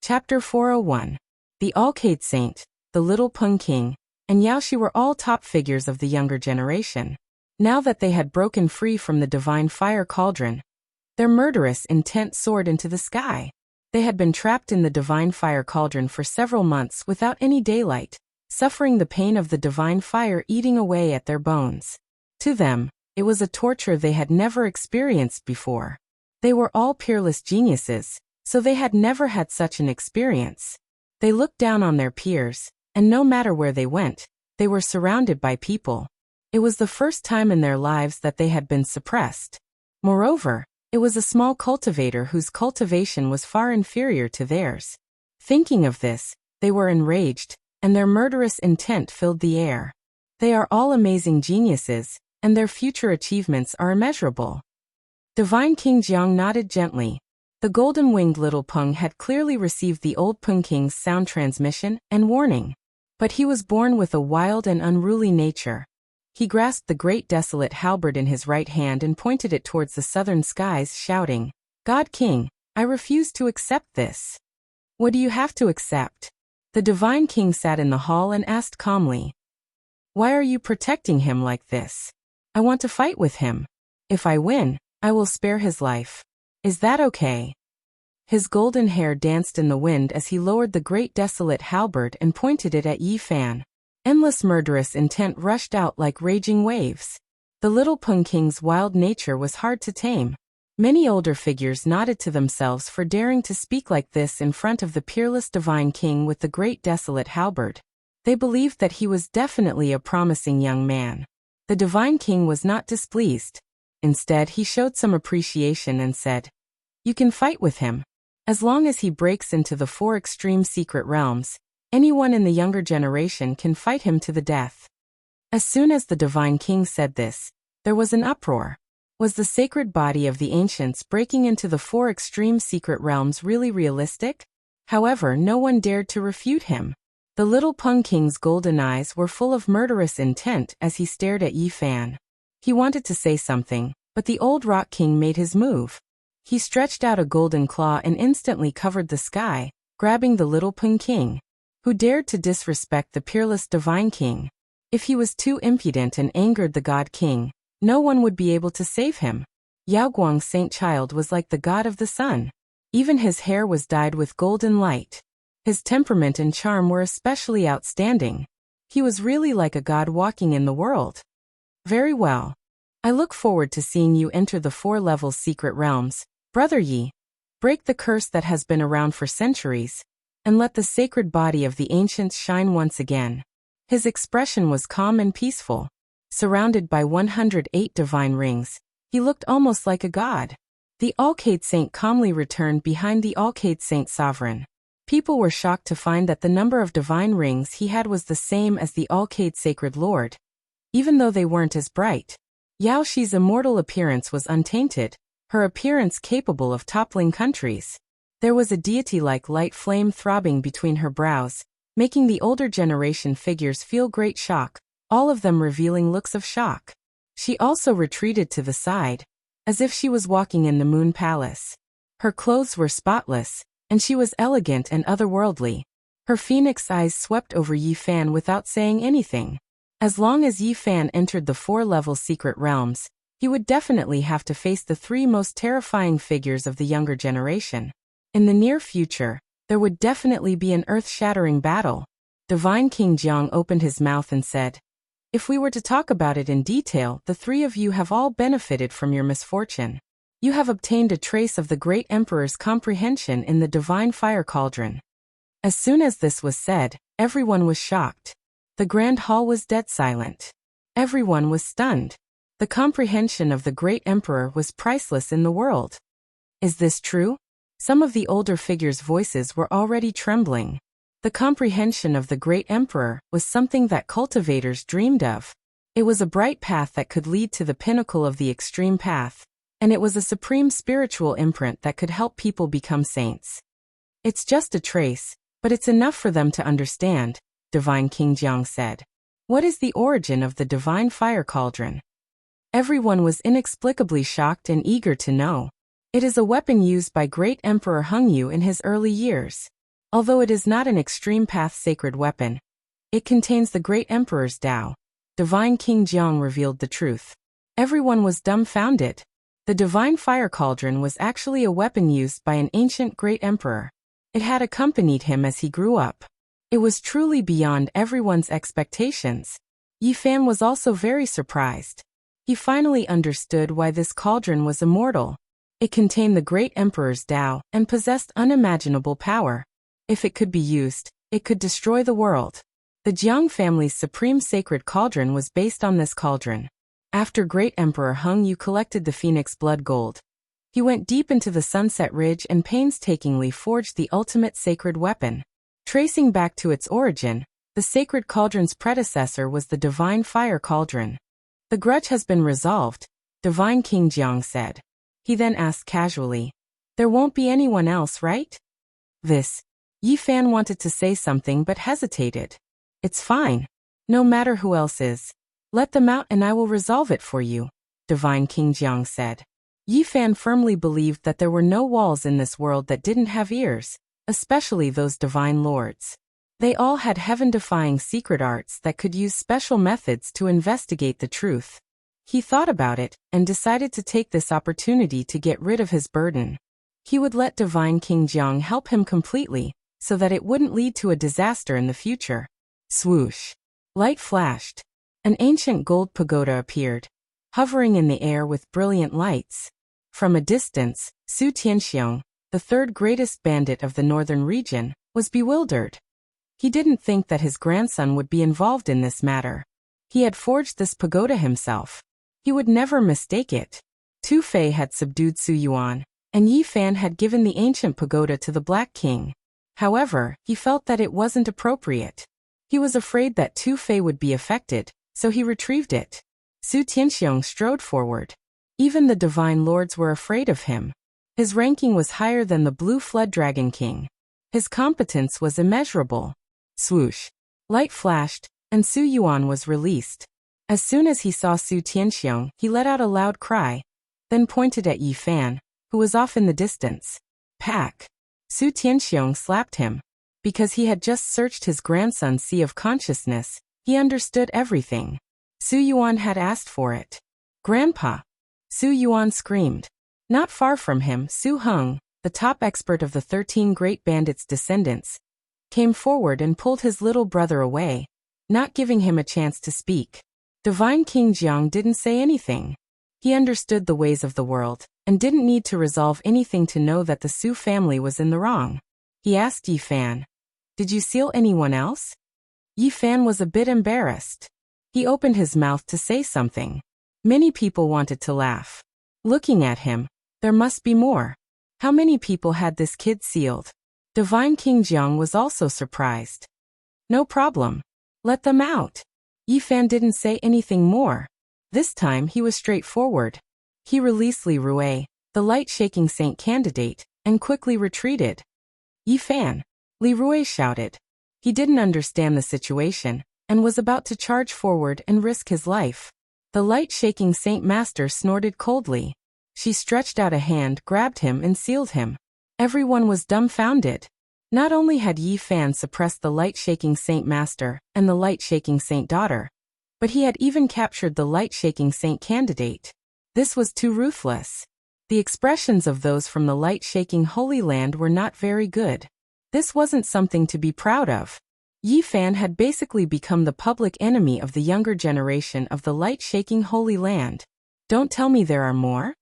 Chapter 401. The Alcade Saint, the Little Pung King, and Yaoshi were all top figures of the younger generation. Now that they had broken free from the divine fire cauldron, their murderous intent soared into the sky. They had been trapped in the divine fire cauldron for several months without any daylight, suffering the pain of the divine fire eating away at their bones. To them, it was a torture they had never experienced before. They were all peerless geniuses, so they had never had such an experience. They looked down on their peers, and no matter where they went, they were surrounded by people. It was the first time in their lives that they had been suppressed. Moreover, it was a small cultivator whose cultivation was far inferior to theirs. Thinking of this, they were enraged, and their murderous intent filled the air. They are all amazing geniuses, and their future achievements are immeasurable. Divine King Jiang nodded gently. The golden-winged little Pung had clearly received the old Pung King's sound transmission and warning. But he was born with a wild and unruly nature. He grasped the great desolate halberd in his right hand and pointed it towards the southern skies, shouting, "God King, I refuse to accept this." "What do you have to accept?" The Divine King sat in the hall and asked calmly. "Why are you protecting him like this?" "I want to fight with him. If I win, I will spare his life. Is that okay?" His golden hair danced in the wind as he lowered the great desolate halberd and pointed it at Yi Fan. Endless murderous intent rushed out like raging waves. The little Pung King's wild nature was hard to tame. Many older figures nodded to themselves for daring to speak like this in front of the peerless Divine King with the great desolate halberd. They believed that he was definitely a promising young man. The Divine King was not displeased. Instead, he showed some appreciation and said, "You can fight with him. As long as he breaks into the 4 extreme secret realms, anyone in the younger generation can fight him to the death." As soon as the Divine King said this, there was an uproar. Was the sacred body of the ancients breaking into the 4 extreme secret realms really realistic? However, no one dared to refute him. The little Pung King's golden eyes were full of murderous intent as he stared at Yi Fan. He wanted to say something, but the old Rock King made his move. He stretched out a golden claw and instantly covered the sky, grabbing the little Pung King. Who dared to disrespect the peerless Divine King? If he was too impudent and angered the God King, no one would be able to save him. Yaoguang's Saint Child was like the god of the sun. Even his hair was dyed with golden light. His temperament and charm were especially outstanding. He was really like a god walking in the world. "Very well. I look forward to seeing you enter the 4 levels secret realms, Brother Yi. Break the curse that has been around for centuries, and let the sacred body of the ancients shine once again." His expression was calm and peaceful. Surrounded by 108 divine rings, he looked almost like a god. The Alcade Saint calmly returned behind the Alcade Saint Sovereign. People were shocked to find that the number of divine rings he had was the same as the Alcade Sacred Lord, even though they weren't as bright. Yaoshi's immortal appearance was untainted, her appearance capable of toppling countries. There was a deity-like light flame throbbing between her brows, making the older generation figures feel great shock, all of them revealing looks of shock. She also retreated to the side, as if she was walking in the Moon Palace. Her clothes were spotless, and she was elegant and otherworldly. Her phoenix eyes swept over Yi Fan without saying anything. As long as Yi Fan entered the 4-level secret realms, he would definitely have to face the 3 most terrifying figures of the younger generation. In the near future, there would definitely be an earth-shattering battle. Divine King Jiang opened his mouth and said, "If we were to talk about it in detail, the 3 of you have all benefited from your misfortune. You have obtained a trace of the great emperor's comprehension in the divine fire cauldron." As soon as this was said, everyone was shocked. The grand hall was dead silent. Everyone was stunned. The comprehension of the great emperor was priceless in the world. Is this true? Some of the older figures' voices were already trembling. The comprehension of the great emperor was something that cultivators dreamed of. It was a bright path that could lead to the pinnacle of the extreme path, and it was a supreme spiritual imprint that could help people become saints. "It's just a trace, but it's enough for them to understand," Divine King Jiang said. "What is the origin of the divine fire cauldron?" Everyone was inexplicably shocked and eager to know. "It is a weapon used by great Emperor Hengyu in his early years. Although it is not an extreme path sacred weapon, it contains the great emperor's Tao. Divine King Jiang revealed the truth. Everyone was dumbfounded. The divine fire cauldron was actually a weapon used by an ancient great emperor. It had accompanied him as he grew up. It was truly beyond everyone's expectations. Yi Fan was also very surprised. He finally understood why this cauldron was immortal. It contained the great emperor's Tao and possessed unimaginable power. If it could be used, it could destroy the world. The Jiang family's supreme sacred cauldron was based on this cauldron. After great emperor Hung Yu collected the phoenix blood gold, he went deep into the Sunset Ridge and painstakingly forged the ultimate sacred weapon. Tracing back to its origin, the sacred cauldron's predecessor was the divine fire cauldron. The grudge has been resolved, Divine King Jiang said. He then asked casually, "There won't be anyone else, right?" Yi Fan wanted to say something but hesitated. "It's fine. No matter who else is. Let them out and I will resolve it for you," Divine King Jiang said. Yi Fan firmly believed that there were no walls in this world that didn't have ears, especially those divine lords. They all had heaven-defying secret arts that could use special methods to investigate the truth. He thought about it and decided to take this opportunity to get rid of his burden. He would let Divine King Jiang help him completely, so that it wouldn't lead to a disaster in the future. Swoosh! Light flashed. An ancient gold pagoda appeared, hovering in the air with brilliant lights. From a distance, Su Tianxiong, the third greatest bandit of the northern region, was bewildered. He didn't think that his grandson would be involved in this matter. He had forged this pagoda himself. He would never mistake it. Tu Fei had subdued Su Yuan, and Yi Fan had given the ancient pagoda to the Black King. However, he felt that it wasn't appropriate. He was afraid that Tu Fei would be affected, so he retrieved it. Su Tianxiong strode forward. Even the divine lords were afraid of him. His ranking was higher than the Blue Flood Dragon King. His competence was immeasurable. Swoosh! Light flashed, and Su Yuan was released. As soon as he saw Su Tianxiong, he let out a loud cry, then pointed at Yi Fan, who was off in the distance. Pack! Su Tianxiong slapped him. Because he had just searched his grandson's sea of consciousness, he understood everything. Su Yuan had asked for it. "Grandpa!" Su Yuan screamed. Not far from him, Su Heng, the top expert of the 13 great bandits' descendants, came forward and pulled his little brother away, not giving him a chance to speak. Divine King Jiang didn't say anything. He understood the ways of the world, and didn't need to resolve anything to know that the Su family was in the wrong. He asked Yi Fan, "Did you seal anyone else?" Yi Fan was a bit embarrassed. He opened his mouth to say something. Many people wanted to laugh. Looking at him, there must be more. How many people had this kid sealed? Divine King Jiang was also surprised. "No problem. Let them out." Yi Fan didn't say anything more. This time he was straightforward. He released Li Rui, the light-shaking saint candidate, and quickly retreated. "Yi Fan!" Li Rui shouted. He didn't understand the situation, and was about to charge forward and risk his life. The light-shaking saint master snorted coldly. She stretched out a hand, grabbed him and sealed him. Everyone was dumbfounded. Not only had Yi Fan suppressed the light-shaking saint master and the light-shaking saint daughter, but he had even captured the light-shaking saint candidate. This was too ruthless. The expressions of those from the light-shaking Holy Land were not very good. This wasn't something to be proud of. Yi Fan had basically become the public enemy of the younger generation of the light-shaking Holy Land. "Don't tell me there are more?"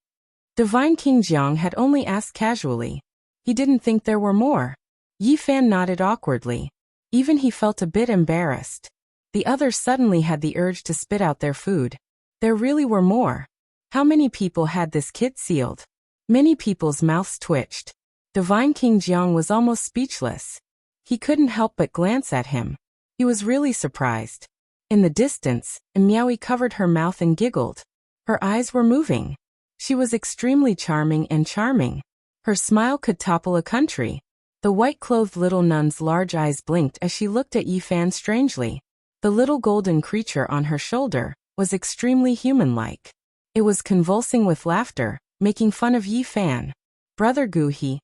Divine King Jiang had only asked casually. He didn't think there were more. Yi Fan nodded awkwardly. Even he felt a bit embarrassed. The others suddenly had the urge to spit out their food. There really were more. How many people had this kid sealed? Many people's mouths twitched. Divine King Jiang was almost speechless. He couldn't help but glance at him. He was really surprised. In the distance, Miaoi covered her mouth and giggled. Her eyes were moving. She was extremely charming and charming. Her smile could topple a country. The white-clothed little nun's large eyes blinked as she looked at Yi Fan strangely. The little golden creature on her shoulder was extremely human-like. It was convulsing with laughter, making fun of Yi Fan. "Brother Gu He."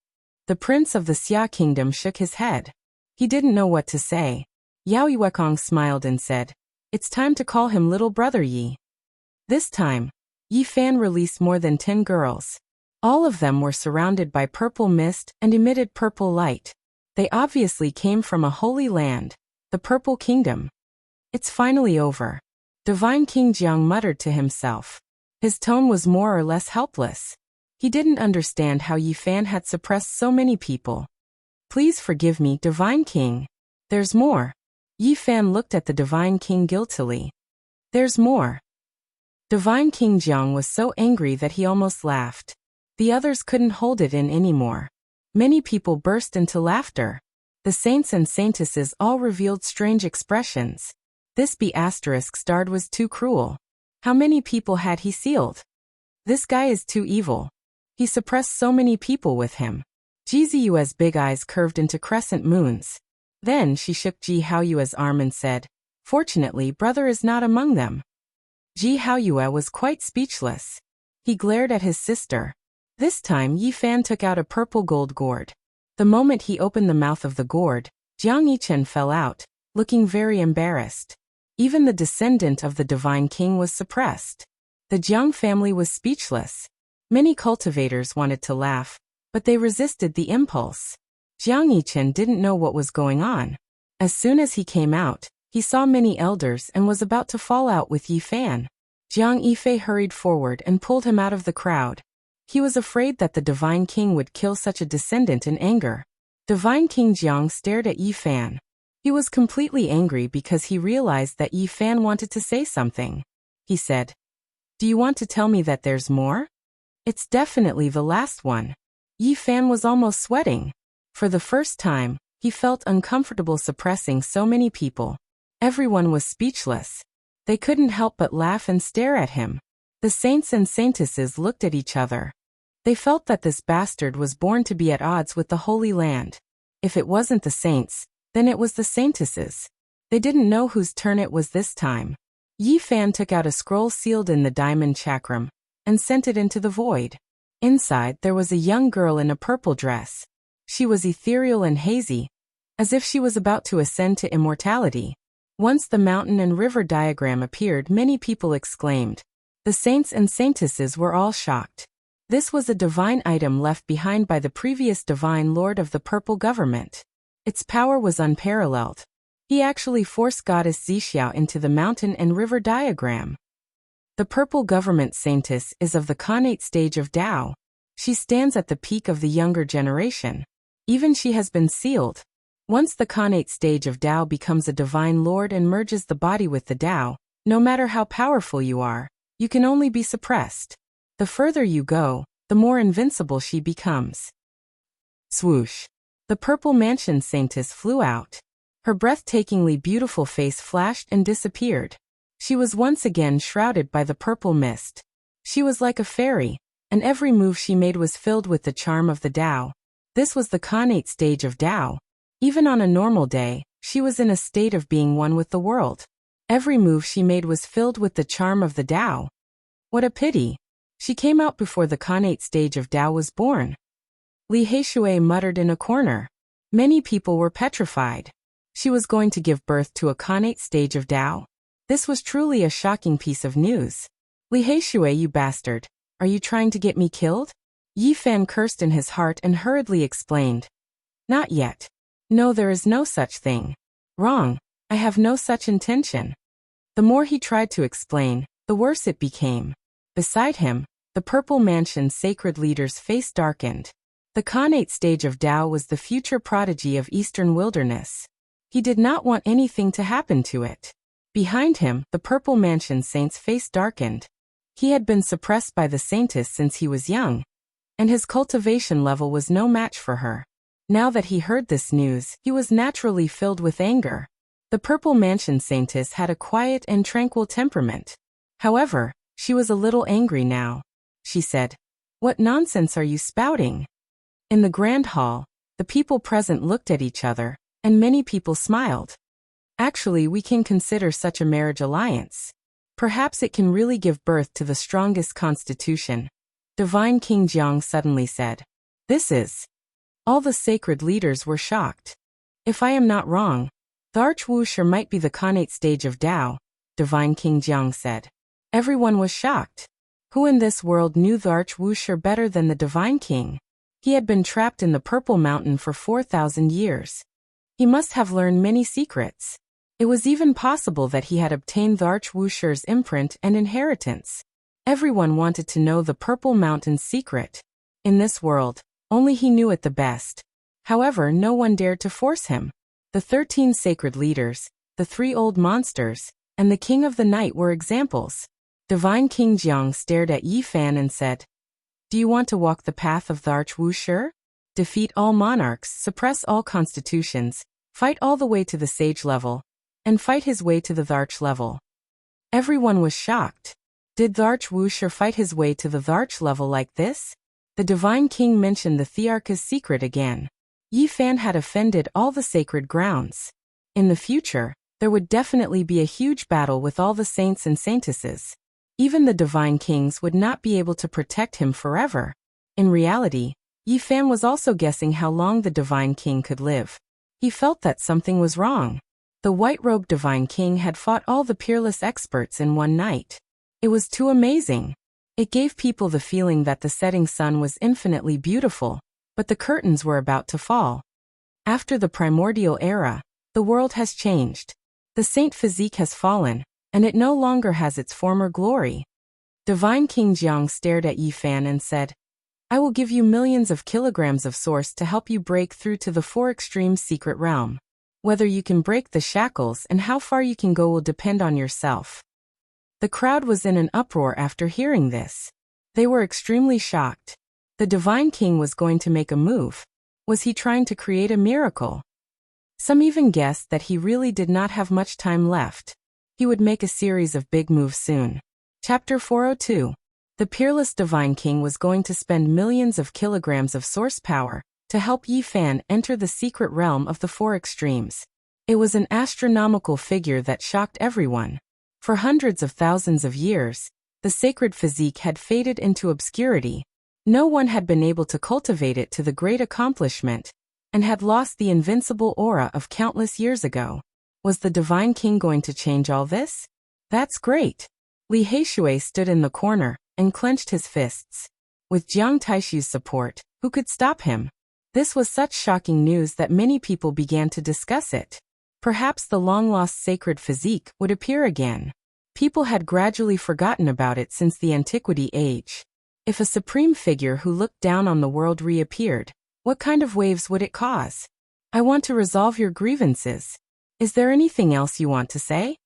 The prince of the Xia kingdom shook his head. He didn't know what to say. Yao Yuekong smiled and said, "It's time to call him little brother Yi." This time, Yi Fan released more than 10 girls. All of them were surrounded by purple mist and emitted purple light. They obviously came from a holy land, the Purple Kingdom. "It's finally over," Divine King Jiang muttered to himself. His tone was more or less helpless. He didn't understand how Yi Fan had suppressed so many people. "Please forgive me, Divine King. There's more." Yi Fan looked at the Divine King guiltily. "There's more." Divine King Jiang was so angry that he almost laughed. The others couldn't hold it in anymore. Many people burst into laughter. The saints and saintesses all revealed strange expressions. This B***** was too cruel. How many people had he sealed? This guy is too evil. He suppressed so many people with him. Ji Ziyue's big eyes curved into crescent moons. Then she shook Ji Haoyue's arm and said, "Fortunately, brother is not among them." Ji Haoyue was quite speechless. He glared at his sister. This time Yi Fan took out a purple gold gourd. The moment he opened the mouth of the gourd, Jiang Yichen fell out, looking very embarrassed. Even the descendant of the Divine King was suppressed. The Jiang family was speechless. Many cultivators wanted to laugh, but they resisted the impulse. Jiang Yichen didn't know what was going on. As soon as he came out, he saw many elders and was about to fall out with Yi Fan. Jiang Yifei hurried forward and pulled him out of the crowd. He was afraid that the Divine King would kill such a descendant in anger. Divine King Jiang stared at Yi Fan. He was completely angry because he realized that Yi Fan wanted to say something. He said, "Do you want to tell me that there's more?" "It's definitely the last one." Yi Fan was almost sweating. For the first time, he felt uncomfortable suppressing so many people. Everyone was speechless. They couldn't help but laugh and stare at him. The saints and saintesses looked at each other. They felt that this bastard was born to be at odds with the Holy Land. If it wasn't the saints, then it was the saintesses. They didn't know whose turn it was this time. Yi Fan took out a scroll sealed in the diamond chakram and sent it into the void. Inside there was a young girl in a purple dress. She was ethereal and hazy, as if she was about to ascend to immortality. Once the mountain and river diagram appeared, many people exclaimed. The saints and saintesses were all shocked. This was a divine item left behind by the previous divine lord of the purple government. Its power was unparalleled. He actually forced goddess Zixiao into the mountain and river diagram. The purple government saintess is of the Khanate stage of Tao. She stands at the peak of the younger generation. Even she has been sealed. Once the Khanate stage of Tao becomes a divine lord and merges the body with the Tao, no matter how powerful you are, you can only be suppressed. The further you go, the more invincible she becomes. Swoosh. The purple mansion saintess flew out. Her breathtakingly beautiful face flashed and disappeared. She was once again shrouded by the purple mist. She was like a fairy, and every move she made was filled with the charm of the Tao. This was the Khanate stage of Tao. Even on a normal day, she was in a state of being one with the world. Every move she made was filled with the charm of the Tao. What a pity. She came out before the Khanate stage of Tao was born. Li Heishui muttered in a corner. Many people were petrified. She was going to give birth to a Khanate stage of Tao. This was truly a shocking piece of news. Li Heishui, you bastard. Are you trying to get me killed? Yi Fan cursed in his heart and hurriedly explained. Not yet. No, there is no such thing. Wrong. I have no such intention. The more he tried to explain, the worse it became. Beside him, the Purple Mansion's sacred leader's face darkened. The Khanate stage of Tao was the future prodigy of Eastern Wilderness. He did not want anything to happen to it. Behind him, the Purple Mansion saint's face darkened. He had been suppressed by the saintess since he was young, and his cultivation level was no match for her. Now that he heard this news, he was naturally filled with anger. The Purple Mansion saintess had a quiet and tranquil temperament. However, she was a little angry now. She said, "What nonsense are you spouting?" In the grand hall, the people present looked at each other, and many people smiled. Actually, we can consider such a marriage alliance. Perhaps it can really give birth to the strongest constitution. Divine King Jiang suddenly said. This is. All the sacred leaders were shocked. If I am not wrong, the Archwusher might be the Khanate stage of Tao, Divine King Jiang said. Everyone was shocked. Who in this world knew the Archwusher better than the Divine King? He had been trapped in the Purple Mountain for 4,000 years. He must have learned many secrets. It was even possible that he had obtained the Archwusher's imprint and inheritance. Everyone wanted to know the Purple Mountain's secret. In this world, only he knew it the best. However, no one dared to force him. The 13 sacred leaders, the 3 old monsters, and the King of the Night were examples. Divine King Jiang stared at Yi Fan and said, "Do you want to walk the path of the Archwusher? Defeat all monarchs, suppress all constitutions, fight all the way to the sage level, and fight his way to the Tharch level." Everyone was shocked. Did the Archwusher fight his way to the Tharch level like this? The Divine King mentioned the Thearch's secret again. Yi Fan had offended all the sacred grounds. In the future, there would definitely be a huge battle with all the saints and saintesses. Even the Divine Kings would not be able to protect him forever. In reality, Yi Fan was also guessing how long the Divine King could live. He felt that something was wrong. The white-robed Divine King had fought all the peerless experts in one night. It was too amazing. It gave people the feeling that the setting sun was infinitely beautiful, but the curtains were about to fall. After the primordial era, the world has changed. The saint physique has fallen, and it no longer has its former glory. Divine King Jiang stared at Yi Fan and said, "I will give you millions of kilograms of source to help you break through to the 4 extremes secret realm. Whether you can break the shackles and how far you can go will depend on yourself." The crowd was in an uproar after hearing this. They were extremely shocked. The Divine King was going to make a move. Was he trying to create a miracle? Some even guessed that he really did not have much time left. He would make a series of big moves soon. Chapter 402. The peerless Divine King was going to spend millions of kilograms of source power to help Yi Fan enter the secret realm of the 4 extremes. It was an astronomical figure that shocked everyone. For hundreds of thousands of years, the sacred physique had faded into obscurity. No one had been able to cultivate it to the great accomplishment, and had lost the invincible aura of countless years ago. Was the Divine King going to change all this? That's great. Li Heishui stood in the corner and clenched his fists. With Jiang Taishu's support, who could stop him? This was such shocking news that many people began to discuss it. Perhaps the long-lost sacred physique would appear again. People had gradually forgotten about it since the Antiquity Age. If a supreme figure who looked down on the world reappeared, what kind of waves would it cause? "I want to resolve your grievances. Is there anything else you want to say?"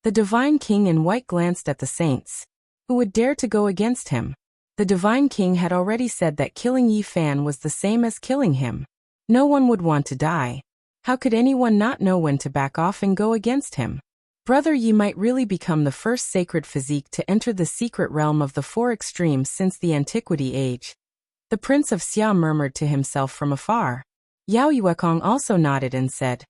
The Divine King in white glanced at the saints. Who would dare to go against him? The Divine King had already said that killing Yi Fan was the same as killing him. No one would want to die. How could anyone not know when to back off and go against him? Brother Yi might really become the first sacred physique to enter the secret realm of the 4 extremes since the Antiquity Age. The Prince of Xia murmured to himself from afar. Yao Yuekong also nodded and said,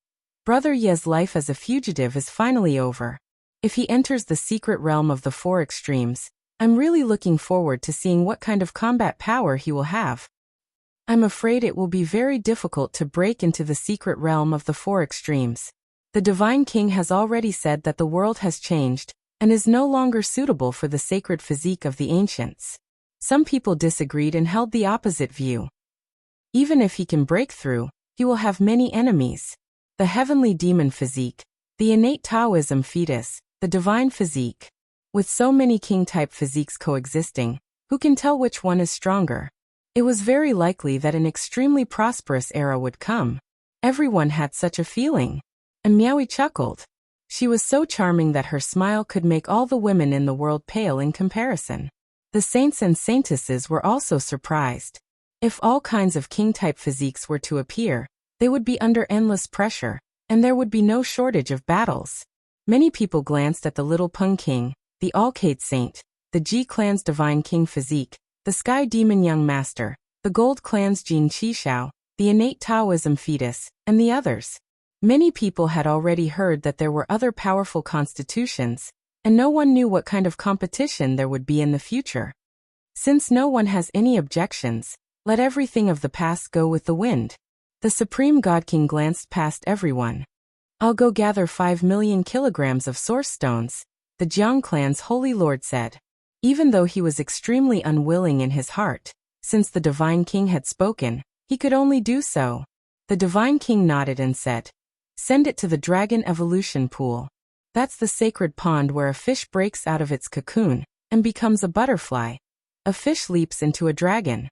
"Brother Ye's life as a fugitive is finally over. If he enters the secret realm of the 4 extremes, I'm really looking forward to seeing what kind of combat power he will have. I'm afraid it will be very difficult to break into the secret realm of the 4 extremes. The Divine King has already said that the world has changed and is no longer suitable for the sacred physique of the ancients." Some people disagreed and held the opposite view. Even if he can break through, he will have many enemies. The heavenly demon physique, the innate Taoism fetus, the divine physique. With so many king-type physiques coexisting, who can tell which one is stronger? It was very likely that an extremely prosperous era would come. Everyone had such a feeling. And Miaoi chuckled. She was so charming that her smile could make all the women in the world pale in comparison. The saints and saintesses were also surprised. If all kinds of king-type physiques were to appear, they would be under endless pressure, and there would be no shortage of battles. Many people glanced at the Little Peng King, the Alcade Saint, the Ji Clan's Divine King physique, the Sky Demon Young Master, the Gold Clan's Jin Qishao, the innate Taoism fetus, and the others. Many people had already heard that there were other powerful constitutions, and no one knew what kind of competition there would be in the future. Since no one has any objections, let everything of the past go with the wind. The Supreme God King glanced past everyone. "I'll go gather 5 million kilograms of source stones," the Jiang clan's holy lord said. Even though he was extremely unwilling in his heart, since the Divine King had spoken, he could only do so. The Divine King nodded and said, "Send it to the Dragon Evolution Pool. That's the sacred pond where a fish breaks out of its cocoon and becomes a butterfly. A fish leaps into a dragon."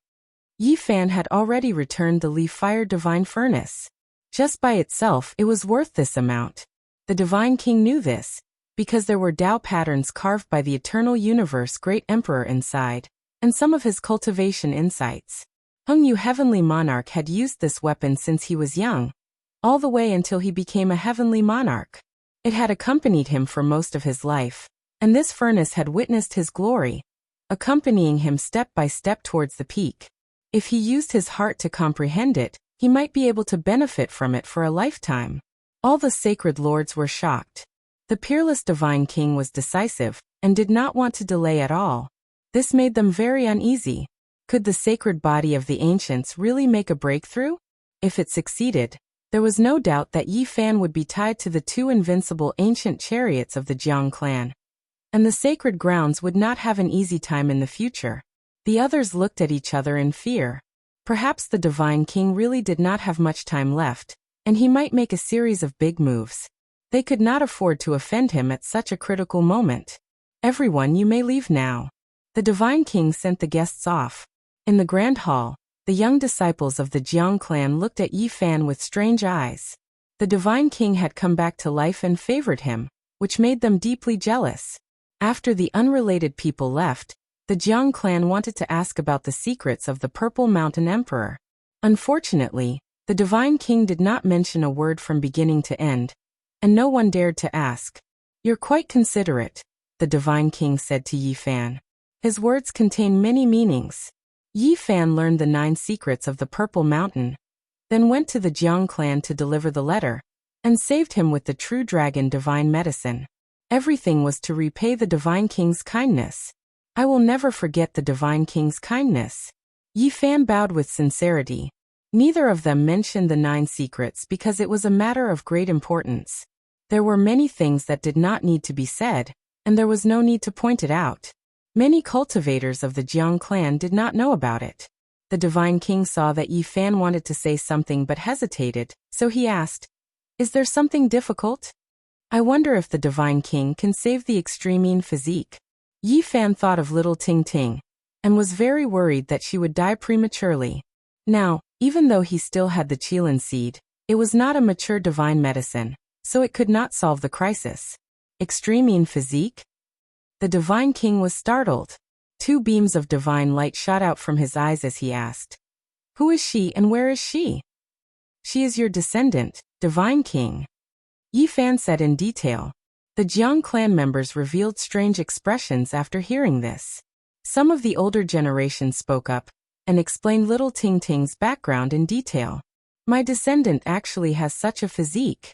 Yi Fan had already returned the leaf-fired divine furnace. Just by itself, it was worth this amount. The Divine King knew this, because there were Tao patterns carved by the Eternal Universe Great Emperor inside, and some of his cultivation insights. Hung Yu Heavenly Monarch had used this weapon since he was young, all the way until he became a heavenly monarch. It had accompanied him for most of his life, and this furnace had witnessed his glory, accompanying him step by step towards the peak. If he used his heart to comprehend it, he might be able to benefit from it for a lifetime. All the sacred lords were shocked. The peerless Divine King was decisive, and did not want to delay at all. This made them very uneasy. Could the sacred body of the ancients really make a breakthrough? If it succeeded, there was no doubt that Yi Fan would be tied to the 2 invincible ancient chariots of the Jiang clan. And the sacred grounds would not have an easy time in the future. The others looked at each other in fear. Perhaps the Divine King really did not have much time left, and he might make a series of big moves. They could not afford to offend him at such a critical moment. "Everyone, you may leave now." The Divine King sent the guests off. In the grand hall, the young disciples of the Jiang clan looked at Yi Fan with strange eyes. The Divine King had come back to life and favored him, which made them deeply jealous. After the unrelated people left, the Jiang clan wanted to ask about the secrets of the Purple Mountain Emperor. Unfortunately, the Divine King did not mention a word from beginning to end, and no one dared to ask. "You're quite considerate," the Divine King said to Yi Fan. His words contain many meanings. Yi Fan learned the 9 secrets of the Purple Mountain, then went to the Jiang clan to deliver the letter, and saved him with the true dragon divine medicine. Everything was to repay the Divine King's kindness. "I will never forget the Divine King's kindness." Yi Fan bowed with sincerity. Neither of them mentioned the 9 secrets because it was a matter of great importance. There were many things that did not need to be said, and there was no need to point it out. Many cultivators of the Jiang clan did not know about it. The Divine King saw that Yi Fan wanted to say something but hesitated, so he asked, "Is there something difficult? I wonder if the Divine King can save the extremine physique." Yi Fan thought of little Ting Ting, and was very worried that she would die prematurely. Now, even though he still had the Qilin seed, it was not a mature divine medicine, so it could not solve the crisis. Extremine physique? The Divine King was startled. 2 beams of divine light shot out from his eyes as he asked, "Who is she and where is she?" "She is your descendant, Divine King," Yi Fan said in detail. The Jiang clan members revealed strange expressions after hearing this. Some of the older generation spoke up and explained little Ting Ting's background in detail. "My descendant actually has such a physique."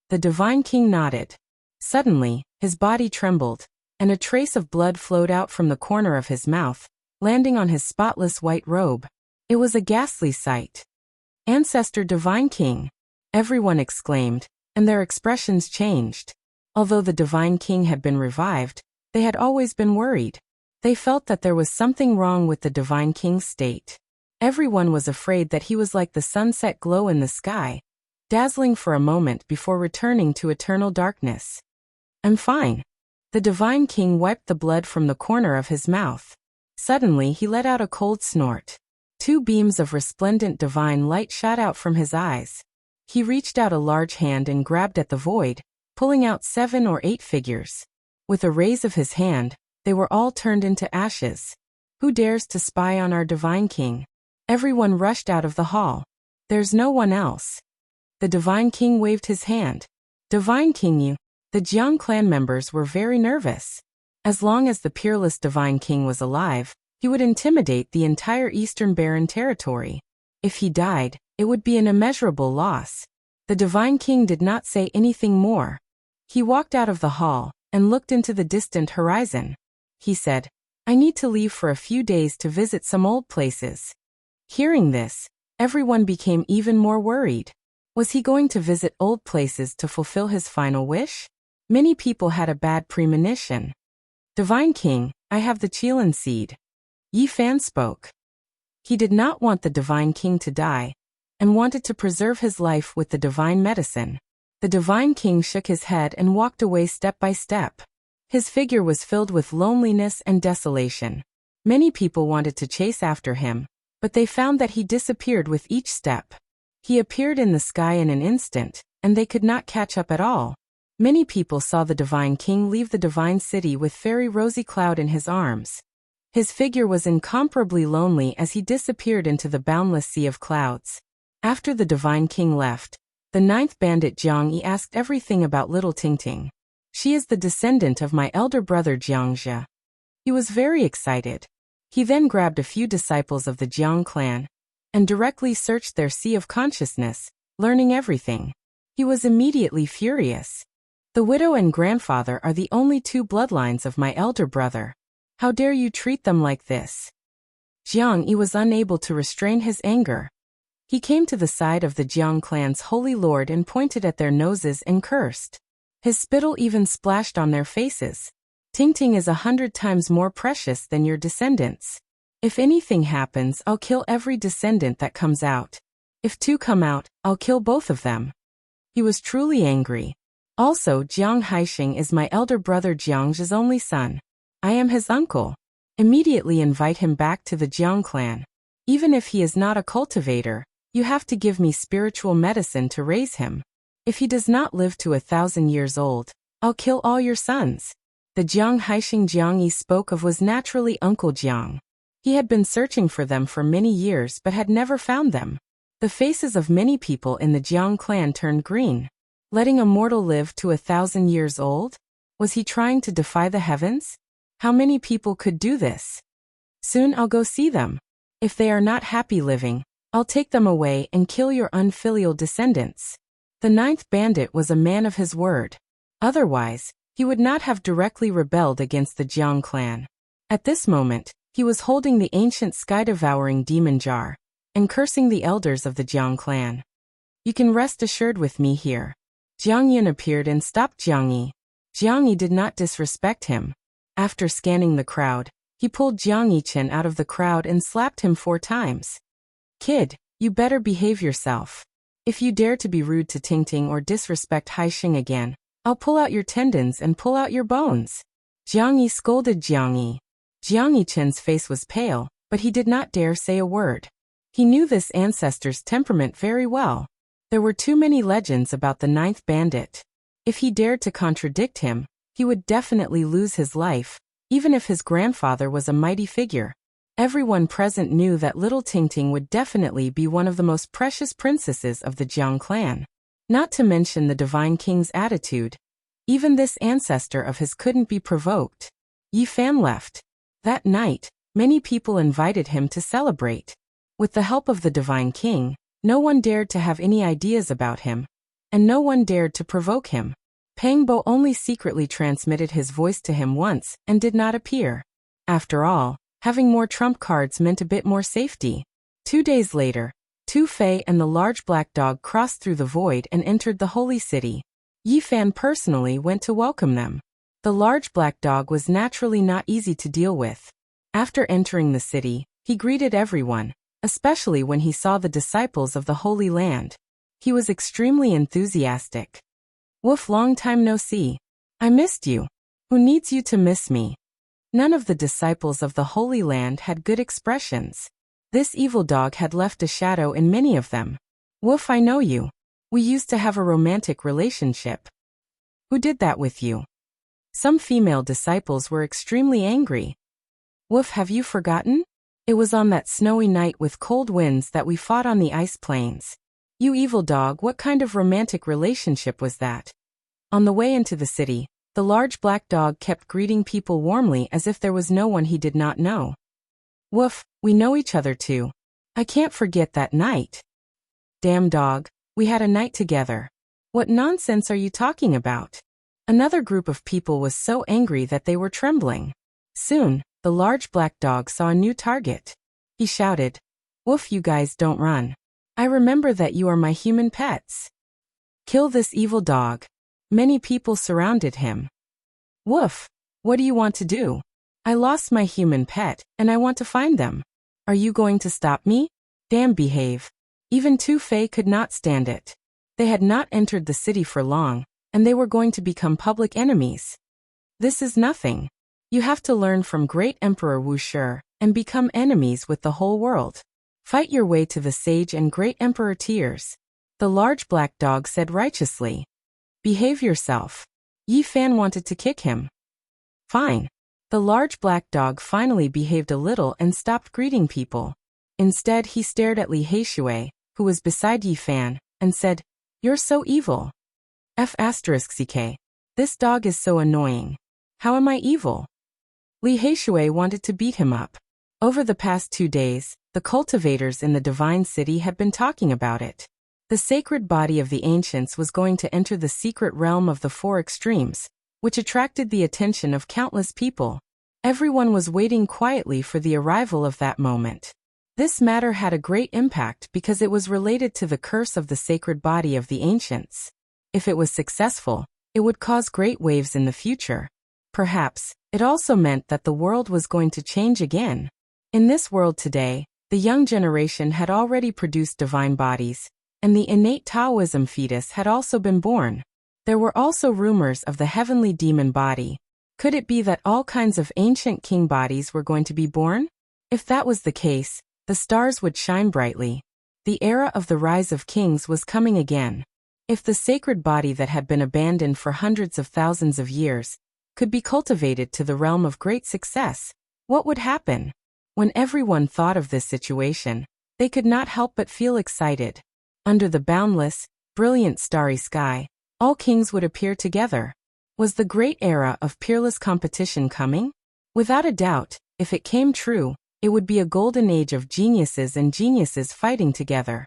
The Divine King nodded. Suddenly, his body trembled, and a trace of blood flowed out from the corner of his mouth, landing on his spotless white robe. It was a ghastly sight. "Ancestor Divine King!" everyone exclaimed, and their expressions changed. Although the Divine King had been revived, they had always been worried. They felt that there was something wrong with the Divine King's state. Everyone was afraid that he was like the sunset glow in the sky, dazzling for a moment before returning to eternal darkness. "I'm fine." The Divine King wiped the blood from the corner of his mouth. Suddenly he let out a cold snort. 2 beams of resplendent divine light shot out from his eyes. He reached out a large hand and grabbed at the void, pulling out 7 or 8 figures. With a raise of his hand, they were all turned into ashes. "Who dares to spy on our Divine King?" Everyone rushed out of the hall. "There's no one else." The Divine King waved his hand. "Divine King, you." The Jiang clan members were very nervous. As long as the peerless Divine King was alive, he would intimidate the entire Eastern Barren territory. If he died, it would be an immeasurable loss. The Divine King did not say anything more. He walked out of the hall and looked into the distant horizon. He said, "I need to leave for a few days to visit some old places." Hearing this, Everyone became even more worried. Was he going to visit old places to fulfill his final wish? Many people had a bad premonition. Divine King, I have the Qilin seed. Yi Fan spoke. He did not want the Divine King to die, and wanted to preserve his life with the divine medicine. The Divine King shook his head and walked away step by step. His figure was filled with loneliness and desolation. Many people wanted to chase after him, but they found that he disappeared with each step. He appeared in the sky in an instant, and they could not catch up at all. Many people saw the Divine King leave the divine city with Fairy Rosy Cloud in his arms. His figure was incomparably lonely as he disappeared into the boundless sea of clouds. After the Divine King left, the 9th bandit Jiang Yi asked everything about little Tingting. She is the descendant of my elder brother Jiangzhe. He was very excited. He then grabbed a few disciples of the Jiang clan and directly searched their sea of consciousness, learning everything. He was immediately furious. The widow and grandfather are the only 2 bloodlines of my elder brother. How dare you treat them like this? Jiang Yi was unable to restrain his anger. He came to the side of the Jiang clan's holy lord and pointed at their noses and cursed. His spittle even splashed on their faces. Tingting is 100 times more precious than your descendants. If anything happens, I'll kill every descendant that comes out. If 2 come out, I'll kill both of them. He was truly angry. Also, Jiang Haixing is my elder brother Jiangzhe's only son. I am his uncle. Immediately invite him back to the Jiang clan. Even if he is not a cultivator, you have to give me spiritual medicine to raise him. If he does not live to 1,000 years old, I'll kill all your sons. The Jiang Haixing Jiang Yi spoke of was naturally Uncle Jiang. He had been searching for them for many years but had never found them. The faces of many people in the Jiang clan turned green. Letting a mortal live to 1,000 years old? Was he trying to defy the heavens? How many people could do this? Soon I'll go see them. If they are not happy living, I'll take them away and kill your unfilial descendants. The 9th bandit was a man of his word. Otherwise, he would not have directly rebelled against the Jiang clan. At this moment, he was holding the ancient sky-devouring demon jar and cursing the elders of the Jiang clan. You can rest assured with me here. Jiang Yin appeared and stopped Jiang Yi. Jiang Yi did not disrespect him. After scanning the crowd, he pulled Jiang Yichen out of the crowd and slapped him 4 times. Kid, you better behave yourself. If you dare to be rude to Tingting or disrespect Haixing again, I'll pull out your tendons and pull out your bones. Jiang Yi scolded Jiang Yi. Jiang Yichen's face was pale, but he did not dare say a word. He knew this ancestor's temperament very well. There were too many legends about the 9th bandit. If he dared to contradict him, he would definitely lose his life, even if his grandfather was a mighty figure. Everyone present knew that little Tingting would definitely be one of the most precious princesses of the Jiang clan. Not to mention the Divine King's attitude. Even this ancestor of his couldn't be provoked. Yi Fan left. That night, many people invited him to celebrate. With the help of the Divine King, no one dared to have any ideas about him, and no one dared to provoke him. Pang Bo only secretly transmitted his voice to him once and did not appear. After all, having more trump cards meant a bit more safety. 2 days later, Tu Fei and the large black dog crossed through the void and entered the holy city. Yi Fan personally went to welcome them. The large black dog was naturally not easy to deal with. After entering the city, he greeted everyone, especially when he saw the disciples of the Holy Land. He was extremely enthusiastic. Woof, long time no see. I missed you. Who needs you to miss me? None of the disciples of the Holy Land had good expressions. This evil dog had left a shadow in many of them. Woof, I know you. We used to have a romantic relationship. Who did that with you? Some female disciples were extremely angry. Woof, have you forgotten? It was on that snowy night with cold winds that we fought on the ice plains. You evil dog, what kind of romantic relationship was that? On the way into the city, the large black dog kept greeting people warmly as if there was no one he did not know. Woof, we know each other too. I can't forget that night. Damn dog, we had a night together. What nonsense are you talking about? Another group of people was so angry that they were trembling. Soon, the large black dog saw a new target. He shouted, Woof, you guys don't run. I remember that you are my human pets. Kill this evil dog. Many people surrounded him. Woof! What do you want to do? I lost my human pet, and I want to find them. Are you going to stop me? Damn, behave. Even Two Fei could not stand it. They had not entered the city for long, and they were going to become public enemies. This is nothing. You have to learn from Great Emperor Wu Shi and become enemies with the whole world. Fight your way to the sage and Great Emperor Tears. The large black dog said righteously. Behave yourself. Yi Fan wanted to kick him. Fine. The large black dog finally behaved a little and stopped greeting people. Instead, he stared at Li Heishui, who was beside Yi Fan, and said, "You're so evil." F***ck. This dog is so annoying. How am I evil? Li Heishui wanted to beat him up. Over the past 2 days, the cultivators in the Divine City had been talking about it. The sacred body of the ancients was going to enter the secret realm of the Four Extremes, which attracted the attention of countless people. Everyone was waiting quietly for the arrival of that moment. This matter had a great impact because it was related to the curse of the sacred body of the ancients. If it was successful, it would cause great waves in the future. Perhaps, it also meant that the world was going to change again. In this world today, the young generation had already produced divine bodies, and the innate Taoism fetus had also been born. There were also rumors of the heavenly demon body. Could it be that all kinds of ancient king bodies were going to be born? If that was the case, the stars would shine brightly. The era of the rise of kings was coming again. If the sacred body that had been abandoned for hundreds of thousands of years could be cultivated to the realm of great success, what would happen? When everyone thought of this situation, they could not help but feel excited. Under the boundless, brilliant starry sky, all kings would appear together. Was the great era of peerless competition coming? Without a doubt, if it came true, it would be a golden age of geniuses and geniuses fighting together.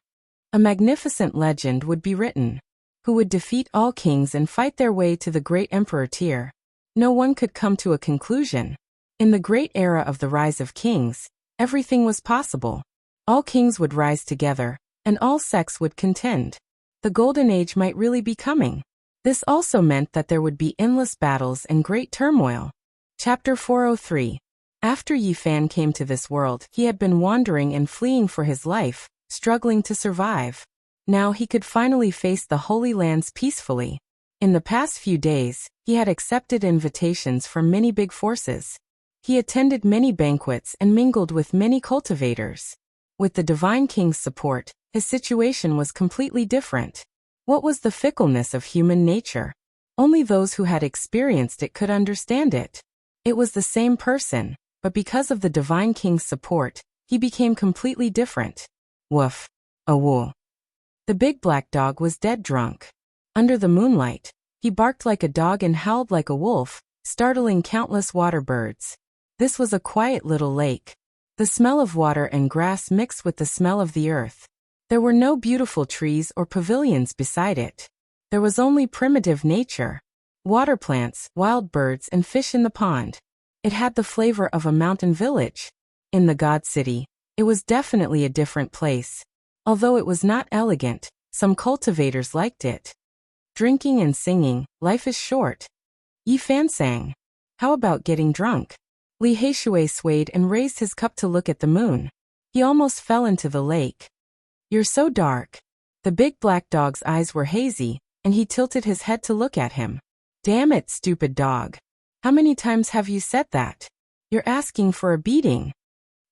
A magnificent legend would be written. Who would defeat all kings and fight their way to the great emperor tier? No one could come to a conclusion. In the great era of the rise of kings, everything was possible. All kings would rise together, and all sects would contend. The golden age might really be coming. This also meant that there would be endless battles and great turmoil. Chapter 403. After Yi Fan came to this world, he had been wandering and fleeing for his life, struggling to survive. Now he could finally face the Holy Lands peacefully. In the past few days, he had accepted invitations from many big forces. He attended many banquets and mingled with many cultivators. With the Divine King's support, his situation was completely different. What was the fickleness of human nature? Only those who had experienced it could understand it. It was the same person, but because of the Divine King's support, he became completely different. Woof. A woo. The big black dog was dead drunk. Under the moonlight, he barked like a dog and howled like a wolf, startling countless water birds. This was a quiet little lake. The smell of water and grass mixed with the smell of the earth. There were no beautiful trees or pavilions beside it. There was only primitive nature. Water plants, wild birds, and fish in the pond. It had the flavor of a mountain village. In the God City, it was definitely a different place. Although it was not elegant, some cultivators liked it. Drinking and singing, life is short. Yi Fan sang. How about getting drunk? Li Heishui swayed and raised his cup to look at the moon. He almost fell into the lake. You're so dark. The big black dog's eyes were hazy, and he tilted his head to look at him. Damn it, stupid dog. How many times have you said that? You're asking for a beating.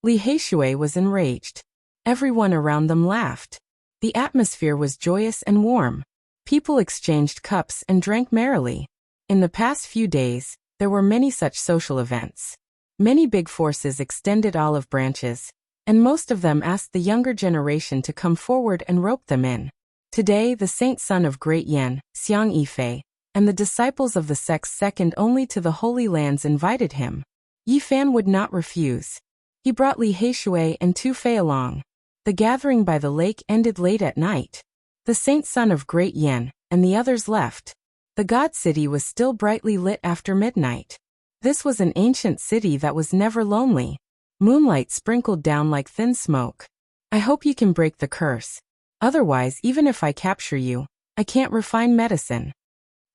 Li Heishui was enraged. Everyone around them laughed. The atmosphere was joyous and warm. People exchanged cups and drank merrily. In the past few days, there were many such social events. Many big forces extended olive branches, and most of them asked the younger generation to come forward and rope them in. Today, the saint son of Great Yen, Xiang Yifei, and the disciples of the sects second only to the Holy Lands invited him. Yi Fan would not refuse. He brought Li Heishui and Tu Fei along. The gathering by the lake ended late at night. The saint son of Great Yen and the others left. The God City was still brightly lit after midnight. This was an ancient city that was never lonely. Moonlight sprinkled down like thin smoke. I hope you can break the curse. Otherwise, even if I capture you, I can't refine medicine.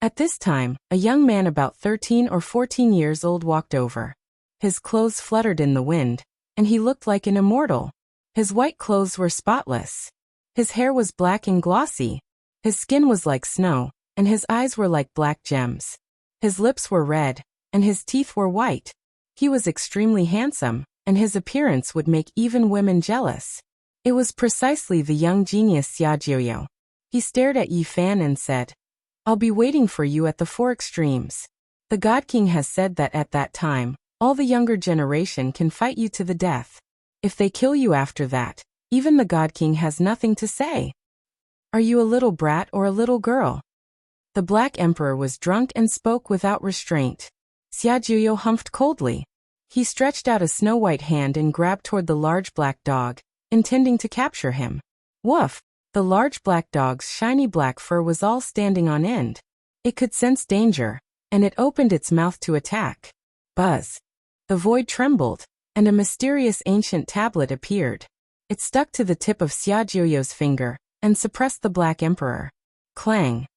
At this time, a young man about 13 or 14 years old walked over. His clothes fluttered in the wind, and he looked like an immortal. His white clothes were spotless. His hair was black and glossy. His skin was like snow, and his eyes were like black gems. His lips were red, and his teeth were white. He was extremely handsome, and his appearance would make even women jealous. It was precisely the young genius Xiaojiuyo. He stared at Yi Fan and said, "I'll be waiting for you at the four extremes. The God King has said that at that time, all the younger generation can fight you to the death. If they kill you after that, even the God King has nothing to say. Are you a little brat or a little girl?" The Black Emperor was drunk and spoke without restraint. Xiaojiuyo humphed coldly. He stretched out a snow-white hand and grabbed toward the large black dog, intending to capture him. Woof! The large black dog's shiny black fur was all standing on end. It could sense danger, and it opened its mouth to attack. Buzz! The void trembled, and a mysterious ancient tablet appeared. It stuck to the tip of Xiaojiuyo's finger, and suppressed the Black Emperor. Clang!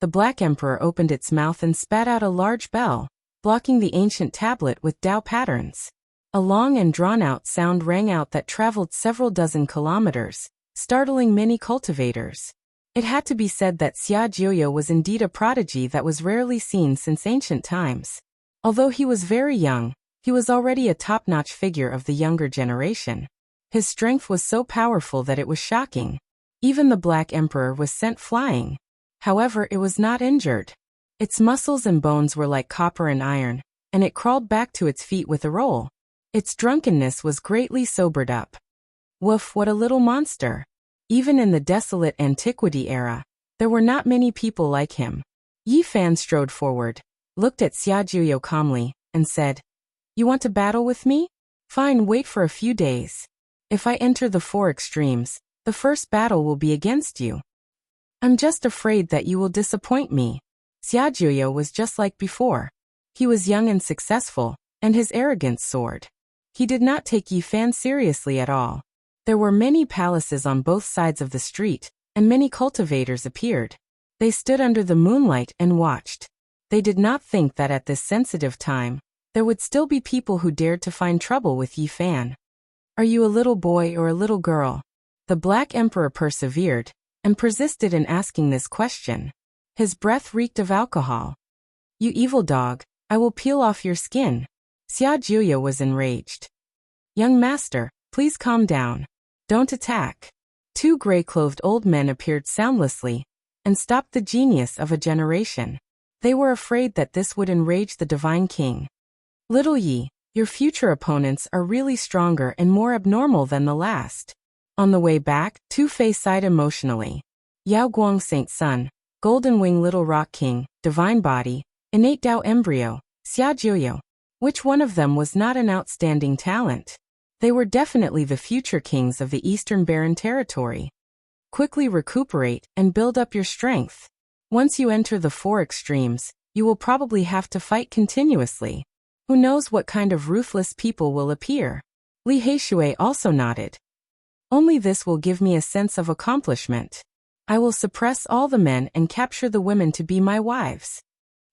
The Black Emperor opened its mouth and spat out a large bell, blocking the ancient tablet with Tao patterns. A long and drawn-out sound rang out that traveled several dozen kilometers, startling many cultivators. It had to be said that Xiaojiuyo was indeed a prodigy that was rarely seen since ancient times. Although he was very young, he was already a top-notch figure of the younger generation. His strength was so powerful that it was shocking. Even the Black Emperor was sent flying. However, it was not injured. Its muscles and bones were like copper and iron, and it crawled back to its feet with a roll. Its drunkenness was greatly sobered up. Woof, what a little monster! Even in the desolate antiquity era, there were not many people like him. Yi Fan strode forward, looked at Xiaojiuyo calmly, and said, "You want to battle with me? Fine, wait for a few days. If I enter the four extremes, the first battle will be against you. I'm just afraid that you will disappoint me." Xiaojiuyo was just like before. He was young and successful, and his arrogance soared. He did not take Yi Fan seriously at all. There were many palaces on both sides of the street, and many cultivators appeared. They stood under the moonlight and watched. They did not think that at this sensitive time, there would still be people who dared to find trouble with Yi Fan. "Are you a little boy or a little girl?" The Black Emperor persevered, and persisted in asking this question. His breath reeked of alcohol. "You evil dog, I will peel off your skin." Xiaojiuyo was enraged. "Young master, please calm down. Don't attack." Two gray-clothed old men appeared soundlessly, and stopped the genius of a generation. They were afraid that this would enrage the Divine King. "Little Yi, your future opponents are really stronger and more abnormal than the last." On the way back, Two-Fei sighed emotionally. Yao Guang Saint Sun, Golden Wing Little Rock King, Divine Body, Innate Tao Embryo, Xiaojiuyo. Which one of them was not an outstanding talent? They were definitely the future kings of the Eastern Barren Territory. Quickly recuperate and build up your strength. Once you enter the four extremes, you will probably have to fight continuously. Who knows what kind of ruthless people will appear? Li Heishui also nodded. Only this will give me a sense of accomplishment. I will suppress all the men and capture the women to be my wives.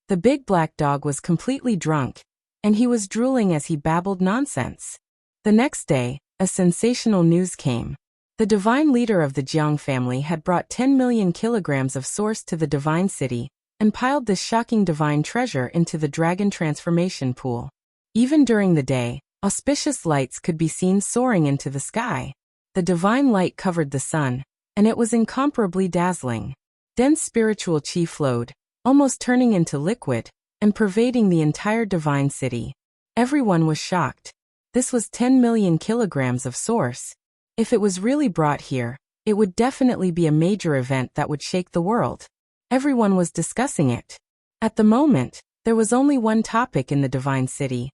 The big black dog was completely drunk, and he was drooling as he babbled nonsense. The next day, a sensational news came. The divine leader of the Jiang family had brought 10 million kilograms of source to the divine city, and piled this shocking divine treasure into the dragon transformation pool. Even during the day, auspicious lights could be seen soaring into the sky. The divine light covered the sun, and it was incomparably dazzling. Dense spiritual chi flowed, almost turning into liquid, and pervading the entire divine city. Everyone was shocked. This was 10 million kilograms of source. If it was really brought here, it would definitely be a major event that would shake the world. Everyone was discussing it. At the moment, there was only one topic in the divine city,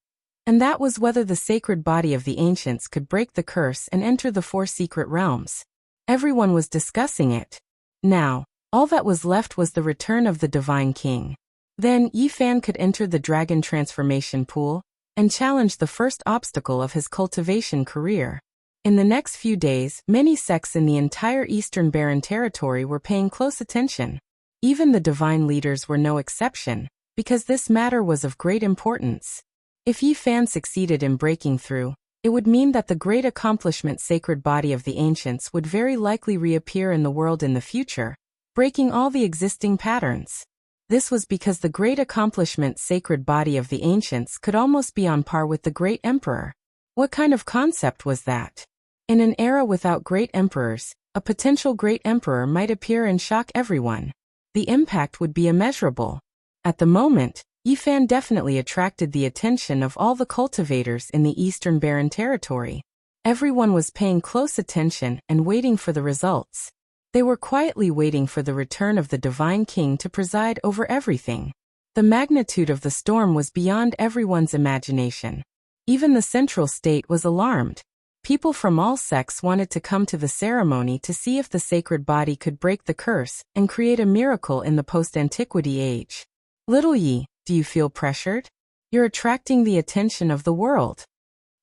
and that was whether the sacred body of the ancients could break the curse and enter the four secret realms. Everyone was discussing it. Now, all that was left was the return of the Divine King. Then Yi Fan could enter the dragon transformation pool, and challenge the first obstacle of his cultivation career. In the next few days, many sects in the entire Eastern Barren Territory were paying close attention. Even the divine leaders were no exception, because this matter was of great importance. If Yi Fan succeeded in breaking through, it would mean that the great accomplishment sacred body of the ancients would very likely reappear in the world in the future, breaking all the existing patterns. This was because the great accomplishment sacred body of the ancients could almost be on par with the great emperor. What kind of concept was that? In an era without great emperors, a potential great emperor might appear and shock everyone. The impact would be immeasurable. At the moment, Yi Fan definitely attracted the attention of all the cultivators in the Eastern Barren Territory. Everyone was paying close attention and waiting for the results. They were quietly waiting for the return of the Divine King to preside over everything. The magnitude of the storm was beyond everyone's imagination. Even the central state was alarmed. People from all sects wanted to come to the ceremony to see if the sacred body could break the curse and create a miracle in the post-antiquity age. Little Yi, do you feel pressured? You're attracting the attention of the world.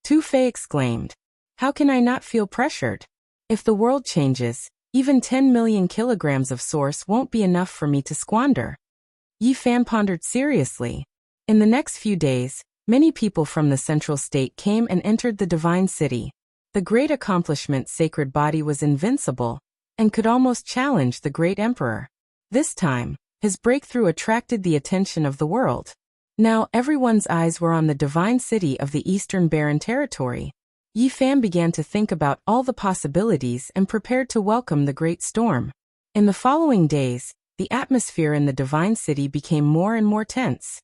Tu Fei exclaimed. How can I not feel pressured? If the world changes, even 10 million kilograms of source won't be enough for me to squander. Yi Fan pondered seriously. In the next few days, many people from the central state came and entered the divine city. The great accomplishment sacred body was invincible and could almost challenge the great emperor. This time, his breakthrough attracted the attention of the world. Now everyone's eyes were on the divine city of the Eastern Barren Territory. Yi Fan began to think about all the possibilities and prepared to welcome the great storm. In the following days, the atmosphere in the divine city became more and more tense.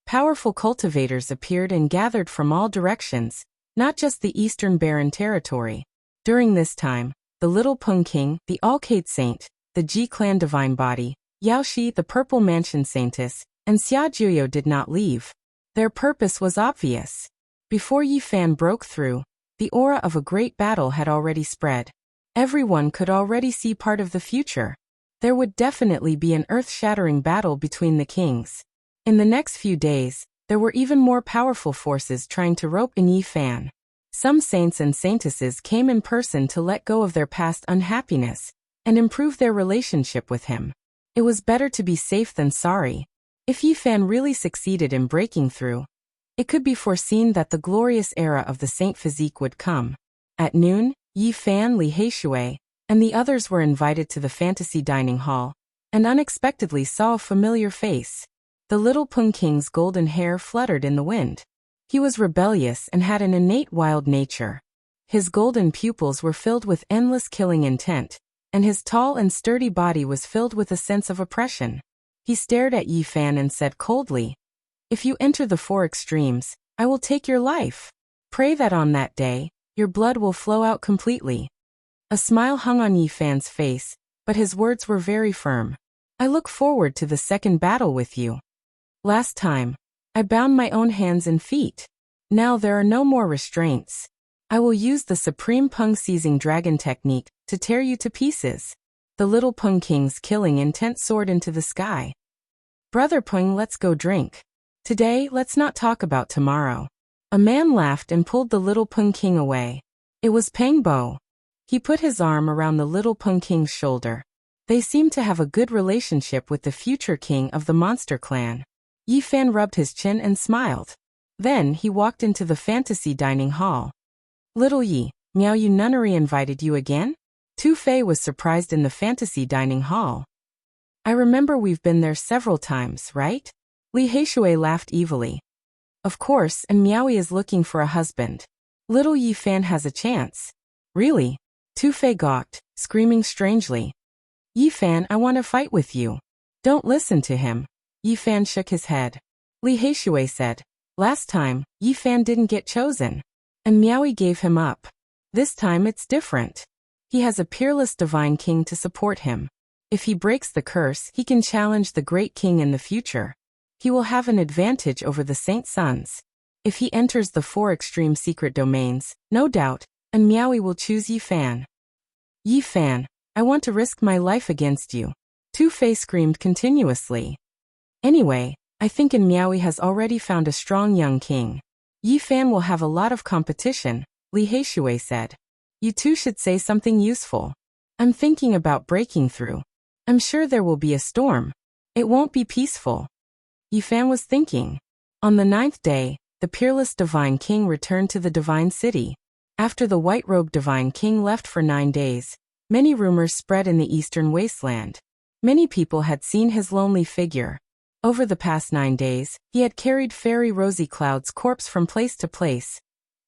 Powerful cultivators appeared and gathered from all directions, not just the Eastern Barren Territory. During this time, the Little Pung King, the Alcade Saint, the Ji Clan Divine Body, Yao Shi the Purple Mansion Saintess, and Xia Juyo did not leave. Their purpose was obvious. Before Yi Fan broke through, the aura of a great battle had already spread. Everyone could already see part of the future. There would definitely be an earth-shattering battle between the kings. In the next few days, there were even more powerful forces trying to rope in Yi Fan. Some saints and saintesses came in person to let go of their past unhappiness and improve their relationship with him. It was better to be safe than sorry. If Yi Fan really succeeded in breaking through, it could be foreseen that the glorious era of the Saint Physique would come. At noon, Yi Fan, Li Heishui, and the others were invited to the fantasy dining hall, and unexpectedly saw a familiar face. The Little Pung King's golden hair fluttered in the wind. He was rebellious and had an innate wild nature. His golden pupils were filled with endless killing intent, and his tall and sturdy body was filled with a sense of oppression. He stared at Yi Fan and said coldly, "If you enter the four extremes, I will take your life. Pray that on that day, your blood will flow out completely." A smile hung on Yi Fan's face, but his words were very firm. "I look forward to the second battle with you. Last time, I bound my own hands and feet. Now there are no more restraints. I will use the Supreme Pung Seizing Dragon technique to tear you to pieces." The Little Pung King's killing intent soared into the sky. "Brother Pung, let's go drink. Today, let's not talk about tomorrow." A man laughed and pulled the Little Pung King away. It was Peng Bo. He put his arm around the Little Pung King's shoulder. They seemed to have a good relationship with the future king of the monster clan. Yi Fan rubbed his chin and smiled. Then he walked into the fantasy dining hall. "Little Yi, Miao Yu Nunnery invited you again?" Tu Fei was surprised in the fantasy dining hall. "I remember we've been there several times, right?" Li Heishui laughed evilly. "Of course, and Miaoi is looking for a husband. Little Yi Fan has a chance." "Really?" Tu Fei gawked, screaming strangely. "Yi Fan, I want to fight with you." "Don't listen to him." Yi Fan shook his head. Li Heishui said, "Last time, Yi Fan didn't get chosen, and Miaoi gave him up. This time it's different. He has a peerless divine king to support him. If he breaks the curse, he can challenge the great king in the future. He will have an advantage over the saint sons. If he enters the four extreme secret domains, no doubt, and Miaoi will choose Yi Fan." "Yi Fan, I want to risk my life against you," Tu Fei screamed continuously. "Anyway, I think Miaoi has already found a strong young king. Yi Fan will have a lot of competition," Li Heishui said. You two should say something useful. I'm thinking about breaking through. I'm sure there will be a storm. It won't be peaceful. Yifan was thinking. On the 9th day, the peerless Divine King returned to the Divine City. After the white-robed Divine King left for 9 days, many rumors spread in the eastern wasteland. Many people had seen his lonely figure. Over the past 9 days, he had carried Fairy Rosy Cloud's corpse from place to place,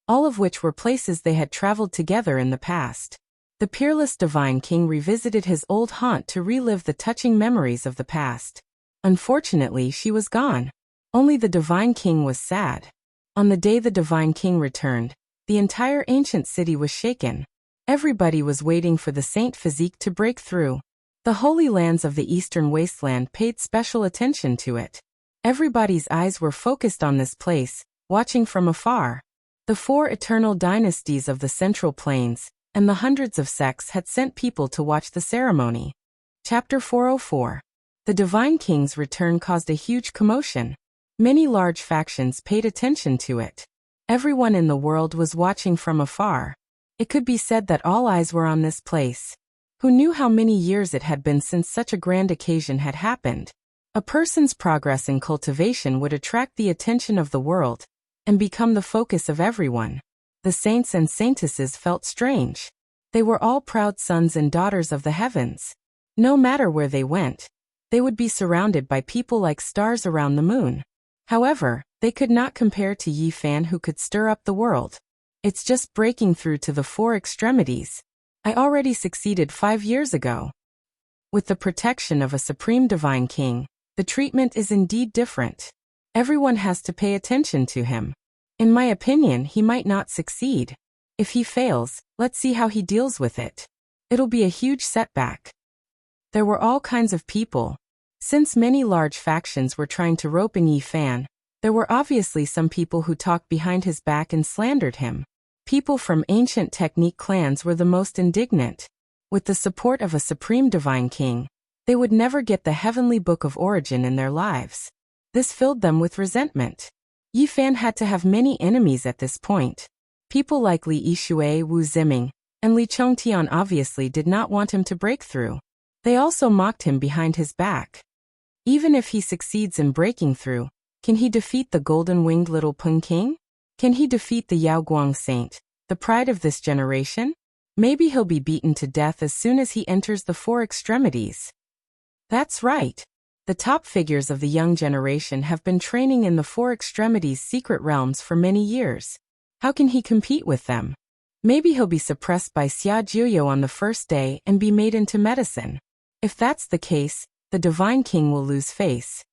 all of which were places they had traveled together in the past. The peerless Divine King revisited his old haunt to relive the touching memories of the past. Unfortunately, she was gone. Only the Divine King was sad. On the day the Divine King returned, the entire ancient city was shaken. Everybody was waiting for the Saint Physique to break through. The Holy Lands of the Eastern Wasteland paid special attention to it. Everybody's eyes were focused on this place, watching from afar. The 4 eternal dynasties of the Central Plains and the hundreds of sects had sent people to watch the ceremony. Chapter 404. The Divine King's return caused a huge commotion. Many large factions paid attention to it. Everyone in the world was watching from afar. It could be said that all eyes were on this place. Who knew how many years it had been since such a grand occasion had happened? A person's progress in cultivation would attract the attention of the world and become the focus of everyone. The saints and saintesses felt strange. They were all proud sons and daughters of the heavens. No matter where they went, they would be surrounded by people like stars around the moon. However, they could not compare to Yifan, who could stir up the world. It's just breaking through to the 4 extremities. I already succeeded 5 years ago. With the protection of a Supreme Divine King, the treatment is indeed different. Everyone has to pay attention to him. In my opinion, he might not succeed. If he fails, let's see how he deals with it. It'll be a huge setback. There were all kinds of people. Since many large factions were trying to rope in Yifan, there were obviously some people who talked behind his back and slandered him. People from ancient technique clans were the most indignant. With the support of a Supreme Divine King, they would never get the Heavenly Book of Origin in their lives. This filled them with resentment. Yifan had to have many enemies at this point. People like Li Yishui, Wu Ziming, and Li Chongtian obviously did not want him to break through. They also mocked him behind his back. Even if he succeeds in breaking through, can he defeat the golden-winged little Pun King? Can he defeat the Yaoguang Saint, the pride of this generation? Maybe he'll be beaten to death as soon as he enters the 4 extremities. That's right. The top figures of the young generation have been training in the 4 extremities secret realms for many years. How can he compete with them? Maybe he'll be suppressed by Xia Jiuyo on the first day and be made into medicine. If that's the case, the Divine King will lose face.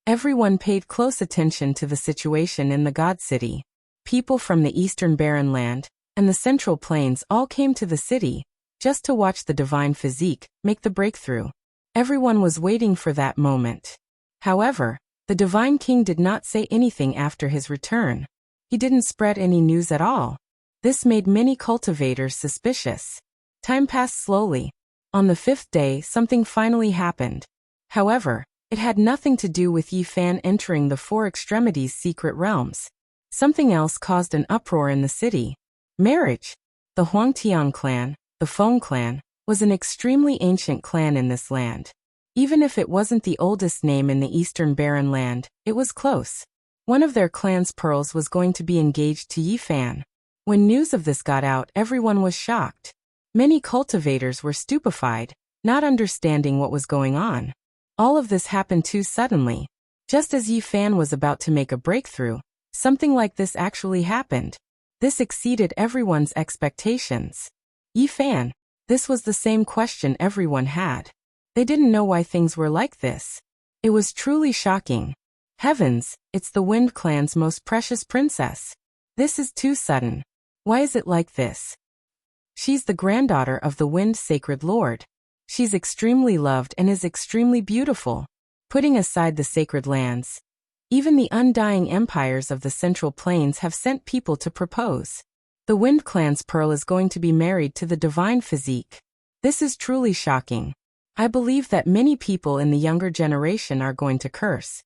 Everyone paid close attention to the situation in the God City. People from the Eastern Barren Land and the Central Plains all came to the city just to watch the Divine Physique make the breakthrough. Everyone was waiting for that moment. However, the Divine King did not say anything after his return. He didn't spread any news at all. This made many cultivators suspicious. Time passed slowly. On the 5th day, something finally happened. However, it had nothing to do with Yifan entering the 4 extremities secret realms. Something else caused an uproar in the city. Marriage. The Huangtian clan, the Feng clan, was an extremely ancient clan in this land. Even if it wasn't the oldest name in the Eastern Barren Land, it was close. One of their clan's pearls was going to be engaged to Yifan. When news of this got out, everyone was shocked. Many cultivators were stupefied, not understanding what was going on. All of this happened too suddenly. Just as Yifan was about to make a breakthrough, something like this actually happened. This exceeded everyone's expectations. Yifan, this was the same question everyone had. They didn't know why things were like this. It was truly shocking. Heavens, it's the Wind Clan's most precious princess. This is too sudden. Why is it like this? She's the granddaughter of the Wind Sacred Lord. She's extremely loved and is extremely beautiful. Putting aside the sacred lands, even the undying empires of the Central Plains have sent people to propose. The Wind Clan's pearl is going to be married to the Divine Physique. This is truly shocking. I believe that many people in the younger generation are going to curse.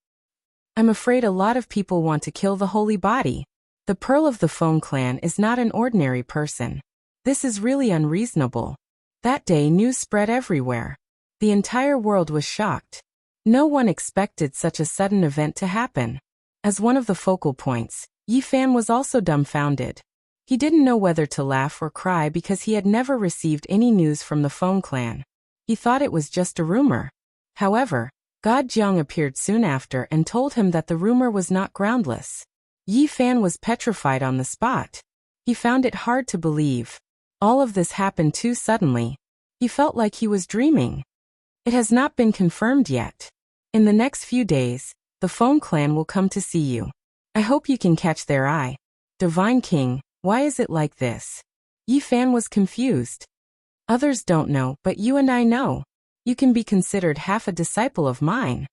I'm afraid a lot of people want to kill the holy body. The pearl of the Feng clan is not an ordinary person. This is really unreasonable. That day news spread everywhere. The entire world was shocked. No one expected such a sudden event to happen. As one of the focal points, Yi Fan was also dumbfounded. He didn't know whether to laugh or cry because he had never received any news from the Feng clan. He thought it was just a rumor. However, God Jiang appeared soon after and told him that the rumor was not groundless. Yi Fan was petrified on the spot. He found it hard to believe. All of this happened too suddenly. He felt like he was dreaming. It has not been confirmed yet. In the next few days, the Feng clan will come to see you. I hope you can catch their eye. Divine King, why is it like this? Yi Fan was confused. Others don't know, but you and I know. You can be considered half a disciple of mine.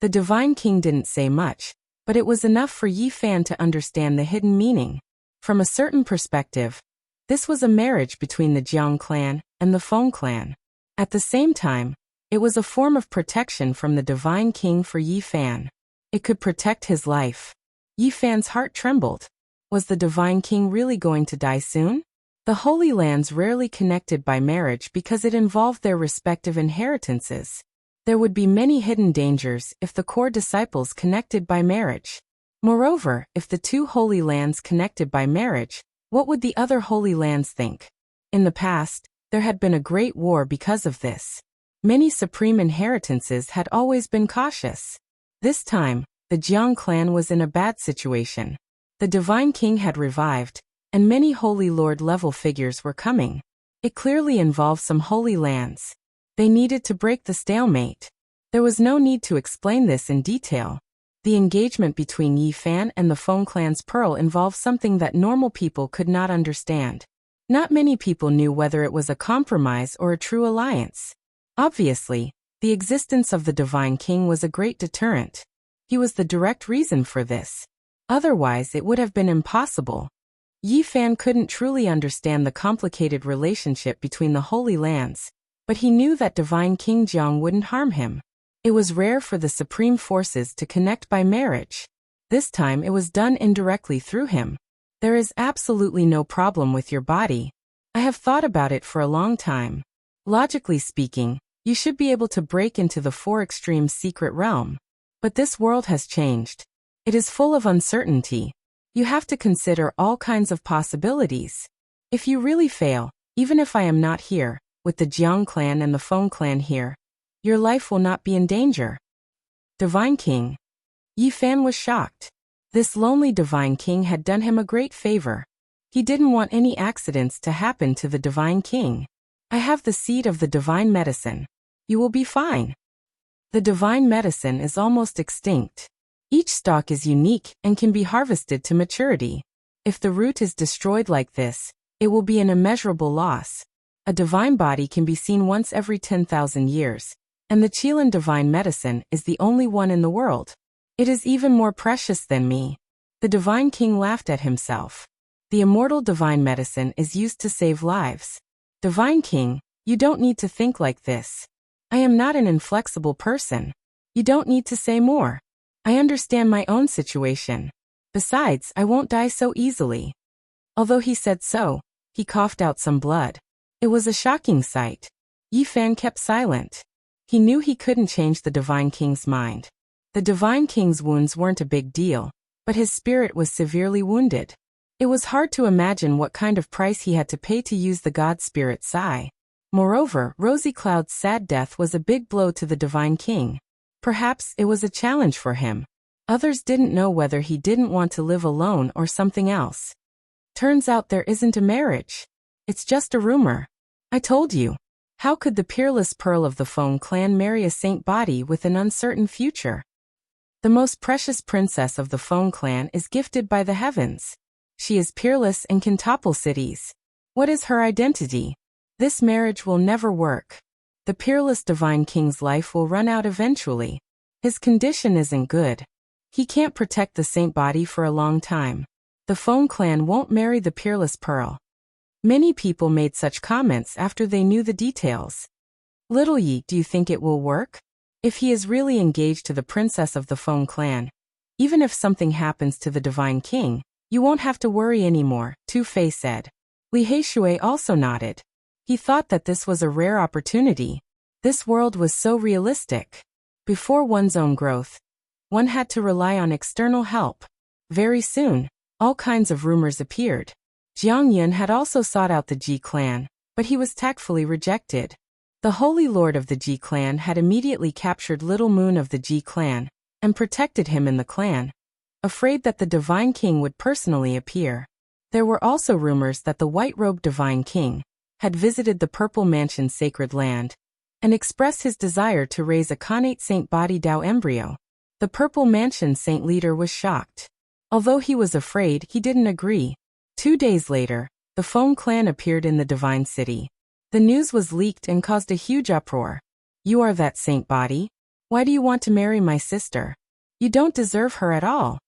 The Divine King didn't say much, but it was enough for Yi Fan to understand the hidden meaning. From a certain perspective, this was a marriage between the Jiang clan and the Feng clan. At the same time, it was a form of protection from the Divine King for Yi Fan. It could protect his life. Yi Fan's heart trembled. Was the Divine King really going to die soon? The Holy Lands rarely connected by marriage because it involved their respective inheritances. There would be many hidden dangers if the core disciples connected by marriage. Moreover, if the two Holy Lands connected by marriage, what would the other Holy Lands think? In the past, there had been a great war because of this. Many supreme inheritances had always been cautious. This time, the Jiang clan was in a bad situation. The Divine King had revived, and many Holy Lord-level figures were coming. It clearly involved some Holy Lands. They needed to break the stalemate. There was no need to explain this in detail. The engagement between Yi Fan and the Feng clan's pearl involved something that normal people could not understand. Not many people knew whether it was a compromise or a true alliance. Obviously, the existence of the Divine King was a great deterrent. He was the direct reason for this. Otherwise, it would have been impossible. Yi Fan couldn't truly understand the complicated relationship between the Holy Lands, but he knew that Divine King Jiang wouldn't harm him. It was rare for the supreme forces to connect by marriage. This time it was done indirectly through him. There is absolutely no problem with your body. I have thought about it for a long time. Logically speaking, you should be able to break into the Four Extremes secret realm. But this world has changed. It is full of uncertainty. You have to consider all kinds of possibilities. If you really fail, even if I am not here, with the Jiang clan and the Feng clan here, your life will not be in danger. Divine King. Yi Fan was shocked. This lonely Divine King had done him a great favor. He didn't want any accidents to happen to the Divine King. I have the seed of the divine medicine. You will be fine. The divine medicine is almost extinct. Each stalk is unique and can be harvested to maturity. If the root is destroyed like this, it will be an immeasurable loss. A divine body can be seen once every 10,000 years, and the Chilan divine medicine is the only one in the world. It is even more precious than me. The Divine King laughed at himself. The immortal divine medicine is used to save lives. Divine King, you don't need to think like this. I am not an inflexible person. You don't need to say more. I understand my own situation. Besides, I won't die so easily. Although he said so, he coughed out some blood. It was a shocking sight. Yi Fan kept silent. He knew he couldn't change the Divine King's mind. The Divine King's wounds weren't a big deal, but his spirit was severely wounded. It was hard to imagine what kind of price he had to pay to use the God Spirit Sai. Moreover, Rosy Cloud's sad death was a big blow to the Divine King. Perhaps it was a challenge for him. Others didn't know whether he didn't want to live alone or something else. Turns out there isn't a marriage. It's just a rumor. I told you. How could the peerless pearl of the Feng clan marry a saint body with an uncertain future? The most precious princess of the Feng clan is gifted by the heavens. She is peerless and can topple cities. What is her identity? This marriage will never work. The peerless Divine King's life will run out eventually. His condition isn't good. He can't protect the saint body for a long time. The Feng clan won't marry the peerless pearl. Many people made such comments after they knew the details. Little Yi, do you think it will work? If he is really engaged to the princess of the Feng clan, even if something happens to the Divine King, you won't have to worry anymore, Tu Fei said. Li Heishui also nodded. He thought that this was a rare opportunity. This world was so realistic. Before one's own growth, one had to rely on external help. Very soon, all kinds of rumors appeared. Jiang Yun had also sought out the Ji clan, but he was tactfully rejected. The Holy Lord of the Ji clan had immediately captured Little Moon of the Ji clan and protected him in the clan, afraid that the Divine King would personally appear. There were also rumors that the white-robed Divine King had visited the Purple Mansion's sacred land and expressed his desire to raise a Khanate Saint Body Dao embryo. The Purple Mansion Saint leader was shocked. Although he was afraid, he didn't agree. 2 days later, the Feng clan appeared in the Divine City. The news was leaked and caused a huge uproar. You are that saint body? Why do you want to marry my sister? You don't deserve her at all.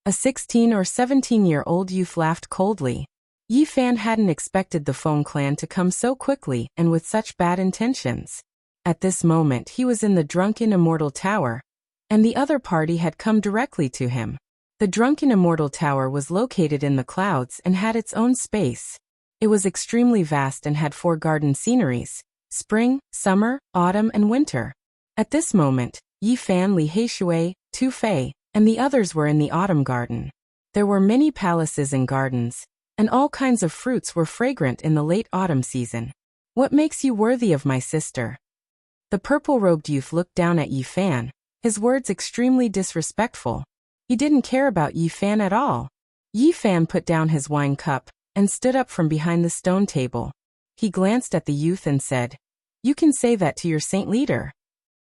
A 16 or 17-year-old youth laughed coldly. Yi Fan hadn't expected the Feng clan to come so quickly and with such bad intentions. At this moment he was in the Drunken Immortal Tower, and the other party had come directly to him. The Drunken Immortal Tower was located in the clouds and had its own space. It was extremely vast and had 4 garden sceneries: spring, summer, autumn, and winter. At this moment, Yi Fan, Li Heishui, Tu Fei, and the others were in the autumn garden. There were many palaces and gardens, and all kinds of fruits were fragrant in the late autumn season. What makes you worthy of my sister? The purple-robed youth looked down at Yi Fan, his words extremely disrespectful. He didn't care about Yi Fan at all. Yi Fan put down his wine cup and stood up from behind the stone table. He glanced at the youth and said, "You can say that to your saint leader.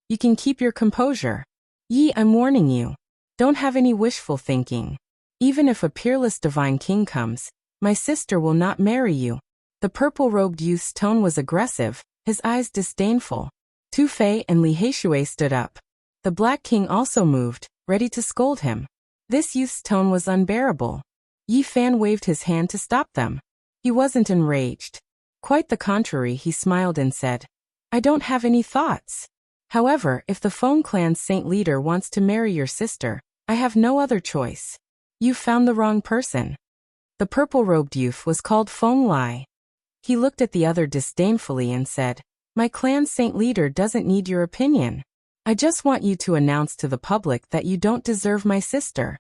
You can keep your composure. Yi, I'm warning you. Don't have any wishful thinking. Even if a peerless divine king comes, my sister will not marry you." The purple-robed youth's tone was aggressive, his eyes disdainful. Tu Fei and Li Heishui stood up. The Black King also moved, ready to scold him. This youth's tone was unbearable. Yi Fan waved his hand to stop them. He wasn't enraged. Quite the contrary, he smiled and said, "I don't have any thoughts. However, if the Feng clan's saint leader wants to marry your sister, I have no other choice. You've found the wrong person." The purple-robed youth was called Feng Lai. He looked at the other disdainfully and said, "My clan's saint leader doesn't need your opinion. I just want you to announce to the public that you don't deserve my sister.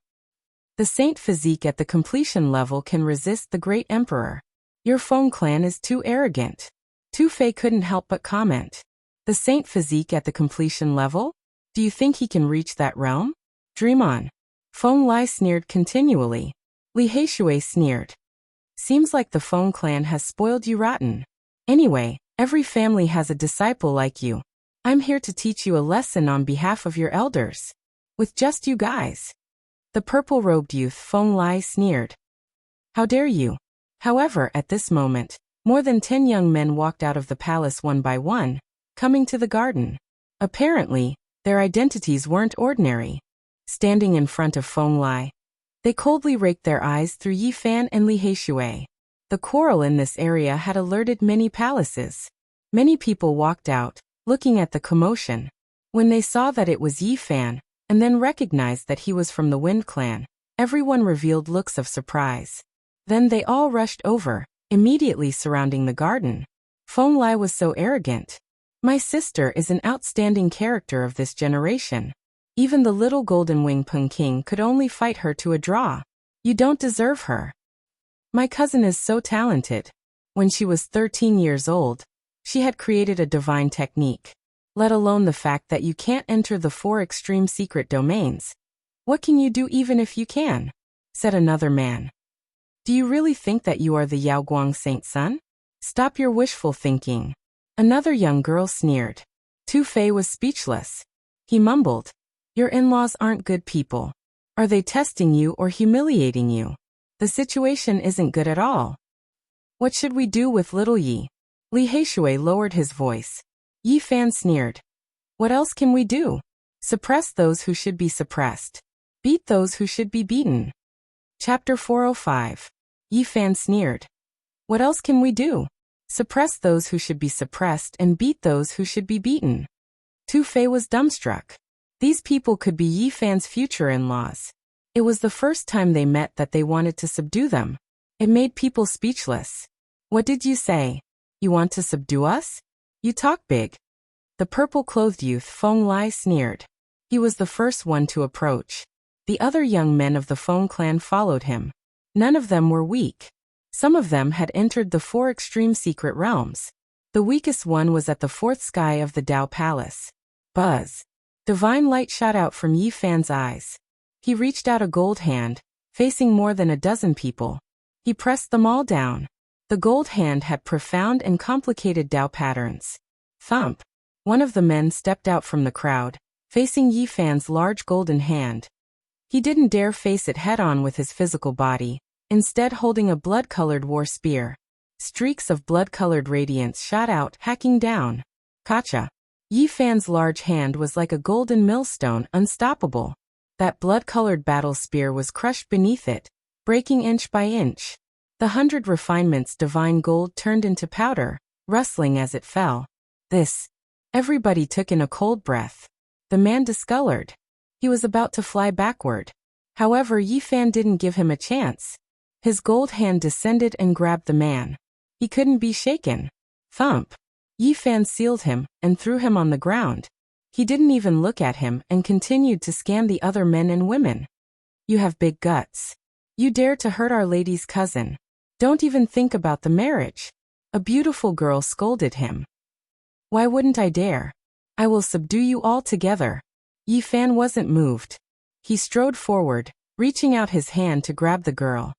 The saint physique at the completion level can resist the great emperor. Your Feng clan is too arrogant." Tu Fei couldn't help but comment. The saint physique at the completion level? Do you think he can reach that realm? Dream on. Feng Lai sneered continually. Li Heishui sneered. Seems like the Feng clan has spoiled you rotten. Anyway, every family has a disciple like you. I'm here to teach you a lesson on behalf of your elders. With just you guys. The purple-robed youth Feng Lai sneered. How dare you? However, at this moment, more than 10 young men walked out of the palace one by one, coming to the garden. Apparently, their identities weren't ordinary. Standing in front of Feng Lai, they coldly raked their eyes through Yi Fan and Li Heishui. The quarrel in this area had alerted many palaces. Many people walked out, looking at the commotion. When they saw that it was Yi Fan, and then recognized that he was from the Wind Clan, everyone revealed looks of surprise. Then they all rushed over, immediately surrounding the garden. Feng Lai was so arrogant. My sister is an outstanding character of this generation. Even the little Golden Wing Peng King could only fight her to a draw. You don't deserve her. My cousin is so talented. When she was 13 years old, she had created a divine technique. Let alone the fact that you can't enter the 4 extreme secret domains. What can you do even if you can? Said another man. Do you really think that you are the Yaoguang Saint Son? Stop your wishful thinking. Another young girl sneered. Tu Fei was speechless. He mumbled, "Your in-laws aren't good people. Are they testing you or humiliating you? The situation isn't good at all. What should we do with little Yi?" Li Heishui lowered his voice. Yi Fan sneered. What else can we do? Suppress those who should be suppressed. Beat those who should be beaten. Chapter 405. Yi Fan sneered. What else can we do? Suppress those who should be suppressed and beat those who should be beaten. Tu Fei was dumbstruck. These people could be Yi Fan's future in-laws. It was the first time they met that they wanted to subdue them. It made people speechless. What did you say? You want to subdue us? You talk big. The purple-clothed youth Feng Lai sneered. He was the first one to approach. The other young men of the Feng clan followed him. None of them were weak. Some of them had entered the 4 extreme secret realms. The weakest one was at the 4th sky of the Dao Palace. Buzz. Divine light shot out from Yi Fan's eyes. He reached out a gold hand, facing more than a dozen people. He pressed them all down. The gold hand had profound and complicated Dao patterns. Thump. One of the men stepped out from the crowd, facing Yi Fan's large golden hand. He didn't dare face it head-on with his physical body, instead holding a blood-colored war spear. Streaks of blood-colored radiance shot out, hacking down. Kacha. Yi Fan's large hand was like a golden millstone, unstoppable. That blood-colored battle spear was crushed beneath it, breaking inch by inch. The 100 refinements divine gold turned into powder, rustling as it fell. This. Everybody took in a cold breath. The man discolored. He was about to fly backward. However, Yi Fan didn't give him a chance. His gold hand descended and grabbed the man. He couldn't be shaken. Thump. Yi Fan sealed him and threw him on the ground. He didn't even look at him and continued to scan the other men and women. You have big guts. You dare to hurt Our Lady's cousin. Don't even think about the marriage. A beautiful girl scolded him. Why wouldn't I dare? I will subdue you all together. Yi Fan wasn't moved. He strode forward, reaching out his hand to grab the girl.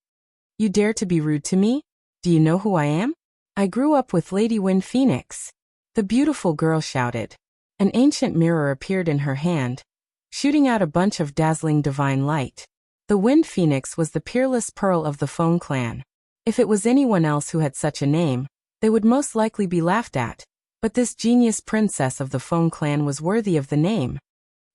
You dare to be rude to me? Do you know who I am? I grew up with Lady Wind Phoenix. The beautiful girl shouted. An ancient mirror appeared in her hand, shooting out a bunch of dazzling divine light. The Wind Phoenix was the peerless pearl of the Feng clan. If it was anyone else who had such a name, they would most likely be laughed at. But this genius princess of the Feng clan was worthy of the name.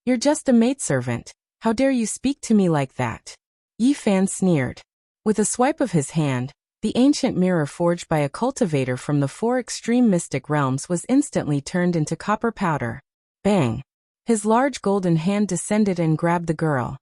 You're just a maidservant. How dare you speak to me like that? Yi Fan sneered. With a swipe of his hand, the ancient mirror forged by a cultivator from the 4 extreme mystic realms was instantly turned into copper powder. Bang! His large golden hand descended and grabbed the girl.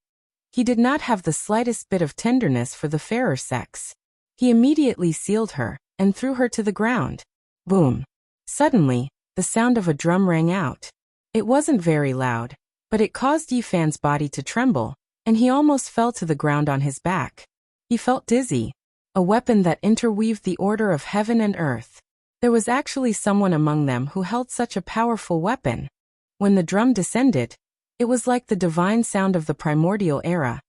He did not have the slightest bit of tenderness for the fairer sex. He immediately sealed her and threw her to the ground. Boom! Suddenly, the sound of a drum rang out. It wasn't very loud, but it caused Yi Fan's body to tremble, and he almost fell to the ground on his back. He felt dizzy. A weapon that interweaved the order of heaven and earth. There was actually someone among them who held such a powerful weapon. When the drum descended, it was like the divine sound of the primordial era,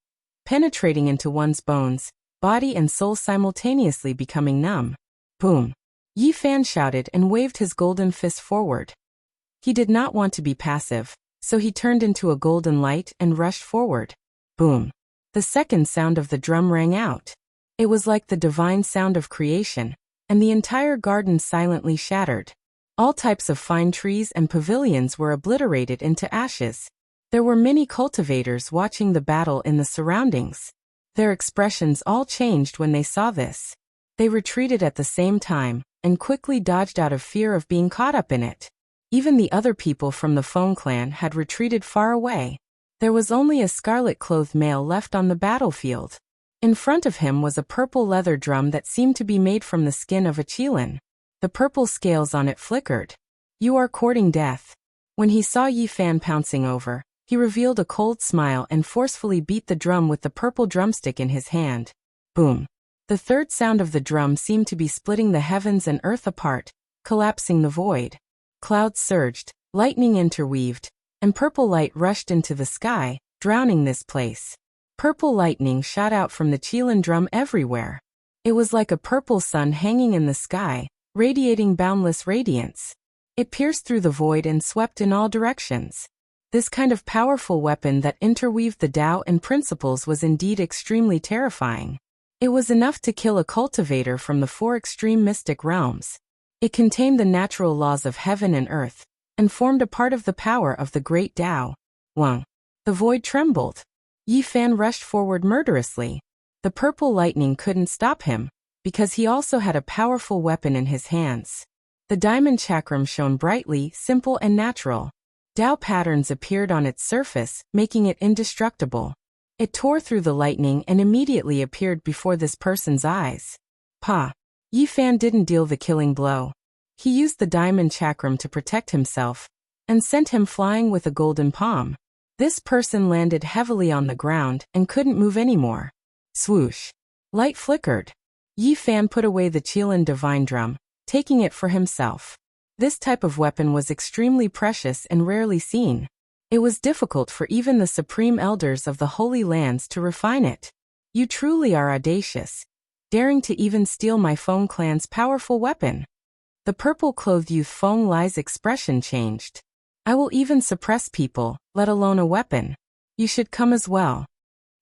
penetrating into one's bones, body and soul simultaneously becoming numb. Boom! Yi Fan shouted and waved his golden fist forward. He did not want to be passive, so he turned into a golden light and rushed forward. Boom! The second sound of the drum rang out. It was like the divine sound of creation, and the entire garden silently shattered. All types of fine trees and pavilions were obliterated into ashes. There were many cultivators watching the battle in the surroundings. Their expressions all changed when they saw this. They retreated at the same time, and quickly dodged out of fear of being caught up in it. Even the other people from the Feng clan had retreated far away. There was only a scarlet-clothed male left on the battlefield. In front of him was a purple leather drum that seemed to be made from the skin of a qilin. The purple scales on it flickered. You are courting death. When he saw Yi Fan pouncing over, he revealed a cold smile and forcefully beat the drum with the purple drumstick in his hand. Boom! The third sound of the drum seemed to be splitting the heavens and earth apart, collapsing the void. Clouds surged, lightning interweaved, and purple light rushed into the sky, drowning this place. Purple lightning shot out from the qilin drum everywhere. It was like a purple sun hanging in the sky, radiating boundless radiance. It pierced through the void and swept in all directions. This kind of powerful weapon that interweaved the Tao and principles was indeed extremely terrifying. It was enough to kill a cultivator from the 4 extreme mystic realms. It contained the natural laws of heaven and earth, and formed a part of the power of the great Tao. Wang! The void trembled. Yi Fan rushed forward murderously. The purple lightning couldn't stop him, because he also had a powerful weapon in his hands. The diamond chakram shone brightly, simple and natural. Tao patterns appeared on its surface, making it indestructible. It tore through the lightning and immediately appeared before this person's eyes. Pa! Yi Fan didn't deal the killing blow. He used the diamond chakram to protect himself and sent him flying with a golden palm. This person landed heavily on the ground and couldn't move anymore. Swoosh. Light flickered. Yi Fan put away the Qilin divine drum, taking it for himself. This type of weapon was extremely precious and rarely seen. It was difficult for even the supreme elders of the Holy Lands to refine it. You truly are audacious, daring to even steal my Feng clan's powerful weapon. The purple-clothed youth Feng Lai's expression changed. I will even suppress people, let alone a weapon. You should come as well.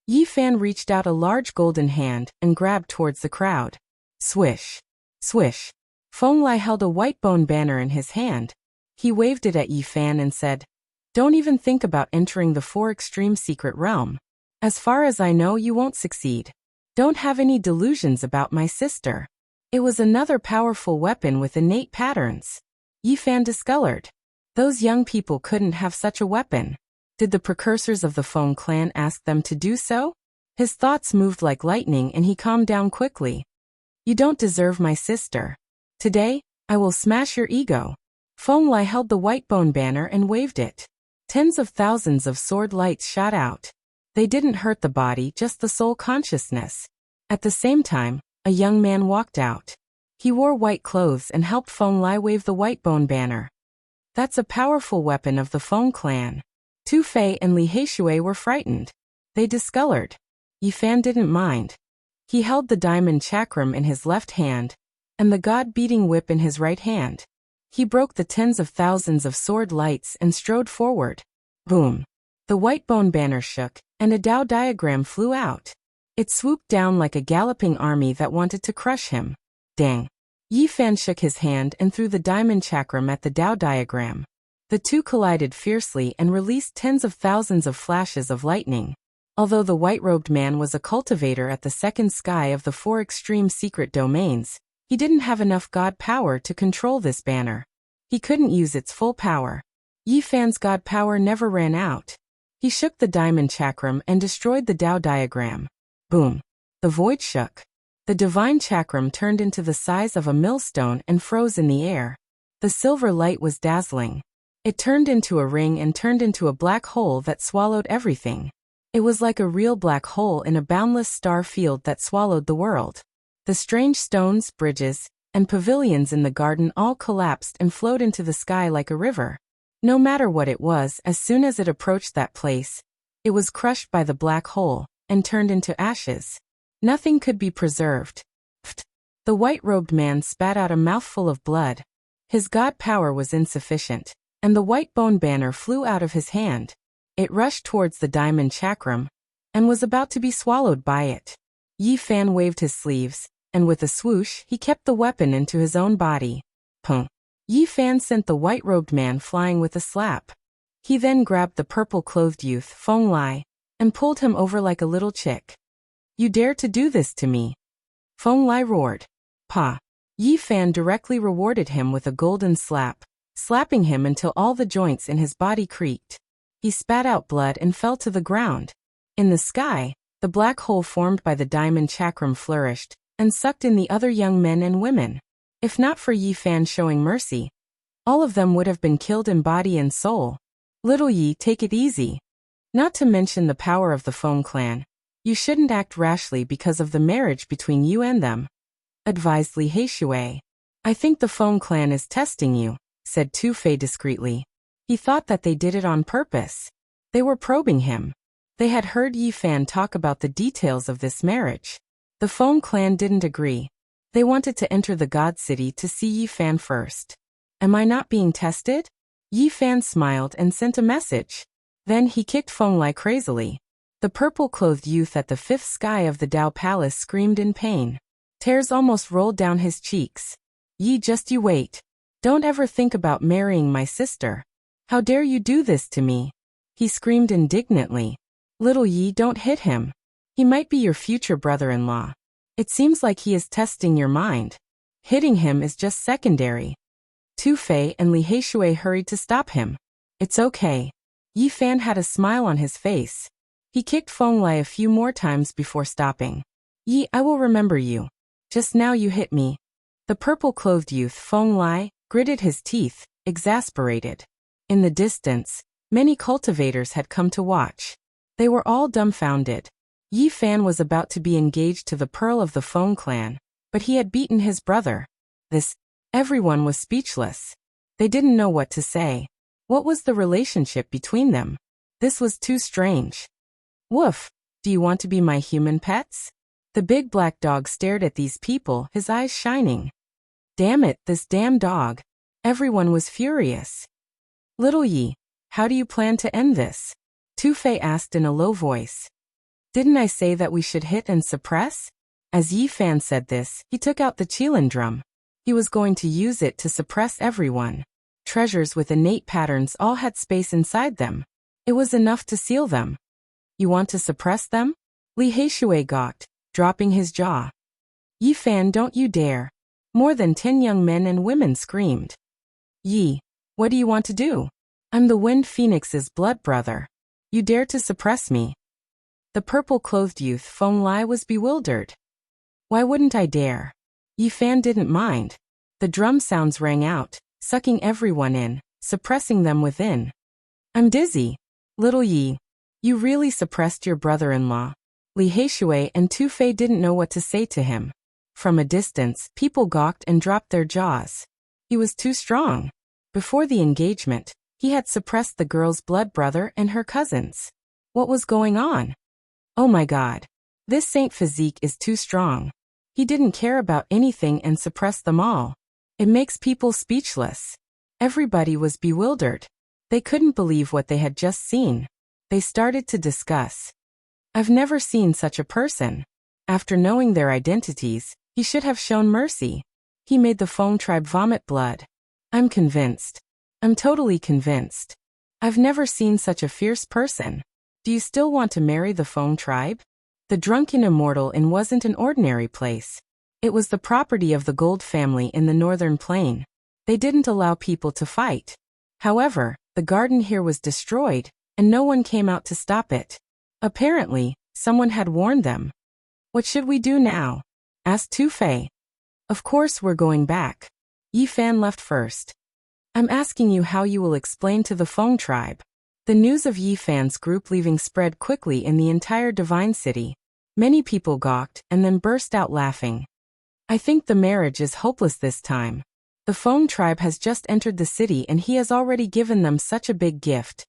Yi Fan reached out a large golden hand and grabbed towards the crowd. Swish. Swish. Feng Lai held a white bone banner in his hand. He waved it at Yi Fan and said, "Don't even think about entering the 4 extreme secret realm. As far as I know, you won't succeed. Don't have any delusions about my sister." It was another powerful weapon with innate patterns. Yi Fan discolored. Those young people couldn't have such a weapon. Did the precursors of the Feng clan ask them to do so? His thoughts moved like lightning and he calmed down quickly. You don't deserve my sister. Today, I will smash your ego. Feng Lai held the white bone banner and waved it. Tens of thousands of sword lights shot out. They didn't hurt the body, just the soul consciousness. At the same time, a young man walked out. He wore white clothes and helped Feng Lai wave the white bone banner. That's a powerful weapon of the Feng clan. Tu Fei and Li Heishui were frightened. They discolored. Yi Fan didn't mind. He held the diamond chakram in his left hand and the god-beating whip in his right hand. He broke the tens of thousands of sword lights and strode forward. Boom. The white bone banner shook, and a Tao diagram flew out. It swooped down like a galloping army that wanted to crush him. Dang. Yi Fan shook his hand and threw the diamond chakram at the Tao diagram. The two collided fiercely and released tens of thousands of flashes of lightning. Although the white-robed man was a cultivator at the second sky of the 4 extreme secret domains, he didn't have enough god power to control this banner. He couldn't use its full power. Yi Fan's god power never ran out. He shook the diamond chakram and destroyed the Tao diagram. Boom. The void shook. The divine chakram turned into the size of a millstone and froze in the air. The silver light was dazzling. It turned into a ring and turned into a black hole that swallowed everything. It was like a real black hole in a boundless star field that swallowed the world. The strange stones, bridges, and pavilions in the garden all collapsed and flowed into the sky like a river. No matter what it was, as soon as it approached that place, it was crushed by the black hole and turned into ashes. Nothing could be preserved. Pft. The white-robed man spat out a mouthful of blood. His god power was insufficient, and the white bone banner flew out of his hand. It rushed towards the diamond chakram and was about to be swallowed by it. Yi Fan waved his sleeves, and with a swoosh, he kept the weapon into his own body. Pum. Yi Fan sent the white-robed man flying with a slap. He then grabbed the purple-clothed youth, Feng Lai, and pulled him over like a little chick. You dare to do this to me? Feng Lai roared. Pa. Yi Fan directly rewarded him with a golden slap, slapping him until all the joints in his body creaked. He spat out blood and fell to the ground. In the sky, the black hole formed by the diamond chakram flourished and sucked in the other young men and women. If not for Yi Fan showing mercy, all of them would have been killed in body and soul. Little Yi, take it easy. Not to mention the power of the Feng clan. You shouldn't act rashly because of the marriage between you and them, advised Li Heishui. I think the Feng clan is testing you, said Tu Fei discreetly. He thought that they did it on purpose. They were probing him. They had heard Yi Fan talk about the details of this marriage. The Feng clan didn't agree. They wanted to enter the God City to see Yi Fan first. Am I not being tested? Yi Fan smiled and sent a message. Then he kicked Feng Lai crazily. The purple-clothed youth at the 5th sky of the Tao Palace screamed in pain. Tears almost rolled down his cheeks. Yi, just you wait. Don't ever think about marrying my sister. How dare you do this to me? He screamed indignantly. Little Yi, don't hit him. He might be your future brother-in-law. It seems like he is testing your mind. Hitting him is just secondary. Tu Fei and Li Heishui hurried to stop him. It's okay. Yi Fan had a smile on his face. He kicked Feng Lai a few more times before stopping. Yi, I will remember you. Just now you hit me. The purple-clothed youth Feng Lai gritted his teeth, exasperated. In the distance, many cultivators had come to watch. They were all dumbfounded. Yi Fan was about to be engaged to the pearl of the Feng clan, but he had beaten his brother. Everyone was speechless. They didn't know what to say. What was the relationship between them? This was too strange. Woof, do you want to be my human pets? The big black dog stared at these people, his eyes shining. Damn it, this damn dog. Everyone was furious. Little Yi, how do you plan to end this? Tu Fei asked in a low voice. Didn't I say that we should hit and suppress? As Yi Fan said this, he took out the qilin drum. He was going to use it to suppress everyone. Treasures with innate patterns all had space inside them. It was enough to seal them. You want to suppress them? Li Heishui gawked, dropping his jaw. Yi Fan, don't you dare. More than 10 young men and women screamed. Yi, what do you want to do? I'm the Wind Phoenix's blood brother. You dare to suppress me? The purple-clothed youth Feng Lai was bewildered. Why wouldn't I dare? Yi Fan didn't mind. The drum sounds rang out, sucking everyone in, suppressing them within. I'm dizzy. Little Yi, you really suppressed your brother-in-law. Li Heishui and Tu Fei didn't know what to say to him. From a distance, people gawked and dropped their jaws. He was too strong. Before the engagement, he had suppressed the girl's blood brother and her cousins. What was going on? Oh my God. This saint physique is too strong. He didn't care about anything and suppressed them all. It makes people speechless. Everybody was bewildered. They couldn't believe what they had just seen. They started to discuss. I've never seen such a person. After knowing their identities, he should have shown mercy. He made the Feng tribe vomit blood. I'm convinced. I'm totally convinced. I've never seen such a fierce person. Do you still want to marry the Feng tribe? The drunken immortal inn wasn't an ordinary place. It was the property of the Gold family in the northern plain. They didn't allow people to fight. However, the garden here was destroyed, and no one came out to stop it. Apparently, someone had warned them. What should we do now? Asked Tu Fei. Of course we're going back. Yi Fan left first. I'm asking you how you will explain to the Feng tribe. The news of Yi Fan's group leaving spread quickly in the entire Divine City. Many people gawked and then burst out laughing. I think the marriage is hopeless this time. The Feng tribe has just entered the city and he has already given them such a big gift.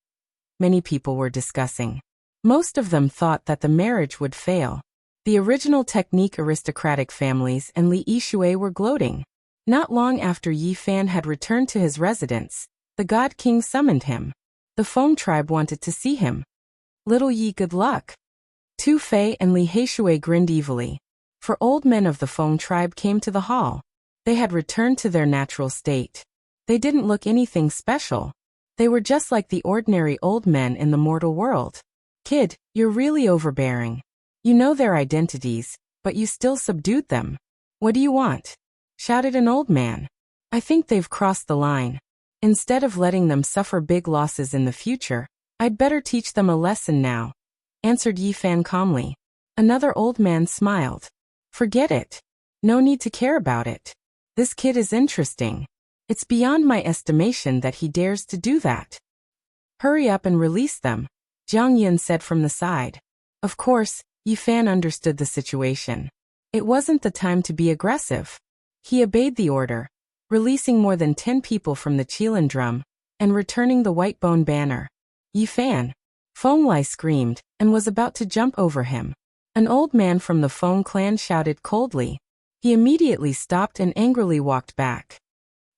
Many people were discussing. Most of them thought that the marriage would fail. The original technique aristocratic families and Li Yishui were gloating. Not long after Yi Fan had returned to his residence, the God King summoned him. The Feng tribe wanted to see him. Little Yi, good luck. Tu Fei and Li Heishui grinned evilly. For old men of the Feng tribe came to the hall. They had returned to their natural state. They didn't look anything special. They were just like the ordinary old men in the mortal world. Kid, you're really overbearing. You know their identities, but you still subdued them. What do you want? Shouted an old man. I think they've crossed the line. Instead of letting them suffer big losses in the future, I'd better teach them a lesson now, answered Yi Fan calmly. Another old man smiled. Forget it. No need to care about it. This kid is interesting. It's beyond my estimation that he dares to do that. Hurry up and release them, Jiang Yin said from the side. Of course, Yi Fan understood the situation. It wasn't the time to be aggressive. He obeyed the order, releasing more than 10 people from the qilin drum, and returning the white bone banner. Yi Fan! Feng Lai screamed, and was about to jump over him. An old man from the Feng clan shouted coldly. He immediately stopped and angrily walked back.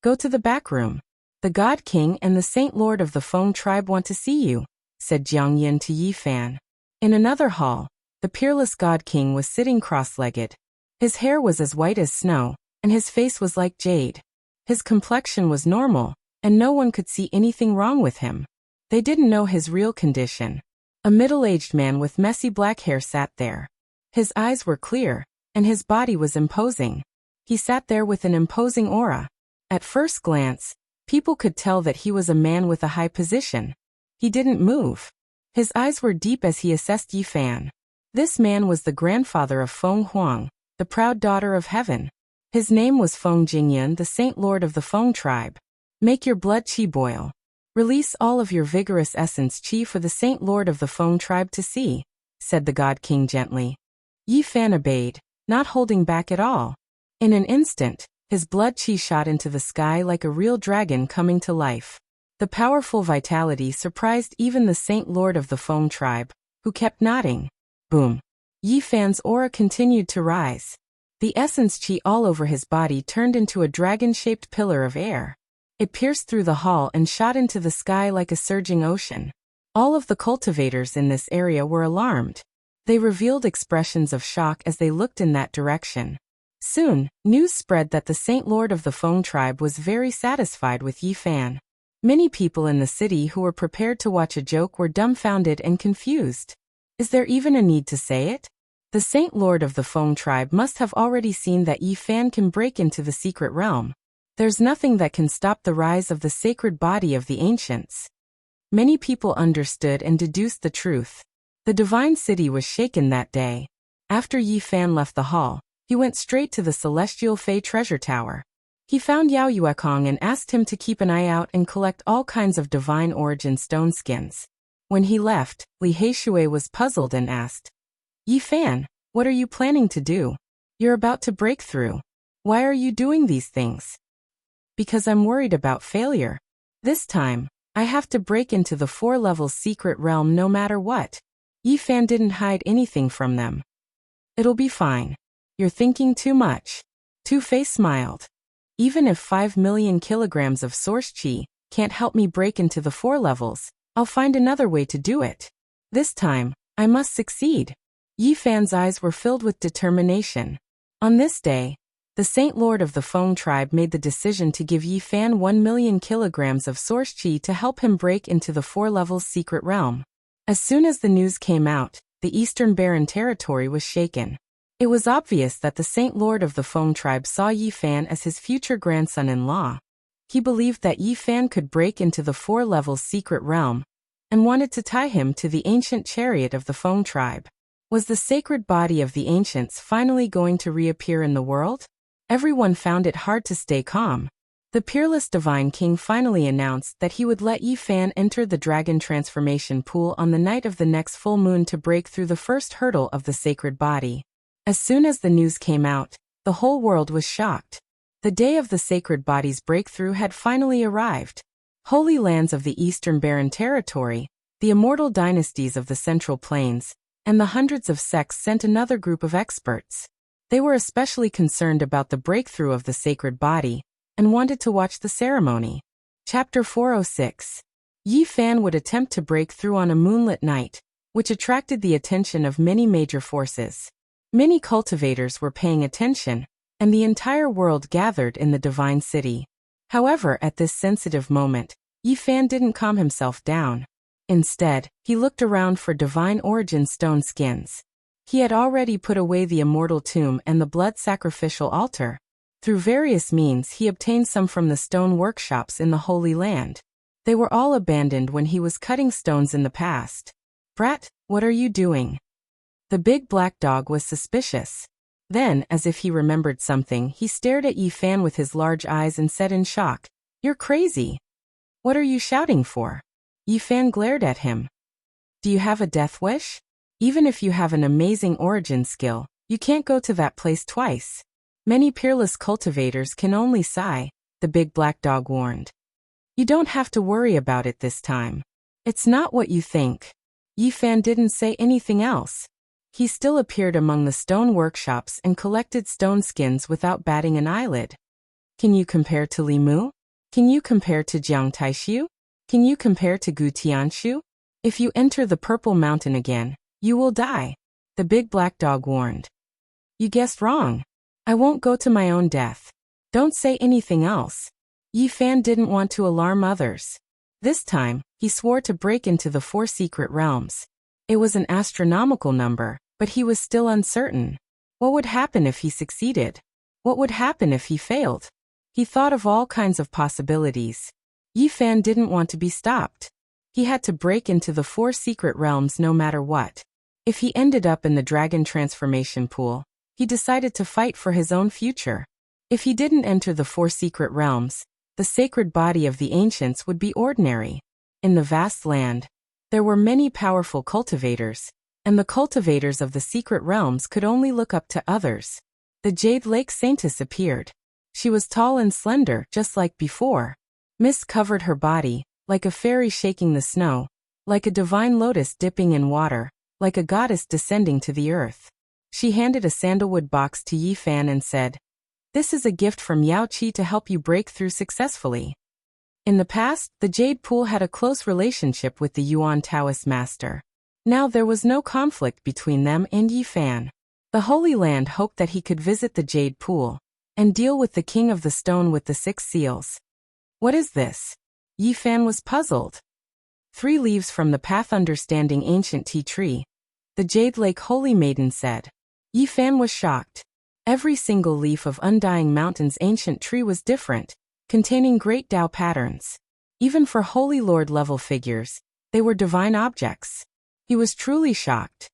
Go to the back room. The God King and the Saint Lord of the Feng tribe want to see you, said Jiang Yin to Yi Fan. In another hall, the peerless God King was sitting cross-legged. His hair was as white as snow, and his face was like jade. His complexion was normal, and no one could see anything wrong with him. They didn't know his real condition. A middle-aged man with messy black hair sat there. His eyes were clear, and his body was imposing. He sat there with an imposing aura. At first glance, people could tell that he was a man with a high position. He didn't move. His eyes were deep as he assessed Yi Fan. This man was the grandfather of Feng Huang, the proud daughter of heaven. His name was Feng Jingyan, the Saint Lord of the Feng tribe. Make your blood qi boil. Release all of your vigorous essence qi for the Saint Lord of the Feng tribe to see, said the God King gently. Yi Fan obeyed, not holding back at all. In an instant, his blood qi shot into the sky like a real dragon coming to life. The powerful vitality surprised even the Saint Lord of the Feng tribe, who kept nodding. Boom. Yi Fan's aura continued to rise. The essence qi all over his body turned into a dragon-shaped pillar of air. It pierced through the hall and shot into the sky like a surging ocean. All of the cultivators in this area were alarmed. They revealed expressions of shock as they looked in that direction. Soon, news spread that the Saint Lord of the Feng tribe was very satisfied with Yi Fan. Many people in the city who were prepared to watch a joke were dumbfounded and confused. Is there even a need to say it? The Saint Lord of the Feng tribe must have already seen that Yi Fan can break into the secret realm. There's nothing that can stop the rise of the sacred body of the ancients. Many people understood and deduced the truth. The divine city was shaken that day. After Yi Fan left the hall, he went straight to the celestial Fei treasure tower. He found Yao Yuekong and asked him to keep an eye out and collect all kinds of divine origin stone skins. When he left, Li Heishui was puzzled and asked, Yi Fan, what are you planning to do? You're about to break through. Why are you doing these things? Because I'm worried about failure. This time, I have to break into the 4-level secret realm no matter what. Yi Fan didn't hide anything from them. It'll be fine. You're thinking too much. Tu Fei smiled. Even if 5 million kilograms of source qi can't help me break into the 4 levels, I'll find another way to do it. This time, I must succeed. Yi Fan's eyes were filled with determination. On this day, the Saint Lord of the Feng tribe made the decision to give Yi Fan 1 million kilograms of source qi to help him break into the 4 levels secret realm. As soon as the news came out, the Eastern Barren territory was shaken. It was obvious that the Saint Lord of the Feng tribe saw Yi Fan as his future grandson-in-law. He believed that Yi Fan could break into the 4 levels secret realm, and wanted to tie him to the ancient chariot of the Feng tribe. Was the sacred body of the ancients finally going to reappear in the world? Everyone found it hard to stay calm. The peerless divine king finally announced that he would let Yi Fan enter the dragon transformation pool on the night of the next full moon to break through the first hurdle of the sacred body. As soon as the news came out, the whole world was shocked. The day of the sacred body's breakthrough had finally arrived. Holy lands of the Eastern Barren territory, the immortal dynasties of the Central Plains, and the hundreds of sects sent another group of experts. They were especially concerned about the breakthrough of the sacred body, and wanted to watch the ceremony. Chapter 406. Yi Fan would attempt to break through on a moonlit night, which attracted the attention of many major forces. Many cultivators were paying attention, and the entire world gathered in the divine city. However, at this sensitive moment, Yi Fan didn't calm himself down. Instead, he looked around for divine origin stone skins. He had already put away the immortal tomb and the blood sacrificial altar. Through various means he obtained some from the stone workshops in the Holy Land. They were all abandoned when he was cutting stones in the past. Brat, what are you doing? The big black dog was suspicious. Then, as if he remembered something, he stared at Yi Fan with his large eyes and said in shock, You're crazy. What are you shouting for? Yi Fan glared at him. Do you have a death wish? Even if you have an amazing origin skill, you can't go to that place twice. Many peerless cultivators can only sigh, the big black dog warned. You don't have to worry about it this time. It's not what you think. Yi Fan didn't say anything else. He still appeared among the stone workshops and collected stone skins without batting an eyelid. Can you compare to Li Mu? Can you compare to Jiang Taishu? Can you compare to Gu Tianshu? If you enter the Purple Mountain again, you will die, the big black dog warned. You guessed wrong. I won't go to my own death. Don't say anything else. Yi Fan didn't want to alarm others. This time, he swore to break into the 4 secret realms. It was an astronomical number, but he was still uncertain. What would happen if he succeeded? What would happen if he failed? He thought of all kinds of possibilities. Yi Fan didn't want to be stopped. He had to break into the 4 secret realms no matter what. If he ended up in the dragon transformation pool, he decided to fight for his own future. If he didn't enter the 4 secret realms, the sacred body of the ancients would be ordinary. In the vast land, there were many powerful cultivators, and the cultivators of the secret realms could only look up to others. The Jade Lake Saintess appeared. She was tall and slender, just like before. Mist covered her body, like a fairy shaking the snow, like a divine lotus dipping in water, like a goddess descending to the earth. She handed a sandalwood box to Yi Fan and said, "This is a gift from Yao Qi to help you break through successfully." In the past, the Jade Pool had a close relationship with the Yuan Taoist master. Now there was no conflict between them and Yi Fan. The Holy Land hoped that he could visit the Jade Pool and deal with the King of the Stone with the 6 seals. "What is this?" Yi Fan was puzzled. 3 leaves from the path understanding ancient tea tree, the Jade Lake Holy Maiden said. Yi Fan was shocked. Every single leaf of Undying Mountain's ancient tree was different, containing great Tao patterns. Even for Holy Lord level figures, they were divine objects. He was truly shocked.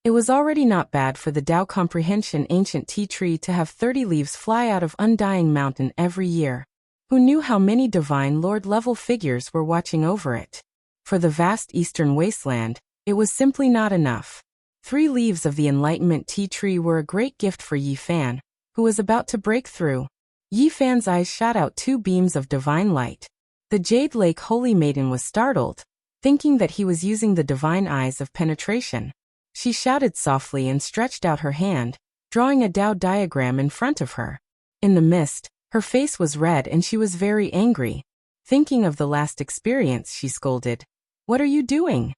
It was already not bad for the Tao Comprehension ancient tea tree to have 30 leaves fly out of Undying Mountain every year. Who knew how many divine Lord level figures were watching over it? For the vast eastern wasteland, it was simply not enough. 3 leaves of the Enlightenment tea tree were a great gift for Yi Fan, who was about to break through. Yi Fan's eyes shot out 2 beams of divine light. The Jade Lake Holy Maiden was startled, thinking that he was using the divine eyes of penetration. She shouted softly and stretched out her hand, drawing a Tao diagram in front of her. In the mist, her face was red and she was very angry. Thinking of the last experience, she scolded, "What are you doing?"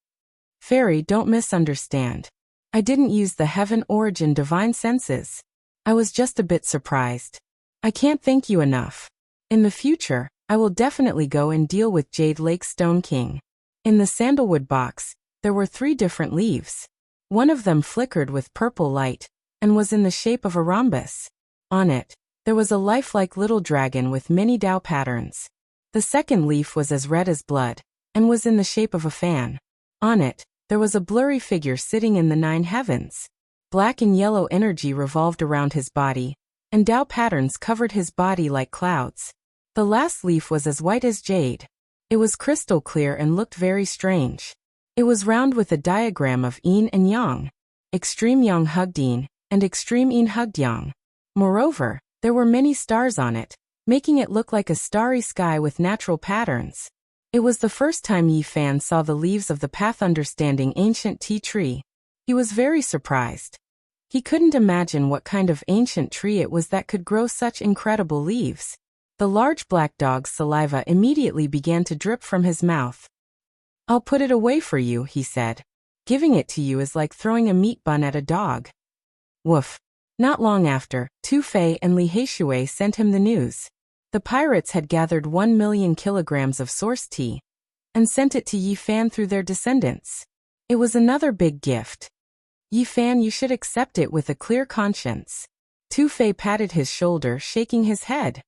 "Fairy, don't misunderstand. I didn't use the heaven origin divine senses. I was just a bit surprised. I can't thank you enough. In the future, I will definitely go and deal with Jade Lake Stone King." In the sandalwood box, there were 3 different leaves. One of them flickered with purple light, and was in the shape of a rhombus. On it, there was a lifelike little dragon with many Tao patterns. The second leaf was as red as blood, and was in the shape of a fan. On it, there was a blurry figure sitting in the 9 heavens. Black and yellow energy revolved around his body, and Tao patterns covered his body like clouds. The last leaf was as white as jade. It was crystal clear and looked very strange. It was round with a diagram of yin and yang. Extreme yang hugged yin, and extreme yin hugged yang. Moreover, there were many stars on it, making it look like a starry sky with natural patterns. It was the first time Yi Fan saw the leaves of the path understanding ancient tea tree. He was very surprised. He couldn't imagine what kind of ancient tree it was that could grow such incredible leaves. The large black dog's saliva immediately began to drip from his mouth. "I'll put it away for you," he said. "Giving it to you is like throwing a meat bun at a dog." Woof. Not long after, Tu Fei and Li Heishui sent him the news. The pirates had gathered 1 million kilograms of source tea and sent it to Yi Fan through their descendants. It was another big gift. "Yi Fan, you should accept it with a clear conscience." Tu Fei patted his shoulder, shaking his head.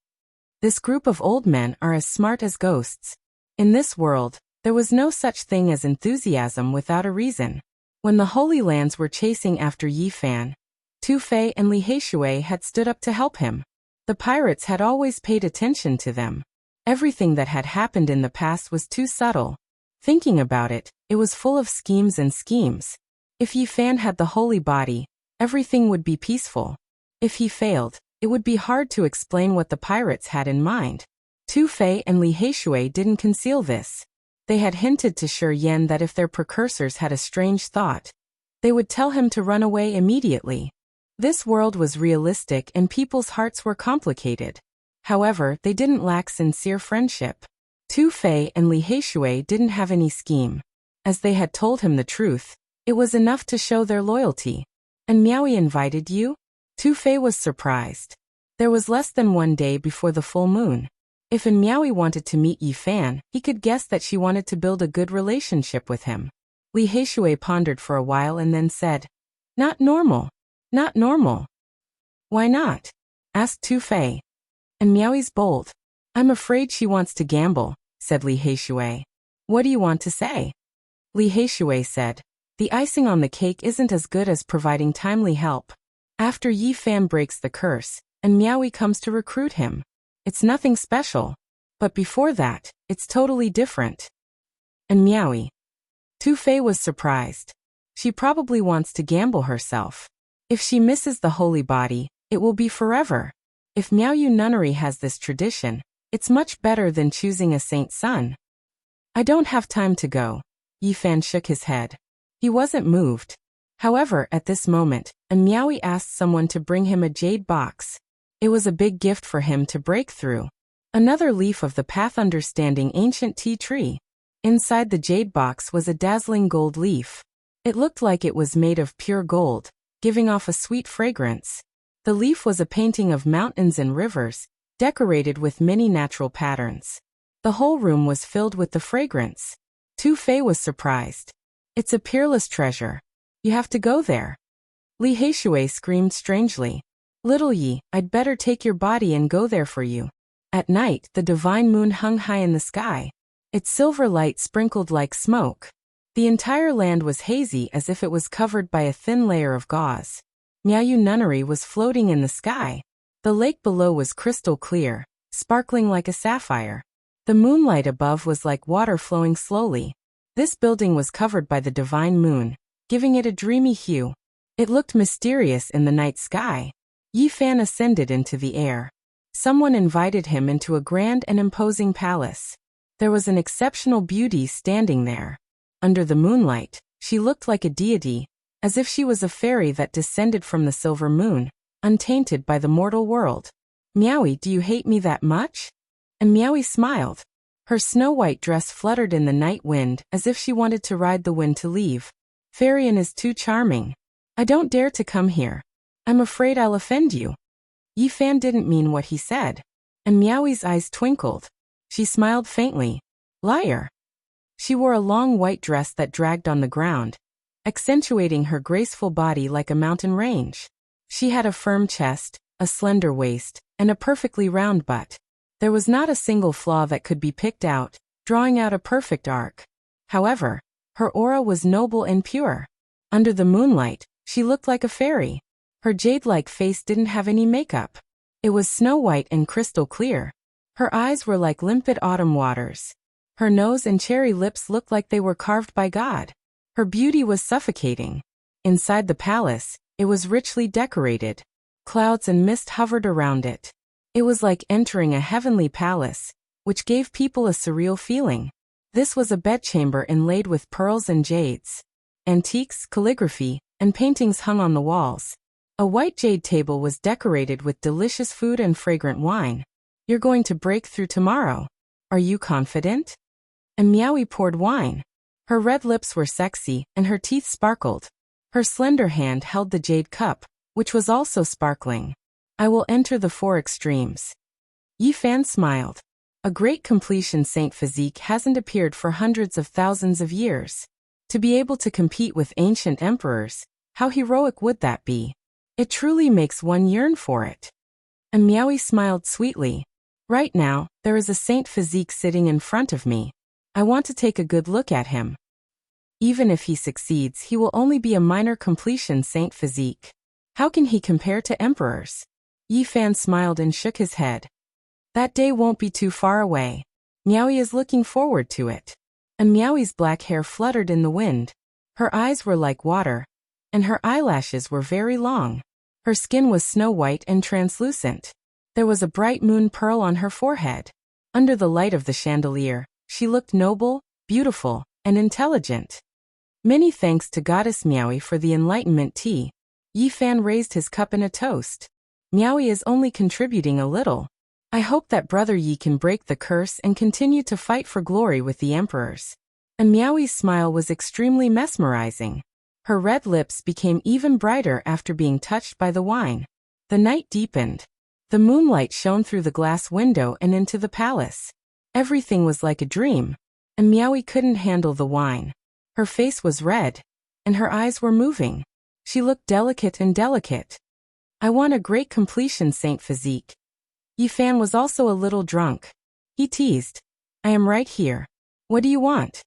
This group of old men are as smart as ghosts. In this world, there was no such thing as enthusiasm without a reason. When the Holy Lands were chasing after Yi Fan, Tu Fei and Li Heishui had stood up to help him. The pirates had always paid attention to them. Everything that had happened in the past was too subtle. Thinking about it, it was full of schemes and schemes. If Yi Fan had the holy body, everything would be peaceful. If he failed, it would be hard to explain what the pirates had in mind. Tu Fei and Li Heishui didn't conceal this. They had hinted to Shi Yan that if their precursors had a strange thought, they would tell him to run away immediately. This world was realistic and people's hearts were complicated. However, they didn't lack sincere friendship. Tu Fei and Li Heishui didn't have any scheme. As they had told him the truth, it was enough to show their loyalty. "And Miaoyi invited you?" Tu Fei was surprised. There was less than 1 day before the full moon. If Miaoyi wanted to meet Yi Fan, he could guess that she wanted to build a good relationship with him. Li Heishui pondered for a while and then said, "Not normal. Not normal." "Why not?" asked Tu Fei. "And Miaoyi's bold. I'm afraid she wants to gamble," said Li Heishui. "What do you want to say?" Li Heishui said, "The icing on the cake isn't as good as providing timely help. After Yi Fan breaks the curse, and Meowie comes to recruit him. It's nothing special. But before that, it's totally different. And Meowie. Tu-Fei was surprised. She probably wants to gamble herself. If she misses the holy body, it will be forever. If Miaoyu nunnery has this tradition, it's much better than choosing a saint's son. I don't have time to go. Yifan shook his head. He wasn't moved. However, at this moment, Meowie asked someone to bring him a jade box. It was a big gift for him to break through. Another leaf of the path understanding ancient tea tree. Inside the jade box was a dazzling gold leaf. It looked like it was made of pure gold, giving off a sweet fragrance. The leaf was a painting of mountains and rivers, decorated with many natural patterns. The whole room was filled with the fragrance. Tu-Fei was surprised. It's a peerless treasure. You have to go there. Li Heishui screamed strangely. Little Yi, I'd better take your body and go there for you. At night, the divine moon hung high in the sky. Its silver light sprinkled like smoke. The entire land was hazy as if it was covered by a thin layer of gauze. Miaoyu nunnery was floating in the sky. The lake below was crystal clear, sparkling like a sapphire. The moonlight above was like water flowing slowly. This building was covered by the divine moon, giving it a dreamy hue. It looked mysterious in the night sky. Yifan ascended into the air. Someone invited him into a grand and imposing palace. There was an exceptional beauty standing there. Under the moonlight, she looked like a deity, as if she was a fairy that descended from the silver moon, untainted by the mortal world. Meowie, do you hate me that much? And Meowie smiled. Her snow-white dress fluttered in the night wind as if she wanted to ride the wind to leave. Fairyun is too charming. I don't dare to come here. I'm afraid I'll offend you. Yifan didn't mean what he said. And Meowie's eyes twinkled. She smiled faintly. Liar. She wore a long white dress that dragged on the ground, accentuating her graceful body like a mountain range. She had a firm chest, a slender waist, and a perfectly round butt. There was not a single flaw that could be picked out, drawing out a perfect arc. However, her aura was noble and pure. Under the moonlight, she looked like a fairy. Her jade-like face didn't have any makeup. It was snow-white and crystal clear. Her eyes were like limpid autumn waters. Her nose and cherry lips looked like they were carved by God. Her beauty was suffocating. Inside the palace, it was richly decorated. Clouds and mist hovered around it. It was like entering a heavenly palace, which gave people a surreal feeling. This was a bedchamber inlaid with pearls and jades. Antiques, calligraphy, and paintings hung on the walls. A white jade table was decorated with delicious food and fragrant wine. You're going to break through tomorrow. Are you confident? And Meowie poured wine. Her red lips were sexy, and her teeth sparkled. Her slender hand held the jade cup, which was also sparkling. I will enter the four extremes. Yifan smiled. A great completion saint physique hasn't appeared for hundreds of thousands of years. To be able to compete with ancient emperors, how heroic would that be? It truly makes one yearn for it. And Meowie smiled sweetly. Right now, there is a saint physique sitting in front of me. I want to take a good look at him. Even if he succeeds, he will only be a minor completion saint physique. How can he compare to emperors? Yifan smiled and shook his head. That day won't be too far away. Meowie is looking forward to it. And Meowie's black hair fluttered in the wind. Her eyes were like water, and her eyelashes were very long. Her skin was snow-white and translucent. There was a bright moon pearl on her forehead. Under the light of the chandelier, she looked noble, beautiful, and intelligent. Many thanks to Goddess Meowie for the enlightenment tea. Yifan raised his cup in a toast. Meowie is only contributing a little. I hope that Brother Yi can break the curse and continue to fight for glory with the emperors. And Meowie's smile was extremely mesmerizing. Her red lips became even brighter after being touched by the wine. The night deepened. The moonlight shone through the glass window and into the palace. Everything was like a dream, and Meowie couldn't handle the wine. Her face was red, and her eyes were moving. She looked delicate and delicate. I want a great completion saint physique. Yifan was also a little drunk. He teased. I am right here. What do you want?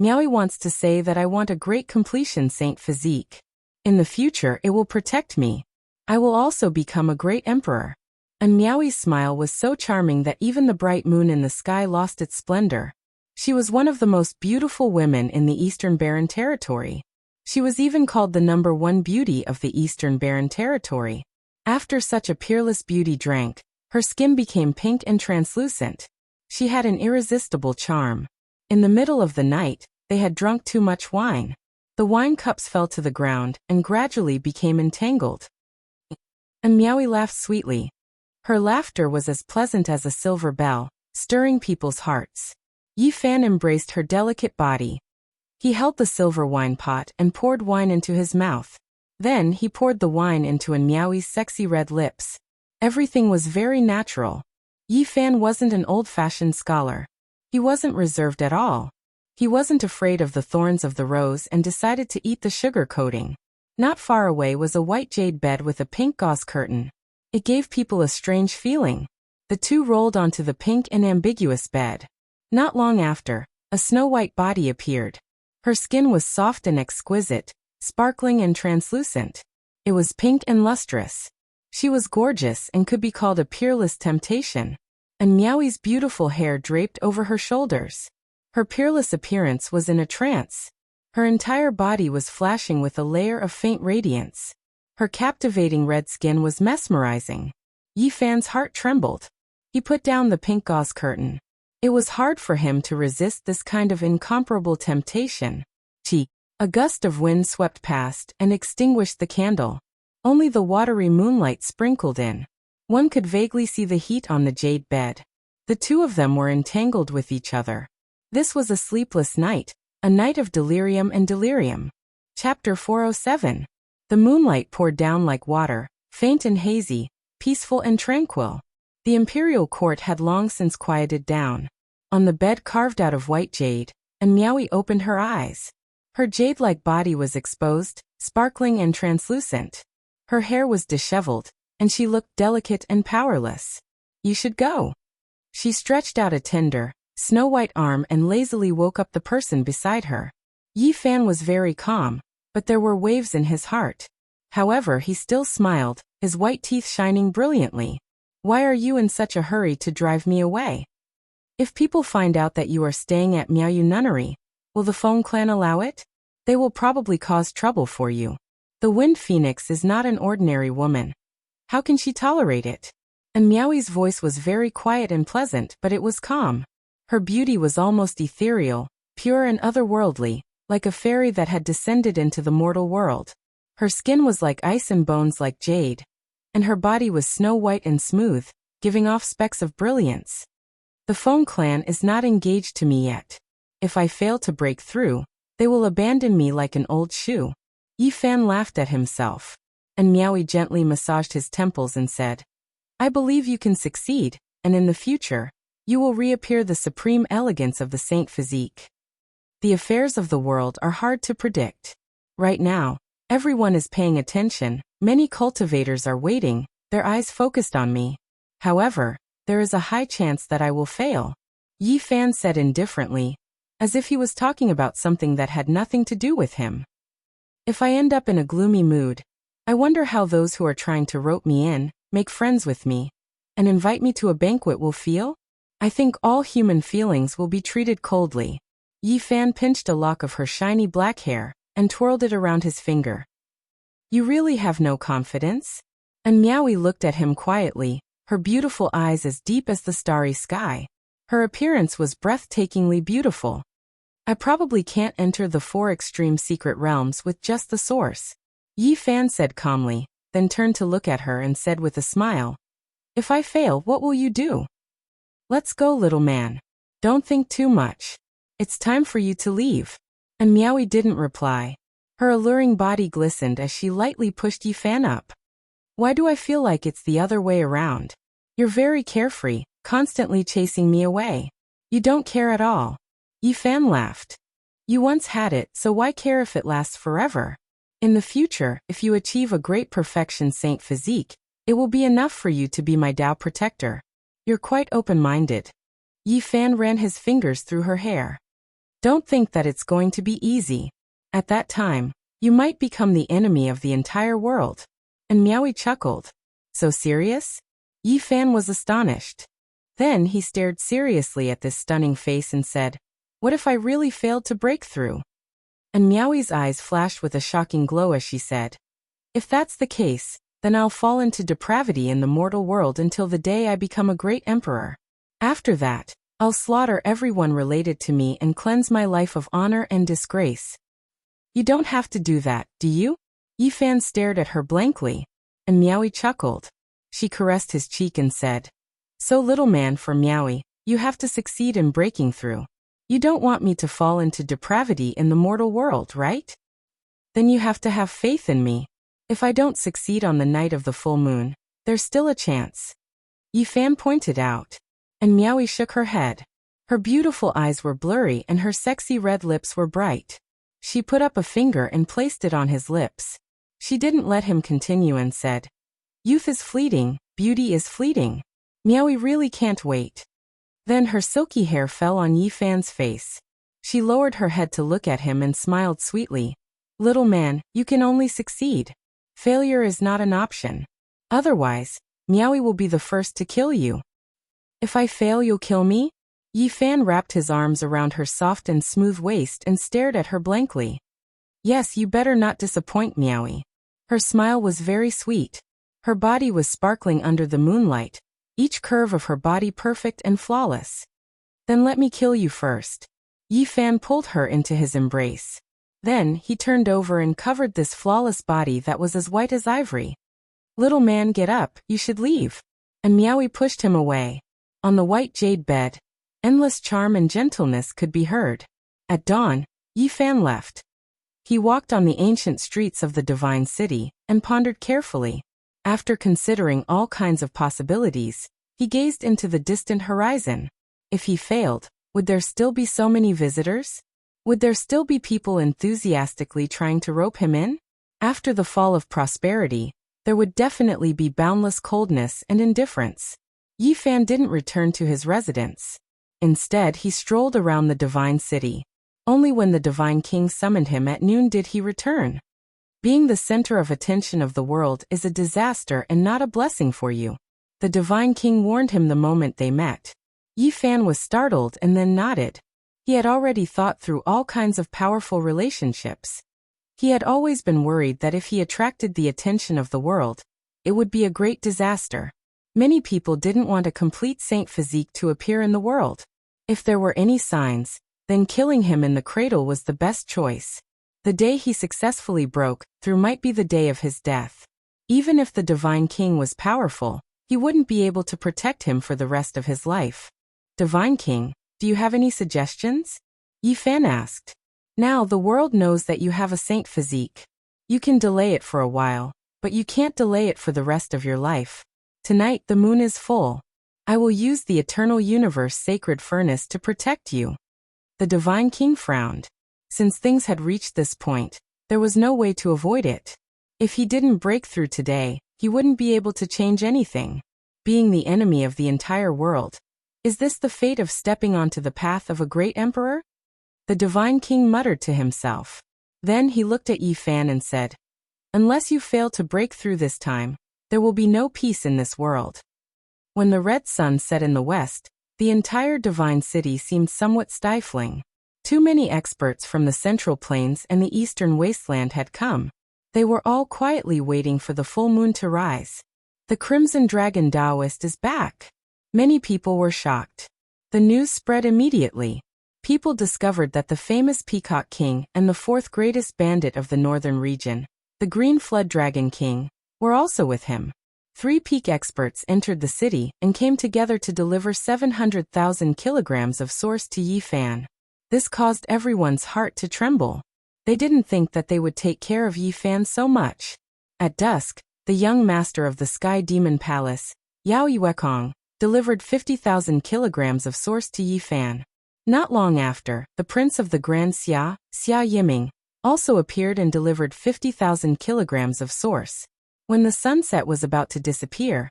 Meowie wants to say that I want a great completion saint physique. In the future it will protect me. I will also become a great emperor. And Meowie's smile was so charming that even the bright moon in the sky lost its splendor. She was one of the most beautiful women in the Eastern Barren Territory. She was even called the #1 beauty of the Eastern Barren Territory. After such a peerless beauty drank, her skin became pink and translucent. She had an irresistible charm. In the middle of the night, they had drunk too much wine. The wine cups fell to the ground and gradually became entangled. And Meowie laughed sweetly. Her laughter was as pleasant as a silver bell, stirring people's hearts. Yi Fan embraced her delicate body. He held the silver wine pot and poured wine into his mouth. Then he poured the wine into Meowie's sexy red lips. Everything was very natural. Yi Fan wasn't an old-fashioned scholar. He wasn't reserved at all. He wasn't afraid of the thorns of the rose and decided to eat the sugar coating. Not far away was a white jade bed with a pink gauze curtain. It gave people a strange feeling. The two rolled onto the pink and ambiguous bed. Not long after, a snow-white body appeared. Her skin was soft and exquisite, sparkling and translucent. It was pink and lustrous. She was gorgeous and could be called a peerless temptation. And Meowie's beautiful hair draped over her shoulders. Her peerless appearance was in a trance. Her entire body was flashing with a layer of faint radiance. Her captivating red skin was mesmerizing. Yi Fan's heart trembled. He put down the pink gauze curtain. It was hard for him to resist this kind of incomparable temptation. A gust of wind swept past and extinguished the candle. Only the watery moonlight sprinkled in. One could vaguely see the heat on the jade bed. The two of them were entangled with each other. This was a sleepless night, a night of delirium and delirium. Chapter 407. The moonlight poured down like water, faint and hazy, peaceful and tranquil. The imperial court had long since quieted down. On the bed carved out of white jade, and Meowie opened her eyes. Her jade-like body was exposed, sparkling and translucent. Her hair was disheveled, and she looked delicate and powerless. You should go. She stretched out a tender, snow-white arm and lazily woke up the person beside her. Yi Fan was very calm, but there were waves in his heart. However, he still smiled, his white teeth shining brilliantly. Why are you in such a hurry to drive me away? If people find out that you are staying at Miaoyu Nunnery, will the Feng clan allow it? They will probably cause trouble for you. The Wind Phoenix is not an ordinary woman. How can she tolerate it? And Meowie's voice was very quiet and pleasant, but it was calm. Her beauty was almost ethereal, pure and otherworldly, like a fairy that had descended into the mortal world. Her skin was like ice and bones like jade, and her body was snow-white and smooth, giving off specks of brilliance. The Feng clan is not engaged to me yet. If I fail to break through, they will abandon me like an old shoe. Yi Fan laughed at himself, and Meowie gently massaged his temples and said, I believe you can succeed, and in the future, you will reappear the supreme elegance of the saint physique. The affairs of the world are hard to predict. Right now, everyone is paying attention, many cultivators are waiting, their eyes focused on me. However, there is a high chance that I will fail. Yi Fan said indifferently, as if he was talking about something that had nothing to do with him. If I end up in a gloomy mood, I wonder how those who are trying to rope me in, make friends with me, and invite me to a banquet will feel? I think all human feelings will be treated coldly. Yi Fan pinched a lock of her shiny black hair and twirled it around his finger. You really have no confidence? And Meowie looked at him quietly, her beautiful eyes as deep as the starry sky. Her appearance was breathtakingly beautiful. I probably can't enter the 4 extreme secret realms with just the source. Yi Fan said calmly, then turned to look at her and said with a smile, If I fail, what will you do? Let's go, little man. Don't think too much. It's time for you to leave. And Meowie didn't reply. Her alluring body glistened as she lightly pushed Yi Fan up. Why do I feel like it's the other way around? You're very carefree, constantly chasing me away. You don't care at all. Yi Fan laughed. You once had it, so why care if it lasts forever? In the future, if you achieve a great perfection saint physique, it will be enough for you to be my Tao protector. You're quite open-minded. Yi Fan ran his fingers through her hair. Don't think that it's going to be easy. At that time, you might become the enemy of the entire world. And Meowie chuckled. So serious? Yi Fan was astonished. Then he stared seriously at this stunning face and said, what if I really failed to break through? And Meowie's eyes flashed with a shocking glow as she said, if that's the case, then I'll fall into depravity in the mortal world until the day I become a great emperor. After that, I'll slaughter everyone related to me and cleanse my life of honor and disgrace. You don't have to do that, do you? Yi Fan stared at her blankly, and Meowie chuckled. She caressed his cheek and said, so little man for Meowie, you have to succeed in breaking through. You don't want me to fall into depravity in the mortal world, right? Then you have to have faith in me. If I don't succeed on the night of the full moon, there's still a chance. Yi Fan pointed out, and Meowie shook her head. Her beautiful eyes were blurry and her sexy red lips were bright. She put up a finger and placed it on his lips. She didn't let him continue and said, youth is fleeting, beauty is fleeting. Meowie really can't wait. Then her silky hair fell on Yi Fan's face. She lowered her head to look at him and smiled sweetly. Little man, you can only succeed. Failure is not an option. Otherwise, Meowie will be the first to kill you. If I fail, you'll kill me? Yi Fan wrapped his arms around her soft and smooth waist and stared at her blankly. Yes, you better not disappoint Meowie. Her smile was very sweet. Her body was sparkling under the moonlight, each curve of her body perfect and flawless. Then let me kill you first. Yi Fan pulled her into his embrace. Then he turned over and covered this flawless body that was as white as ivory. Little man, get up, you should leave. And Meowie pushed him away. On the white jade bed, endless charm and gentleness could be heard. At dawn, Yi Fan left. He walked on the ancient streets of the divine city and pondered carefully. After considering all kinds of possibilities, he gazed into the distant horizon. If he failed, would there still be so many visitors? Would there still be people enthusiastically trying to rope him in? After the fall of prosperity, there would definitely be boundless coldness and indifference. Yi Fan didn't return to his residence. Instead, he strolled around the divine city. Only when the divine king summoned him at noon did he return. Being the center of attention of the world is a disaster and not a blessing for you. The divine king warned him the moment they met. Yi Fan was startled and then nodded. He had already thought through all kinds of powerful relationships. He had always been worried that if he attracted the attention of the world, it would be a great disaster. Many people didn't want a complete saint physique to appear in the world. If there were any signs, then killing him in the cradle was the best choice. The day he successfully broke through might be the day of his death. Even if the divine king was powerful, he wouldn't be able to protect him for the rest of his life. Divine king, do you have any suggestions? Yi Fan asked. Now the world knows that you have a saint physique. You can delay it for a while, but you can't delay it for the rest of your life. Tonight the moon is full. I will use the eternal universe sacred furnace to protect you. The divine king frowned. Since things had reached this point, there was no way to avoid it. If he didn't break through today, he wouldn't be able to change anything. Being the enemy of the entire world. Is this the fate of stepping onto the path of a great emperor? The divine king muttered to himself. Then he looked at Yi Fan and said, unless you fail to break through this time, there will be no peace in this world. When the red sun set in the west, the entire divine city seemed somewhat stifling. Too many experts from the central plains and the eastern wasteland had come. They were all quietly waiting for the full moon to rise. The Crimson Dragon Taoist is back. Many people were shocked. The news spread immediately. People discovered that the famous Peacock King and the fourth greatest bandit of the northern region, the Green Flood Dragon King, were also with him. 3 peak experts entered the city and came together to deliver 700,000 kilograms of source to Yi Fan. This caused everyone's heart to tremble. They didn't think that they would take care of Yi Fan so much. At dusk, the young master of the Sky Demon Palace, Yao Yuekong, delivered 50,000 kilograms of source to Yi Fan. Not long after, the prince of the Grand Xia, Xia Yiming, also appeared and delivered 50,000 kilograms of source. When the sunset was about to disappear,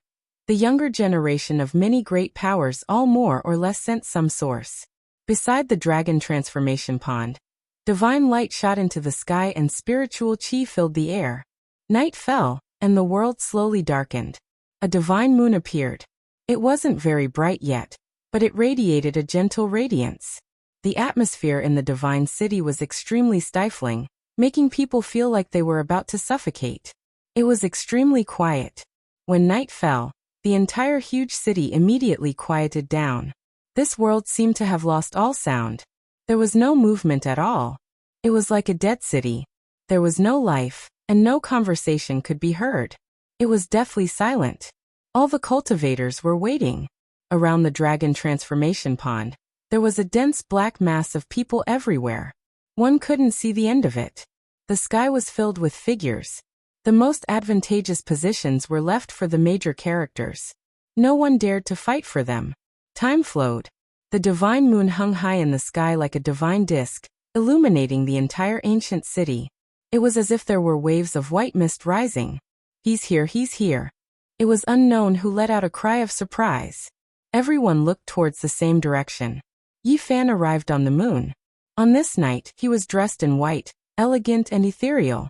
the younger generation of many great powers all more or less sent some source. Beside the dragon transformation pond, divine light shot into the sky and spiritual chi filled the air. Night fell, and the world slowly darkened. A divine moon appeared. It wasn't very bright yet, but it radiated a gentle radiance. The atmosphere in the divine city was extremely stifling, making people feel like they were about to suffocate. It was extremely quiet. When night fell, the entire huge city immediately quieted down. This world seemed to have lost all sound. There was no movement at all. It was like a dead city. There was no life, and no conversation could be heard. It was deathly silent. All the cultivators were waiting. Around the dragon transformation pond, there was a dense black mass of people everywhere. One couldn't see the end of it. The sky was filled with figures. The most advantageous positions were left for the major characters. No one dared to fight for them. Time flowed. The divine moon hung high in the sky like a divine disk, illuminating the entire ancient city. It was as if there were waves of white mist rising. He's here, he's here. It was unknown who let out a cry of surprise. Everyone looked towards the same direction. Yi Fan arrived on the moon. On this night, he was dressed in white, elegant and ethereal.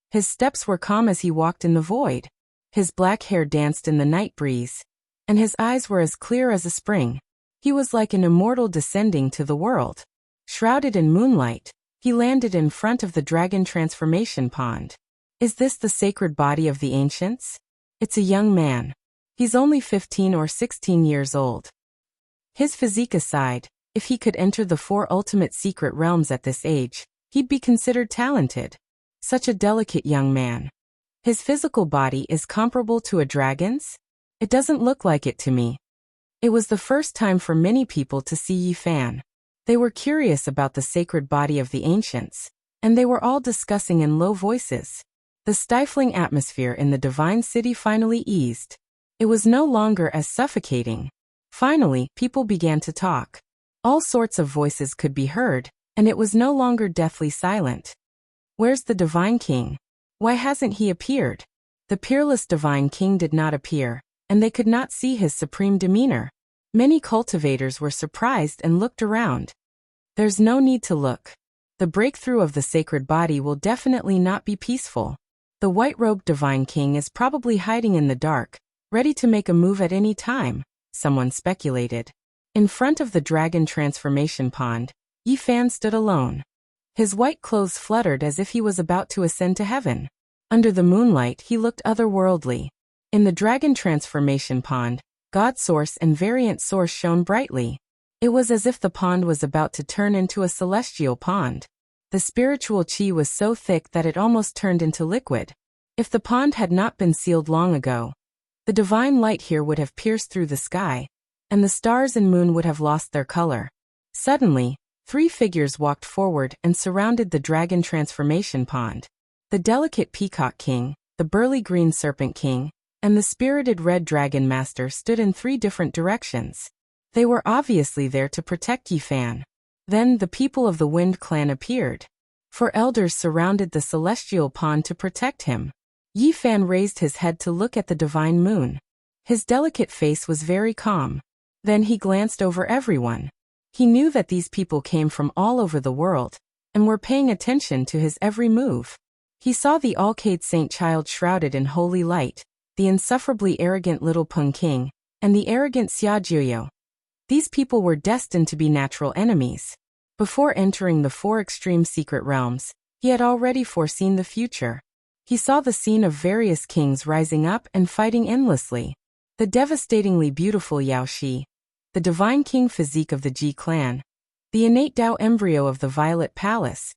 His steps were calm as he walked in the void. His black hair danced in the night breeze, and his eyes were as clear as a spring. He was like an immortal descending to the world. Shrouded in moonlight, he landed in front of the dragon transformation pond. Is this the sacred body of the ancients? It's a young man. He's only 15 or 16 years old. His physique aside, if he could enter the 4 ultimate secret realms at this age, he'd be considered talented. Such a delicate young man. His physical body is comparable to a dragon's? It doesn't look like it to me. It was the first time for many people to see Yi Fan. They were curious about the sacred body of the ancients, and they were all discussing in low voices. The stifling atmosphere in the divine city finally eased. It was no longer as suffocating. Finally, people began to talk. All sorts of voices could be heard, and it was no longer deathly silent. Where's the Divine King? Why hasn't he appeared? The peerless Divine King did not appear, and they could not see his supreme demeanor. Many cultivators were surprised and looked around. There's no need to look. The breakthrough of the sacred body will definitely not be peaceful. The white-robed Divine King is probably hiding in the dark, ready to make a move at any time, someone speculated. In front of the dragon transformation pond, Yi Fan stood alone. His white clothes fluttered as if he was about to ascend to heaven. Under the moonlight, he looked otherworldly. In the dragon transformation pond, God Source and Variant Source shone brightly. It was as if the pond was about to turn into a celestial pond. The spiritual chi was so thick that it almost turned into liquid. If the pond had not been sealed long ago, the divine light here would have pierced through the sky, and the stars and moon would have lost their color. Suddenly, 3 figures walked forward and surrounded the dragon transformation pond. The delicate Peacock King, the burly Green Serpent King, and the spirited Red Dragon Master stood in 3 different directions. They were obviously there to protect Yi Fan. Then the people of the Wind Clan appeared. 4 elders surrounded the celestial pond to protect him. Yi Fan raised his head to look at the divine moon. His delicate face was very calm. Then he glanced over everyone. He knew that these people came from all over the world, and were paying attention to his every move. He saw the Alcade Saint Child shrouded in holy light, the insufferably arrogant Little Pung King, and the arrogant Xia Jiuyo. These people were destined to be natural enemies. Before entering the 4 extreme secret realms, he had already foreseen the future. He saw the scene of various kings rising up and fighting endlessly. The devastatingly beautiful Yao Shi, the divine king physique of the Ji clan, the innate Tao embryo of the Violet Palace.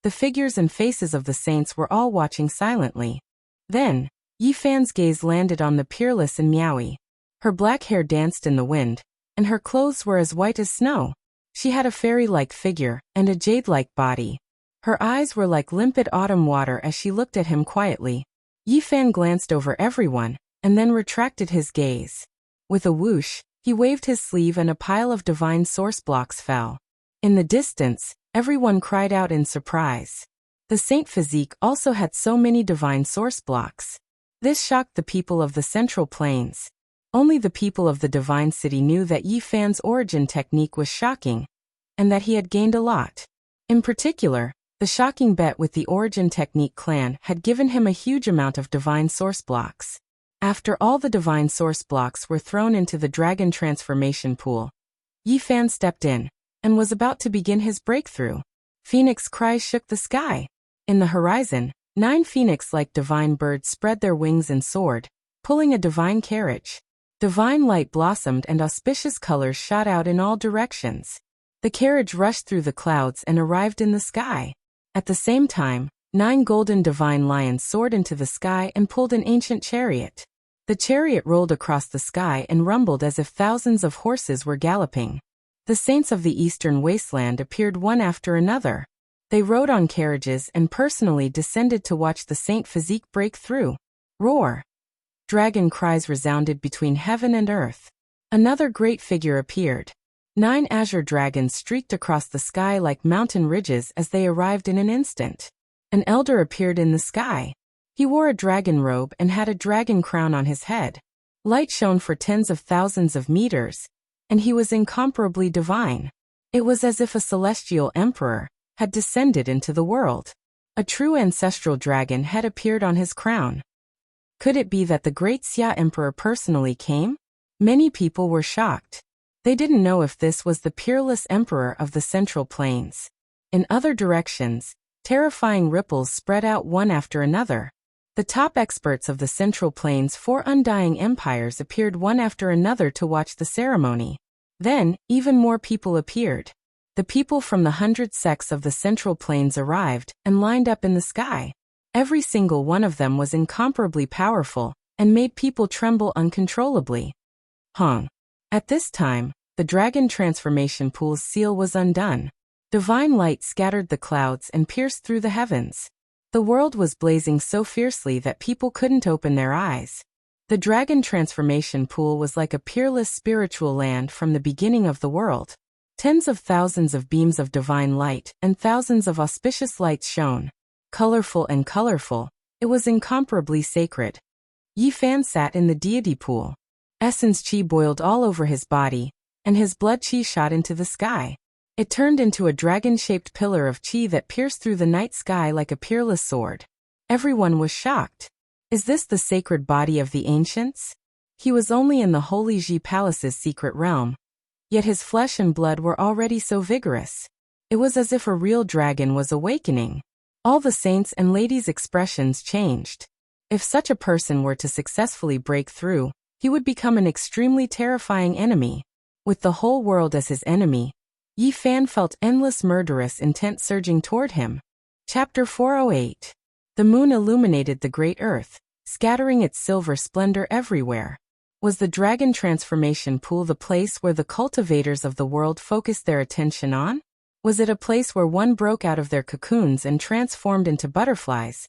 The figures and faces of the saints were all watching silently. Then, Yi Fan's gaze landed on the peerless and Miaoi. Her black hair danced in the wind, and her clothes were as white as snow. She had a fairy-like figure and a jade-like body. Her eyes were like limpid autumn water as she looked at him quietly. Yi Fan glanced over everyone, and then retracted his gaze. With a whoosh, he waved his sleeve and a pile of divine source blocks fell. In the distance, everyone cried out in surprise. The saint physique also had so many divine source blocks. This shocked the people of the Central Plains. Only the people of the divine city knew that Yi Fan's origin technique was shocking, and that he had gained a lot. In particular, the The shocking bet with the Origin Technique clan had given him a huge amount of divine source blocks. After all the divine source blocks were thrown into the dragon transformation pool, Yi Fan stepped in and was about to begin his breakthrough. Phoenix cries shook the sky. In the horizon, 9 phoenix-like divine birds spread their wings and soared, pulling a divine carriage. Divine light blossomed and auspicious colors shot out in all directions. The carriage rushed through the clouds and arrived in the sky. At the same time, 9 golden divine lions soared into the sky and pulled an ancient chariot. The chariot rolled across the sky and rumbled as if thousands of horses were galloping. The saints of the eastern wasteland appeared one after another. They rode on carriages and personally descended to watch the saint physique break through. Roar! Dragon cries resounded between heaven and earth. Another great figure appeared. 9 azure dragons streaked across the sky like mountain ridges as they arrived in an instant. An elder appeared in the sky. He wore a dragon robe and had a dragon crown on his head. Light shone for tens of thousands of meters, and he was incomparably divine. It was as if a celestial emperor had descended into the world. A true ancestral dragon had appeared on his crown. Could it be that the great Xia emperor personally came? Many people were shocked. They didn't know if this was the peerless emperor of the Central Plains. In other directions, terrifying ripples spread out one after another. The top experts of the Central Plains' 4 undying empires appeared one after another to watch the ceremony. Then, even more people appeared. The people from the 100 sects of the Central Plains arrived and lined up in the sky. Every single one of them was incomparably powerful and made people tremble uncontrollably. Hong. At this time, the dragon transformation pool's seal was undone. Divine light scattered the clouds and pierced through the heavens. The world was blazing so fiercely that people couldn't open their eyes. The dragon transformation pool was like a peerless spiritual land from the beginning of the world. Tens of thousands of beams of divine light and thousands of auspicious lights shone. Colorful and colorful, it was incomparably sacred. Yi Fan sat in the deity pool. Essence chi boiled all over his body, and his blood chi shot into the sky. It turned into a dragon-shaped pillar of chi that pierced through the night sky like a peerless sword. Everyone was shocked. Is this the sacred body of the ancients? He was only in the Holy Ji Palace's secret realm, yet his flesh and blood were already so vigorous. It was as if a real dragon was awakening. All the saints and ladies' expressions changed. If such a person were to successfully break through, he would become an extremely terrifying enemy. With the whole world as his enemy, Yi Fan felt endless murderous intent surging toward him. Chapter 408. The moon illuminated the great earth, scattering its silver splendor everywhere. Was the dragon transformation pool the place where the cultivators of the world focused their attention on? Was it a place where one broke out of their cocoons and transformed into butterflies?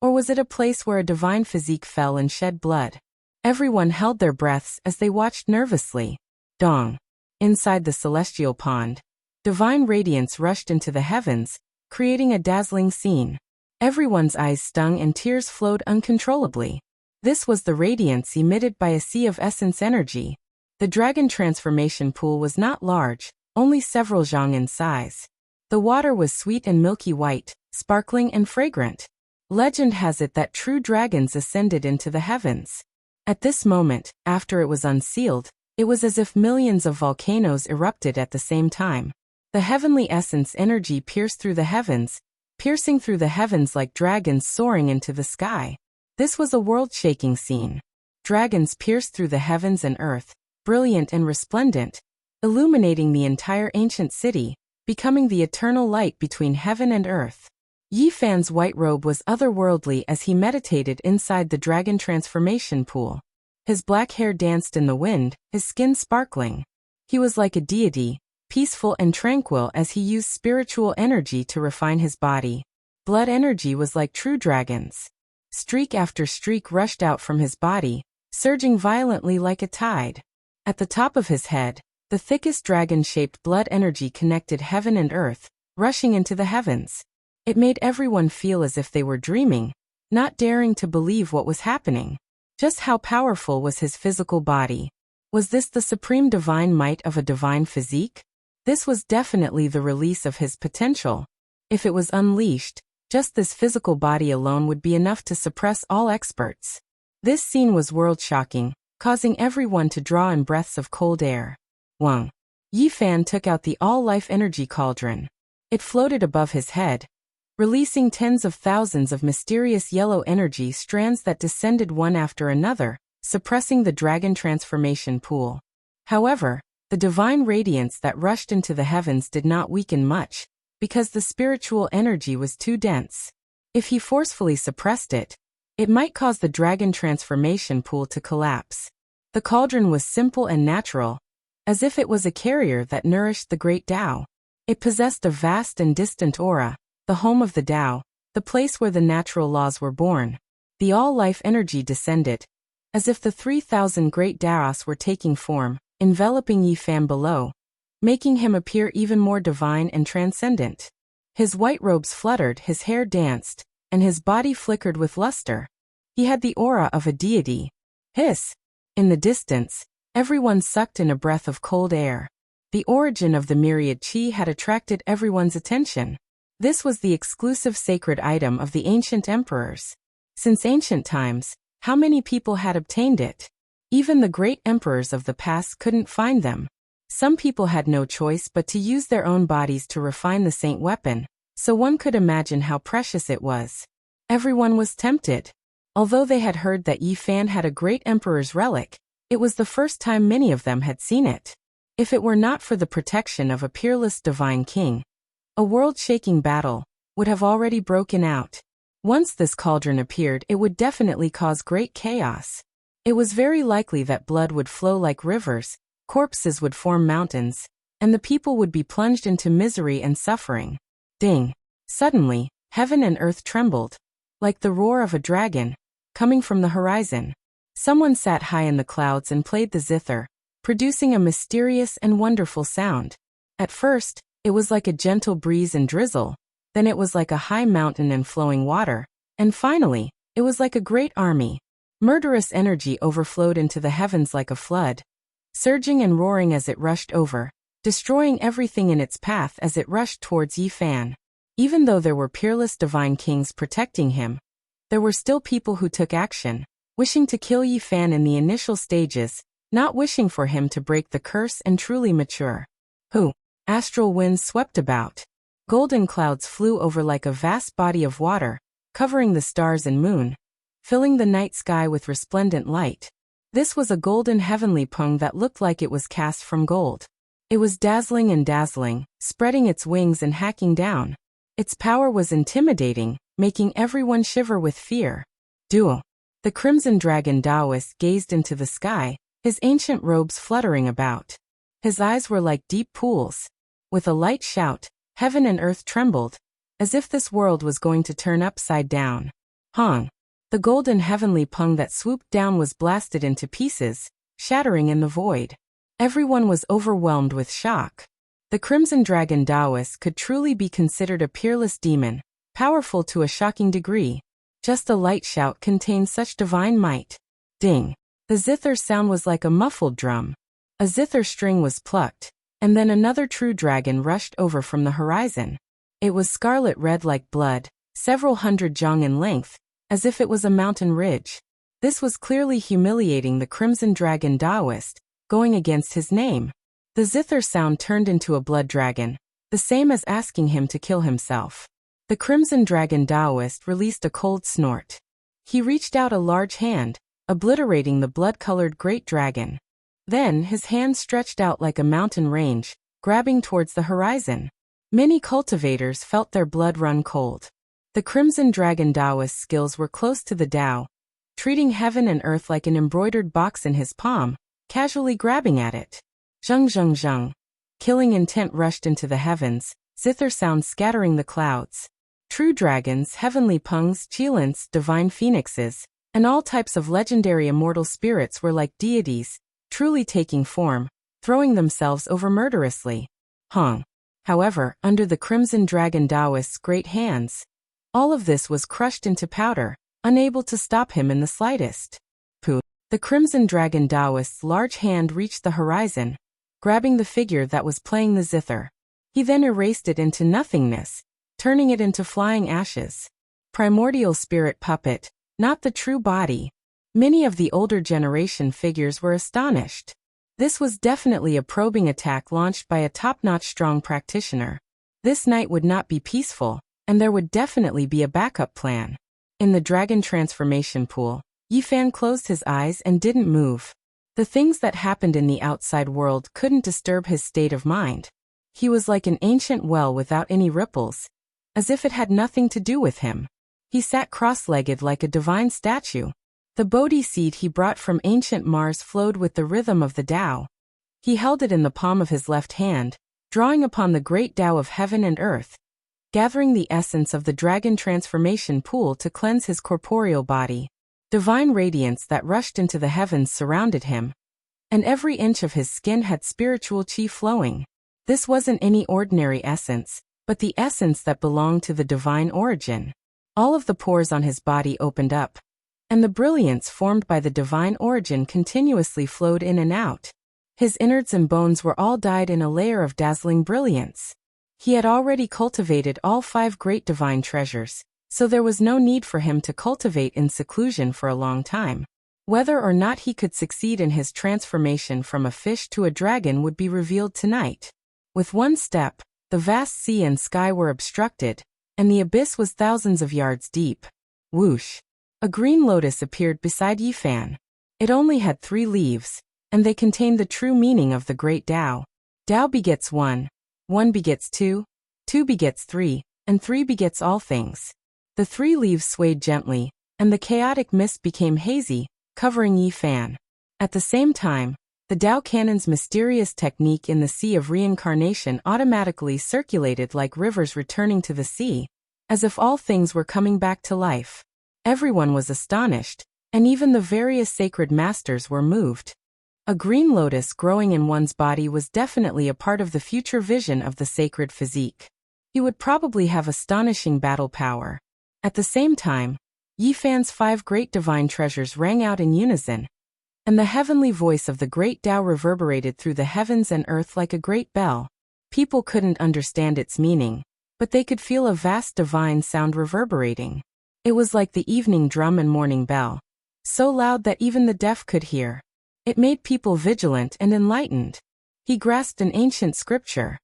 Or was it a place where a divine physique fell and shed blood? Everyone held their breaths as they watched nervously. Dong. Inside the celestial pond, divine radiance rushed into the heavens, creating a dazzling scene. Everyone's eyes stung and tears flowed uncontrollably. This was the radiance emitted by a sea of essence energy. The dragon transformation pool was not large, only several zhang in size. The water was sweet and milky white, sparkling and fragrant. Legend has it that true dragons ascended into the heavens. At this moment, after it was unsealed, it was as if millions of volcanoes erupted at the same time. The heavenly essence energy pierced through the heavens, piercing through the heavens like dragons soaring into the sky. This was a world-shaking scene. Dragons pierced through the heavens and earth, brilliant and resplendent, illuminating the entire ancient city, becoming the eternal light between heaven and earth. Yi Fan's white robe was otherworldly as he meditated inside the dragon transformation pool. His black hair danced in the wind, his skin sparkling. He was like a deity, peaceful and tranquil as he used spiritual energy to refine his body. Blood energy was like true dragons. Streak after streak rushed out from his body, surging violently like a tide. At the top of his head, the thickest dragon-shaped blood energy connected heaven and earth, rushing into the heavens. It made everyone feel as if they were dreaming, not daring to believe what was happening. Just how powerful was his physical body? Was this the supreme divine might of a divine physique? This was definitely the release of his potential. If it was unleashed, just this physical body alone would be enough to suppress all experts. This scene was world-shocking, causing everyone to draw in breaths of cold air. Wang Yifan took out the all-life energy cauldron. It floated above his head, releasing tens of thousands of mysterious yellow energy strands that descended one after another, suppressing the dragon transformation pool. However, the divine radiance that rushed into the heavens did not weaken much, because the spiritual energy was too dense. If he forcefully suppressed it, it might cause the dragon transformation pool to collapse. The cauldron was simple and natural, as if it was a carrier that nourished the great Tao. It possessed a vast and distant aura, the home of the Tao, the place where the natural laws were born. The all-life energy descended, as if the 3,000 great Taos were taking form, enveloping Yifan below, making him appear even more divine and transcendent. His white robes fluttered, his hair danced, and his body flickered with luster. He had the aura of a deity. Hiss! In the distance, everyone sucked in a breath of cold air. The origin of the myriad qi had attracted everyone's attention. This was the exclusive sacred item of the ancient emperors. Since ancient times, how many people had obtained it? Even the great emperors of the past couldn't find them. Some people had no choice but to use their own bodies to refine the saint weapon, so one could imagine how precious it was. Everyone was tempted. Although they had heard that Yifan had a great emperor's relic, it was the first time many of them had seen it. If it were not for the protection of a peerless divine king, a world-shaking battle would have already broken out. Once this cauldron appeared, it would definitely cause great chaos. It was very likely that blood would flow like rivers, corpses would form mountains, and the people would be plunged into misery and suffering. Ding! Suddenly, heaven and earth trembled, like the roar of a dragon, coming from the horizon. Someone sat high in the clouds and played the zither, producing a mysterious and wonderful sound. At first, it was like a gentle breeze and drizzle, then it was like a high mountain and flowing water, and finally, it was like a great army. Murderous energy overflowed into the heavens like a flood, surging and roaring as it rushed over, destroying everything in its path as it rushed towards Yifan. Even though there were peerless divine kings protecting him, there were still people who took action, wishing to kill Yifan in the initial stages, not wishing for him to break the curse and truly mature. Astral winds swept about. Golden clouds flew over like a vast body of water, covering the stars and moon, filling the night sky with resplendent light. This was a golden heavenly pung that looked like it was cast from gold. It was dazzling and dazzling, spreading its wings and hacking down. Its power was intimidating, making everyone shiver with fear. Duo. The crimson dragon Taoist gazed into the sky, his ancient robes fluttering about. His eyes were like deep pools. With a light shout, heaven and earth trembled, as if this world was going to turn upside down. Hong! The golden heavenly pung that swooped down was blasted into pieces, shattering in the void. Everyone was overwhelmed with shock. The crimson dragon Taoist could truly be considered a peerless demon, powerful to a shocking degree. Just a light shout contained such divine might. Ding! The zither sound was like a muffled drum. A zither string was plucked, and then another true dragon rushed over from the horizon. It was scarlet red like blood, several hundred jong in length, as if it was a mountain ridge. This was clearly humiliating the crimson dragon Taoist, going against his name. The zither sound turned into a blood dragon, the same as asking him to kill himself. The crimson dragon Taoist released a cold snort. He reached out a large hand, obliterating the blood-colored great dragon. Then his hand stretched out like a mountain range, grabbing towards the horizon. Many cultivators felt their blood run cold. The crimson dragon Taoist's skills were close to the Tao, treating heaven and earth like an embroidered box in his palm, casually grabbing at it. Zheng zheng zheng. Killing intent rushed into the heavens, zither sounds scattering the clouds. True dragons, heavenly pungs, chilants, divine phoenixes, and all types of legendary immortal spirits were like deities, truly taking form, throwing themselves over murderously. Hong. However, under the crimson dragon Taoist's great hands, all of this was crushed into powder, unable to stop him in the slightest. Pooh. The crimson dragon Taoist's large hand reached the horizon, grabbing the figure that was playing the zither. He then erased it into nothingness, turning it into flying ashes. Primordial spirit puppet, not the true body. Many of the older generation figures were astonished. This was definitely a probing attack launched by a top-notch strong practitioner. This night would not be peaceful, and there would definitely be a backup plan. In the dragon transformation pool, Yifan closed his eyes and didn't move. The things that happened in the outside world couldn't disturb his state of mind. He was like an ancient well without any ripples, as if it had nothing to do with him. He sat cross-legged like a divine statue. The Bodhi seed he brought from ancient Mars flowed with the rhythm of the Tao. He held it in the palm of his left hand, drawing upon the great Tao of heaven and earth, gathering the essence of the dragon transformation pool to cleanse his corporeal body. Divine radiance that rushed into the heavens surrounded him, and every inch of his skin had spiritual chi flowing. This wasn't any ordinary essence, but the essence that belonged to the divine origin. All of the pores on his body opened up, and the brilliance formed by the divine origin continuously flowed in and out. His innards and bones were all dyed in a layer of dazzling brilliance. He had already cultivated all 5 great divine treasures, so there was no need for him to cultivate in seclusion for a long time. Whether or not he could succeed in his transformation from a fish to a dragon would be revealed tonight. With one step, the vast sea and sky were obstructed, and the abyss was thousands of yards deep. Whoosh! A green lotus appeared beside Yifan. It only had 3 leaves, and they contained the true meaning of the great Tao. Tao begets 1, 1 begets 2, 2 begets 3, and 3 begets all things. The 3 leaves swayed gently, and the chaotic mist became hazy, covering Yifan. At the same time, the Tao Canon's mysterious technique in the sea of reincarnation automatically circulated like rivers returning to the sea, as if all things were coming back to life. Everyone was astonished, and even the various sacred masters were moved. A green lotus growing in one's body was definitely a part of the future vision of the sacred physique. He would probably have astonishing battle power. At the same time, Yifan's 5 great divine treasures rang out in unison, and the heavenly voice of the great Tao reverberated through the heavens and earth like a great bell. People couldn't understand its meaning, but they could feel a vast divine sound reverberating. It was like the evening drum and morning bell, so loud that even the deaf could hear. It made people vigilant and enlightened. He grasped an ancient scripture.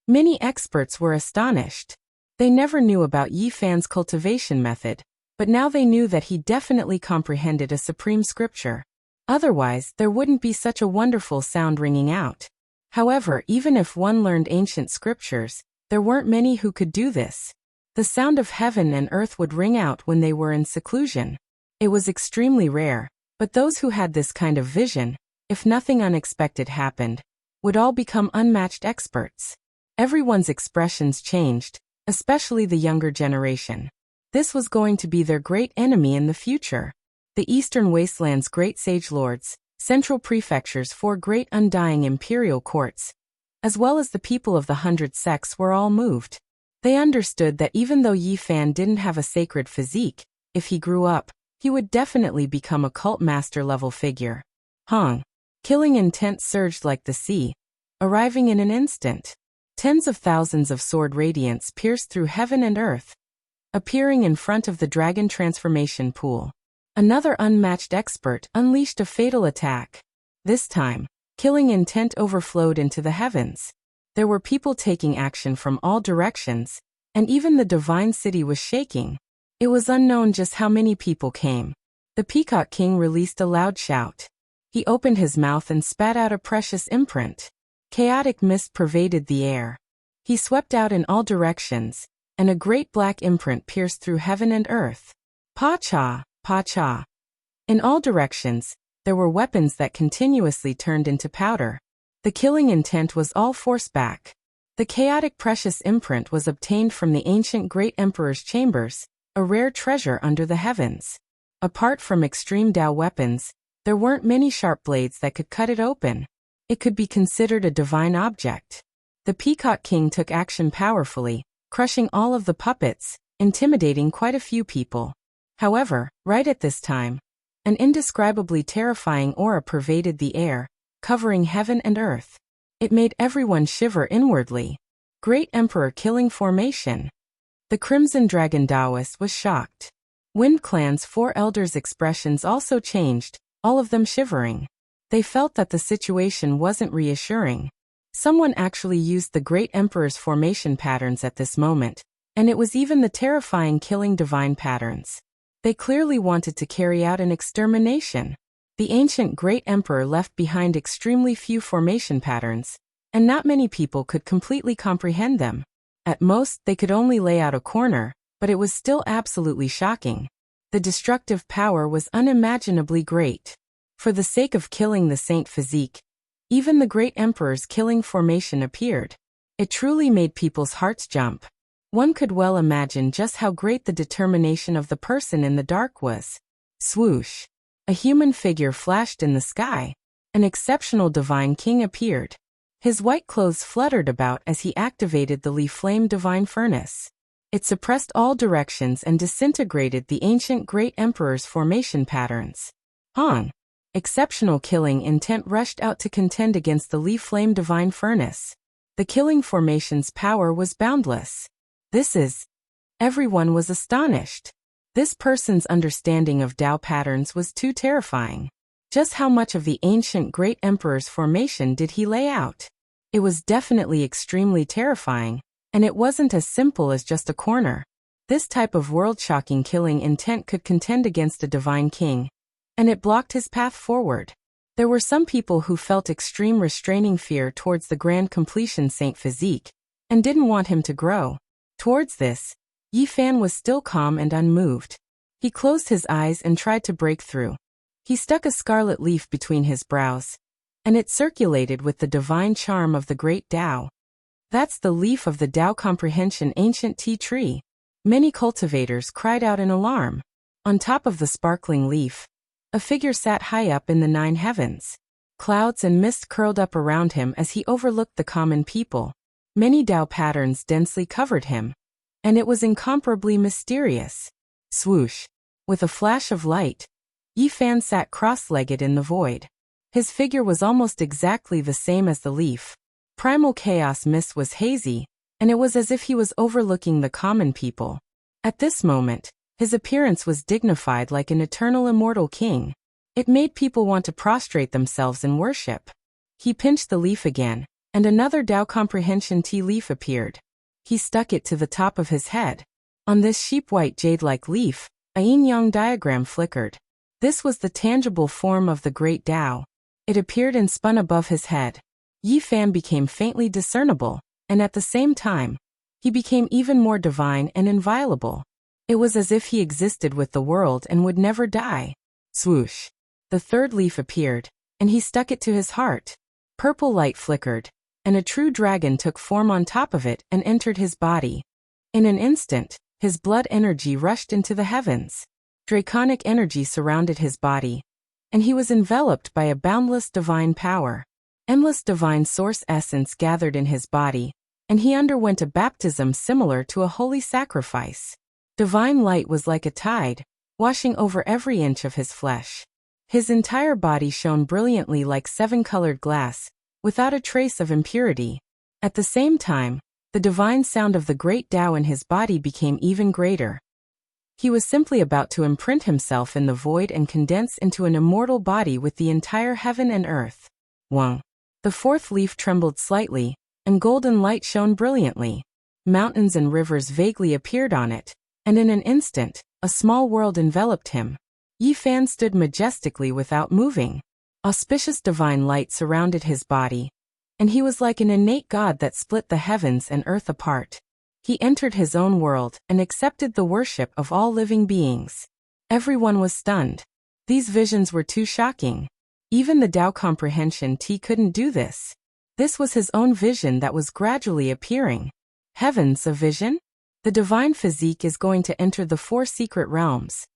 Many experts were astonished. They never knew about Yifan's cultivation method, but now they knew that he definitely comprehended a supreme scripture. Otherwise, there wouldn't be such a wonderful sound ringing out. However, even if one learned ancient scriptures, there weren't many who could do this. The sound of heaven and earth would ring out when they were in seclusion. It was extremely rare, but those who had this kind of vision, if nothing unexpected happened, would all become unmatched experts. Everyone's expressions changed, especially the younger generation. This was going to be their great enemy in the future. The Eastern Wasteland's great sage lords, central prefectures, 4 great undying imperial courts, as well as the people of the 100 sects were all moved. They understood that even though Yifan didn't have a sacred physique, if he grew up, he would definitely become a cult master-level figure. Hong. Killing intent surged like the sea, arriving in an instant. Tens of thousands of sword radiance pierced through heaven and earth, appearing in front of the dragon transformation pool. Another unmatched expert unleashed a fatal attack. This time, killing intent overflowed into the heavens. There were people taking action from all directions, and even the divine city was shaking. It was unknown just how many people came. The Peacock King released a loud shout. He opened his mouth and spat out a precious imprint. Chaotic mist pervaded the air. He swept out in all directions, and a great black imprint pierced through heaven and earth. Pa-cha, pa-cha. In all directions, there were weapons that continuously turned into powder. The killing intent was all forced back. The chaotic precious imprint was obtained from the ancient great emperor's chambers, a rare treasure under the heavens. Apart from extreme Tao weapons, there weren't many sharp blades that could cut it open. It could be considered a divine object. The Peacock King took action powerfully, crushing all of the puppets, intimidating quite a few people. However, right at this time, an indescribably terrifying aura pervaded the air, covering heaven and earth. It made everyone shiver inwardly. Great Emperor killing formation. The Crimson Dragon Taoist was shocked. Wind Clan's 4 elders' expressions also changed, all of them shivering. They felt that the situation wasn't reassuring. Someone actually used the Great Emperor's formation patterns at this moment, and it was even the terrifying killing divine patterns. They clearly wanted to carry out an extermination. The ancient Great Emperor left behind extremely few formation patterns, and not many people could completely comprehend them. At most, they could only lay out a corner, but it was still absolutely shocking. The destructive power was unimaginably great. For the sake of killing the Saint Physique, even the Great Emperor's killing formation appeared. It truly made people's hearts jump. One could well imagine just how great the determination of the person in the dark was. Swoosh! A human figure flashed in the sky. An exceptional divine king appeared. His white clothes fluttered about as he activated the Li Flame Divine Furnace. It suppressed all directions and disintegrated the ancient Great Emperor's formation patterns. Hong! Exceptional killing intent rushed out to contend against the Li Flame Divine Furnace. The killing formation's power was boundless. Everyone was astonished. This person's understanding of Tao patterns was too terrifying. Just how much of the ancient Great Emperor's formation did he lay out? It was definitely extremely terrifying, and it wasn't as simple as just a corner. This type of world-shocking killing intent could contend against a divine king, and it blocked his path forward. There were some people who felt extreme restraining fear towards the grand completion Saint Physique, and didn't want him to grow. Towards this, Yi Fan was still calm and unmoved. He closed his eyes and tried to break through. He stuck a scarlet leaf between his brows, and it circulated with the divine charm of the great Tao. That's the leaf of the Tao Comprehension ancient tea tree. Many cultivators cried out in alarm. On top of the sparkling leaf, a figure sat high up in the 9 heavens. Clouds and mist curled up around him as he overlooked the common people. Many Tao patterns densely covered him, and it was incomparably mysterious. Swoosh! With a flash of light, Yi Fan sat cross-legged in the void. His figure was almost exactly the same as the leaf. Primal chaos mist was hazy, and it was as if he was overlooking the common people. At this moment, his appearance was dignified like an eternal immortal king. It made people want to prostrate themselves in worship. He pinched the leaf again, and another Tao Comprehension tea leaf appeared. He stuck it to the top of his head. On this sheep-white jade-like leaf, a yin-yang diagram flickered. This was the tangible form of the great Tao. It appeared and spun above his head. Yi Fan became faintly discernible, and at the same time, he became even more divine and inviolable. It was as if he existed with the world and would never die. Swoosh! The third leaf appeared, and he stuck it to his heart. Purple light flickered, and a true dragon took form on top of it and entered his body. In an instant, his blood energy rushed into the heavens. Draconic energy surrounded his body, and he was enveloped by a boundless divine power. Endless divine source essence gathered in his body, and he underwent a baptism similar to a holy sacrifice. Divine light was like a tide, washing over every inch of his flesh. His entire body shone brilliantly like 7-colored glass, without a trace of impurity. At the same time, the divine sound of the great Tao in his body became even greater. He was simply about to imprint himself in the void and condense into an immortal body with the entire heaven and earth. Wang. The fourth leaf trembled slightly, and golden light shone brilliantly. Mountains and rivers vaguely appeared on it, and in an instant, a small world enveloped him. Yi Fan stood majestically without moving. Auspicious divine light surrounded his body, and he was like an innate god that split the heavens and earth apart. He entered his own world and accepted the worship of all living beings. Everyone was stunned. These visions were too shocking. Even the Tao Comprehension tea couldn't do this. This was his own vision that was gradually appearing. Heavens, a vision? The divine physique is going to enter the 4 secret realms.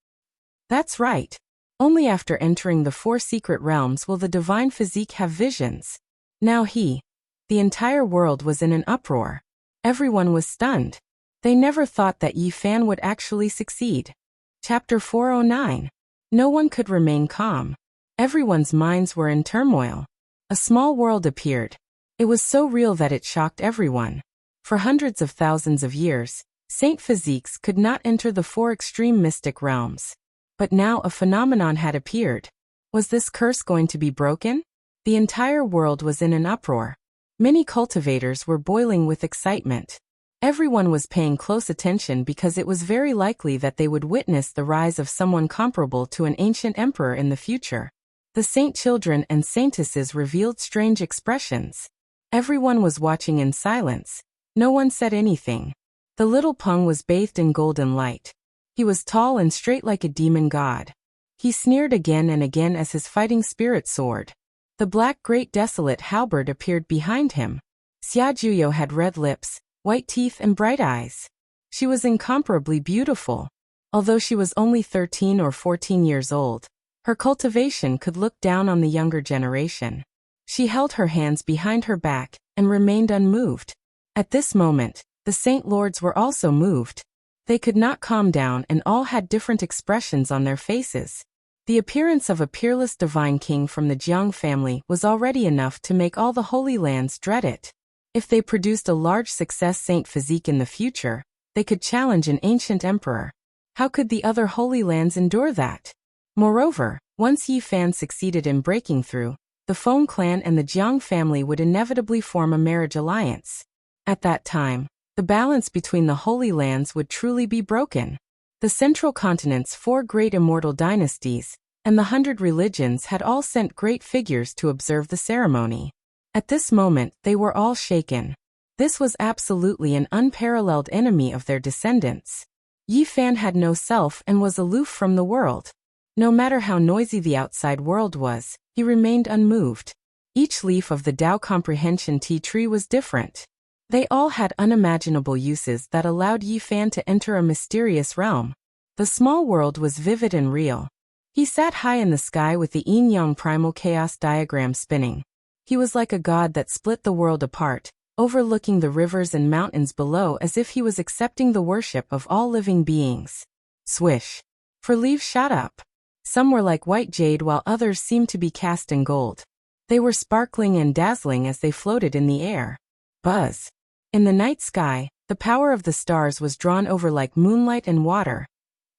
That's right. Only after entering the 4 secret realms will the divine physique have visions. Now the entire world was in an uproar. Everyone was stunned. They never thought that Yi Fan would actually succeed. Chapter 409. No one could remain calm. Everyone's minds were in turmoil. A small world appeared. It was so real that it shocked everyone. For hundreds of thousands of years, Saint physiques could not enter the four extreme mystic realms. But now a phenomenon had appeared. Was this curse going to be broken? The entire world was in an uproar. Many cultivators were boiling with excitement. Everyone was paying close attention because it was very likely that they would witness the rise of someone comparable to an ancient emperor in the future. The saint children and saintesses revealed strange expressions. Everyone was watching in silence. No one said anything. The little Peng was bathed in golden light. He was tall and straight like a demon god. He sneered again and again as his fighting spirit soared. The black great desolate halberd appeared behind him. Xia Juyo had red lips, white teeth and bright eyes. She was incomparably beautiful. Although she was only 13 or 14 years old, her cultivation could look down on the younger generation. She held her hands behind her back and remained unmoved. At this moment, the saint lords were also moved. They could not calm down and all had different expressions on their faces. The appearance of a peerless divine king from the Jiang family was already enough to make all the Holy Lands dread it. If they produced a large success saint physique in the future, they could challenge an ancient emperor. How could the other Holy Lands endure that? Moreover, once Yi Fan succeeded in breaking through, the Feng clan and the Jiang family would inevitably form a marriage alliance. At that time, the balance between the Holy Lands would truly be broken. The central continent's 4 great immortal dynasties and the 100 religions had all sent great figures to observe the ceremony. At this moment, they were all shaken. This was absolutely an unparalleled enemy of their descendants. Yi Fan had no self and was aloof from the world. No matter how noisy the outside world was, he remained unmoved. Each leaf of the Tao Comprehension tea tree was different. They all had unimaginable uses that allowed Yi Fan to enter a mysterious realm. The small world was vivid and real. He sat high in the sky with the yin-yang primal chaos diagram spinning. He was like a god that split the world apart, overlooking the rivers and mountains below as if he was accepting the worship of all living beings. Swish. For leaves shot up. Some were like white jade while others seemed to be cast in gold. They were sparkling and dazzling as they floated in the air. Buzz. In the night sky, the power of the stars was drawn over like moonlight and water,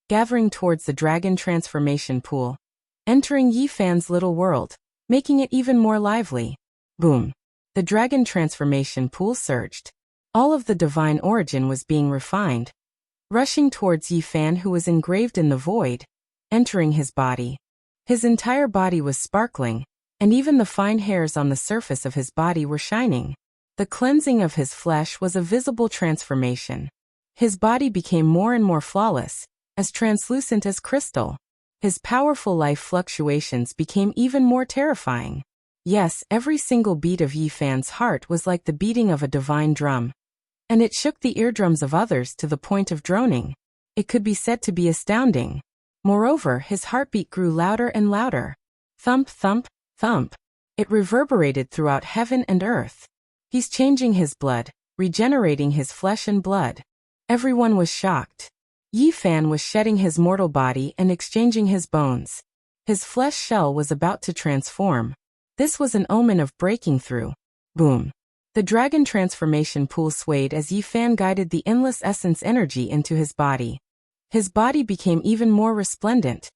gathering towards the dragon transformation pool, entering Yi Fan's little world, making it even more lively. Boom. The dragon transformation pool surged. All of the divine origin was being refined, rushing towards Yi Fan who was engraved in the void, entering his body. His entire body was sparkling, and even the fine hairs on the surface of his body were shining. The cleansing of his flesh was a visible transformation. His body became more and more flawless, as translucent as crystal. His powerful life fluctuations became even more terrifying. Yes, every single beat of Yi Fan's heart was like the beating of a divine drum, and it shook the eardrums of others to the point of droning. It could be said to be astounding. Moreover, his heartbeat grew louder and louder. Thump, thump, thump. It reverberated throughout heaven and earth. He's changing his blood, regenerating his flesh and blood. Everyone was shocked. Yi Fan was shedding his mortal body and exchanging his bones. His flesh shell was about to transform. This was an omen of breaking through. Boom. The dragon transformation pool swayed as Yi Fan guided the endless essence energy into his body. His body became even more resplendent,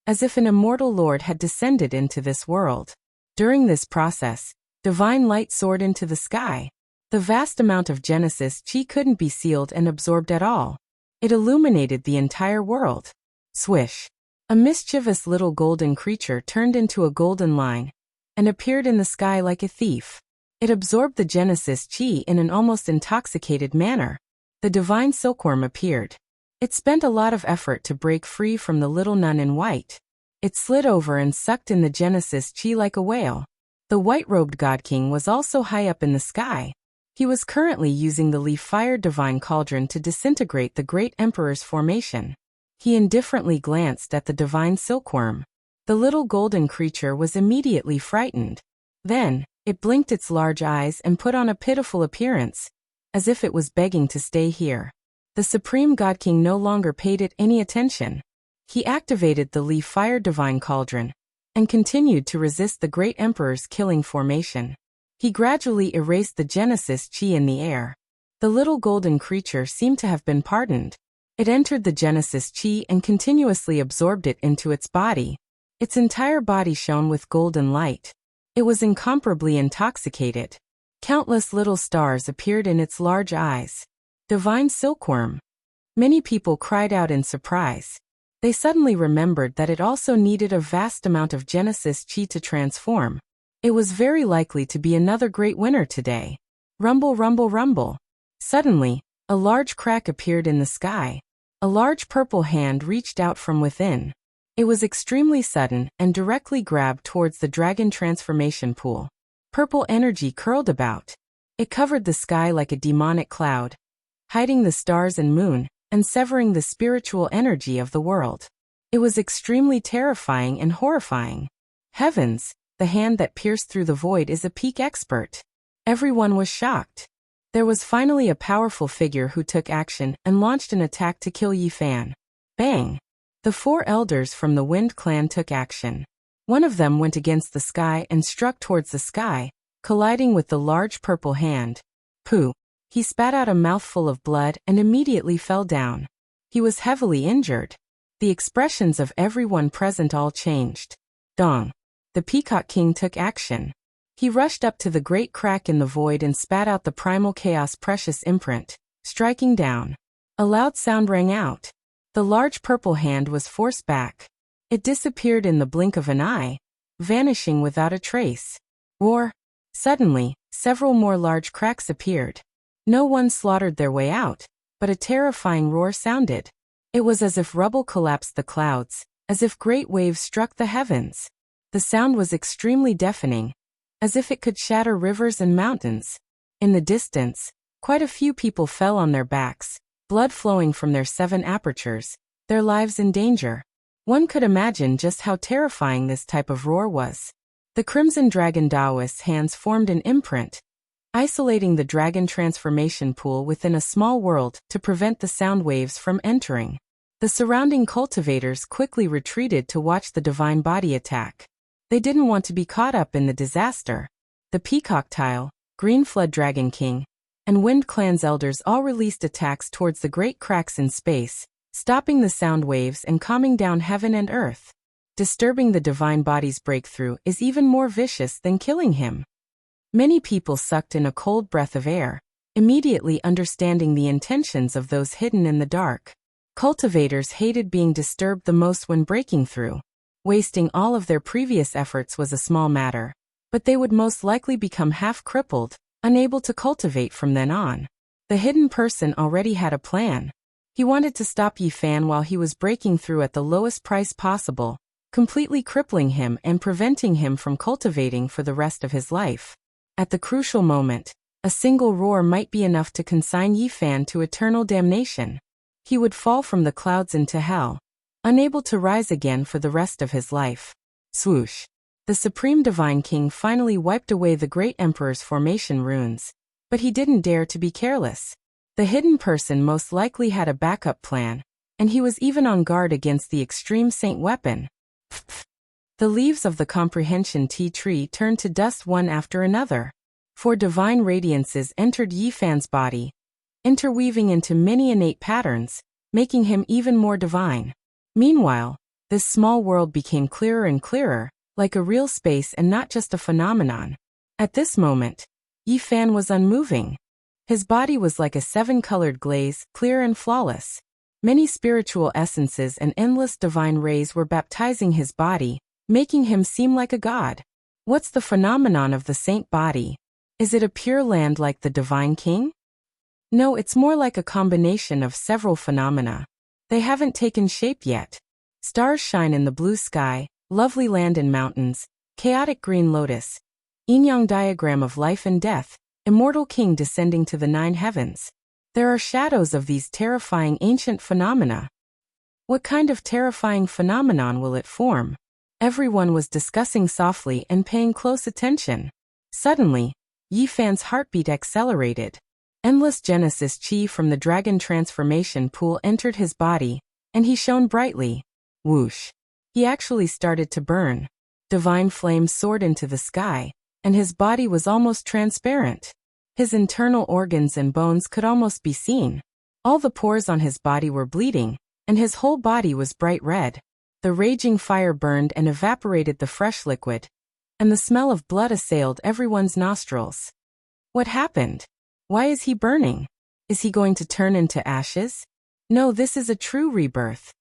as if an immortal lord had descended into this world. During this process, divine light soared into the sky. The vast amount of Genesis Chi couldn't be sealed and absorbed at all. It illuminated the entire world. Swish. A mischievous little golden creature turned into a golden line and appeared in the sky like a thief. It absorbed the Genesis Chi in an almost intoxicated manner. The divine silkworm appeared. It spent a lot of effort to break free from the little nun in white. It slid over and sucked in the Genesis Chi like a whale. The white-robed God King was also high up in the sky. He was currently using the leaf-fired divine cauldron to disintegrate the great emperor's formation. He indifferently glanced at the divine silkworm. The little golden creature was immediately frightened. Then, it blinked its large eyes and put on a pitiful appearance, as if it was begging to stay here. The Supreme God King no longer paid it any attention. He activated the leaf-fired divine cauldron and continued to resist the great emperor's killing formation. He gradually erased the Genesis Chi in the air. The little golden creature seemed to have been pardoned. It entered the Genesis chi and continuously absorbed it into its body. Its entire body shone with golden light. It was incomparably intoxicated. Countless little stars appeared in its large eyes. Divine silkworm. Many people cried out in surprise. They suddenly remembered that it also needed a vast amount of Genesis chi to transform. It was very likely to be another great winner today. Rumble, rumble, rumble. Suddenly, a large crack appeared in the sky. A large purple hand reached out from within. It was extremely sudden and directly grabbed towards the dragon transformation pool. Purple energy curled about. It covered the sky like a demonic cloud, hiding the stars and moon, and severing the spiritual energy of the world. It was extremely terrifying and horrifying. Heavens, the hand that pierced through the void is a peak expert. Everyone was shocked. There was finally a powerful figure who took action and launched an attack to kill Yi Fan. Bang! The 4 elders from the Wind clan took action. One of them went against the sky and struck towards the sky, colliding with the large purple hand. Pooh! He spat out a mouthful of blood and immediately fell down. He was heavily injured. The expressions of everyone present all changed. Dong! The Peacock King took action. He rushed up to the great crack in the void and spat out the primal chaos precious imprint, striking down. A loud sound rang out. The large purple hand was forced back. It disappeared in the blink of an eye, vanishing without a trace. Roar! Suddenly, several more large cracks appeared. No one slaughtered their way out, but a terrifying roar sounded. It was as if rubble collapsed the clouds, as if great waves struck the heavens. The sound was extremely deafening, as if it could shatter rivers and mountains. In the distance, quite a few people fell on their backs, blood flowing from their 7 apertures, their lives in danger. One could imagine just how terrifying this type of roar was. The Crimson Dragon Taoist's hands formed an imprint, isolating the dragon transformation pool within a small world to prevent the sound waves from entering. The surrounding cultivators quickly retreated to watch the divine body attack. They didn't want to be caught up in the disaster. The Peacock Tile, Green Flood Dragon King, and Wind Clan's elders all released attacks towards the great cracks in space, stopping the sound waves and calming down heaven and earth. Disturbing the divine body's breakthrough is even more vicious than killing him. Many people sucked in a cold breath of air, immediately understanding the intentions of those hidden in the dark. Cultivators hated being disturbed the most when breaking through. Wasting all of their previous efforts was a small matter, but they would most likely become half-crippled, unable to cultivate from then on. The hidden person already had a plan. He wanted to stop Yi Fan while he was breaking through at the lowest price possible, completely crippling him and preventing him from cultivating for the rest of his life. At the crucial moment, a single roar might be enough to consign Yi Fan to eternal damnation. He would fall from the clouds into hell, unable to rise again for the rest of his life. Swoosh! The Supreme Divine King finally wiped away the Great Emperor's formation runes, but he didn't dare to be careless. The hidden person most likely had a backup plan, and he was even on guard against the Extreme Saint weapon. The leaves of the Comprehension Tea Tree turned to dust one after another. 4 divine radiances entered Yi Fan's body, interweaving into many innate patterns, making him even more divine. Meanwhile, this small world became clearer and clearer, like a real space and not just a phenomenon. At this moment, Yi Fan was unmoving. His body was like a 7-colored glaze, clear and flawless. Many spiritual essences and endless divine rays were baptizing his body, making him seem like a god. What's the phenomenon of the saint body? Is it a pure land like the Divine King? No, it's more like a combination of several phenomena. They haven't taken shape yet. Stars shine in the blue sky, lovely land and mountains, chaotic green lotus, yin-yang diagram of life and death, immortal king descending to the 9 heavens. There are shadows of these terrifying ancient phenomena. What kind of terrifying phenomenon will it form? Everyone was discussing softly and paying close attention. Suddenly, Yi Fan's heartbeat accelerated. Endless Genesis chi from the dragon transformation pool entered his body, and he shone brightly. Whoosh! He actually started to burn. Divine flames soared into the sky, and his body was almost transparent. His internal organs and bones could almost be seen. All the pores on his body were bleeding, and his whole body was bright red. The raging fire burned and evaporated the fresh liquid, and the smell of blood assailed everyone's nostrils. What happened? Why is he burning? Is he going to turn into ashes? No, this is a true rebirth.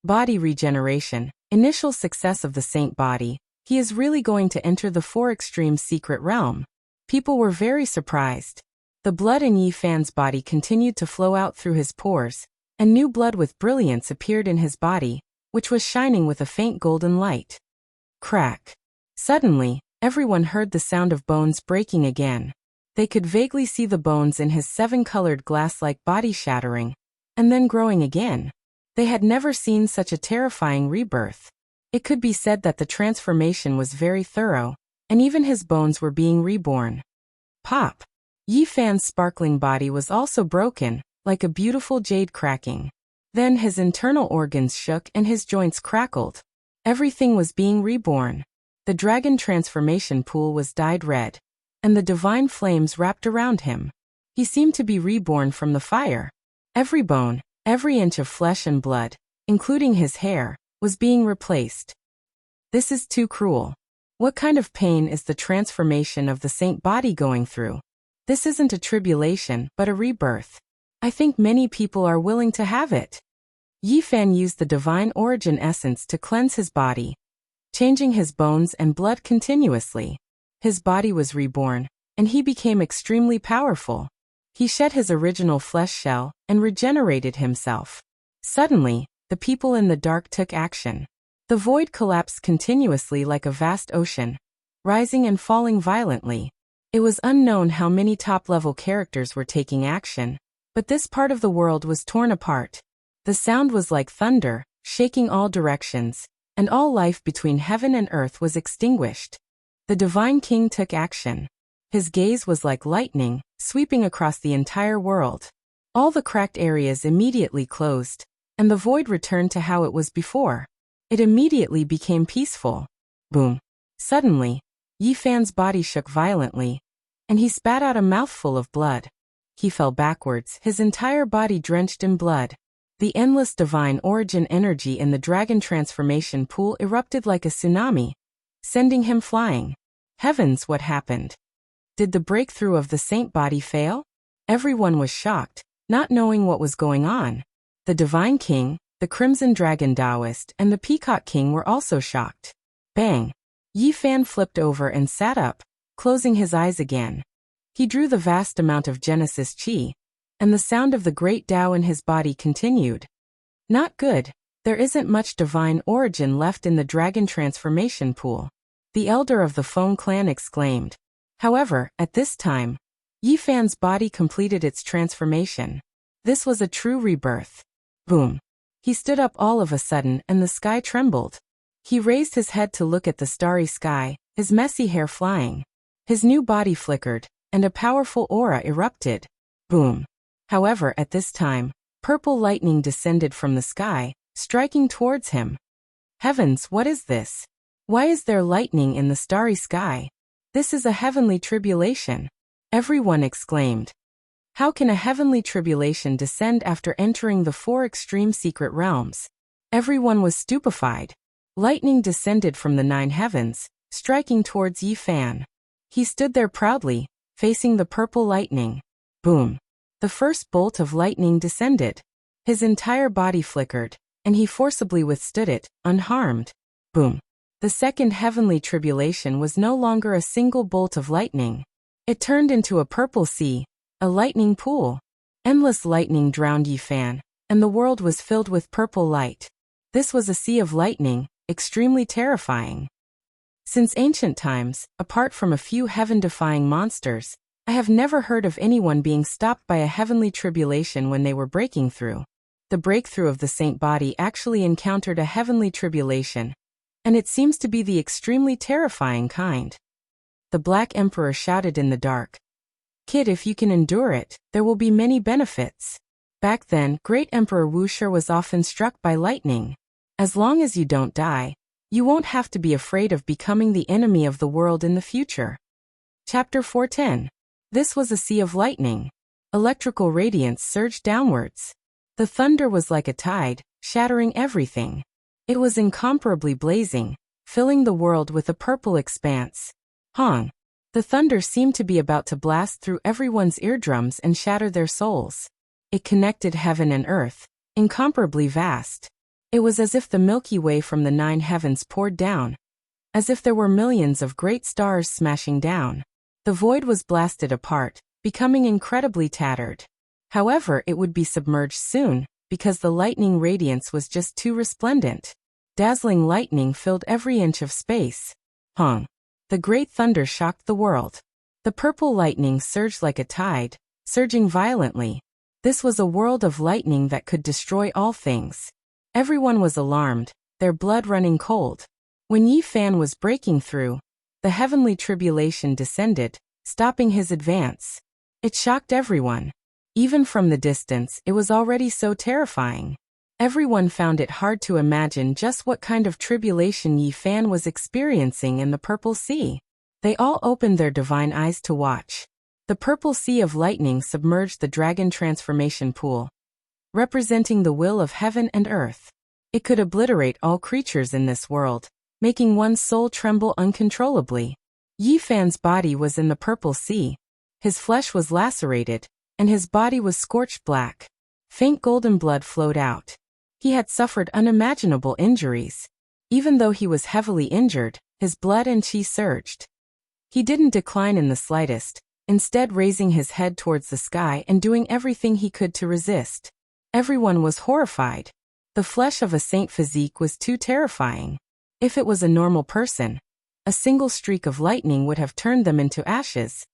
Body regeneration, initial success of the saint body. He is really going to enter the four extremes secret realm. People were very surprised. The blood in Yi Fan's body continued to flow out through his pores, and new blood with brilliance appeared in his body, which was shining with a faint golden light. Crack. Suddenly, everyone heard the sound of bones breaking again. They could vaguely see the bones in his seven-colored glass-like body shattering, and then growing again. They had never seen such a terrifying rebirth. It could be said that the transformation was very thorough, and even his bones were being reborn. Pop! Yi Fan's sparkling body was also broken, like a beautiful jade cracking. Then his internal organs shook and his joints crackled. Everything was being reborn. The dragon transformation pool was dyed red, and the divine flames wrapped around him. He seemed to be reborn from the fire. Every bone, every inch of flesh and blood, including his hair, was being replaced. This is too cruel. What kind of pain is the transformation of the saint body going through? This isn't a tribulation, but a rebirth. I think many people are willing to have it. Yi Fan used the divine origin essence to cleanse his body, changing his bones and blood continuously. His body was reborn, and he became extremely powerful. He shed his original flesh shell and regenerated himself. Suddenly, the people in the dark took action. The void collapsed continuously like a vast ocean, rising and falling violently. It was unknown how many top-level characters were taking action, but this part of the world was torn apart. The sound was like thunder, shaking all directions, and all life between heaven and earth was extinguished. The divine king took action. His gaze was like lightning, sweeping across the entire world. All the cracked areas immediately closed, and the void returned to how it was before. It immediately became peaceful. Boom. Suddenly, Yi Fan's body shook violently, and he spat out a mouthful of blood. He fell backwards, his entire body drenched in blood. The endless divine origin energy in the dragon transformation pool erupted like a tsunami, sending him flying. Heavens, what happened? Did the breakthrough of the saint body fail? Everyone was shocked, not knowing what was going on. The divine king, the crimson dragon Taoist, and the peacock king were also shocked. Bang! Yi Fan flipped over and sat up, closing his eyes again. He drew the vast amount of Genesis Chi, and the sound of the great Tao in his body continued. Not good. There isn't much divine origin left in the dragon transformation pool. The elder of the Feng clan exclaimed. However, at this time, Yi Fan's body completed its transformation. This was a true rebirth. Boom. He stood up all of a sudden and the sky trembled. He raised his head to look at the starry sky, his messy hair flying. His new body flickered, and a powerful aura erupted. Boom. However, at this time, purple lightning descended from the sky, striking towards him. Heavens, what is this? Why is there lightning in the starry sky? This is a heavenly tribulation. Everyone exclaimed. How can a heavenly tribulation descend after entering the four extreme secret realms? Everyone was stupefied. Lightning descended from the 9 heavens, striking towards Yi Fan. He stood there proudly, facing the purple lightning. Boom. The first bolt of lightning descended. His entire body flickered, and he forcibly withstood it, unharmed. Boom. The second heavenly tribulation was no longer a single bolt of lightning. It turned into a purple sea, a lightning pool. Endless lightning drowned Yi Fan, and the world was filled with purple light. This was a sea of lightning, extremely terrifying. Since ancient times, apart from a few heaven-defying monsters, I have never heard of anyone being stopped by a heavenly tribulation when they were breaking through. The breakthrough of the saint body actually encountered a heavenly tribulation, and it seems to be the extremely terrifying kind. The Black Emperor shouted in the dark. Kid, if you can endure it, there will be many benefits. Back then, Great Emperor Wuxia was often struck by lightning. As long as you don't die, you won't have to be afraid of becoming the enemy of the world in the future. Chapter 410. This was a sea of lightning. Electrical radiance surged downwards. The thunder was like a tide, shattering everything. It was incomparably blazing, filling the world with a purple expanse. Hong! The thunder seemed to be about to blast through everyone's eardrums and shatter their souls. It connected heaven and earth, incomparably vast. It was as if the Milky Way from the 9 heavens poured down, as if there were millions of great stars smashing down. The void was blasted apart, becoming incredibly tattered. However, it would be submerged soon, because the lightning radiance was just too resplendent. Dazzling lightning filled every inch of space. Hong! The great thunder shocked the world. The purple lightning surged like a tide, surging violently. This was a world of lightning that could destroy all things. Everyone was alarmed, their blood running cold. When Yi Fan was breaking through, the heavenly tribulation descended, stopping his advance. It shocked everyone. Even from the distance, it was already so terrifying. Everyone found it hard to imagine just what kind of tribulation Yi Fan was experiencing in the Purple Sea. They all opened their divine eyes to watch. The Purple Sea of Lightning submerged the dragon transformation pool, representing the will of heaven and earth. It could obliterate all creatures in this world, making one's soul tremble uncontrollably. Yi Fan's body was in the Purple Sea. His flesh was lacerated, and his body was scorched black. Faint golden blood flowed out. He had suffered unimaginable injuries. Even though he was heavily injured, his blood and chi surged. He didn't decline in the slightest, instead raising his head towards the sky and doing everything he could to resist. Everyone was horrified. The flesh of a saint physique was too terrifying. If it was a normal person, a single streak of lightning would have turned them into ashes.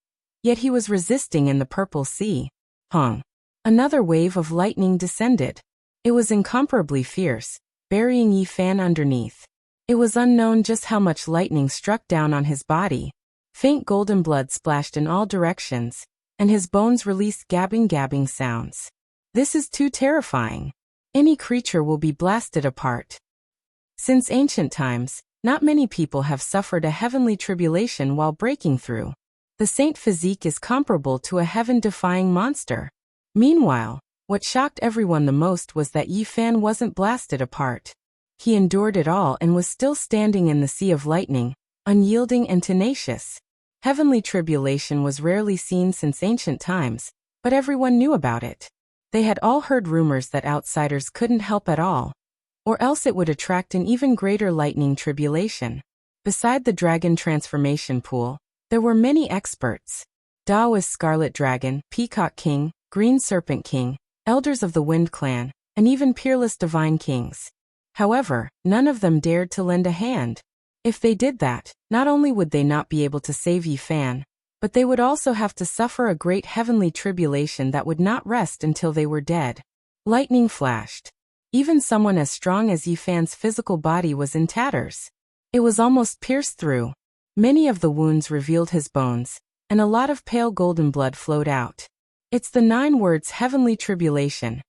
Yet he was resisting in the Purple Sea. Hong! Another wave of lightning descended. It was incomparably fierce, burying Yi Fan underneath. It was unknown just how much lightning struck down on his body. Faint golden blood splashed in all directions, and his bones released gabbing sounds. This is too terrifying. Any creature will be blasted apart. Since ancient times, not many people have suffered a heavenly tribulation while breaking through. The saint physique is comparable to a heaven-defying monster. Meanwhile, what shocked everyone the most was that Yi Fan wasn't blasted apart. He endured it all and was still standing in the sea of lightning, unyielding and tenacious. Heavenly tribulation was rarely seen since ancient times, but everyone knew about it. They had all heard rumors that outsiders couldn't help at all, or else it would attract an even greater lightning tribulation. Beside the dragon transformation pool, there were many experts. Daoist Scarlet Dragon, Peacock King, Green Serpent King, Elders of the Wind Clan, and even peerless Divine Kings. However, none of them dared to lend a hand. If they did that, not only would they not be able to save Yi Fan, but they would also have to suffer a great heavenly tribulation that would not rest until they were dead. Lightning flashed. Even someone as strong as Yi Fan's physical body was in tatters. It was almost pierced through. Many of the wounds revealed his bones, and a lot of pale golden blood flowed out. It's the 9 words heavenly tribulation.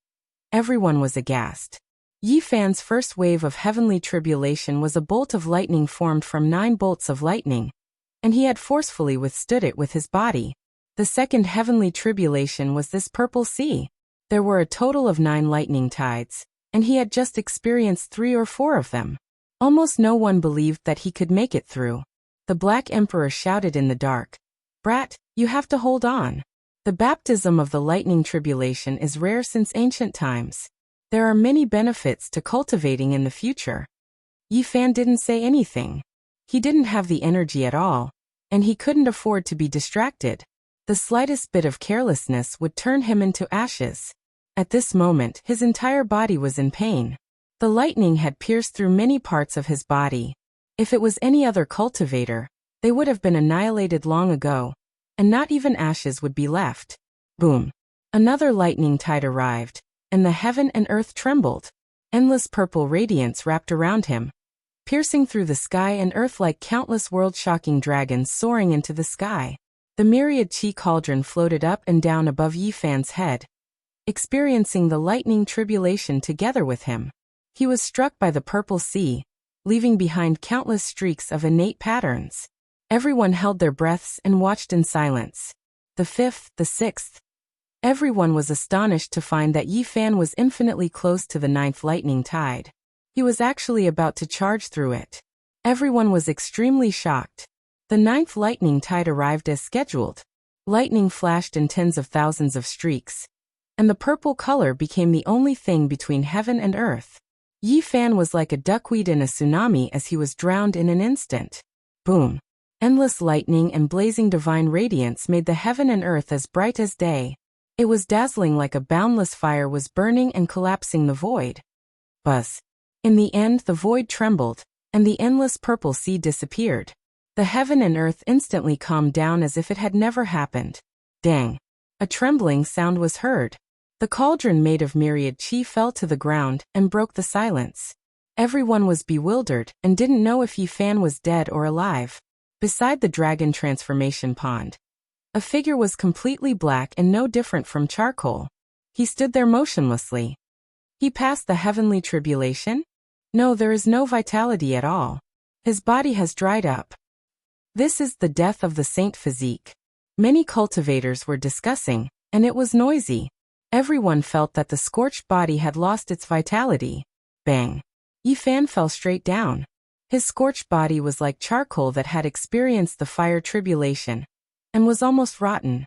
Everyone was aghast. Yi Fan's first wave of heavenly tribulation was a bolt of lightning formed from 9 bolts of lightning, and he had forcefully withstood it with his body. The second heavenly tribulation was this Purple Sea. There were a total of 9 lightning tides, and he had just experienced 3 or 4 of them. Almost no one believed that he could make it through. The Black Emperor shouted in the dark, "Brat, you have to hold on." The baptism of the lightning tribulation is rare since ancient times. There are many benefits to cultivating in the future. Yi Fan didn't say anything. He didn't have the energy at all, and he couldn't afford to be distracted. The slightest bit of carelessness would turn him into ashes. At this moment, his entire body was in pain. The lightning had pierced through many parts of his body. If it was any other cultivator, they would have been annihilated long ago, and not even ashes would be left. Boom! Another lightning tide arrived, and the heaven and earth trembled. Endless purple radiance wrapped around him, piercing through the sky and earth like countless world-shocking dragons soaring into the sky. The myriad chi cauldron floated up and down above Yi Fan's head, experiencing the lightning tribulation together with him. He was struck by the Purple Sea, leaving behind countless streaks of innate patterns. Everyone held their breaths and watched in silence. the fifth, the sixth. Everyone was astonished to find that Yi Fan was infinitely close to the ninth lightning tide. He was actually about to charge through it. Everyone was extremely shocked. The ninth lightning tide arrived as scheduled. Lightning flashed in tens of thousands of streaks, and the purple color became the only thing between heaven and earth. Yi Fan was like a duckweed in a tsunami as he was drowned in an instant. Boom! Endless lightning and blazing divine radiance made the heaven and earth as bright as day. It was dazzling, like a boundless fire was burning and collapsing the void. Buzz! In the end, the void trembled, and the endless purple sea disappeared. The heaven and earth instantly calmed down as if it had never happened. Dang! A trembling sound was heard. The cauldron made of myriad chi fell to the ground and broke the silence. Everyone was bewildered and didn't know if Yi Fan was dead or alive. Beside the dragon transformation pond, a figure was completely black and no different from charcoal. He stood there motionlessly. He passed the heavenly tribulation? No, there is no vitality at all. His body has dried up. This is the death of the saint physique. Many cultivators were discussing, and it was noisy. Everyone felt that the scorched body had lost its vitality. Bang! Yi Fan fell straight down. His scorched body was like charcoal that had experienced the fire tribulation, and was almost rotten.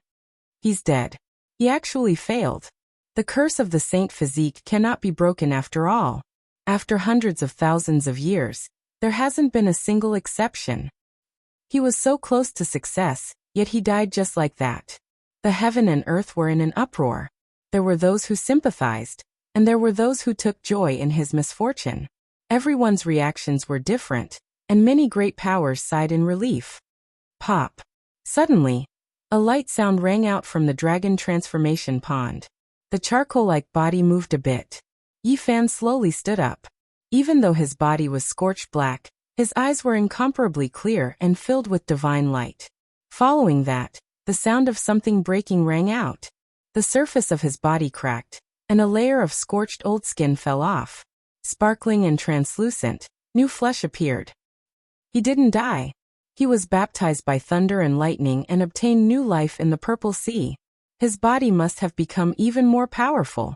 He's dead. He actually failed. The curse of the saint physique cannot be broken after all. After hundreds of thousands of years, there hasn't been a single exception. He was so close to success, yet he died just like that. The heaven and earth were in an uproar. There were those who sympathized, and there were those who took joy in his misfortune. Everyone's reactions were different, and many great powers sighed in relief. Pop! Suddenly, a light sound rang out from the dragon transformation pond. The charcoal-like body moved a bit. Yi Fan slowly stood up. Even though his body was scorched black, his eyes were incomparably clear and filled with divine light. Following that, the sound of something breaking rang out. The surface of his body cracked, and a layer of scorched old skin fell off. Sparkling and translucent, new flesh appeared. He didn't die. He was baptized by thunder and lightning and obtained new life in the purple sea. His body must have become even more powerful.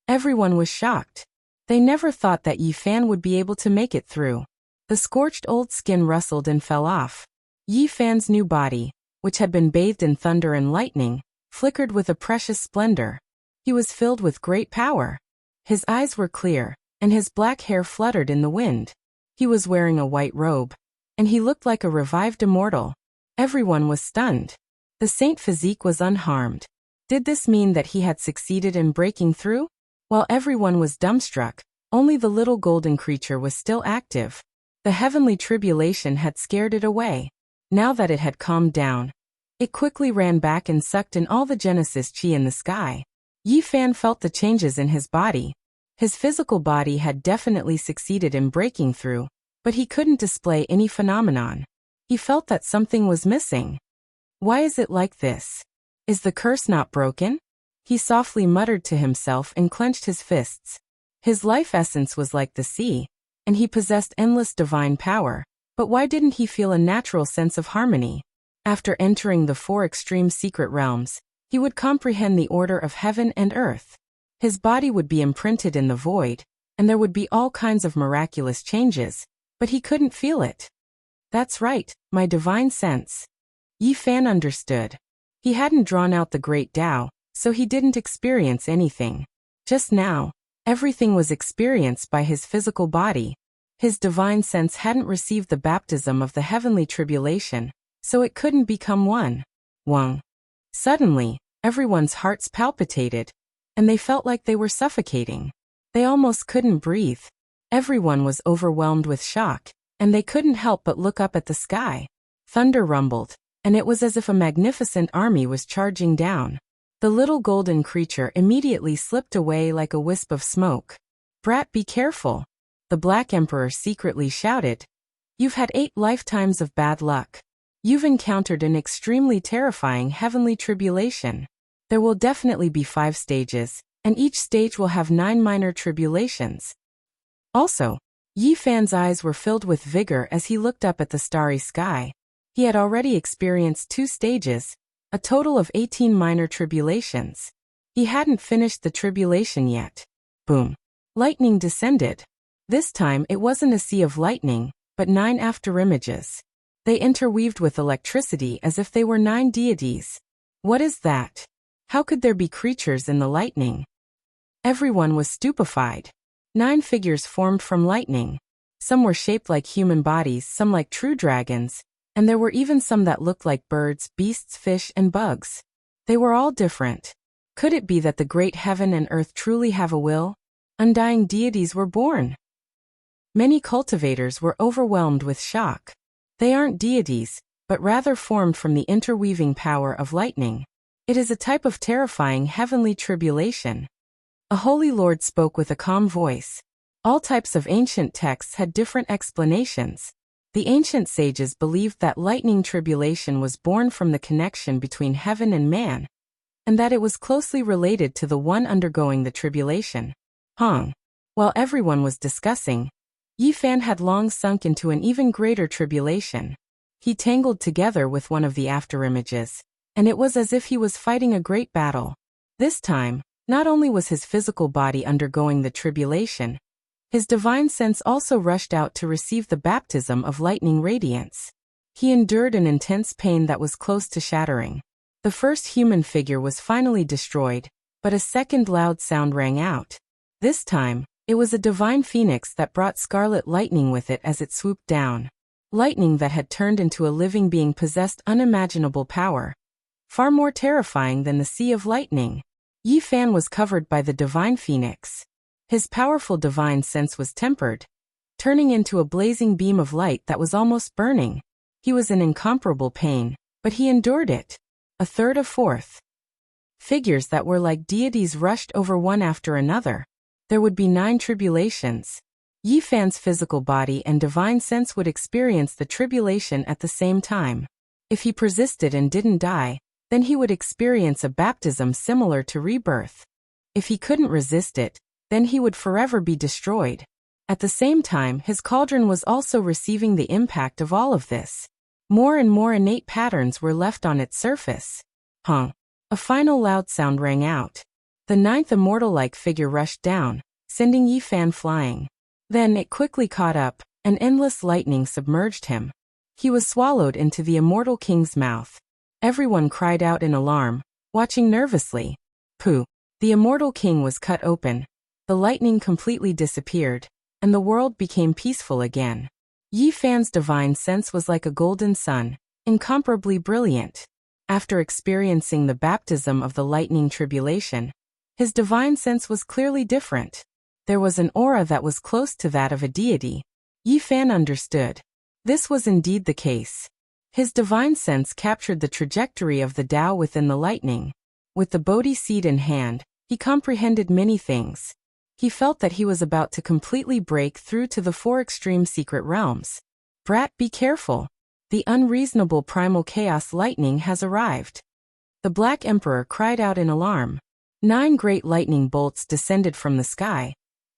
Everyone was shocked. They never thought that Yi Fan would be able to make it through. The scorched old skin rustled and fell off. Yi Fan's new body, which had been bathed in thunder and lightning, flickered with a precious splendor. He was filled with great power. His eyes were clear, and his black hair fluttered in the wind. He was wearing a white robe, and he looked like a revived immortal. Everyone was stunned. The saint physique was unharmed. Did this mean that he had succeeded in breaking through? While everyone was dumbstruck, only the little golden creature was still active. The heavenly tribulation had scared it away. Now that it had calmed down, it quickly ran back and sucked in all the Genesis chi in the sky. Yi Fan felt the changes in his body. His physical body had definitely succeeded in breaking through, but he couldn't display any phenomenon. He felt that something was missing. Why is it like this? Is the curse not broken? He softly muttered to himself and clenched his fists. His life essence was like the sea, and he possessed endless divine power, but why didn't he feel a natural sense of harmony? After entering the four extreme secret realms, he would comprehend the order of heaven and earth. His body would be imprinted in the void, and there would be all kinds of miraculous changes, but he couldn't feel it. That's right, my divine sense. Yi Fan understood. He hadn't drawn out the great Tao, so he didn't experience anything. Just now, everything was experienced by his physical body. His divine sense hadn't received the baptism of the heavenly tribulation, so it couldn't become one. Wang. Suddenly, everyone's hearts palpitated, and they felt like they were suffocating. They almost couldn't breathe. Everyone was overwhelmed with shock, and they couldn't help but look up at the sky. Thunder rumbled, and it was as if a magnificent army was charging down. The little golden creature immediately slipped away like a wisp of smoke. "Brat, be careful," the Black Emperor secretly shouted. "You've had 8 lifetimes of bad luck. You've encountered an extremely terrifying heavenly tribulation. There will definitely be 5 stages, and each stage will have 9 minor tribulations." Also, Yi Fan's eyes were filled with vigor as he looked up at the starry sky. He had already experienced 2 stages, A total of 18 minor tribulations. He hadn't finished the tribulation yet. Boom. Lightning descended. This time it wasn't a sea of lightning, but 9 afterimages. They interweaved with electricity as if they were 9 deities. What is that? How could there be creatures in the lightning? Everyone was stupefied. 9 figures formed from lightning. Some were shaped like human bodies, some like true dragons, and there were even some that looked like birds, beasts, fish, and bugs. They were all different. Could it be that the great heaven and earth truly have a will? Undying deities were born. Many cultivators were overwhelmed with shock. They aren't deities, but rather formed from the interweaving power of lightning. It is a type of terrifying heavenly tribulation. A holy lord spoke with a calm voice. All types of ancient texts had different explanations. The ancient sages believed that lightning tribulation was born from the connection between heaven and man, and that it was closely related to the one undergoing the tribulation. While everyone was discussing, Yi Fan had long sunk into an even greater tribulation. He tangled together with one of the afterimages, and it was as if he was fighting a great battle. This time, not only was his physical body undergoing the tribulation, his divine sense also rushed out to receive the baptism of lightning radiance. He endured an intense pain that was close to shattering. The first human figure was finally destroyed, but a second loud sound rang out. This time, it was a divine phoenix that brought scarlet lightning with it as it swooped down. Lightning that had turned into a living being possessed unimaginable power, far more terrifying than the sea of lightning. Yi Fan was covered by the divine phoenix. His powerful divine sense was tempered, turning into a blazing beam of light that was almost burning. He was in incomparable pain, but he endured it. A third, a fourth. Figures that were like deities rushed over one after another. There would be 9 tribulations. Yi Fan's physical body and divine sense would experience the tribulation at the same time. If he persisted and didn't die, then he would experience a baptism similar to rebirth. If he couldn't resist it, then he would forever be destroyed. At the same time, his cauldron was also receiving the impact of all of this. More and more innate patterns were left on its surface. A final loud sound rang out. The 9th immortal-like figure rushed down, sending Yi Fan flying. Then it quickly caught up, and endless lightning submerged him. He was swallowed into the immortal king's mouth. Everyone cried out in alarm, watching nervously. Pooh! The immortal king was cut open. The lightning completely disappeared, and the world became peaceful again. Yi Fan's divine sense was like a golden sun, incomparably brilliant. After experiencing the baptism of the lightning tribulation, his divine sense was clearly different. There was an aura that was close to that of a deity. Yi Fan understood. This was indeed the case. His divine sense captured the trajectory of the Tao within the lightning. With the Bodhi seed in hand, he comprehended many things. He felt that he was about to completely break through to the 4 extreme secret realms. Brat, be careful. The unreasonable primal chaos lightning has arrived. The Black Emperor cried out in alarm. 9 great lightning bolts descended from the sky,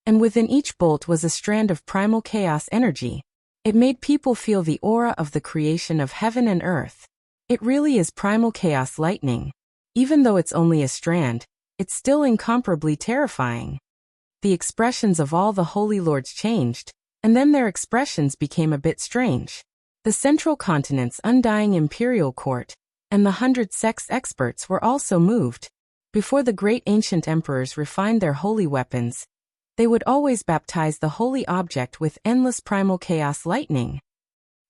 and within each bolt was a strand of primal chaos energy. It made people feel the aura of the creation of heaven and earth. It really is primal chaos lightning. Even though it's only a strand, it's still incomparably terrifying. The expressions of all the holy lords changed, and then their expressions became a bit strange. The Central Continent's undying imperial court and the 100 sects experts were also moved. Before the great ancient emperors refined their holy weapons, they would always baptize the holy object with endless primal chaos lightning.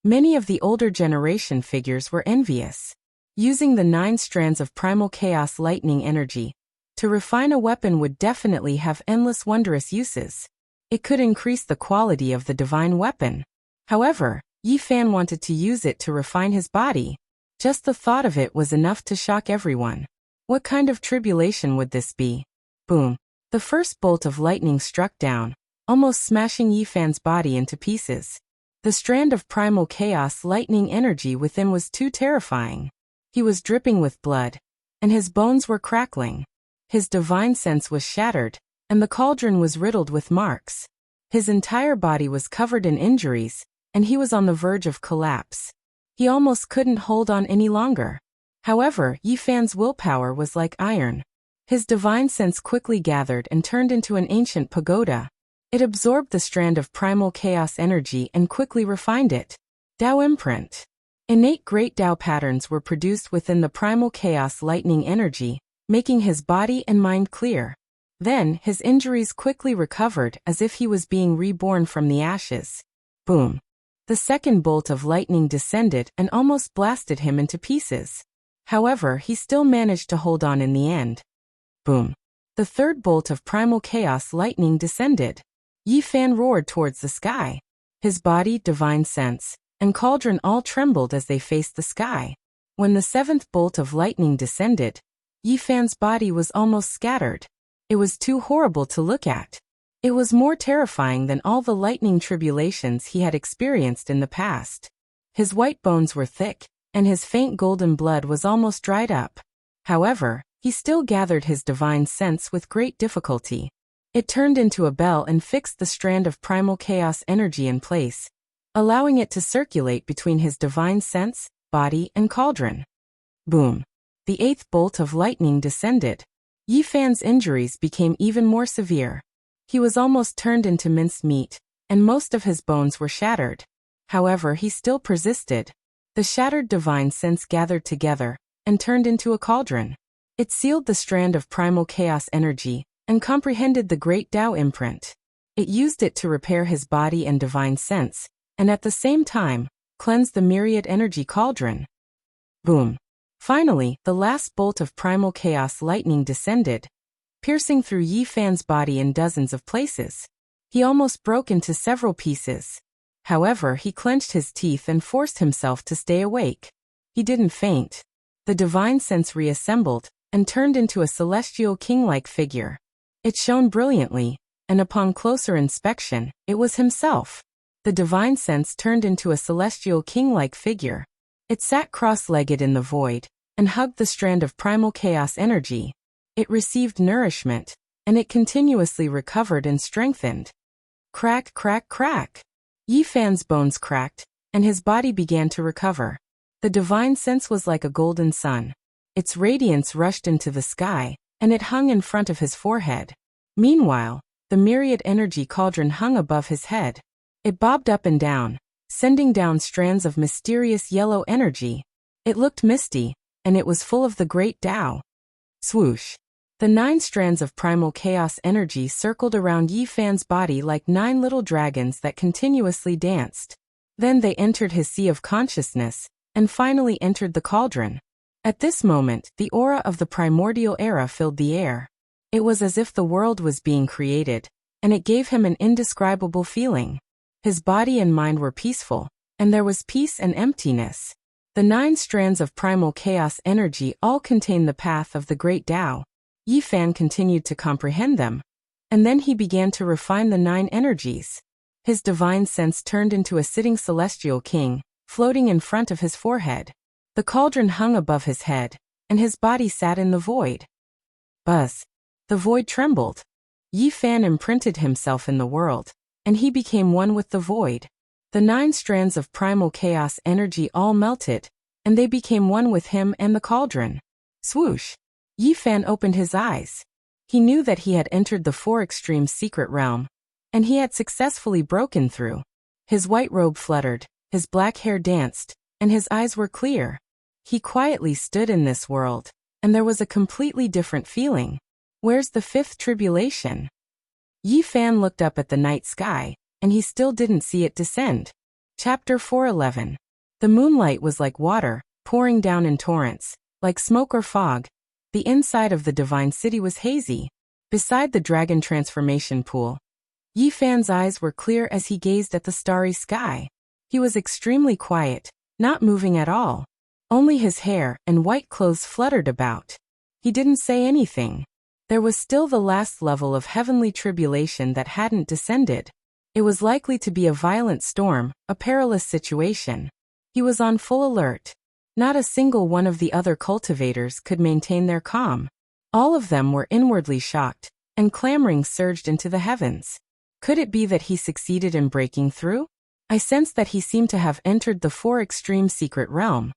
Many of the older generation figures were envious. Using the 9 strands of primal chaos lightning energy to refine a weapon would definitely have endless wondrous uses. It could increase the quality of the divine weapon. However, Yi Fan wanted to use it to refine his body. Just the thought of it was enough to shock everyone. What kind of tribulation would this be? Boom! The first bolt of lightning struck down, almost smashing Yi Fan's body into pieces. The strand of primal chaos lightning energy within was too terrifying. He was dripping with blood, and his bones were crackling. His divine sense was shattered, and the cauldron was riddled with marks. His entire body was covered in injuries, and he was on the verge of collapse. He almost couldn't hold on any longer. However, Yi Fan's willpower was like iron. His divine sense quickly gathered and turned into an ancient pagoda. It absorbed the strand of primal chaos energy and quickly refined it. Dao imprint. Innate great Dao patterns were produced within the primal chaos lightning energy, making his body and mind clear. Then, his injuries quickly recovered as if he was being reborn from the ashes. Boom. The second bolt of lightning descended and almost blasted him into pieces. However, he still managed to hold on in the end. Boom. The third bolt of primal chaos lightning descended. Yi Fan roared towards the sky. His body, divine sense, and cauldron all trembled as they faced the sky. When the seventh bolt of lightning descended, Yi Fan's body was almost scattered. It was too horrible to look at. It was more terrifying than all the lightning tribulations he had experienced in the past. His white bones were thick, and his faint golden blood was almost dried up. However, he still gathered his divine sense with great difficulty. It turned into a bell and fixed the strand of primal chaos energy in place, allowing it to circulate between his divine sense, body, and cauldron. Boom. The eighth bolt of lightning descended. Yi Fan's injuries became even more severe. He was almost turned into minced meat, and most of his bones were shattered. However, he still persisted. The shattered divine sense gathered together and turned into a cauldron. It sealed the strand of primal chaos energy and comprehended the great Tao imprint. It used it to repair his body and divine sense, and at the same time, cleanse the myriad energy cauldron. Boom. Finally, the last bolt of primal chaos lightning descended, piercing through Yi Fan's body in dozens of places. He almost broke into several pieces. However, he clenched his teeth and forced himself to stay awake. He didn't faint. The divine sense reassembled and turned into a celestial king-like figure. It shone brilliantly, and upon closer inspection, it was himself. The divine sense turned into a celestial king-like figure. It sat cross-legged in the void and hugged the strand of primal chaos energy. It received nourishment, and it continuously recovered and strengthened. Crack, crack, crack. Yi Fan's bones cracked, and his body began to recover. The divine sense was like a golden sun. Its radiance rushed into the sky, and it hung in front of his forehead. Meanwhile, the myriad energy cauldron hung above his head. It bobbed up and down, sending down strands of mysterious yellow energy. It looked misty, and it was full of the great Tao. Swoosh. The 9 strands of primal chaos energy circled around Yi Fan's body like 9 little dragons that continuously danced. Then they entered his sea of consciousness, and finally entered the cauldron. At this moment, the aura of the primordial era filled the air. It was as if the world was being created, and it gave him an indescribable feeling. His body and mind were peaceful, and there was peace and emptiness. The 9 strands of primal chaos energy all contained the path of the great Tao. Yi Fan continued to comprehend them, and then he began to refine the 9 energies. His divine sense turned into a sitting celestial king, floating in front of his forehead. The cauldron hung above his head, and his body sat in the void. Buzz. The void trembled. Yi Fan imprinted himself in the world, and he became one with the void. The 9 strands of primal chaos energy all melted, and they became one with him and the cauldron. Swoosh. Yi Fan opened his eyes. He knew that he had entered the 4 extreme secret realm, and he had successfully broken through. His white robe fluttered, his black hair danced, and his eyes were clear. He quietly stood in this world, and there was a completely different feeling. Where's the 5th tribulation? Yi Fan looked up at the night sky, and he still didn't see it descend. Chapter 4:11. The moonlight was like water, pouring down in torrents, like smoke or fog. The inside of the divine city was hazy. Beside the dragon transformation pool, Yi Fan's eyes were clear as he gazed at the starry sky. He was extremely quiet, not moving at all. Only his hair and white clothes fluttered about. He didn't say anything. There was still the last level of heavenly tribulation that hadn't descended. It was likely to be a violent storm, a perilous situation. He was on full alert. Not a single one of the other cultivators could maintain their calm. All of them were inwardly shocked, and clamoring surged into the heavens. Could it be that he succeeded in breaking through? I sensed that he seemed to have entered the 4 extreme secret realm.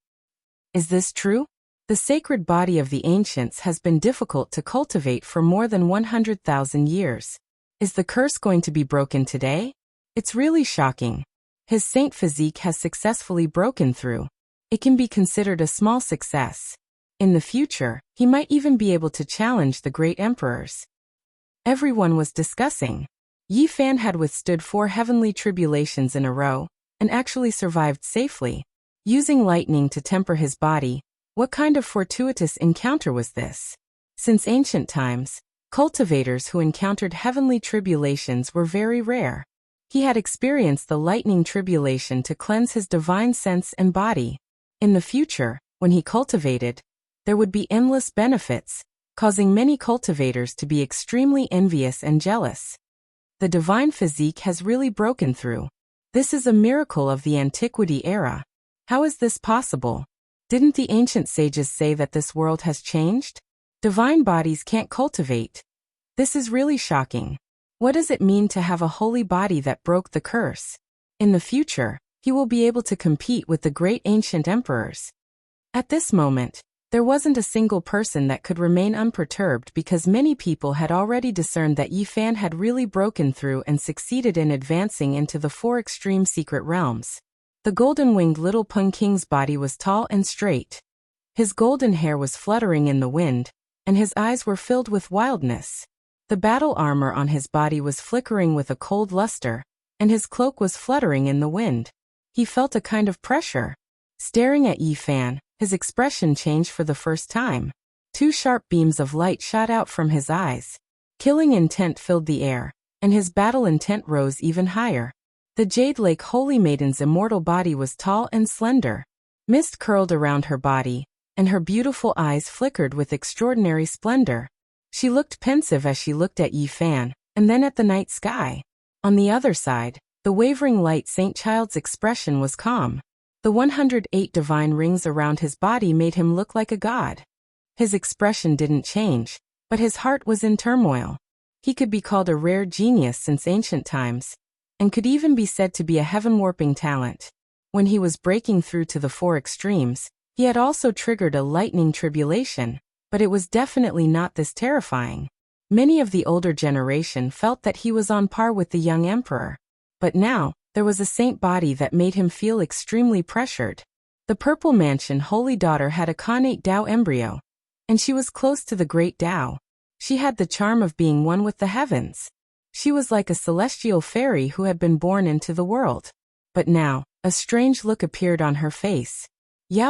Is this true? The sacred body of the ancients has been difficult to cultivate for more than 100,000 years. Is the curse going to be broken today? It's really shocking. His saint physique has successfully broken through. It can be considered a small success. In the future, he might even be able to challenge the great emperors. Everyone was discussing. Yi Fan had withstood 4 heavenly tribulations in a row, and actually survived safely. Using lightning to temper his body, what kind of fortuitous encounter was this? Since ancient times, cultivators who encountered heavenly tribulations were very rare. He had experienced the lightning tribulation to cleanse his divine sense and body. In the future, when he cultivated, there would be endless benefits, causing many cultivators to be extremely envious and jealous. The divine physique has really broken through. This is a miracle of the antiquity era. How is this possible? Didn't the ancient sages say that this world has changed? Divine bodies can't cultivate. This is really shocking. What does it mean to have a holy body that broke the curse? In the future, he will be able to compete with the great ancient emperors. At this moment, there wasn't a single person that could remain unperturbed because many people had already discerned that Yi Fan had really broken through and succeeded in advancing into the 4 extreme secret realms. The golden-winged little Pun King's body was tall and straight. His golden hair was fluttering in the wind, and his eyes were filled with wildness. The battle armor on his body was flickering with a cold luster, and his cloak was fluttering in the wind. He felt a kind of pressure. Staring at Yi Fan, his expression changed for the first time. 2 sharp beams of light shot out from his eyes. Killing intent filled the air, and his battle intent rose even higher. The Jade Lake Holy Maiden's immortal body was tall and slender. Mist curled around her body, and her beautiful eyes flickered with extraordinary splendor. She looked pensive as she looked at Yi Fan, and then at the night sky. On the other side, the wavering light Saint Child's expression was calm. The 108 divine rings around his body made him look like a god. His expression didn't change, but his heart was in turmoil. He could be called a rare genius since ancient times, and could even be said to be a heaven-warping talent. When he was breaking through to the 4 extremes, he had also triggered a lightning tribulation, but it was definitely not this terrifying. Many of the older generation felt that he was on par with the young emperor. But now, there was a saint body that made him feel extremely pressured. The Purple Mansion Holy Daughter had a connate Tao embryo, and she was close to the great Tao. She had the charm of being one with the heavens. She was like a celestial fairy who had been born into the world. But now, a strange look appeared on her face.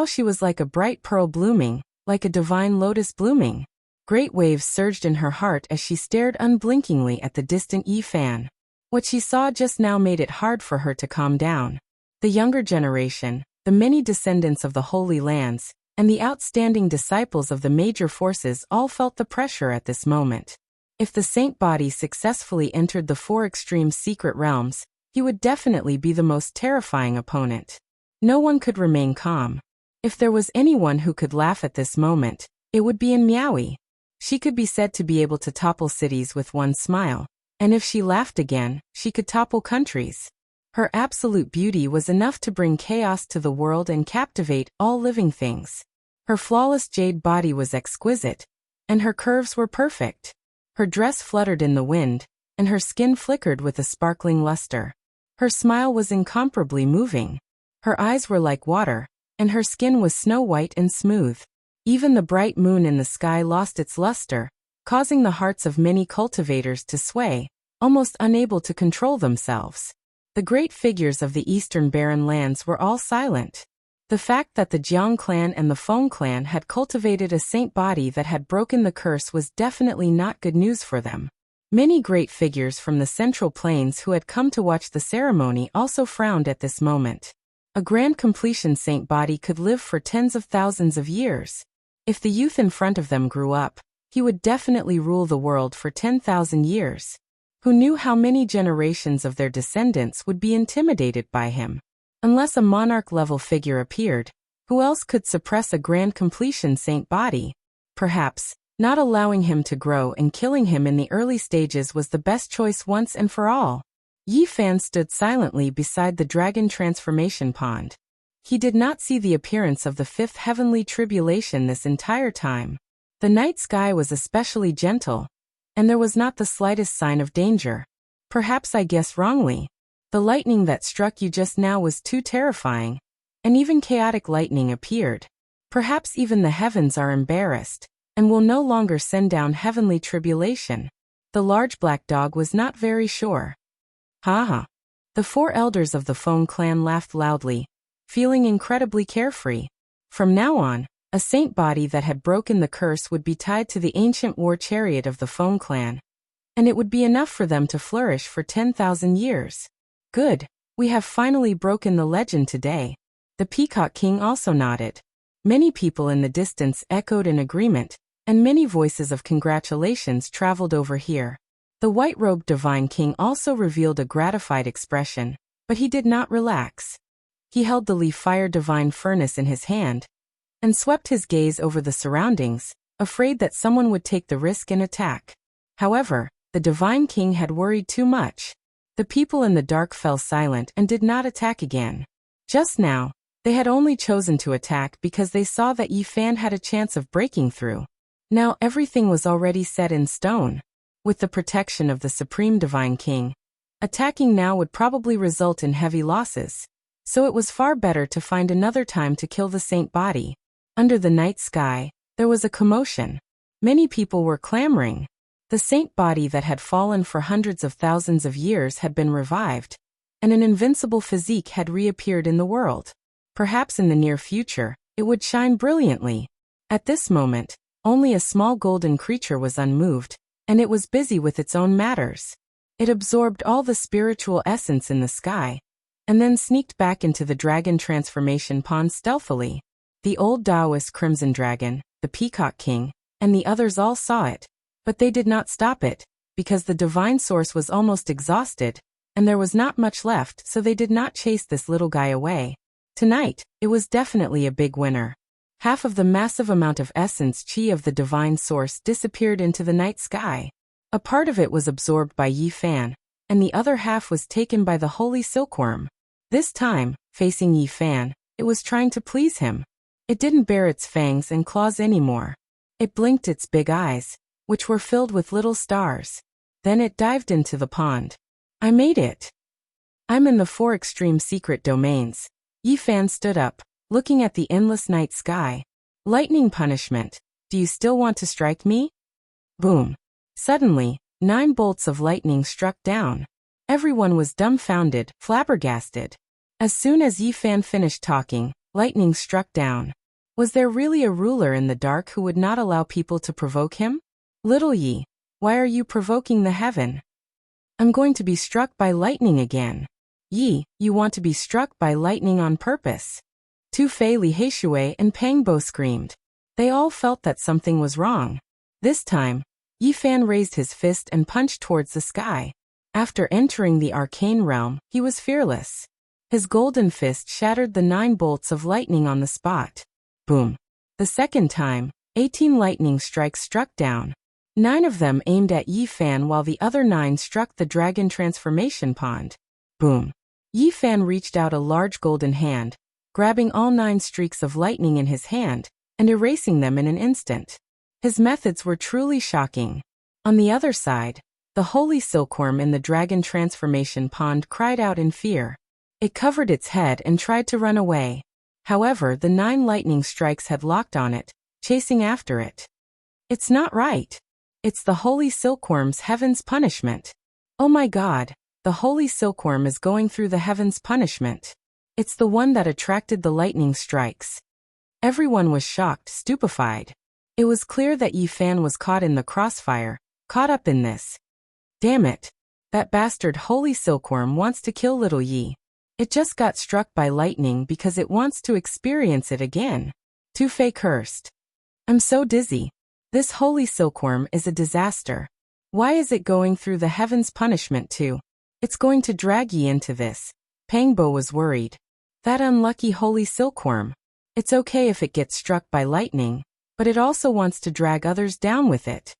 She was like a bright pearl blooming, like a divine lotus blooming. Great waves surged in her heart as she stared unblinkingly at the distant Yi Fan. What she saw just now made it hard for her to calm down. The younger generation, the many descendants of the Holy Lands, and the outstanding disciples of the major forces all felt the pressure at this moment. If the saint body successfully entered the 4 extreme secret realms, he would definitely be the most terrifying opponent. No one could remain calm. If there was anyone who could laugh at this moment, it would be in Miaowie. She could be said to be able to topple cities with one smile. And if she laughed again, she could topple countries. Her absolute beauty was enough to bring chaos to the world and captivate all living things. Her flawless jade body was exquisite, and her curves were perfect. Her dress fluttered in the wind, and her skin flickered with a sparkling luster. Her smile was incomparably moving. Her eyes were like water, and her skin was snow-white and smooth. Even the bright moon in the sky lost its luster, causing the hearts of many cultivators to sway, almost unable to control themselves. The great figures of the eastern barren lands were all silent. The fact that the Jiang clan and the Feng clan had cultivated a saint body that had broken the curse was definitely not good news for them. Many great figures from the Central Plains who had come to watch the ceremony also frowned at this moment. A grand completion saint body could live for tens of thousands of years. If the youth in front of them grew up, he would definitely rule the world for 10,000 years. Who knew how many generations of their descendants would be intimidated by him? Unless a monarch-level figure appeared, who else could suppress a grand completion saint body? Perhaps, not allowing him to grow and killing him in the early stages was the best choice once and for all. Yi Fan stood silently beside the dragon transformation pond. He did not see the appearance of the fifth heavenly tribulation this entire time. The night sky was especially gentle, and there was not the slightest sign of danger. Perhaps I guessed wrongly. The lightning that struck you just now was too terrifying, and even chaotic lightning appeared. Perhaps even the heavens are embarrassed, and will no longer send down heavenly tribulation. The large black dog was not very sure. Ha ha. The 4 elders of the Phone clan laughed loudly, feeling incredibly carefree. From now on, a saint body that had broken the curse would be tied to the ancient war chariot of the Phone clan, and it would be enough for them to flourish for 10,000 years. Good, we have finally broken the legend today. The Peacock King also nodded. Many people in the distance echoed in agreement, and many voices of congratulations traveled over here. The white-robed Divine King also revealed a gratified expression, but he did not relax. He held the leaf fire divine furnace in his hand, and swept his gaze over the surroundings, afraid that someone would take the risk and attack. However, the Divine King had worried too much. The people in the dark fell silent and did not attack again. Just now, they had only chosen to attack because they saw that Yi Fan had a chance of breaking through. Now everything was already set in stone. With the protection of the Supreme Divine King, attacking now would probably result in heavy losses. So it was far better to find another time to kill the saint body. Under the night sky, there was a commotion. Many people were clamoring. The saint body that had fallen for hundreds of thousands of years had been revived, and an invincible physique had reappeared in the world. Perhaps in the near future, it would shine brilliantly. At this moment, only a small golden creature was unmoved, and it was busy with its own matters. It absorbed all the spiritual essence in the sky, and then sneaked back into the dragon transformation pond stealthily. The old Taoist Crimson Dragon, the Peacock King, and the others all saw it, but they did not stop it, because the divine source was almost exhausted, and there was not much left, so they did not chase this little guy away. Tonight, it was definitely a big winner. Half of the massive amount of essence chi of the divine source disappeared into the night sky. A part of it was absorbed by Yi Fan, and the other half was taken by the holy silkworm. This time, facing Yi Fan, it was trying to please him. It didn't bare its fangs and claws anymore. It blinked its big eyes, which were filled with little stars. Then it dived into the pond. I made it. I'm in the 4 extreme secret domains. Yi Fan stood up, looking at the endless night sky. Lightning punishment. Do you still want to strike me? Boom. Suddenly, 9 bolts of lightning struck down. Everyone was dumbfounded, flabbergasted. As soon as Yi Fan finished talking, lightning struck down. Was there really a ruler in the dark who would not allow people to provoke him? Little Yi, why are you provoking the heaven? I'm going to be struck by lightning again. Yi, you want to be struck by lightning on purpose. Tu Fei, Li Heishui, and Pangbo screamed. They all felt that something was wrong. This time, Yi Fan raised his fist and punched towards the sky. After entering the arcane realm, he was fearless. His golden fist shattered the 9 bolts of lightning on the spot. Boom. The second time, 18 lightning strikes struck down. 9 of them aimed at Yi Fan while the other 9 struck the dragon transformation pond. Boom. Yi Fan reached out a large golden hand, grabbing all 9 streaks of lightning in his hand, and erasing them in an instant. His methods were truly shocking. On the other side, the holy silkworm in the dragon transformation pond cried out in fear. It covered its head and tried to run away. However, the 9 lightning strikes had locked on it, chasing after it. It's not right. It's the holy silkworm's heaven's punishment. Oh my God, the holy silkworm is going through the heaven's punishment. It's the one that attracted the lightning strikes. Everyone was shocked, stupefied. It was clear that Yi Fan was caught in the crossfire, caught up in this. Damn it. That bastard holy silkworm wants to kill little Yi. It just got struck by lightning because it wants to experience it again. Tu Fei cursed. I'm so dizzy. This holy silkworm is a disaster. Why is it going through the heaven's punishment too? It's going to drag Yi into this. Pangbo was worried. That unlucky holy silkworm. It's okay if it gets struck by lightning, but it also wants to drag others down with it.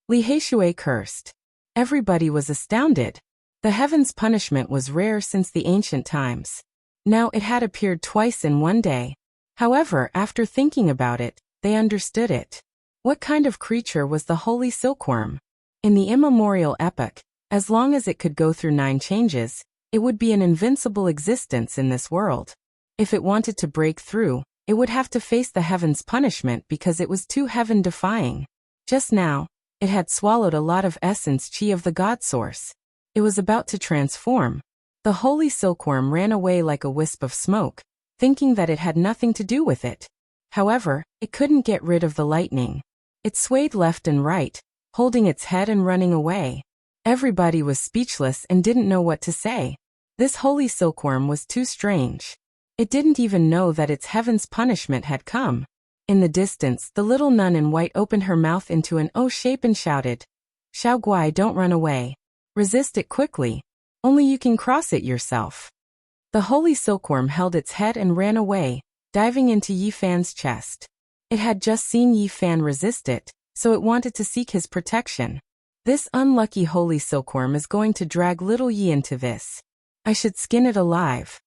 Li Heishui cursed. Everybody was astounded. The heaven's punishment was rare since the ancient times. Now it had appeared twice in one day. However, after thinking about it, they understood it. What kind of creature was the holy silkworm? In the immemorial epoch, as long as it could go through 9 changes, it would be an invincible existence in this world. If it wanted to break through, it would have to face the heavens' punishment because it was too heaven-defying. Just now, it had swallowed a lot of essence chi of the God Source. It was about to transform. The holy silkworm ran away like a wisp of smoke, thinking that it had nothing to do with it. However, it couldn't get rid of the lightning. It swayed left and right, holding its head and running away. Everybody was speechless and didn't know what to say. This holy silkworm was too strange. It didn't even know that its heaven's punishment had come. In the distance, the little nun in white opened her mouth into an O shape and shouted, "Xiao Guai, don't run away. Resist it quickly. Only you can cross it yourself." The holy silkworm held its head and ran away, diving into Yi Fan's chest. It had just seen Yi Fan resist it, so it wanted to seek his protection. This unlucky holy silkworm is going to drag little Yi into this. I should skin it alive.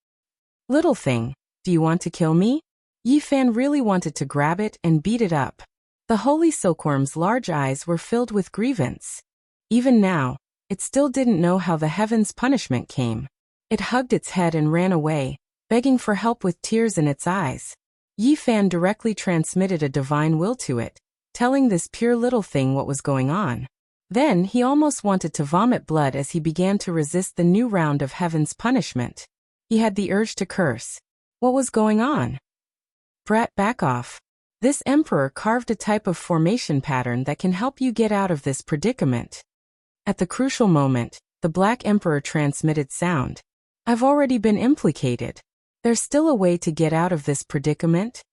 Little thing, do you want to kill me? Yi Fan really wanted to grab it and beat it up. The holy silkworm's large eyes were filled with grievance. Even now, it still didn't know how the heaven's punishment came. It hugged its head and ran away, begging for help with tears in its eyes. Yi Fan directly transmitted a divine will to it, telling this pure little thing what was going on. Then he almost wanted to vomit blood as he began to resist the new round of heaven's punishment. He had the urge to curse. What was going on? Brat, back off. This emperor carved a type of formation pattern that can help you get out of this predicament. At the crucial moment, the Black Emperor transmitted sound. I've already been implicated. There's still a way to get out of this predicament?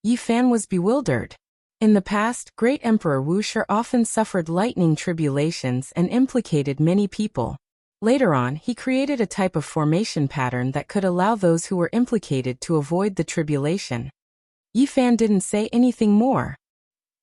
Yi Fan was bewildered. In the past, Great Emperor Wuxia often suffered lightning tribulations and implicated many people. Later on, he created a type of formation pattern that could allow those who were implicated to avoid the tribulation. Yi Fan didn't say anything more.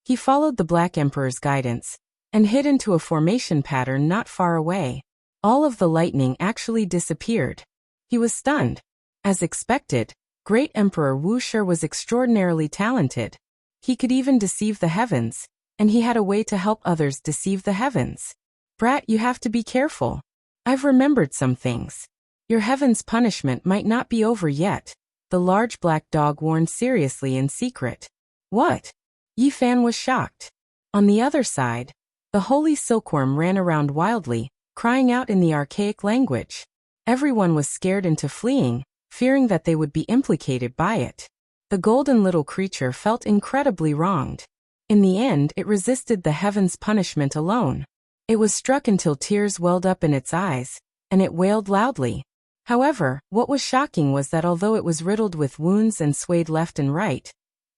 He followed the Black Emperor's guidance and hid into a formation pattern not far away. All of the lightning actually disappeared. He was stunned. As expected, Great Emperor Wuxia was extraordinarily talented. He could even deceive the heavens, and he had a way to help others deceive the heavens. Brat, you have to be careful. I've remembered some things. Your heaven's punishment might not be over yet, the large black dog warned seriously in secret. What? Yi Fan was shocked. On the other side, the holy silkworm ran around wildly, crying out in the archaic language. Everyone was scared into fleeing, fearing that they would be implicated by it. The golden little creature felt incredibly wronged. In the end, it resisted the heaven's punishment alone. It was struck until tears welled up in its eyes, and it wailed loudly. However, what was shocking was that although it was riddled with wounds and swayed left and right,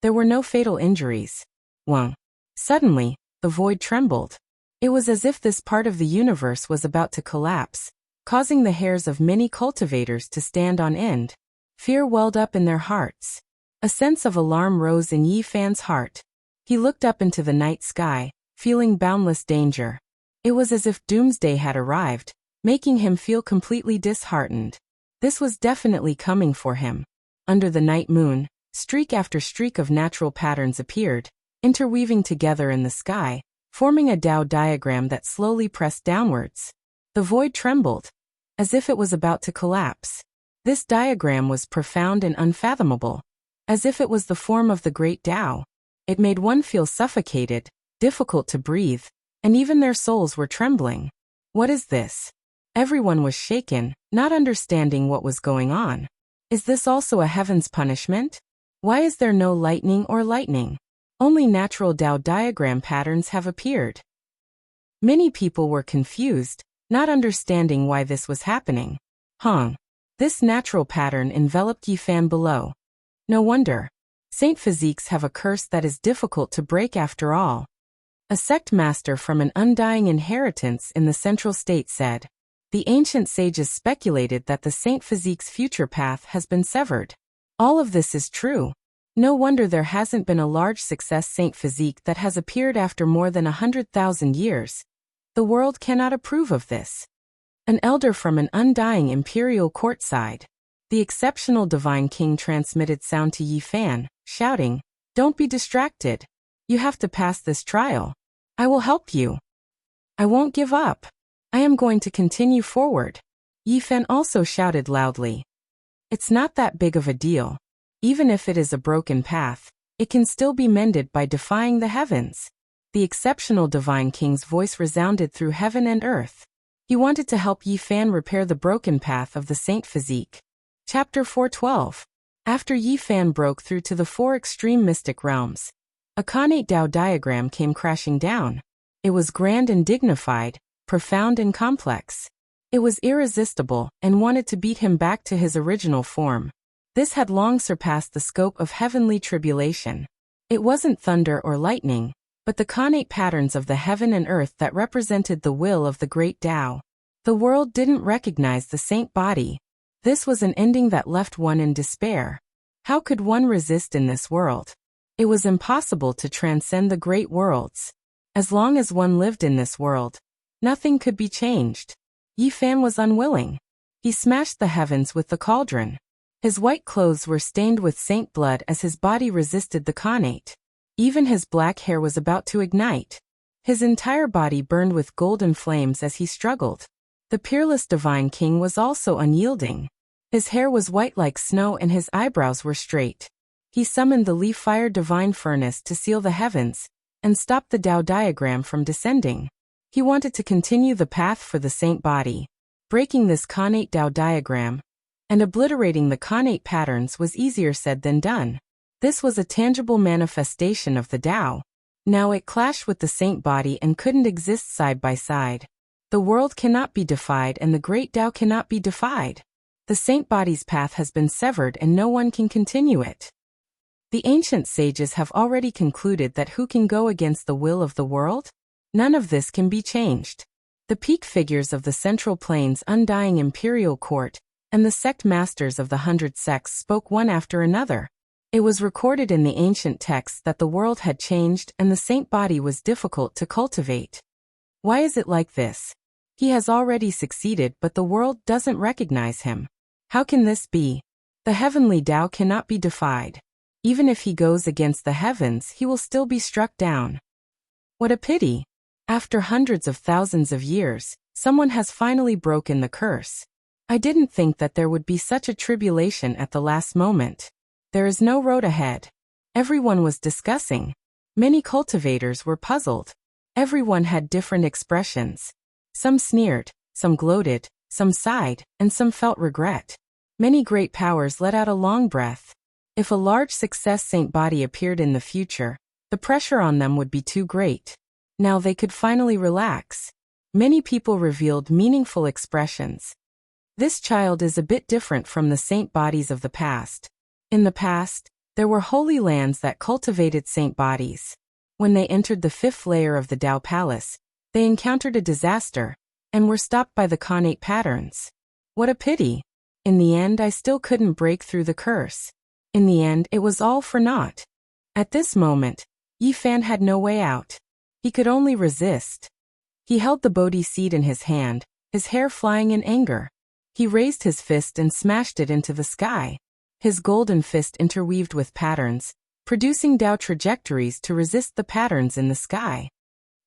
there were no fatal injuries. Wang. Suddenly, the void trembled. It was as if this part of the universe was about to collapse, causing the hairs of many cultivators to stand on end. Fear welled up in their hearts. A sense of alarm rose in Yi Fan's heart. He looked up into the night sky, feeling boundless danger. It was as if doomsday had arrived, making him feel completely disheartened. This was definitely coming for him. Under the night moon, streak after streak of natural patterns appeared, interweaving together in the sky, forming a Tao diagram that slowly pressed downwards. The void trembled, as if it was about to collapse. This diagram was profound and unfathomable, as if it was the form of the great Tao. It made one feel suffocated, difficult to breathe, and even their souls were trembling. What is this? Everyone was shaken, not understanding what was going on. Is this also a heaven's punishment? Why is there no lightning or lightning? Only natural Tao diagram patterns have appeared. Many people were confused, not understanding why this was happening. This natural pattern enveloped Yi Fan below. No wonder. Saint physiques have a curse that is difficult to break after all. A sect master from an undying inheritance in the central state said, the ancient sages speculated that the Saint physique's future path has been severed. All of this is true. No wonder there hasn't been a large success Saint physique that has appeared after more than 100,000 years. The world cannot approve of this. An elder from an undying imperial court sighed. The exceptional divine king transmitted sound to Yi Fan, shouting, "Don't be distracted. You have to pass this trial. I will help you. I won't give up. I am going to continue forward." Yi Fan also shouted loudly, "It's not that big of a deal. Even if it is a broken path, it can still be mended by defying the heavens." The exceptional divine king's voice resounded through heaven and earth. He wanted to help Yi Fan repair the broken path of the saint physique. Chapter 412. After Yi Fan broke through to the 4 extreme mystic realms, a Khanate Tao diagram came crashing down. It was grand and dignified, profound and complex. It was irresistible and wanted to beat him back to his original form. This had long surpassed the scope of heavenly tribulation. It wasn't thunder or lightning, but the Khanate patterns of the heaven and earth that represented the will of the great Tao. The world didn't recognize the saint body. This was an ending that left one in despair. How could one resist in this world? It was impossible to transcend the great worlds. As long as one lived in this world, nothing could be changed. Yi Fan was unwilling. He smashed the heavens with the cauldron. His white clothes were stained with saint blood as his body resisted the Khanate. Even his black hair was about to ignite. His entire body burned with golden flames as he struggled. The peerless divine king was also unyielding. His hair was white like snow and his eyebrows were straight. He summoned the leaf-fire divine furnace to seal the heavens and stop the Tao diagram from descending. He wanted to continue the path for the saint body. Breaking this Khanate Tao diagram and obliterating the Khanate patterns was easier said than done. This was a tangible manifestation of the Tao. Now it clashed with the saint body and couldn't exist side by side. The world cannot be defied and the great Tao cannot be defied. The saint body's path has been severed and no one can continue it. The ancient sages have already concluded that who can go against the will of the world? None of this can be changed. The peak figures of the Central Plains' undying imperial court and the sect masters of the 100 sects spoke one after another. It was recorded in the ancient texts that the world had changed and the saint body was difficult to cultivate. Why is it like this? He has already succeeded but the world doesn't recognize him. How can this be? The heavenly Tao cannot be defied. Even if he goes against the heavens, he will still be struck down. What a pity! After hundreds of thousands of years, someone has finally broken the curse. I didn't think that there would be such a tribulation at the last moment. There is no road ahead. Everyone was discussing. Many cultivators were puzzled. Everyone had different expressions. Some sneered, some gloated, some sighed, and some felt regret. Many great powers let out a long breath. If a large success saint body appeared in the future, the pressure on them would be too great. Now they could finally relax. Many people revealed meaningful expressions. This child is a bit different from the saint bodies of the past. In the past, there were holy lands that cultivated saint bodies. When they entered the 5th layer of the Tao Palace, they encountered a disaster and were stopped by the Khanate patterns. What a pity! In the end, I still couldn't break through the curse. In the end, it was all for naught. At this moment, Yi Fan had no way out. He could only resist. He held the Bodhi seed in his hand, his hair flying in anger. He raised his fist and smashed it into the sky. His golden fist interweaved with patterns, producing Tao trajectories to resist the patterns in the sky.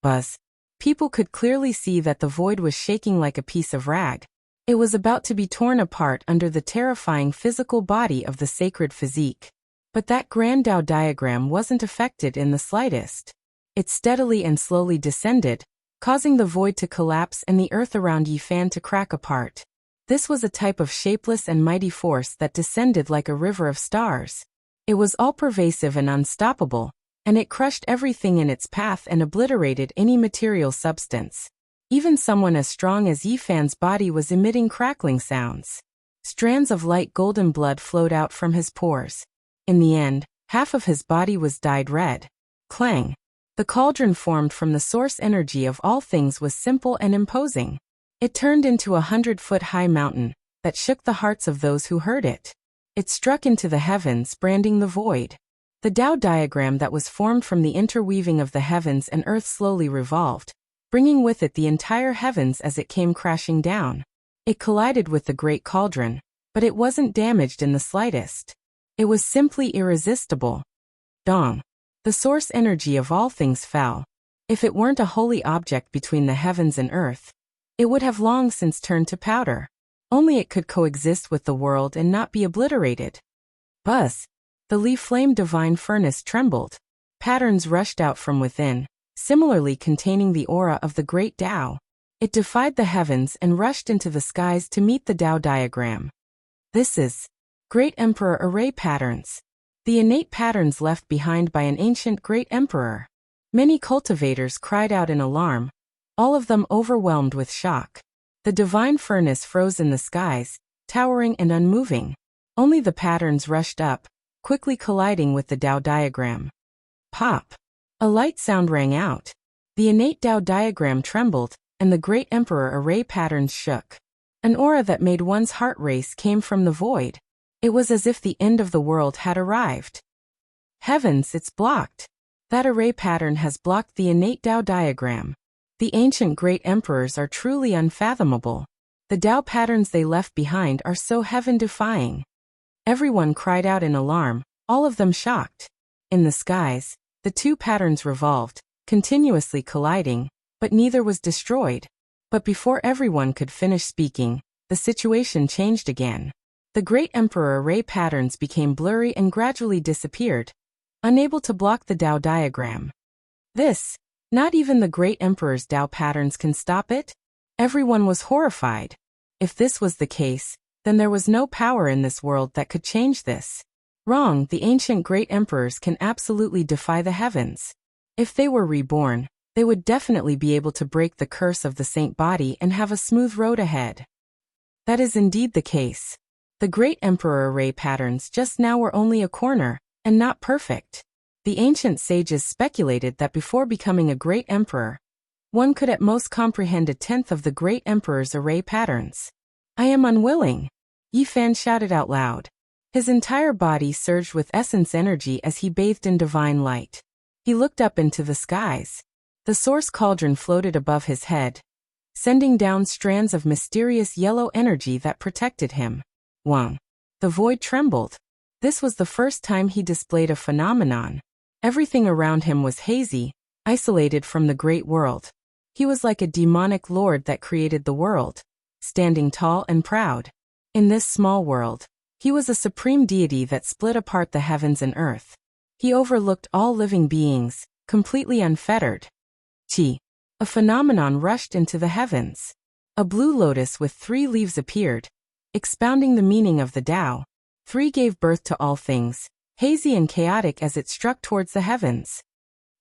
Buzz. People could clearly see that the void was shaking like a piece of rag. It was about to be torn apart under the terrifying physical body of the sacred physique. But that grand Tao diagram wasn't affected in the slightest. It steadily and slowly descended, causing the void to collapse and the earth around Yi Fan to crack apart. This was a type of shapeless and mighty force that descended like a river of stars. It was all-pervasive and unstoppable, and it crushed everything in its path and obliterated any material substance. Even someone as strong as Yi Fan's body was emitting crackling sounds. Strands of light golden blood flowed out from his pores. In the end, half of his body was dyed red. Clang! The cauldron formed from the source energy of all things was simple and imposing. It turned into a 100-foot-high mountain that shook the hearts of those who heard it. It struck into the heavens, branding the void. The Tao diagram that was formed from the interweaving of the heavens and earth slowly revolved, bringing with it the entire heavens as it came crashing down. It collided with the great cauldron, but it wasn't damaged in the slightest. It was simply irresistible. Dong. The source energy of all things fell. If it weren't a holy object between the heavens and earth, it would have long since turned to powder. Only it could coexist with the world and not be obliterated. Buzz. The leaf-flame divine furnace trembled. Patterns rushed out from within, similarly containing the aura of the great Tao. It defied the heavens and rushed into the skies to meet the Tao diagram. This is Great Emperor Array Patterns. The innate patterns left behind by an ancient great emperor. Many cultivators cried out in alarm, all of them overwhelmed with shock. The divine furnace froze in the skies, towering and unmoving. Only the patterns rushed up, quickly colliding with the Tao diagram. Pop! A light sound rang out. The innate Tao diagram trembled, and the great emperor array patterns shook. An aura that made one's heart race came from the void. It was as if the end of the world had arrived. Heavens, it's blocked. That array pattern has blocked the innate Tao diagram. The ancient great emperors are truly unfathomable. The Tao patterns they left behind are so heaven-defying. Everyone cried out in alarm, all of them shocked. In the skies, the two patterns revolved, continuously colliding, but neither was destroyed. But before everyone could finish speaking, the situation changed again. The great emperor array patterns became blurry and gradually disappeared, unable to block the Tao diagram. Not even the great emperor's Tao patterns can stop it? Everyone was horrified. If this was the case, then there was no power in this world that could change this. Wrong, the ancient great emperors can absolutely defy the heavens. If they were reborn, they would definitely be able to break the curse of the saint body and have a smooth road ahead. That is indeed the case. The great emperor array patterns just now were only a corner, and not perfect. The ancient sages speculated that before becoming a great emperor, one could at most comprehend a tenth of the great emperor's array patterns. I am unwilling. Yi Fan shouted out loud. His entire body surged with essence energy as he bathed in divine light. He looked up into the skies. The source cauldron floated above his head, sending down strands of mysterious yellow energy that protected him. Wang. The void trembled. This was the first time he displayed a phenomenon. Everything around him was hazy, isolated from the great world. He was like a demonic lord that created the world, standing tall and proud. In this small world, he was a supreme deity that split apart the heavens and earth. He overlooked all living beings, completely unfettered. A phenomenon rushed into the heavens. A blue lotus with 3 leaves appeared, expounding the meaning of the Tao. 3 gave birth to all things, hazy and chaotic as it struck towards the heavens.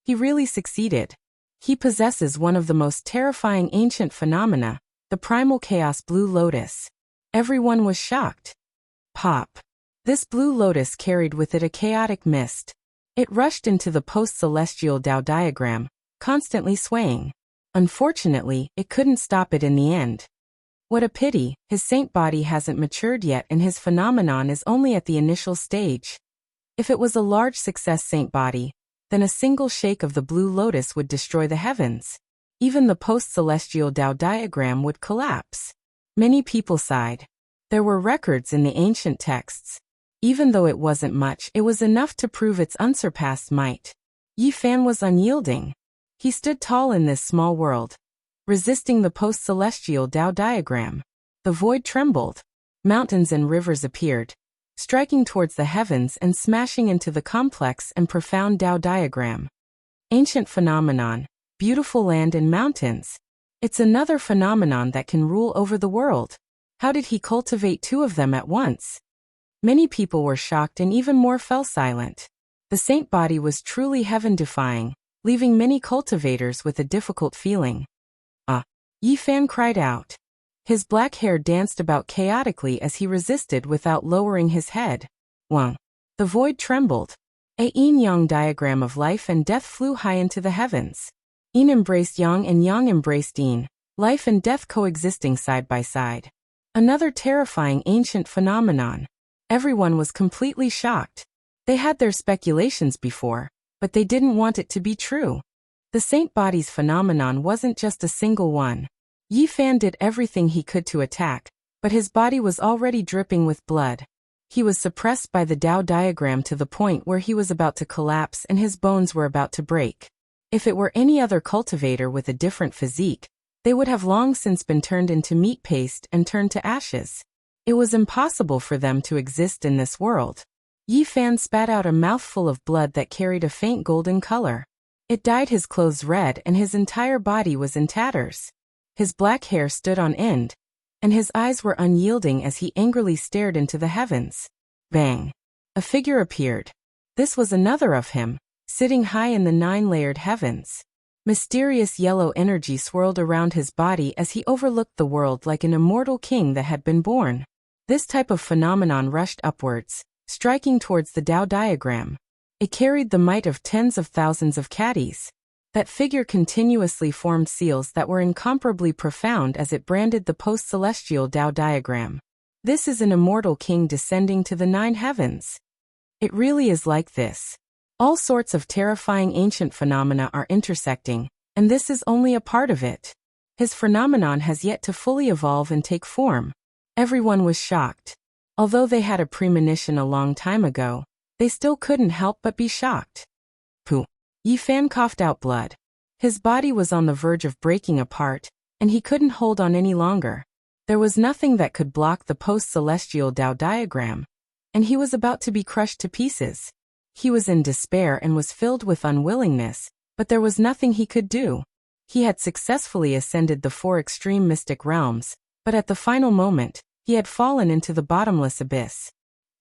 He really succeeded. He possesses one of the most terrifying ancient phenomena, the primal chaos blue lotus. Everyone was shocked. Pop. This blue lotus carried with it a chaotic mist. It rushed into the post-celestial Tao diagram, constantly swaying. Unfortunately, it couldn't stop it in the end. What a pity, his saint body hasn't matured yet and his phenomenon is only at the initial stage. If it was a large success saint body, then a single shake of the blue lotus would destroy the heavens. Even the post-celestial Tao diagram would collapse. Many people sighed. There were records in the ancient texts. Even though it wasn't much, it was enough to prove its unsurpassed might. Yi Fan was unyielding. He stood tall in this small world, resisting the post-celestial Tao diagram. The void trembled. Mountains and rivers appeared, striking towards the heavens and smashing into the complex and profound Tao diagram. Ancient phenomenon, beautiful land and mountains. It's another phenomenon that can rule over the world. How did he cultivate 2 of them at once? Many people were shocked and even more fell silent. The saint body was truly heaven-defying, leaving many cultivators with a difficult feeling. Yi Fan cried out. His black hair danced about chaotically as he resisted without lowering his head. Wang. The void trembled. A yin-yang diagram of life and death flew high into the heavens. Yin embraced yang and yang embraced yin, life and death coexisting side by side. Another terrifying ancient phenomenon. Everyone was completely shocked. They had their speculations before, but they didn't want it to be true. The saint body's phenomenon wasn't just a single one. Yi Fan did everything he could to attack, but his body was already dripping with blood. He was suppressed by the Tao diagram to the point where he was about to collapse and his bones were about to break. If it were any other cultivator with a different physique, they would have long since been turned into meat paste and turned to ashes. It was impossible for them to exist in this world. Yi Fan spat out a mouthful of blood that carried a faint golden color. It dyed his clothes red and his entire body was in tatters. His black hair stood on end, and his eyes were unyielding as he angrily stared into the heavens. Bang! A figure appeared. This was another of him, sitting high in the 9-layered heavens. Mysterious yellow energy swirled around his body as he overlooked the world like an immortal king that had been born. This type of phenomenon rushed upwards, striking towards the Tao diagram. It carried the might of tens of thousands of caddies. That figure continuously formed seals that were incomparably profound as it branded the post-celestial Tao diagram. This is an immortal king descending to the 9 heavens. It really is like this. All sorts of terrifying ancient phenomena are intersecting, and this is only a part of it. His phenomenon has yet to fully evolve and take form. Everyone was shocked. Although they had a premonition a long time ago, they still couldn't help but be shocked. Pooh! Yi Fan coughed out blood. His body was on the verge of breaking apart, and he couldn't hold on any longer. There was nothing that could block the post-celestial Tao diagram, and he was about to be crushed to pieces. He was in despair and was filled with unwillingness, but there was nothing he could do. He had successfully ascended the 4 extreme mystic realms, but at the final moment, he had fallen into the bottomless abyss.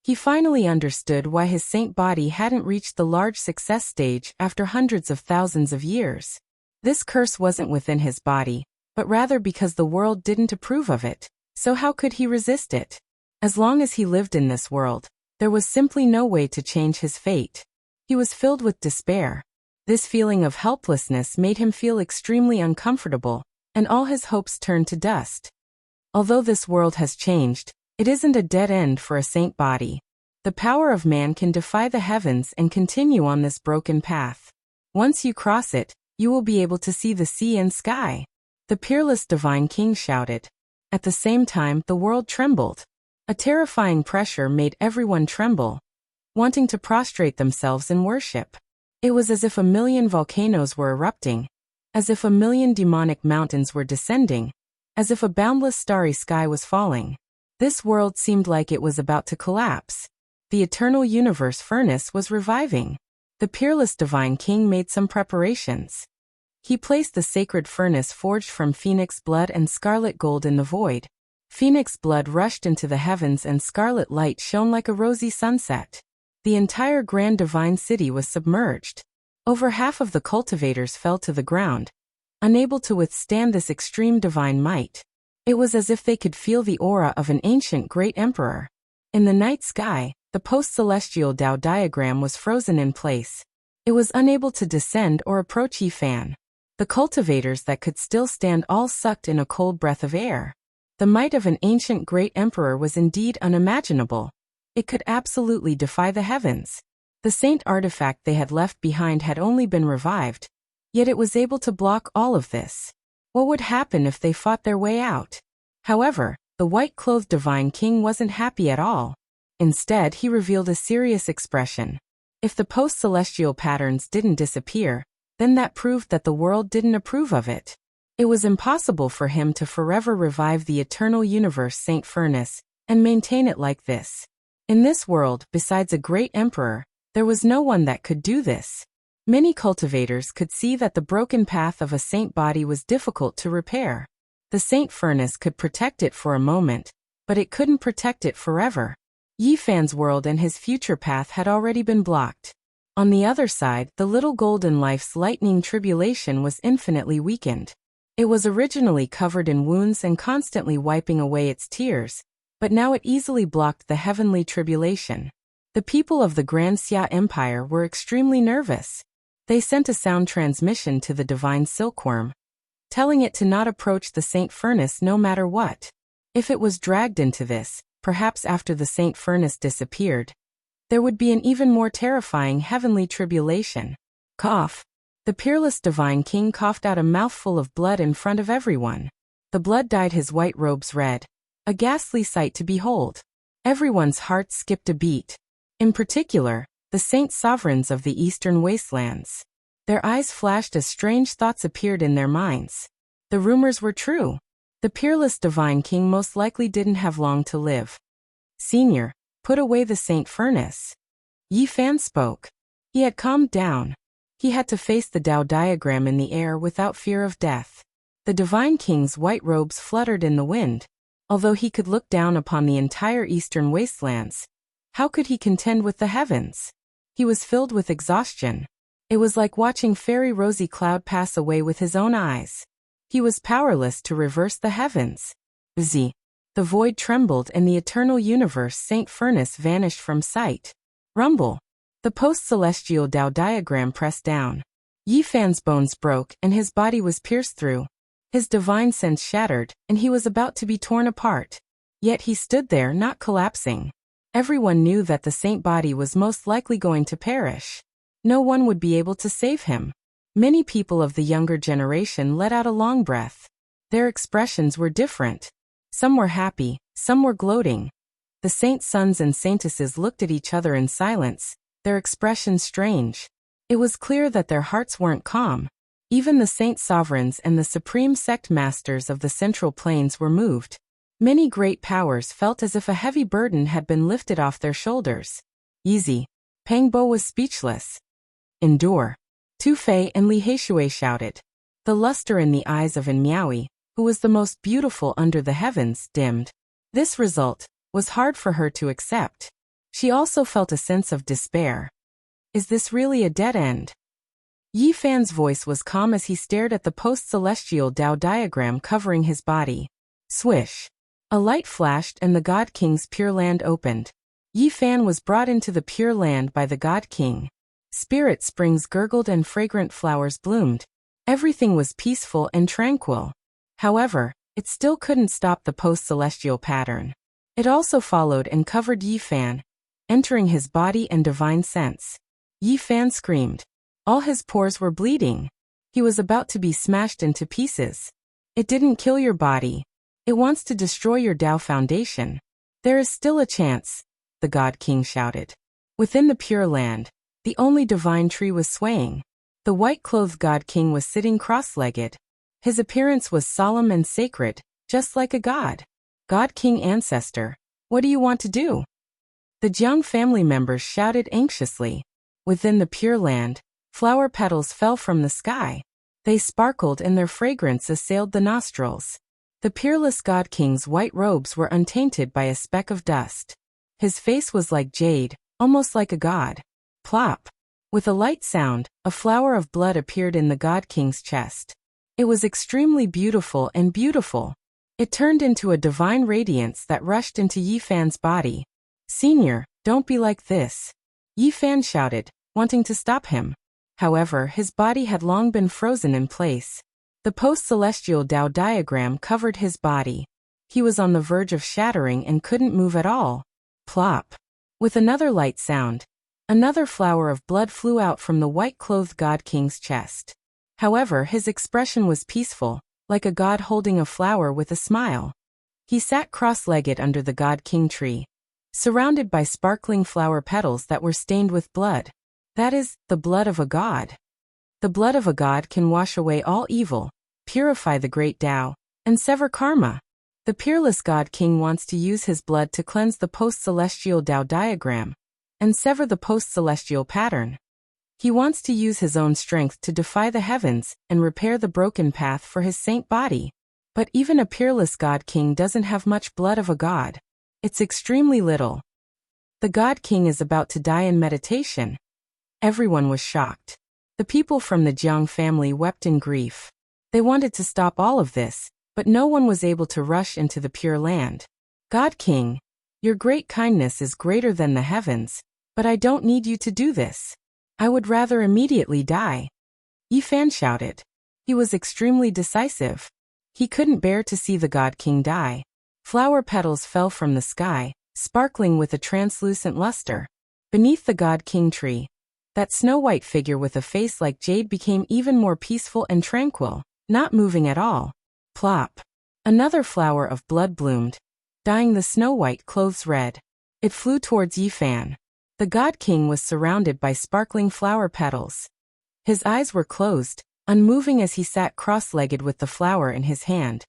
He finally understood why his saint body hadn't reached the large success stage after hundreds of thousands of years. This curse wasn't within his body, but rather because the world didn't approve of it, so how could he resist it? As long as he lived in this world, there was simply no way to change his fate. He was filled with despair. This feeling of helplessness made him feel extremely uncomfortable, and all his hopes turned to dust. Although this world has changed, it isn't a dead end for a saint body. The power of man can defy the heavens and continue on this broken path. Once you cross it, you will be able to see the sea and sky. The peerless divine king shouted. At the same time, the world trembled. A terrifying pressure made everyone tremble, wanting to prostrate themselves in worship. It was as if a million volcanoes were erupting, as if a million demonic mountains were descending, as if a boundless starry sky was falling. This world seemed like it was about to collapse. The eternal universe furnace was reviving. The peerless divine king made some preparations. He placed the sacred furnace forged from phoenix blood and scarlet gold in the void. Phoenix blood rushed into the heavens and scarlet light shone like a rosy sunset. The entire grand divine city was submerged. Over half of the cultivators fell to the ground, unable to withstand this extreme divine might. It was as if they could feel the aura of an ancient great emperor. In the night sky, the post-celestial Tao diagram was frozen in place. It was unable to descend or approach Yi Fan. The cultivators that could still stand all sucked in a cold breath of air. The might of an ancient great emperor was indeed unimaginable. It could absolutely defy the heavens. The saint artifact they had left behind had only been revived, yet it was able to block all of this. What would happen if they fought their way out? However, the white-clothed divine king wasn't happy at all. Instead, he revealed a serious expression. If the post-celestial patterns didn't disappear, then that proved that the world didn't approve of it. It was impossible for him to forever revive the eternal universe Saint Furnace and maintain it like this. In this world, besides a great emperor, there was no one that could do this. Many cultivators could see that the broken path of a saint body was difficult to repair. The Saint Furnace could protect it for a moment, but it couldn't protect it forever. Yi Fan's world and his future path had already been blocked. On the other side, the little golden life's lightning tribulation was infinitely weakened. It was originally covered in wounds and constantly wiping away its tears, but now it easily blocked the heavenly tribulation. The people of the Grand Xia Empire were extremely nervous. They sent a sound transmission to the divine silkworm, telling it to not approach the Saint Furnace no matter what. If it was dragged into this, perhaps after the Saint Furnace disappeared, there would be an even more terrifying heavenly tribulation. Cough. The peerless divine king coughed out a mouthful of blood in front of everyone. The blood dyed his white robes red, a ghastly sight to behold. Everyone's heart skipped a beat. In particular, the saint sovereigns of the eastern wastelands. Their eyes flashed as strange thoughts appeared in their minds. The rumors were true. The peerless divine king most likely didn't have long to live. Senior, put away the saint furnace. Yi Fan spoke. He had calmed down. He had to face the Tao diagram in the air without fear of death. The divine king's white robes fluttered in the wind. Although he could look down upon the entire eastern wastelands, how could he contend with the heavens? He was filled with exhaustion. It was like watching fairy rosy cloud pass away with his own eyes. He was powerless to reverse the heavens. The void trembled and the eternal universe Saint Furnace vanished from sight. Rumble. The post-celestial Tao diagram pressed down. Yi Fan's bones broke and his body was pierced through. His divine sense shattered, and he was about to be torn apart. Yet he stood there not collapsing. Everyone knew that the saint body was most likely going to perish. No one would be able to save him. Many people of the younger generation let out a long breath. Their expressions were different. Some were happy, some were gloating. The saint's sons and saintesses looked at each other in silence, their expressions strange. It was clear that their hearts weren't calm. Even the saint sovereigns and the supreme sect masters of the Central Plains were moved. Many great powers felt as if a heavy burden had been lifted off their shoulders. Easy. Pang Bo was speechless. Endure. Tu Fei and Li Heishui shouted. The luster in the eyes of En Miaoi, who was the most beautiful under the heavens, dimmed. This result was hard for her to accept. She also felt a sense of despair. Is this really a dead end? Yi Fan's voice was calm as he stared at the post-celestial Tao diagram covering his body. Swish. A light flashed and the God King's Pure Land opened. Yi Fan was brought into the Pure Land by the God King. Spirit springs gurgled and fragrant flowers bloomed. Everything was peaceful and tranquil. However, it still couldn't stop the post-celestial pattern. It also followed and covered Yi Fan, entering his body and divine sense. Yi Fan screamed. All his pores were bleeding. He was about to be smashed into pieces. It didn't kill your body. It wants to destroy your Tao foundation. There is still a chance, the God King shouted. Within the Pure Land, the only divine tree was swaying. The white-clothed God King was sitting cross-legged. His appearance was solemn and sacred, just like a god. God King Ancestor, what do you want to do? The Jiang family members shouted anxiously. Within the Pure Land, flower petals fell from the sky. They sparkled and their fragrance assailed the nostrils. The peerless God King's white robes were untainted by a speck of dust. His face was like jade, almost like a god. Plop. With a light sound, a flower of blood appeared in the God King's chest. It was extremely beautiful and beautiful. It turned into a divine radiance that rushed into Yi Fan's body. Senior, don't be like this. Yi Fan shouted, wanting to stop him. However, his body had long been frozen in place. The post-celestial Tao diagram covered his body. He was on the verge of shattering and couldn't move at all. Plop. With another light sound, another flower of blood flew out from the white-clothed God King's chest. However, his expression was peaceful, like a god holding a flower with a smile. He sat cross-legged under the God King tree, surrounded by sparkling flower petals that were stained with blood. That is, the blood of a god. The blood of a god can wash away all evil, purify the great Tao, and sever karma. The peerless God King wants to use his blood to cleanse the post-celestial Tao diagram and sever the post-celestial pattern. He wants to use his own strength to defy the heavens and repair the broken path for his saint body. But even a peerless God King doesn't have much blood of a god. It's extremely little. The God King is about to die in meditation. Everyone was shocked. The people from the Jiang family wept in grief. They wanted to stop all of this, but no one was able to rush into the Pure Land. God King, your great kindness is greater than the heavens, but I don't need you to do this. I would rather immediately die. Yi Fan shouted. He was extremely decisive. He couldn't bear to see the God King die. Flower petals fell from the sky, sparkling with a translucent luster. Beneath the God King tree, that snow-white figure with a face like jade became even more peaceful and tranquil, not moving at all. Plop. Another flower of blood bloomed. dyeing the snow-white clothes red. It flew towards Yifan. The God King was surrounded by sparkling flower petals. His eyes were closed, unmoving as he sat cross-legged with the flower in his hand.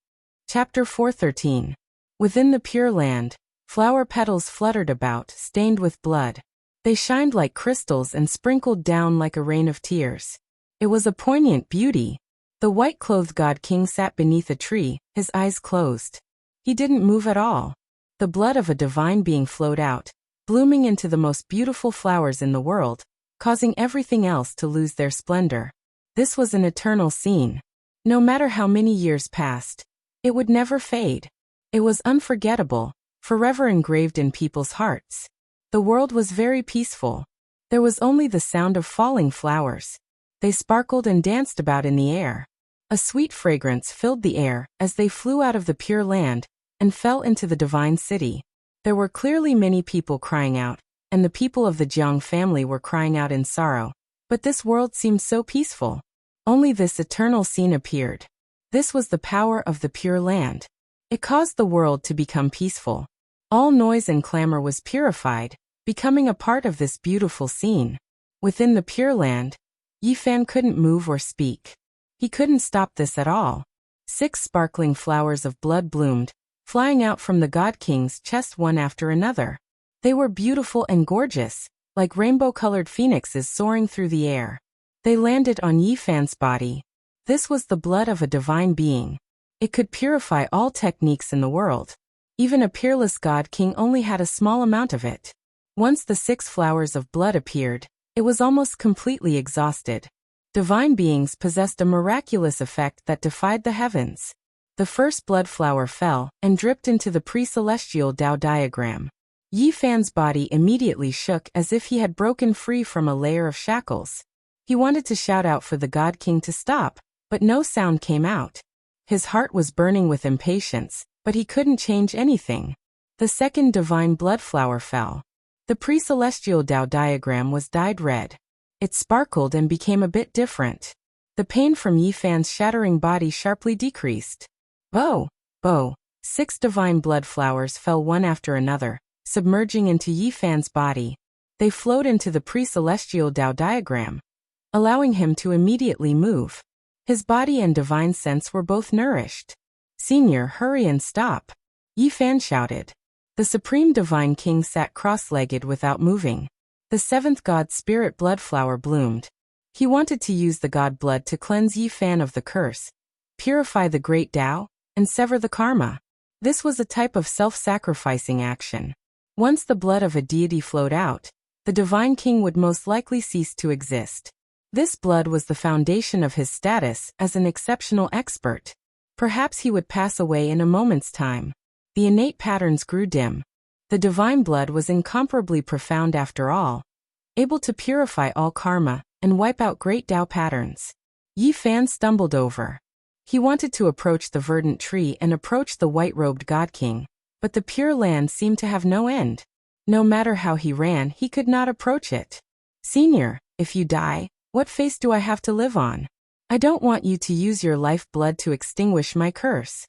Chapter 413. Within the Pure Land, flower petals fluttered about, stained with blood. They shined like crystals and sprinkled down like a rain of tears. It was a poignant beauty. The white-clothed God King sat beneath a tree, his eyes closed. He didn't move at all. The blood of a divine being flowed out, blooming into the most beautiful flowers in the world, causing everything else to lose their splendor. This was an eternal scene. No matter how many years passed, it would never fade. It was unforgettable, forever engraved in people's hearts. The world was very peaceful. There was only the sound of falling flowers. They sparkled and danced about in the air. A sweet fragrance filled the air as they flew out of the Pure Land and fell into the divine city. There were clearly many people crying out, and the people of the Jiang family were crying out in sorrow. But this world seemed so peaceful. Only this eternal scene appeared. This was the power of the Pure Land. It caused the world to become peaceful. All noise and clamor was purified, becoming a part of this beautiful scene. Within the Pure Land, Yifan couldn't move or speak. He couldn't stop this at all. 6 sparkling flowers of blood bloomed, flying out from the God King's chest one after another. They were beautiful and gorgeous, like rainbow-colored phoenixes soaring through the air. They landed on Yifan's body. This was the blood of a divine being. It could purify all techniques in the world. Even a peerless God King only had a small amount of it. Once the 6 flowers of blood appeared, it was almost completely exhausted. Divine beings possessed a miraculous effect that defied the heavens. The first blood flower fell and dripped into the pre-celestial Tao diagram. Yifan's body immediately shook as if he had broken free from a layer of shackles. He wanted to shout out for the God King to stop, but no sound came out. His heart was burning with impatience, but he couldn't change anything. The second divine blood flower fell. The pre-celestial Tao diagram was dyed red. It sparkled and became a bit different. The pain from Yifan's shattering body sharply decreased. Bo! 6 divine blood flowers fell one after another, submerging into Yifan's body. They flowed into the pre-celestial Tao diagram, allowing him to immediately move. His body and divine sense were both nourished. "Senior, hurry and stop!" Yifan shouted. The Supreme Divine King sat cross-legged without moving. The 7th God Spirit blood flower bloomed. He wanted to use the God blood to cleanse Yifan of the curse, purify the great Tao, and sever the karma. This was a type of self-sacrificing action. Once the blood of a deity flowed out, the Divine King would most likely cease to exist. This blood was the foundation of his status as an exceptional expert. Perhaps he would pass away in a moment's time. The innate patterns grew dim. The divine blood was incomparably profound after all, able to purify all karma and wipe out great Tao patterns. Yifan stumbled over. He wanted to approach the verdant tree and approach the white-robed God King, but the Pure Land seemed to have no end. No matter how he ran, he could not approach it. "Senior, if you die, what face do I have to live on? I don't want you to use your life blood to extinguish my curse."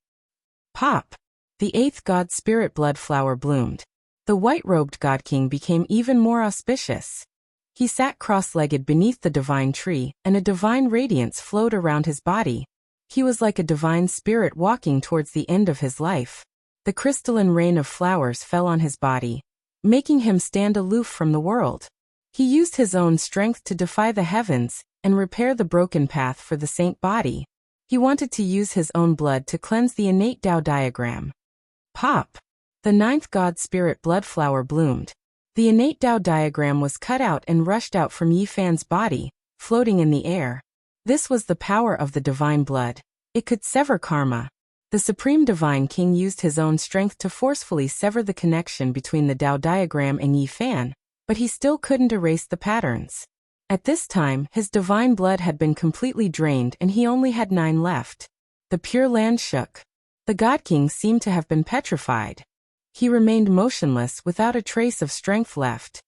Pop! The 8th God Spirit blood flower bloomed. The white-robed God King became even more auspicious. He sat cross-legged beneath the divine tree, and a divine radiance flowed around his body. He was like a divine spirit walking towards the end of his life. The crystalline rain of flowers fell on his body, making him stand aloof from the world. He used his own strength to defy the heavens and repair the broken path for the saint body. He wanted to use his own blood to cleanse the innate Tao diagram. Pop! The 9th God Spirit blood flower bloomed. The innate Tao diagram was cut out and rushed out from Yifan's body, floating in the air. This was the power of the divine blood. It could sever karma. The Supreme Divine King used his own strength to forcefully sever the connection between the Tao diagram and Yifan, but he still couldn't erase the patterns. At this time, his divine blood had been completely drained and he only had 9 left. The Pure Land shook. The God King seemed to have been petrified. He remained motionless without a trace of strength left.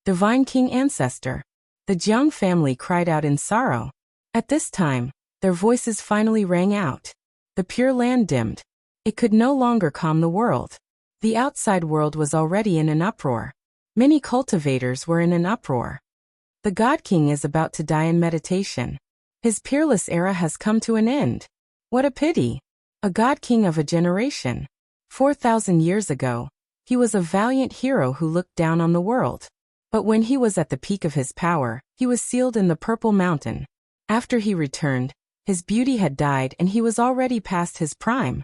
"Divine King Ancestor!" The Jiang family cried out in sorrow. At this time, their voices finally rang out. The Pure Land dimmed. It could no longer calm the world. The outside world was already in an uproar. Many cultivators were in an uproar. The God King is about to die in meditation. His peerless era has come to an end. What a pity! A God King of a generation. 4,000 years ago, he was a valiant hero who looked down on the world. But when he was at the peak of his power, he was sealed in the Purple Mountain. After he returned, his beauty had died and he was already past his prime.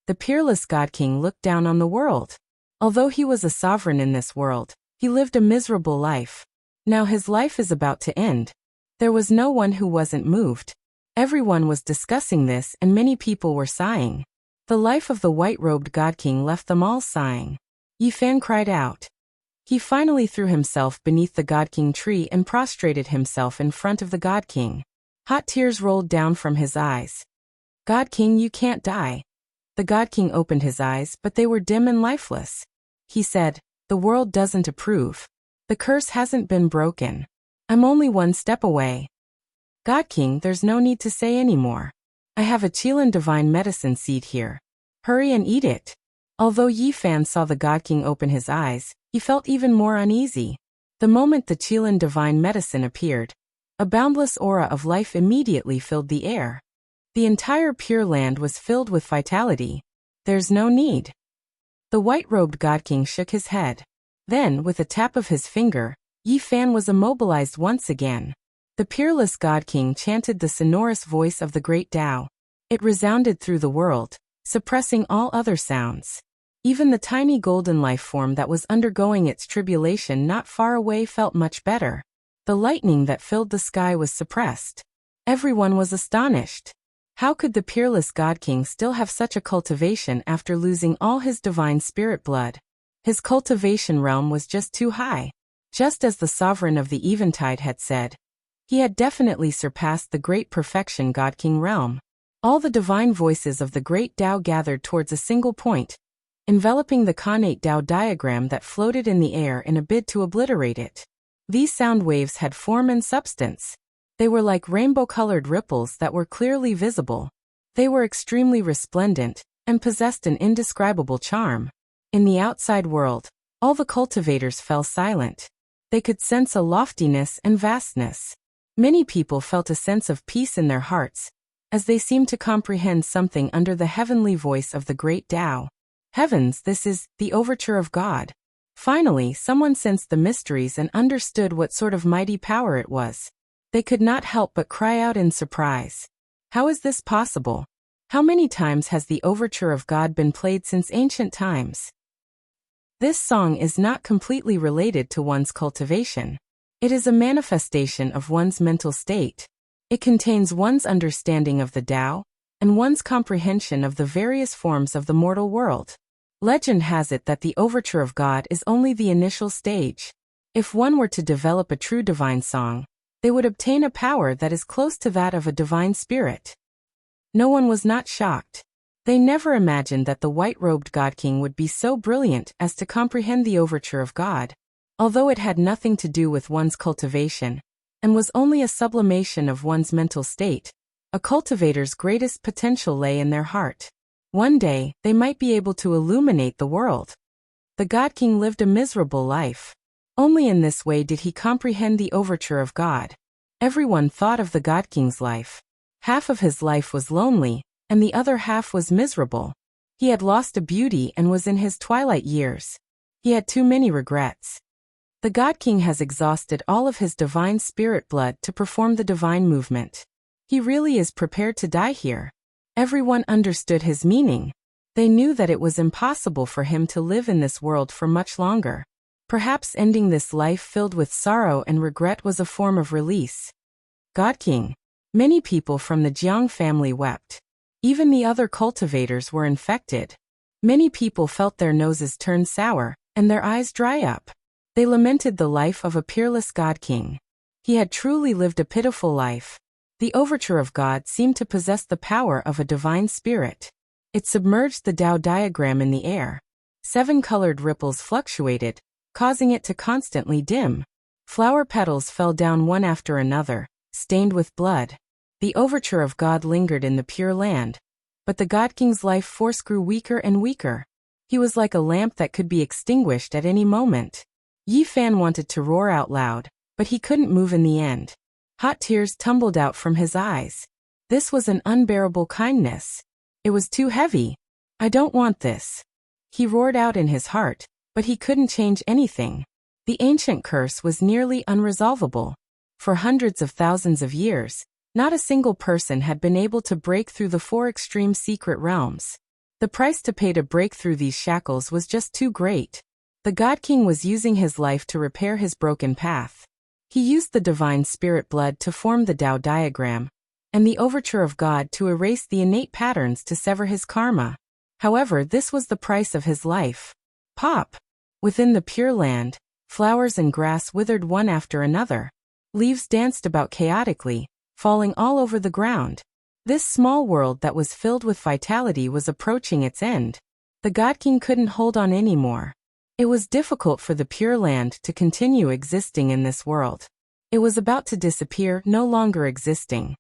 The peerless God King looked down on the world. Although he was a sovereign in this world, he lived a miserable life. Now his life is about to end. There was no one who wasn't moved. Everyone was discussing this and many people were sighing. The life of the white-robed God King left them all sighing. Yi Fan cried out. He finally threw himself beneath the God King tree and prostrated himself in front of the God King. Hot tears rolled down from his eyes. God King, you can't die. The God King opened his eyes, but they were dim and lifeless. He said, the world doesn't approve. The curse hasn't been broken. I'm only one step away. God King, there's no need to say any more. I have a Qilin divine medicine seed here. Hurry and eat it. Although Yi Fan saw the God King open his eyes, he felt even more uneasy. The moment the Qilin divine medicine appeared, a boundless aura of life immediately filled the air. The entire Pure Land was filled with vitality. There's no need. The white-robed God King shook his head. Then, with a tap of his finger, Yi Fan was immobilized once again. The peerless God King chanted the sonorous voice of the great Tao. It resounded through the world, suppressing all other sounds. Even the tiny golden life form that was undergoing its tribulation not far away felt much better. The lightning that filled the sky was suppressed. Everyone was astonished. How could the peerless God King still have such a cultivation after losing all his divine spirit blood? His cultivation realm was just too high. Just as the sovereign of the Eventide had said, he had definitely surpassed the great perfection God King realm. All the divine voices of the great Tao gathered towards a single point, enveloping the connate Tao diagram that floated in the air in a bid to obliterate it. These sound waves had form and substance. They were like rainbow-colored ripples that were clearly visible. They were extremely resplendent and possessed an indescribable charm. In the outside world, all the cultivators fell silent. They could sense a loftiness and vastness. Many people felt a sense of peace in their hearts, as they seemed to comprehend something under the heavenly voice of the great Tao. Heavens, this is the overture of God. Finally, someone sensed the mysteries and understood what sort of mighty power it was. They could not help but cry out in surprise. How is this possible? How many times has the overture of God been played since ancient times? This song is not completely related to one's cultivation. It is a manifestation of one's mental state. It contains one's understanding of the Tao and one's comprehension of the various forms of the mortal world. Legend has it that the overture of God is only the initial stage. If one were to develop a true divine song, they would obtain a power that is close to that of a divine spirit. No one was not shocked. They never imagined that the white-robed God King would be so brilliant as to comprehend the overture of God. Although it had nothing to do with one's cultivation, and was only a sublimation of one's mental state, a cultivator's greatest potential lay in their heart. One day, they might be able to illuminate the world. The God King lived a miserable life. Only in this way did he comprehend the overture of God. Everyone thought of the God King's life. Half of his life was lonely, and the other half was miserable. He had lost a beauty and was in his twilight years. He had too many regrets. The God King has exhausted all of his divine spirit blood to perform the divine movement. He really is prepared to die here. Everyone understood his meaning. They knew that it was impossible for him to live in this world for much longer. Perhaps ending this life filled with sorrow and regret was a form of release. God King. Many people from the Jiang family wept. Even the other cultivators were infected. Many people felt their noses turn sour and their eyes dry up. They lamented the life of a peerless God King. He had truly lived a pitiful life. The overture of God seemed to possess the power of a divine spirit. It submerged the Tao diagram in the air. 7 colored ripples fluctuated, causing it to constantly dim. Flower petals fell down one after another, stained with blood. The overture of God lingered in the Pure Land, but the God King's life force grew weaker and weaker. He was like a lamp that could be extinguished at any moment. Yi Fan wanted to roar out loud, but he couldn't move in the end. Hot tears tumbled out from his eyes. This was an unbearable kindness. It was too heavy. I don't want this. He roared out in his heart, but he couldn't change anything. The ancient curse was nearly unresolvable. For hundreds of thousands of years, not a single person had been able to break through the 4 extreme secret realms. The price to pay to break through these shackles was just too great. The God King was using his life to repair his broken path. He used the divine spirit blood to form the Tao diagram, and the overture of God to erase the innate patterns to sever his karma. However, this was the price of his life. Pop! Within the Pure Land, flowers and grass withered one after another. Leaves danced about chaotically, falling all over the ground. This small world that was filled with vitality was approaching its end. The God King couldn't hold on anymore. It was difficult for the Pure Land to continue existing in this world. It was about to disappear, no longer existing.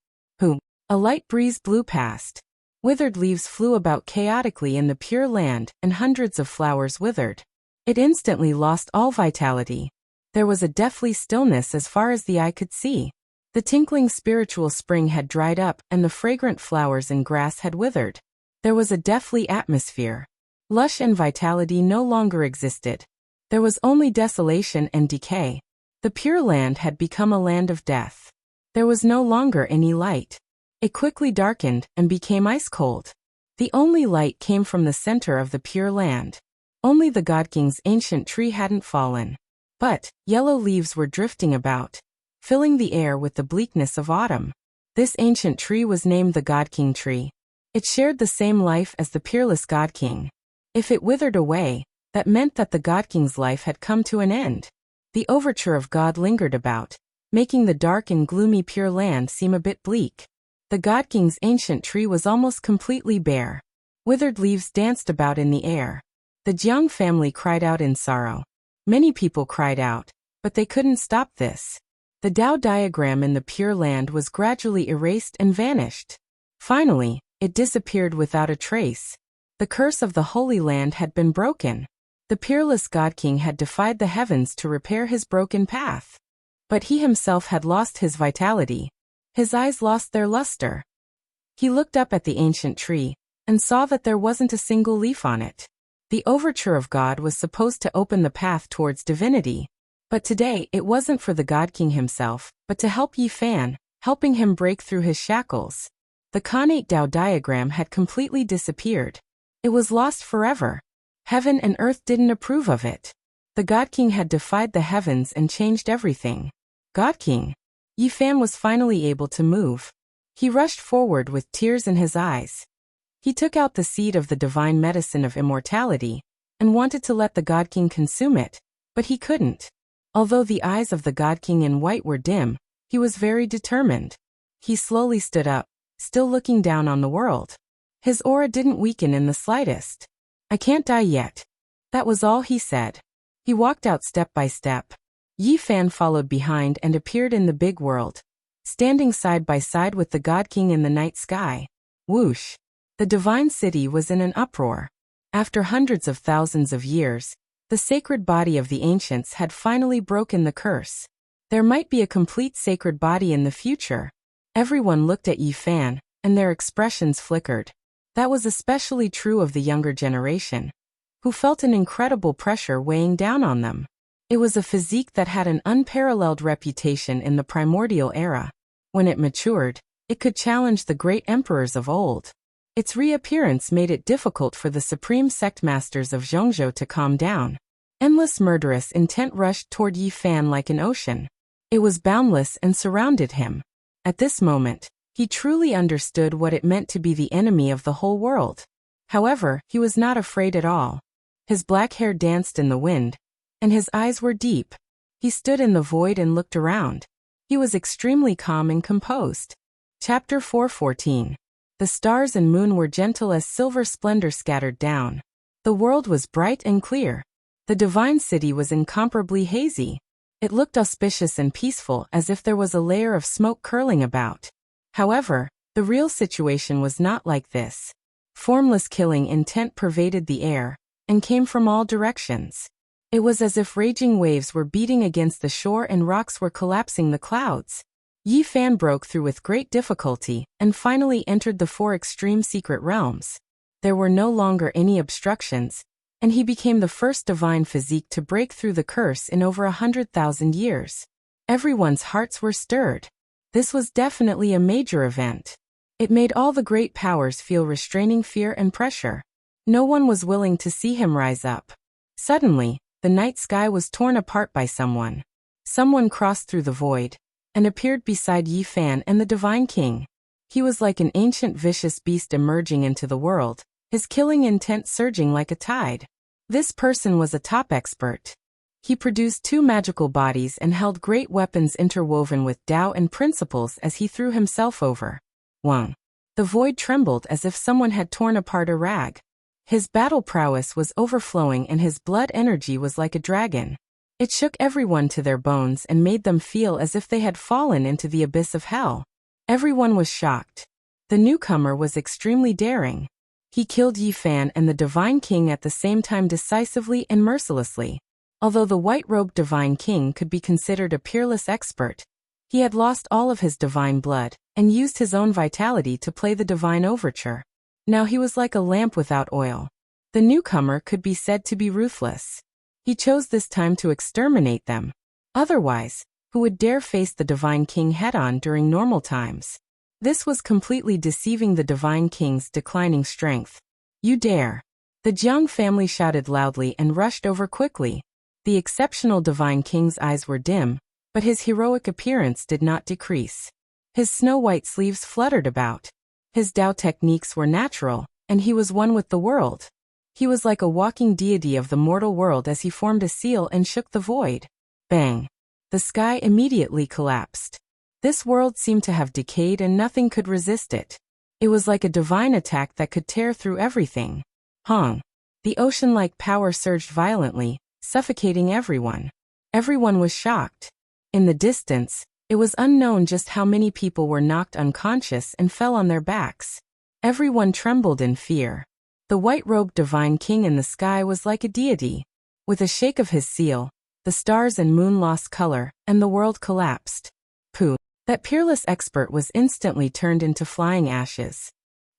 A light breeze blew past. Withered leaves flew about chaotically in the Pure Land, and hundreds of flowers withered. It instantly lost all vitality. There was a deathly stillness as far as the eye could see. The tinkling spiritual spring had dried up, and the fragrant flowers and grass had withered. There was a deathly atmosphere. Lush and vitality no longer existed. There was only desolation and decay. The Pure Land had become a land of death. There was no longer any light. It quickly darkened and became ice-cold. The only light came from the center of the Pure Land. Only the God King's ancient tree hadn't fallen. But yellow leaves were drifting about, filling the air with the bleakness of autumn. This ancient tree was named the God King tree. It shared the same life as the peerless God King. If it withered away, that meant that the God King's life had come to an end. The overture of God lingered about, making the dark and gloomy Pure Land seem a bit bleak. The God King's ancient tree was almost completely bare. Withered leaves danced about in the air. The Jiang family cried out in sorrow. Many people cried out, but they couldn't stop this. The Tao diagram in the Pure Land was gradually erased and vanished. Finally, it disappeared without a trace. The curse of the Holy Land had been broken. The peerless God King had defied the heavens to repair his broken path. But he himself had lost his vitality. His eyes lost their luster. He looked up at the ancient tree, and saw that there wasn't a single leaf on it. The overture of God was supposed to open the path towards divinity. But today it wasn't for the God King himself, but to help Yi Fan, helping him break through his shackles. The Khanate Tao diagram had completely disappeared. It was lost forever. Heaven and earth didn't approve of it. The God King had defied the heavens and changed everything. God King. Yi Fan was finally able to move. He rushed forward with tears in his eyes. He took out the seed of the divine medicine of immortality, and wanted to let the God King consume it, but he couldn't. Although the eyes of the God King in white were dim, he was very determined. He slowly stood up, still looking down on the world. His aura didn't weaken in the slightest. I can't die yet. That was all he said. He walked out step by step. Yi Fan followed behind and appeared in the big world, standing side by side with the God King in the night sky. Whoosh! The divine city was in an uproar. After hundreds of thousands of years, the sacred body of the ancients had finally broken the curse. There might be a complete sacred body in the future. Everyone looked at Yi Fan, and their expressions flickered. That was especially true of the younger generation, who felt an incredible pressure weighing down on them. It was a physique that had an unparalleled reputation in the primordial era. When it matured, it could challenge the great emperors of old. Its reappearance made it difficult for the supreme sect masters of Zhongzhou to calm down. Endless murderous intent rushed toward Yi Fan like an ocean. It was boundless and surrounded him. At this moment, he truly understood what it meant to be the enemy of the whole world. However, he was not afraid at all. His black hair danced in the wind, and his eyes were deep. He stood in the void and looked around. He was extremely calm and composed. Chapter 4:14. The stars and moon were gentle as silver splendor scattered down. The world was bright and clear. The divine city was incomparably hazy. It looked auspicious and peaceful, as if there was a layer of smoke curling about. However, the real situation was not like this. Formless killing intent pervaded the air, and came from all directions. It was as if raging waves were beating against the shore and rocks were collapsing the clouds. Yi Fan broke through with great difficulty, and finally entered the 4 extreme secret realms. There were no longer any obstructions, and he became the first divine physique to break through the curse in over 100,000 years. Everyone's hearts were stirred. This was definitely a major event. It made all the great powers feel restraining fear and pressure. No one was willing to see him rise up. Suddenly, the night sky was torn apart by someone. Someone crossed through the void and appeared beside Yi Fan and the Divine King. He was like an ancient vicious beast emerging into the world, his killing intent surging like a tide. This person was a top expert. He produced 2 magical bodies and held great weapons interwoven with Tao and principles as he threw himself over. Wang. The void trembled as if someone had torn apart a rag. His battle prowess was overflowing and his blood energy was like a dragon. It shook everyone to their bones and made them feel as if they had fallen into the abyss of hell. Everyone was shocked. The newcomer was extremely daring. He killed Yi Fan and the Divine King at the same time decisively and mercilessly. Although the white-robed Divine King could be considered a peerless expert, he had lost all of his divine blood and used his own vitality to play the divine overture. Now he was like a lamp without oil. The newcomer could be said to be ruthless. He chose this time to exterminate them. Otherwise, who would dare face the Divine King head-on during normal times? This was completely deceiving the Divine King's declining strength. You dare! The Jiang family shouted loudly and rushed over quickly. The exceptional Divine King's eyes were dim, but his heroic appearance did not decrease. His snow-white sleeves fluttered about. His Tao techniques were natural, and he was one with the world. He was like a walking deity of the mortal world as he formed a seal and shook the void. Bang! The sky immediately collapsed. This world seemed to have decayed and nothing could resist it. It was like a divine attack that could tear through everything. Hong! The ocean-like power surged violently, suffocating everyone. Everyone was shocked. In the distance, it was unknown just how many people were knocked unconscious and fell on their backs. Everyone trembled in fear. The white-robed Divine King in the sky was like a deity. With a shake of his seal, the stars and moon lost color, and the world collapsed. Pooh! That peerless expert was instantly turned into flying ashes.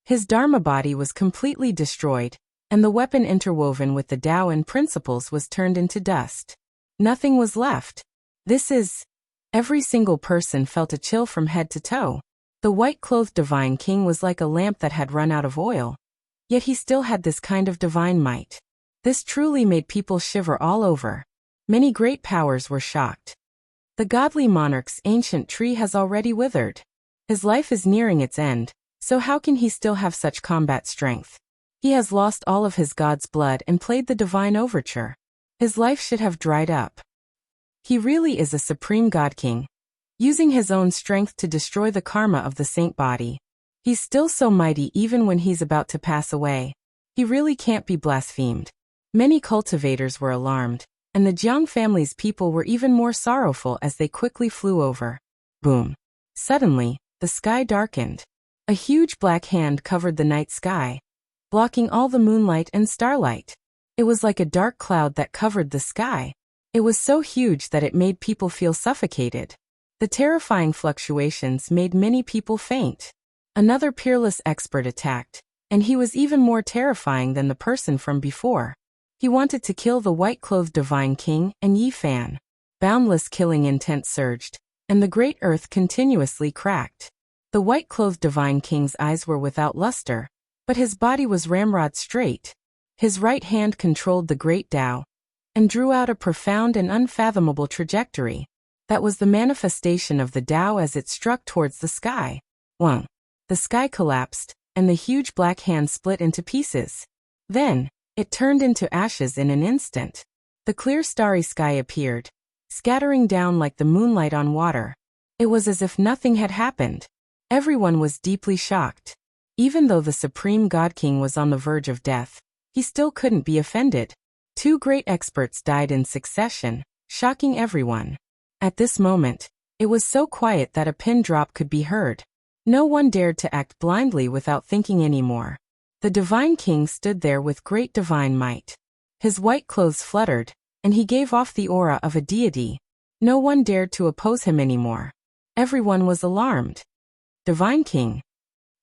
His Dharma body was completely destroyed, and the weapon interwoven with the Tao and principles was turned into dust. Nothing was left. Every single person felt a chill from head to toe. The white-clothed Divine King was like a lamp that had run out of oil. Yet he still had this kind of divine might. This truly made people shiver all over. Many great powers were shocked. The godly monarch's ancient tree has already withered. His life is nearing its end, so how can he still have such combat strength? He has lost all of his god's blood and played the divine overture. His life should have dried up. He really is a supreme god king, using his own strength to destroy the karma of the saint body. He's still so mighty even when he's about to pass away. He really can't be blasphemed. Many cultivators were alarmed, and the Jiang family's people were even more sorrowful as they quickly flew over. Boom! Suddenly, the sky darkened. A huge black hand covered the night sky, blocking all the moonlight and starlight. It was like a dark cloud that covered the sky. It was so huge that it made people feel suffocated. The terrifying fluctuations made many people faint. Another peerless expert attacked, and he was even more terrifying than the person from before. He wanted to kill the white-clothed Divine King and Yi Fan. Boundless killing intent surged, and the great earth continuously cracked. The white-clothed Divine King's eyes were without luster, but his body was ramrod straight. His right hand controlled the great Tao, and drew out a profound and unfathomable trajectory. That was the manifestation of the Tao as it struck towards the sky. Wang! The sky collapsed, and the huge black hand split into pieces. Then, it turned into ashes in an instant. The clear starry sky appeared, scattering down like the moonlight on water. It was as if nothing had happened. Everyone was deeply shocked. Even though the Supreme God King was on the verge of death, he still couldn't be offended. 2 great experts died in succession, shocking everyone. At this moment, it was so quiet that a pin drop could be heard. No one dared to act blindly without thinking anymore. The Divine King stood there with great divine might. His white clothes fluttered, and he gave off the aura of a deity. No one dared to oppose him anymore. Everyone was alarmed. Divine King.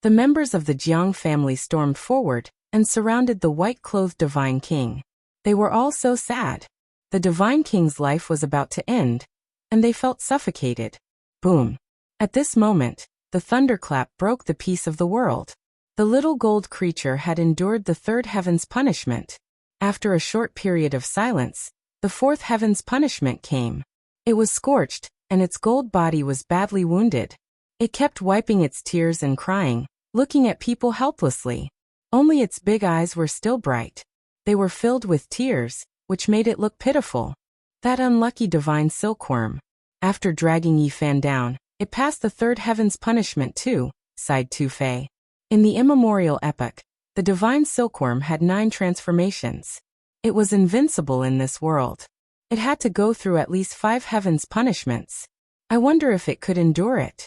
The members of the Jiang family stormed forward and surrounded the white-clothed Divine King. They were all so sad. The Divine King's life was about to end, and they felt suffocated. Boom. At this moment, the thunderclap broke the peace of the world. The little gold creature had endured the third heaven's punishment. After a short period of silence, the fourth heaven's punishment came. It was scorched, and its gold body was badly wounded. It kept wiping its tears and crying, looking at people helplessly. Only its big eyes were still bright. They were filled with tears, which made it look pitiful. That unlucky divine silkworm. After dragging Yifan down, it passed the third heaven's punishment too, sighed Tu Fei. In the immemorial epoch, the divine silkworm had 9 transformations. It was invincible in this world. It had to go through at least 5 heaven's punishments. I wonder if it could endure it.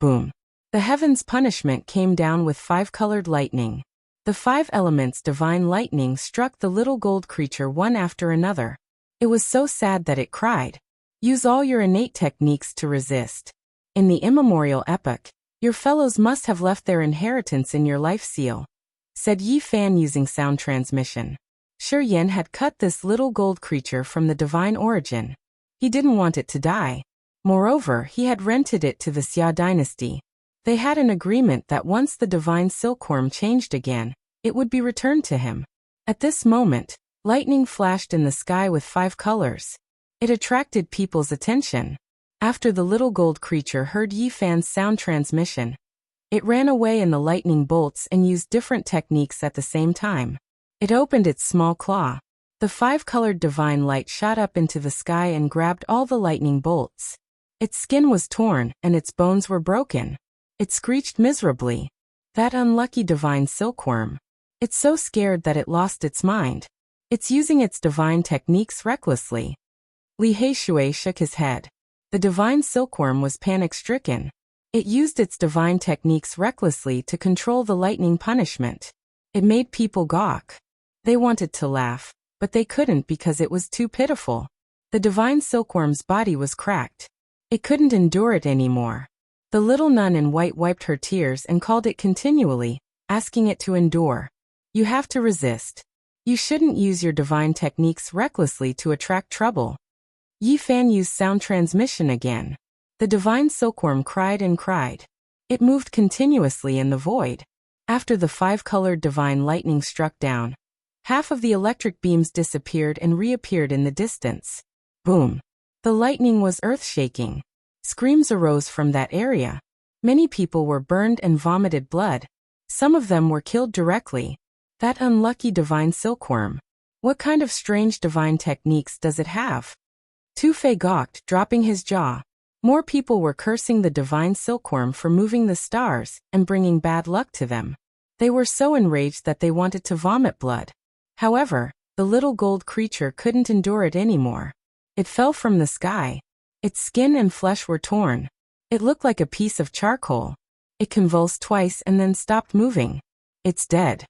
Boom. The heaven's punishment came down with 5-colored lightning. The 5 elements divine lightning struck the little gold creature one after another. It was so sad that it cried. Use all your innate techniques to resist. In the immemorial epoch, your fellows must have left their inheritance in your life seal, said Yi Fan using sound transmission. Shi Yan had cut this little gold creature from the divine origin. He didn't want it to die. Moreover, he had rented it to the Xia dynasty. They had an agreement that once the divine silkworm changed again, it would be returned to him. At this moment, lightning flashed in the sky with 5 colors. It attracted people's attention. After the little gold creature heard Yi Fan's sound transmission, it ran away in the lightning bolts and used different techniques at the same time. It opened its small claw. The 5-colored divine light shot up into the sky and grabbed all the lightning bolts. Its skin was torn and its bones were broken. It screeched miserably. That unlucky divine silkworm. It's so scared that it lost its mind. It's using its divine techniques recklessly. Li Heishui shook his head. The divine silkworm was panic-stricken. It used its divine techniques recklessly to control the lightning punishment. It made people gawk. They wanted to laugh, but they couldn't because it was too pitiful. The divine silkworm's body was cracked. It couldn't endure it anymore. The little nun in white wiped her tears and called it continually, asking it to endure. You have to resist. You shouldn't use your divine techniques recklessly to attract trouble. Yi Fan used sound transmission again. The divine silkworm cried and cried. It moved continuously in the void. After the 5-colored divine lightning struck down, half of the electric beams disappeared and reappeared in the distance. Boom. The lightning was earth-shaking. Screams arose from that area. Many people were burned and vomited blood. Some of them were killed directly. That unlucky divine silkworm. What kind of strange divine techniques does it have? Tu Fei gawked, dropping his jaw. More people were cursing the divine silkworm for moving the stars and bringing bad luck to them. They were so enraged that they wanted to vomit blood. However, the little gold creature couldn't endure it anymore. It fell from the sky. Its skin and flesh were torn. It looked like a piece of charcoal. It convulsed twice and then stopped moving. It's dead.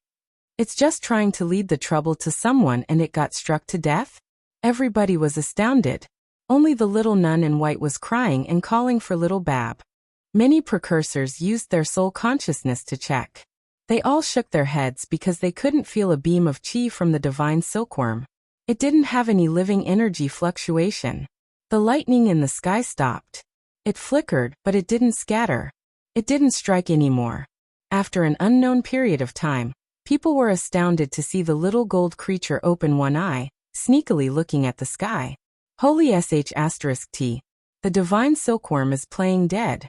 It's just trying to lead the trouble to someone and it got struck to death? Everybody was astounded. Only the little nun in white was crying and calling for little Bab. Many precursors used their soul consciousness to check. They all shook their heads because they couldn't feel a beam of chi from the divine silkworm. It didn't have any living energy fluctuation. The lightning in the sky stopped. It flickered, but it didn't scatter. It didn't strike anymore. After an unknown period of time, people were astounded to see the little gold creature open one eye, sneakily looking at the sky. Holy **T. The divine silkworm is playing dead.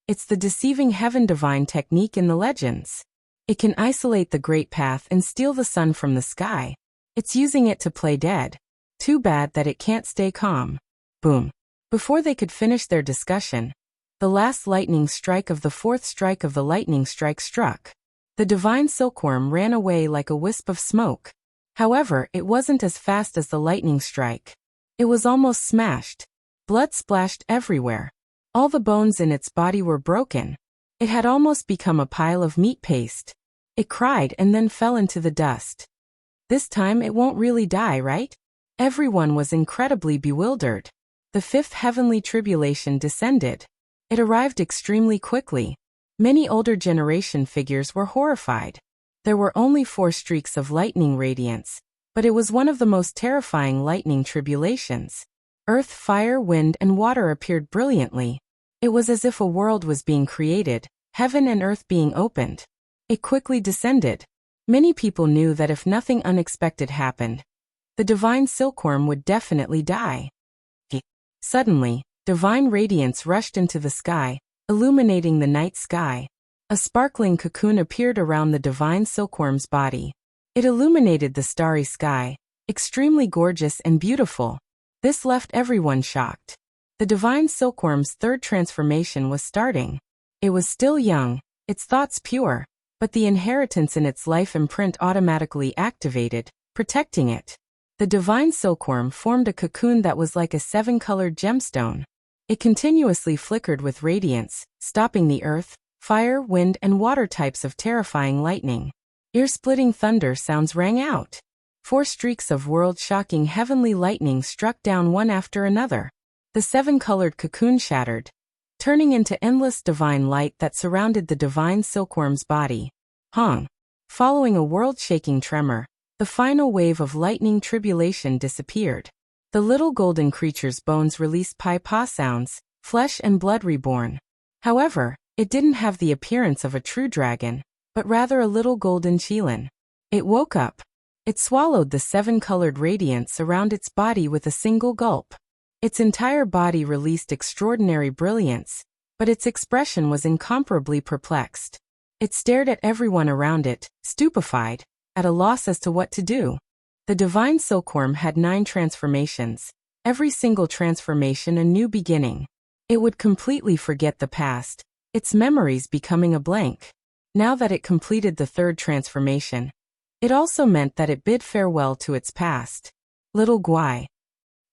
It's the deceiving heaven divine technique in the legends. It can isolate the great path and steal the sun from the sky. It's using it to play dead. Too bad that it can't stay calm. Boom. Before they could finish their discussion, the last lightning strike of the 4th strike of the lightning strike struck. The divine silkworm ran away like a wisp of smoke. However, it wasn't as fast as the lightning strike. It was almost smashed. Blood splashed everywhere. All the bones in its body were broken. It had almost become a pile of meat paste. It cried and then fell into the dust. This time it won't really die, right? Everyone was incredibly bewildered. The fifth heavenly tribulation descended. It arrived extremely quickly. Many older generation figures were horrified. There were only 4 streaks of lightning radiance, but it was one of the most terrifying lightning tribulations. Earth, fire, wind, and water appeared brilliantly. It was as if a world was being created, heaven and earth being opened. It quickly descended. Many people knew that if nothing unexpected happened, the divine silkworm would definitely die. Suddenly, divine radiance rushed into the sky, illuminating the night sky. A sparkling cocoon appeared around the divine silkworm's body. It illuminated the starry sky, extremely gorgeous and beautiful. This left everyone shocked. The divine silkworm's third transformation was starting. It was still young, its thoughts pure, but the inheritance in its life imprint automatically activated, protecting it. The divine silkworm formed a cocoon that was like a 7-colored gemstone. It continuously flickered with radiance, stopping the earth, fire, wind, and water types of terrifying lightning. Ear-splitting thunder sounds rang out. 4 streaks of world-shocking heavenly lightning struck down one after another. The 7-colored cocoon shattered, turning into endless divine light that surrounded the divine silkworm's body. Following a world-shaking tremor, the final wave of lightning tribulation disappeared. The little golden creature's bones released pie-paw sounds, flesh and blood reborn. However, it didn't have the appearance of a true dragon, but rather a little golden qilin. It woke up. It swallowed the 7-colored radiance around its body with a single gulp. Its entire body released extraordinary brilliance, but its expression was incomparably perplexed. It stared at everyone around it, stupefied, at a loss as to what to do. The divine silkworm had 9 transformations, every single transformation a new beginning. It would completely forget the past, its memories becoming a blank. Now that it completed the 3rd transformation, it also meant that it bid farewell to its past. Little Guai.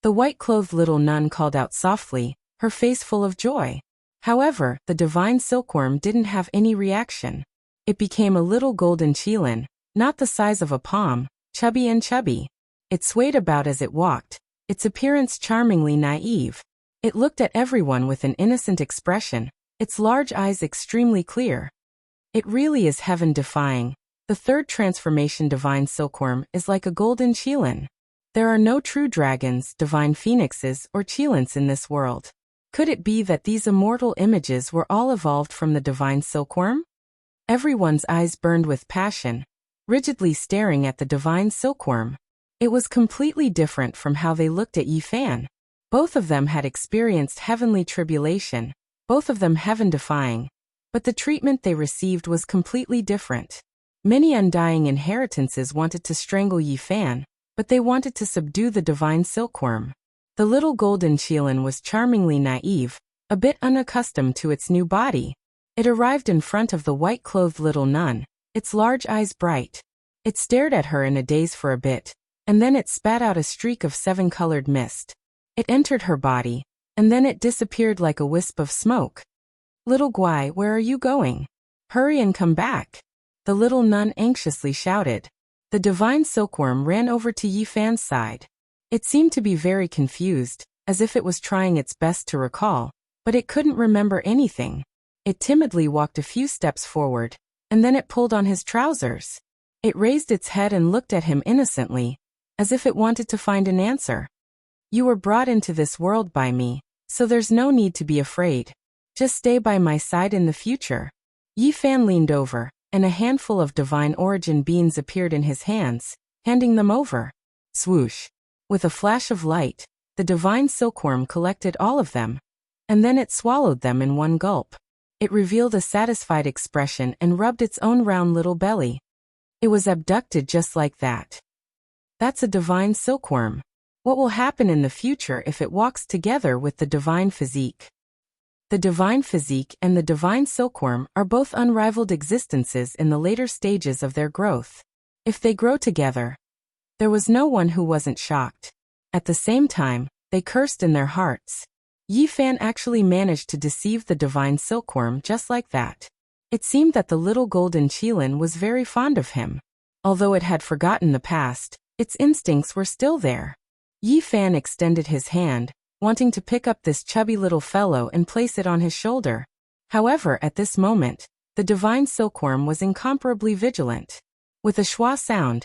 The white-clothed little nun called out softly, her face full of joy. However, the divine silkworm didn't have any reaction. It became a little golden qilin, not the size of a palm, chubby and chubby. It swayed about as it walked, its appearance charmingly naive. It looked at everyone with an innocent expression, its large eyes extremely clear. It really is heaven-defying. The 3rd transformation divine silkworm is like a golden qilin. There are no true dragons, divine phoenixes, or qilins in this world. Could it be that these immortal images were all evolved from the divine silkworm? Everyone's eyes burned with passion, rigidly staring at the divine silkworm. It was completely different from how they looked at Yi Fan. Both of them had experienced heavenly tribulation, both of them heaven-defying, but the treatment they received was completely different. Many undying inheritances wanted to strangle Yi Fan, but they wanted to subdue the divine silkworm. The little golden qilin was charmingly naive, a bit unaccustomed to its new body. It arrived in front of the white-clothed little nun, its large eyes bright. It stared at her in a daze for a bit, and then it spat out a streak of 7-colored mist. It entered her body, and then it disappeared like a wisp of smoke. Little Guai, where are you going? Hurry and come back. The little nun anxiously shouted. The divine silkworm ran over to Yi Fan's side. It seemed to be very confused, as if it was trying its best to recall, but it couldn't remember anything. It timidly walked a few steps forward, and then it pulled on his trousers. It raised its head and looked at him innocently, as if it wanted to find an answer. You were brought into this world by me, so there's no need to be afraid. Just stay by my side in the future. Yi Fan leaned over, and a handful of divine origin beans appeared in his hands, handing them over. Swoosh. With a flash of light, the divine silkworm collected all of them, and then it swallowed them in one gulp. It revealed a satisfied expression and rubbed its own round little belly. It was abducted just like that. That's a divine silkworm. What will happen in the future if it walks together with the divine physique? The divine physique and the divine silkworm are both unrivaled existences in the later stages of their growth. If they grow together, there was no one who wasn't shocked. At the same time, they cursed in their hearts. Yi Fan actually managed to deceive the divine silkworm just like that. It seemed that the little golden qilin was very fond of him. Although it had forgotten the past, its instincts were still there. Yi Fan extended his hand, wanting to pick up this chubby little fellow and place it on his shoulder. However, at this moment, the divine silkworm was incomparably vigilant. With a schwa sound,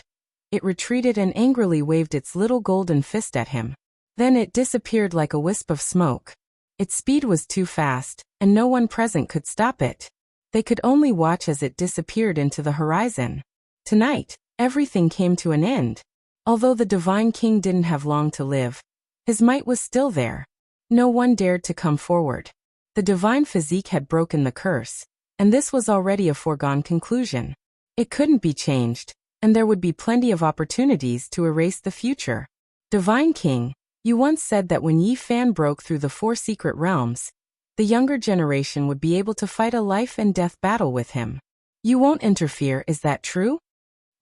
it retreated and angrily waved its little golden fist at him. Then it disappeared like a wisp of smoke. Its speed was too fast, and no one present could stop it. They could only watch as it disappeared into the horizon. Tonight, everything came to an end. Although the divine king didn't have long to live, his might was still there. No one dared to come forward. The divine physique had broken the curse, and this was already a foregone conclusion. It couldn't be changed, and there would be plenty of opportunities to erase the future. Divine King, you once said that when Yi Fan broke through the 4 secret realms, the younger generation would be able to fight a life and death battle with him. You won't interfere, is that true?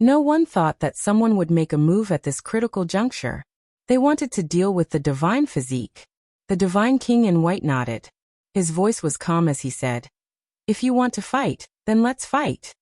No one thought that someone would make a move at this critical juncture. They wanted to deal with the divine physique. The divine king in white nodded. His voice was calm as he said, "If you want to fight, then let's fight."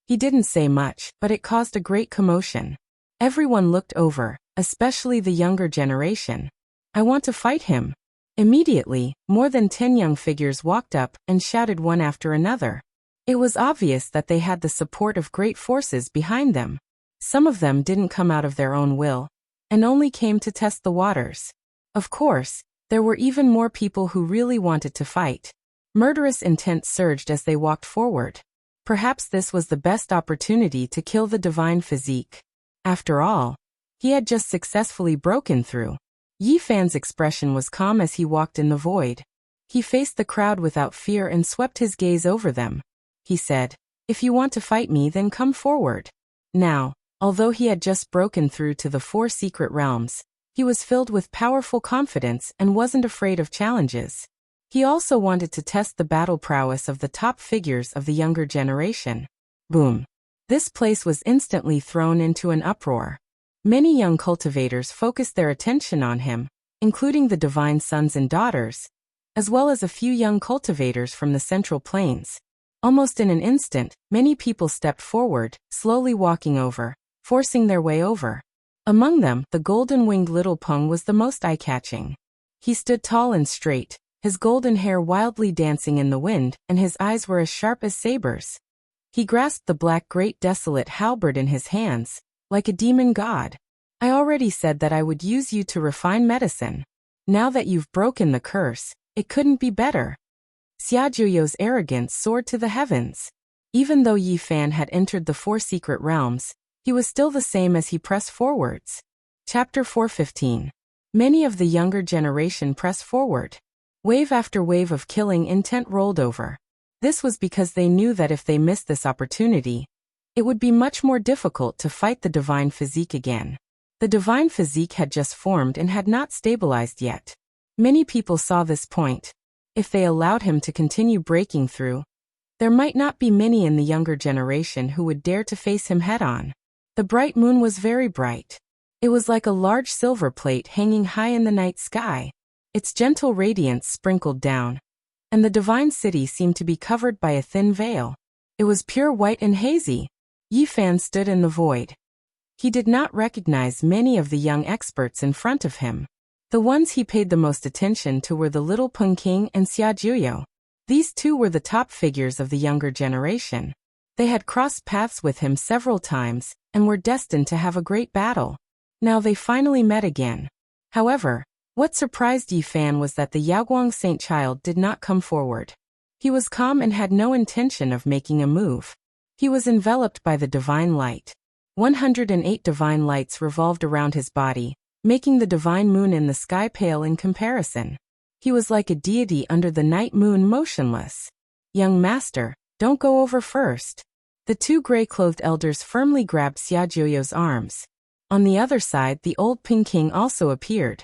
He didn't say much, but it caused a great commotion. Everyone looked over, especially the younger generation. "I want to fight him." Immediately, more than 10 young figures walked up and shouted one after another. It was obvious that they had the support of great forces behind them. Some of them didn't come out of their own will, and only came to test the waters. Of course, there were even more people who really wanted to fight. Murderous intent surged as they walked forward. Perhaps this was the best opportunity to kill the divine physique. After all, he had just successfully broken through. Yi Fan's expression was calm as he walked in the void. He faced the crowd without fear and swept his gaze over them. He said, "If you want to fight me, then come forward." Now, although he had just broken through to the 4 secret realms, he was filled with powerful confidence and wasn't afraid of challenges. He also wanted to test the battle prowess of the top figures of the younger generation. Boom! This place was instantly thrown into an uproar. Many young cultivators focused their attention on him, including the divine sons and daughters, as well as a few young cultivators from the Central Plains. Almost in an instant, many people stepped forward, slowly walking over, forcing their way over. Among them, the golden-winged little Peng was the most eye-catching. He stood tall and straight, his golden hair wildly dancing in the wind, and his eyes were as sharp as sabers. He grasped the black great desolate halberd in his hands, like a demon god. "I already said that I would use you to refine medicine. Now that you've broken the curse, it couldn't be better." Xiaojuyo's arrogance soared to the heavens. Even though Yi Fan had entered the 4 secret realms, he was still the same as he pressed forwards. Chapter 415. Many of the younger generation pressed forward. Wave after wave of killing intent rolled over. This was because they knew that if they missed this opportunity, it would be much more difficult to fight the divine physique again. The divine physique had just formed and had not stabilized yet. Many people saw this point. If they allowed him to continue breaking through, there might not be many in the younger generation who would dare to face him head-on. The bright moon was very bright. It was like a large silver plate hanging high in the night sky. Its gentle radiance sprinkled down, and the divine city seemed to be covered by a thin veil. It was pure white and hazy. Yi Fan stood in the void. He did not recognize many of the young experts in front of him. The ones he paid the most attention to were the little Peng King and Xiaojuyo. These two were the top figures of the younger generation. They had crossed paths with him several times, and were destined to have a great battle. Now they finally met again. However, what surprised Yi Fan was that the Yaoguang Saint Child did not come forward. He was calm and had no intention of making a move. He was enveloped by the divine light. 108 divine lights revolved around his body, making the divine moon in the sky pale in comparison. He was like a deity under the night moon, motionless. "Young master, don't go over first." The 2 gray-clothed elders firmly grabbed Xiaojuyo's arms. On the other side, the old Peng King also appeared.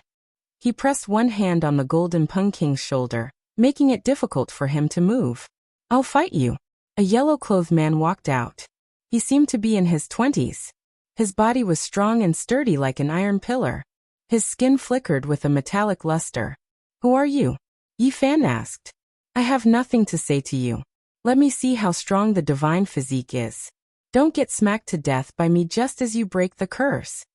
He pressed one hand on the golden Peng King's shoulder, making it difficult for him to move. "I'll fight you." A yellow-clothed man walked out. He seemed to be in his 20s. His body was strong and sturdy like an iron pillar. His skin flickered with a metallic luster. "Who are you?" Yi Fan asked. "I have nothing to say to you. Let me see how strong the divine physique is." Don't get smacked to death by me just as you break the curse."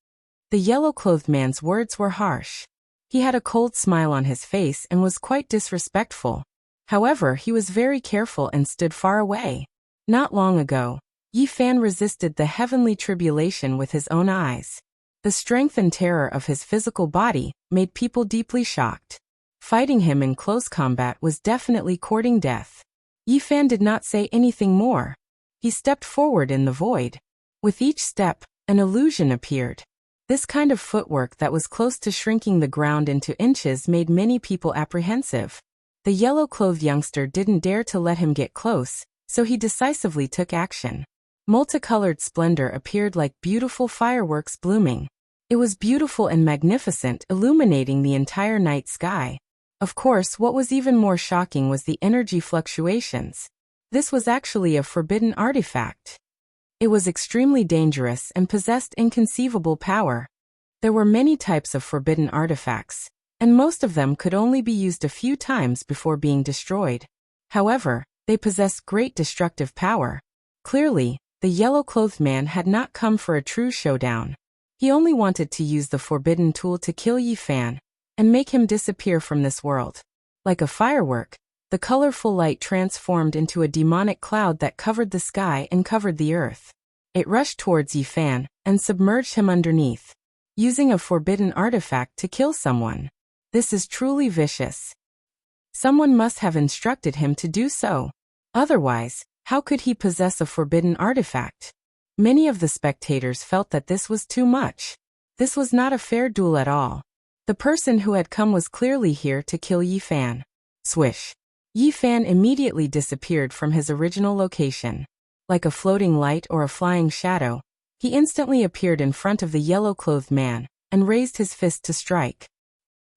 The yellow-clothed man's words were harsh. He had a cold smile on his face and was quite disrespectful. However, he was very careful and stood far away. Not long ago, Yi Fan resisted the heavenly tribulation with his own eyes. The strength and terror of his physical body made people deeply shocked. Fighting him in close combat was definitely courting death. Yi Fan did not say anything more. He stepped forward in the void. With each step, an illusion appeared. This kind of footwork that was close to shrinking the ground into inches made many people apprehensive. The yellow-clothed youngster didn't dare to let him get close, so he decisively took action. Multicolored splendor appeared like beautiful fireworks blooming. It was beautiful and magnificent, illuminating the entire night sky. Of course, what was even more shocking was the energy fluctuations. This was actually a forbidden artifact. It was extremely dangerous and possessed inconceivable power. There were many types of forbidden artifacts, and most of them could only be used a few times before being destroyed. However, they possessed great destructive power. Clearly, the yellow-clothed man had not come for a true showdown. He only wanted to use the forbidden tool to kill Yi Fan and make him disappear from this world. Like a firework, the colorful light transformed into a demonic cloud that covered the sky and covered the earth. It rushed towards Yi Fan and submerged him underneath, using a forbidden artifact to kill someone. This is truly vicious. Someone must have instructed him to do so. Otherwise, how could he possess a forbidden artifact? Many of the spectators felt that this was too much. This was not a fair duel at all. The person who had come was clearly here to kill Yi Fan. Swish. Yi Fan immediately disappeared from his original location. Like a floating light or a flying shadow, he instantly appeared in front of the yellow-clothed man and raised his fist to strike.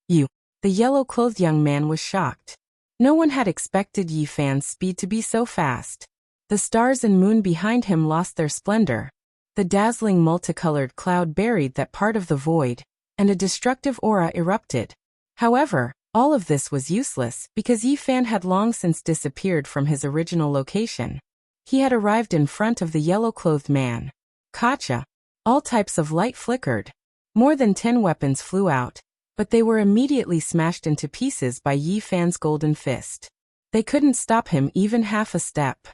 "You." The yellow-clothed young man was shocked. No one had expected Yi Fan's speed to be so fast. The stars and moon behind him lost their splendor. The dazzling multicolored cloud buried that part of the void, and a destructive aura erupted. However, all of this was useless because Yi Fan had long since disappeared from his original location. He had arrived in front of the yellow-clothed man. Gotcha! All types of light flickered. More than 10 weapons flew out, but they were immediately smashed into pieces by Yi Fan's golden fist. They couldn't stop him even half a step.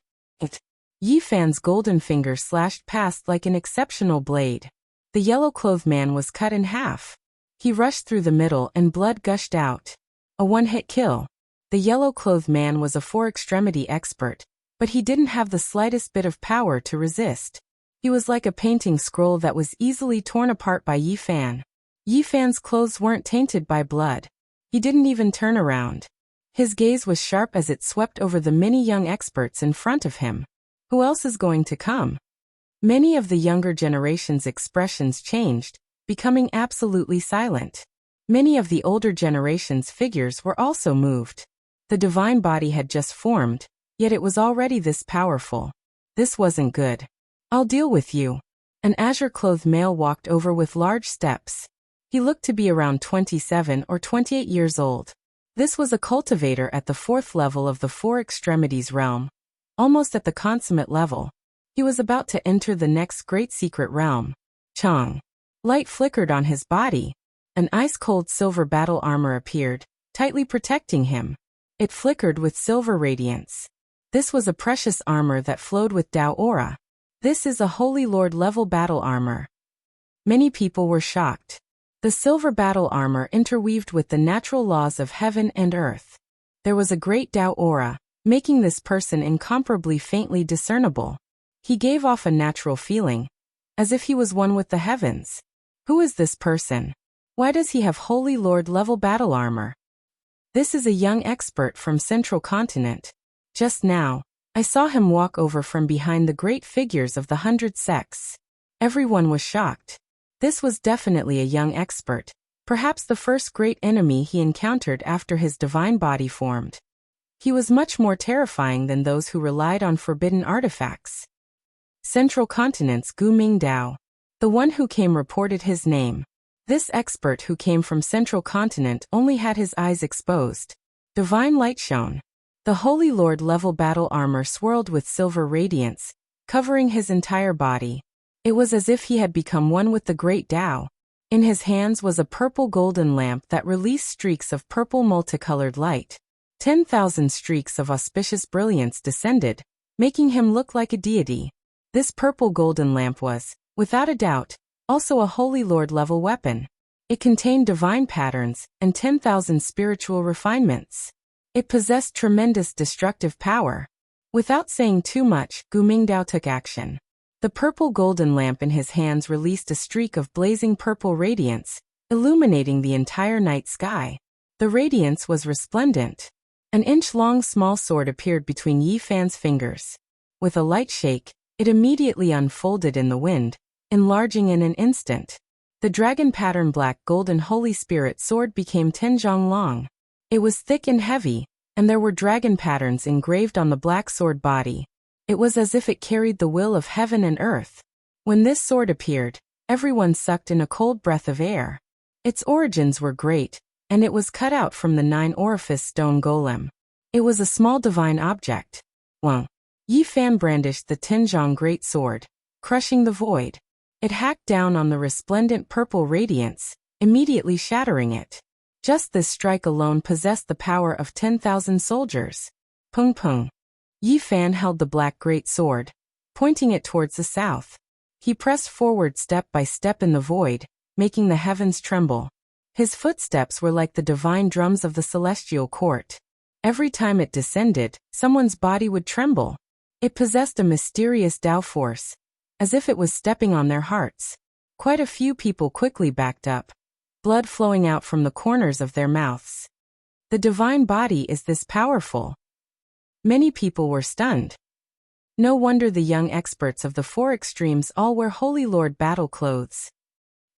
Yi Fan's golden finger slashed past like an exceptional blade. The yellow-clothed man was cut in half. He rushed through the middle and blood gushed out. A one-hit kill. The yellow-clothed man was a four-extremity expert, but he didn't have the slightest bit of power to resist. He was like a painting scroll that was easily torn apart by Yi Fan. Yi Fan's clothes weren't tainted by blood. He didn't even turn around. His gaze was sharp as it swept over the many young experts in front of him. Who else is going to come? Many of the younger generation's expressions changed, becoming absolutely silent. Many of the older generation's figures were also moved. The divine body had just formed, yet it was already this powerful. This wasn't good. "I'll deal with you." An azure-clothed male walked over with large steps. He looked to be around 27 or 28 years old. This was a cultivator at the 4th level of the Four Extremities realm, almost at the consummate level. He was about to enter the next great secret realm. Chong. Light flickered on his body. An ice-cold silver battle armor appeared, tightly protecting him. It flickered with silver radiance. This was a precious armor that flowed with Tao aura. This is a Holy Lord level battle armor. Many people were shocked. The silver battle armor interweaved with the natural laws of heaven and earth. There was a great Tao aura, making this person incomparably faintly discernible. He gave off a natural feeling, as if he was one with the heavens. Who is this person? Why does he have Holy Lord level battle armor? This is a young expert from Central Continent. Just now, I saw him walk over from behind the great figures of the 100 sects. Everyone was shocked. This was definitely a young expert, perhaps the first great enemy he encountered after his divine body formed. He was much more terrifying than those who relied on forbidden artifacts. Central Continent's Gu Mingdao. The one who came reported his name. This expert who came from Central Continent only had his eyes exposed. Divine light shone. The Holy Lord level battle armor swirled with silver radiance, covering his entire body. It was as if he had become one with the great Tao. In his hands was a purple golden lamp that released streaks of purple multicolored light. 10,000 streaks of auspicious brilliance descended, making him look like a deity. This purple golden lamp was, without a doubt, also a Holy Lord level weapon. It contained divine patterns and 10,000 spiritual refinements. It possessed tremendous destructive power. Without saying too much, Gu Mingdao took action. The purple golden lamp in his hands released a streak of blazing purple radiance, illuminating the entire night sky. The radiance was resplendent. An inch-long small sword appeared between Yi Fan's fingers. With a light shake, it immediately unfolded in the wind, enlarging in an instant. The dragon-pattern black golden Holy Spirit sword became 10 zhang long. It was thick and heavy, and there were dragon patterns engraved on the black sword body. It was as if it carried the will of heaven and earth. When this sword appeared, everyone sucked in a cold breath of air. Its origins were great, and it was cut out from the 9-orifice stone golem. It was a small divine object. Wang. Yi Fan brandished the Tianzhong great sword, crushing the void. It hacked down on the resplendent purple radiance, immediately shattering it. Just this strike alone possessed the power of 10,000 soldiers. Pung pung. Yi Fan held the black great sword, pointing it towards the south. He pressed forward step by step in the void, making the heavens tremble. His footsteps were like the divine drums of the celestial court. Every time it descended, someone's body would tremble. It possessed a mysterious Tao force, as if it was stepping on their hearts. Quite a few people quickly backed up, blood flowing out from the corners of their mouths. The divine body is this powerful. Many people were stunned. No wonder the young experts of the 4 extremes all wear Holy Lord battle clothes.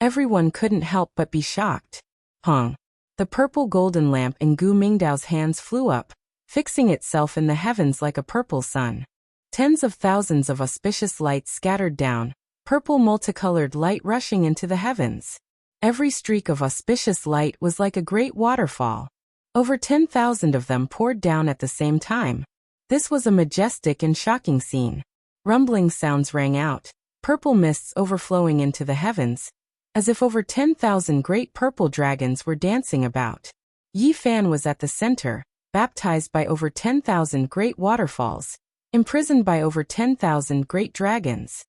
Everyone couldn't help but be shocked. Hong. The purple golden lamp in Gu Mingdao's hands flew up, fixing itself in the heavens like a purple sun. Tens of thousands of auspicious lights scattered down, purple multicolored light rushing into the heavens. Every streak of auspicious light was like a great waterfall. Over 10,000 of them poured down at the same time. This was a majestic and shocking scene. Rumbling sounds rang out, purple mists overflowing into the heavens, as if over 10,000 great purple dragons were dancing about. Yi Fan was at the center, baptized by over 10,000 great waterfalls, imprisoned by over 10,000 great dragons.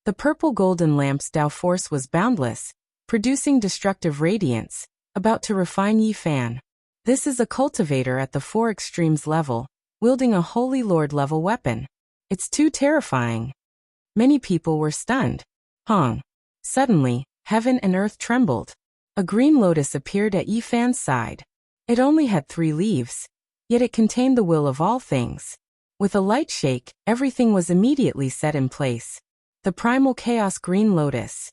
The purple golden lamp's Tao force was boundless, producing destructive radiance, about to refine Yi Fan. This is a cultivator at the 4 extremes level, wielding a Holy Lord level weapon. It's too terrifying. Many people were stunned. Hong. Suddenly, heaven and earth trembled. A green lotus appeared at Yi Fan's side. It only had 3 leaves, yet it contained the will of all things. With a light shake, everything was immediately set in place. The primal chaos green lotus.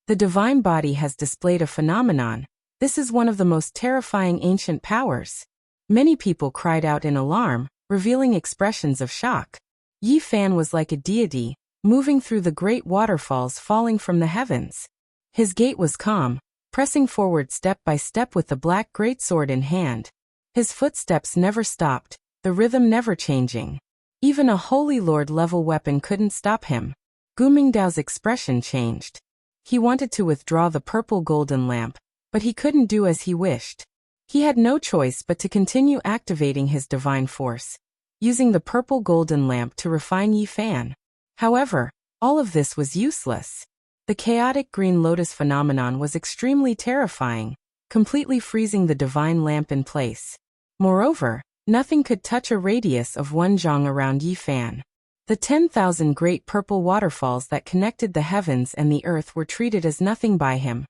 The divine body has displayed a phenomenon. This is one of the most terrifying ancient powers. Many people cried out in alarm, revealing expressions of shock. Yi Fan was like a deity, moving through the great waterfalls falling from the heavens. His gait was calm, pressing forward step by step with the black greatsword in hand. His footsteps never stopped, the rhythm never changing. Even a Holy Lord level weapon couldn't stop him. Gu Mingdao's expression changed. He wanted to withdraw the purple golden lamp, but he couldn't do as he wished. He had no choice but to continue activating his divine force, using the purple golden lamp to refine Yi Fan. However, all of this was useless. The chaotic green lotus phenomenon was extremely terrifying, completely freezing the divine lamp in place. Moreover, nothing could touch a radius of 1 zhang around Yi Fan. The 10,000 great purple waterfalls that connected the heavens and the earth were treated as nothing by him,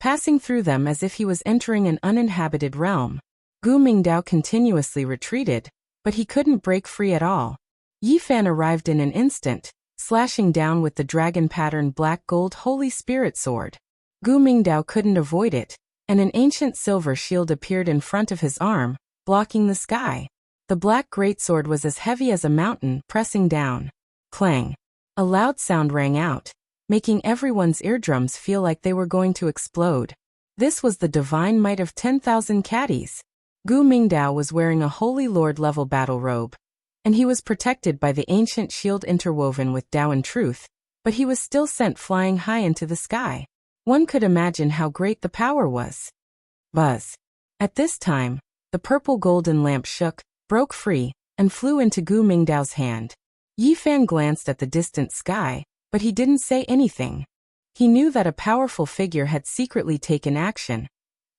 passing through them as if he was entering an uninhabited realm. Gu Mingdao continuously retreated, but he couldn't break free at all. Yi Fan arrived in an instant, slashing down with the dragon-patterned black gold Holy Spirit sword. Gu Mingdao couldn't avoid it, and an ancient silver shield appeared in front of his arm, blocking the sky. The black greatsword was as heavy as a mountain, pressing down. Clang! A loud sound rang out, making everyone's eardrums feel like they were going to explode. This was the divine might of 10,000 caddies. Gu Mingdao was wearing a Holy Lord level battle robe, and he was protected by the ancient shield interwoven with Tao and truth, but he was still sent flying high into the sky. One could imagine how great the power was. Buzz. At this time, the purple golden lamp shook, broke free, and flew into Gu Mingdao's hand. Yi Fan glanced at the distant sky, but he didn't say anything. He knew that a powerful figure had secretly taken action,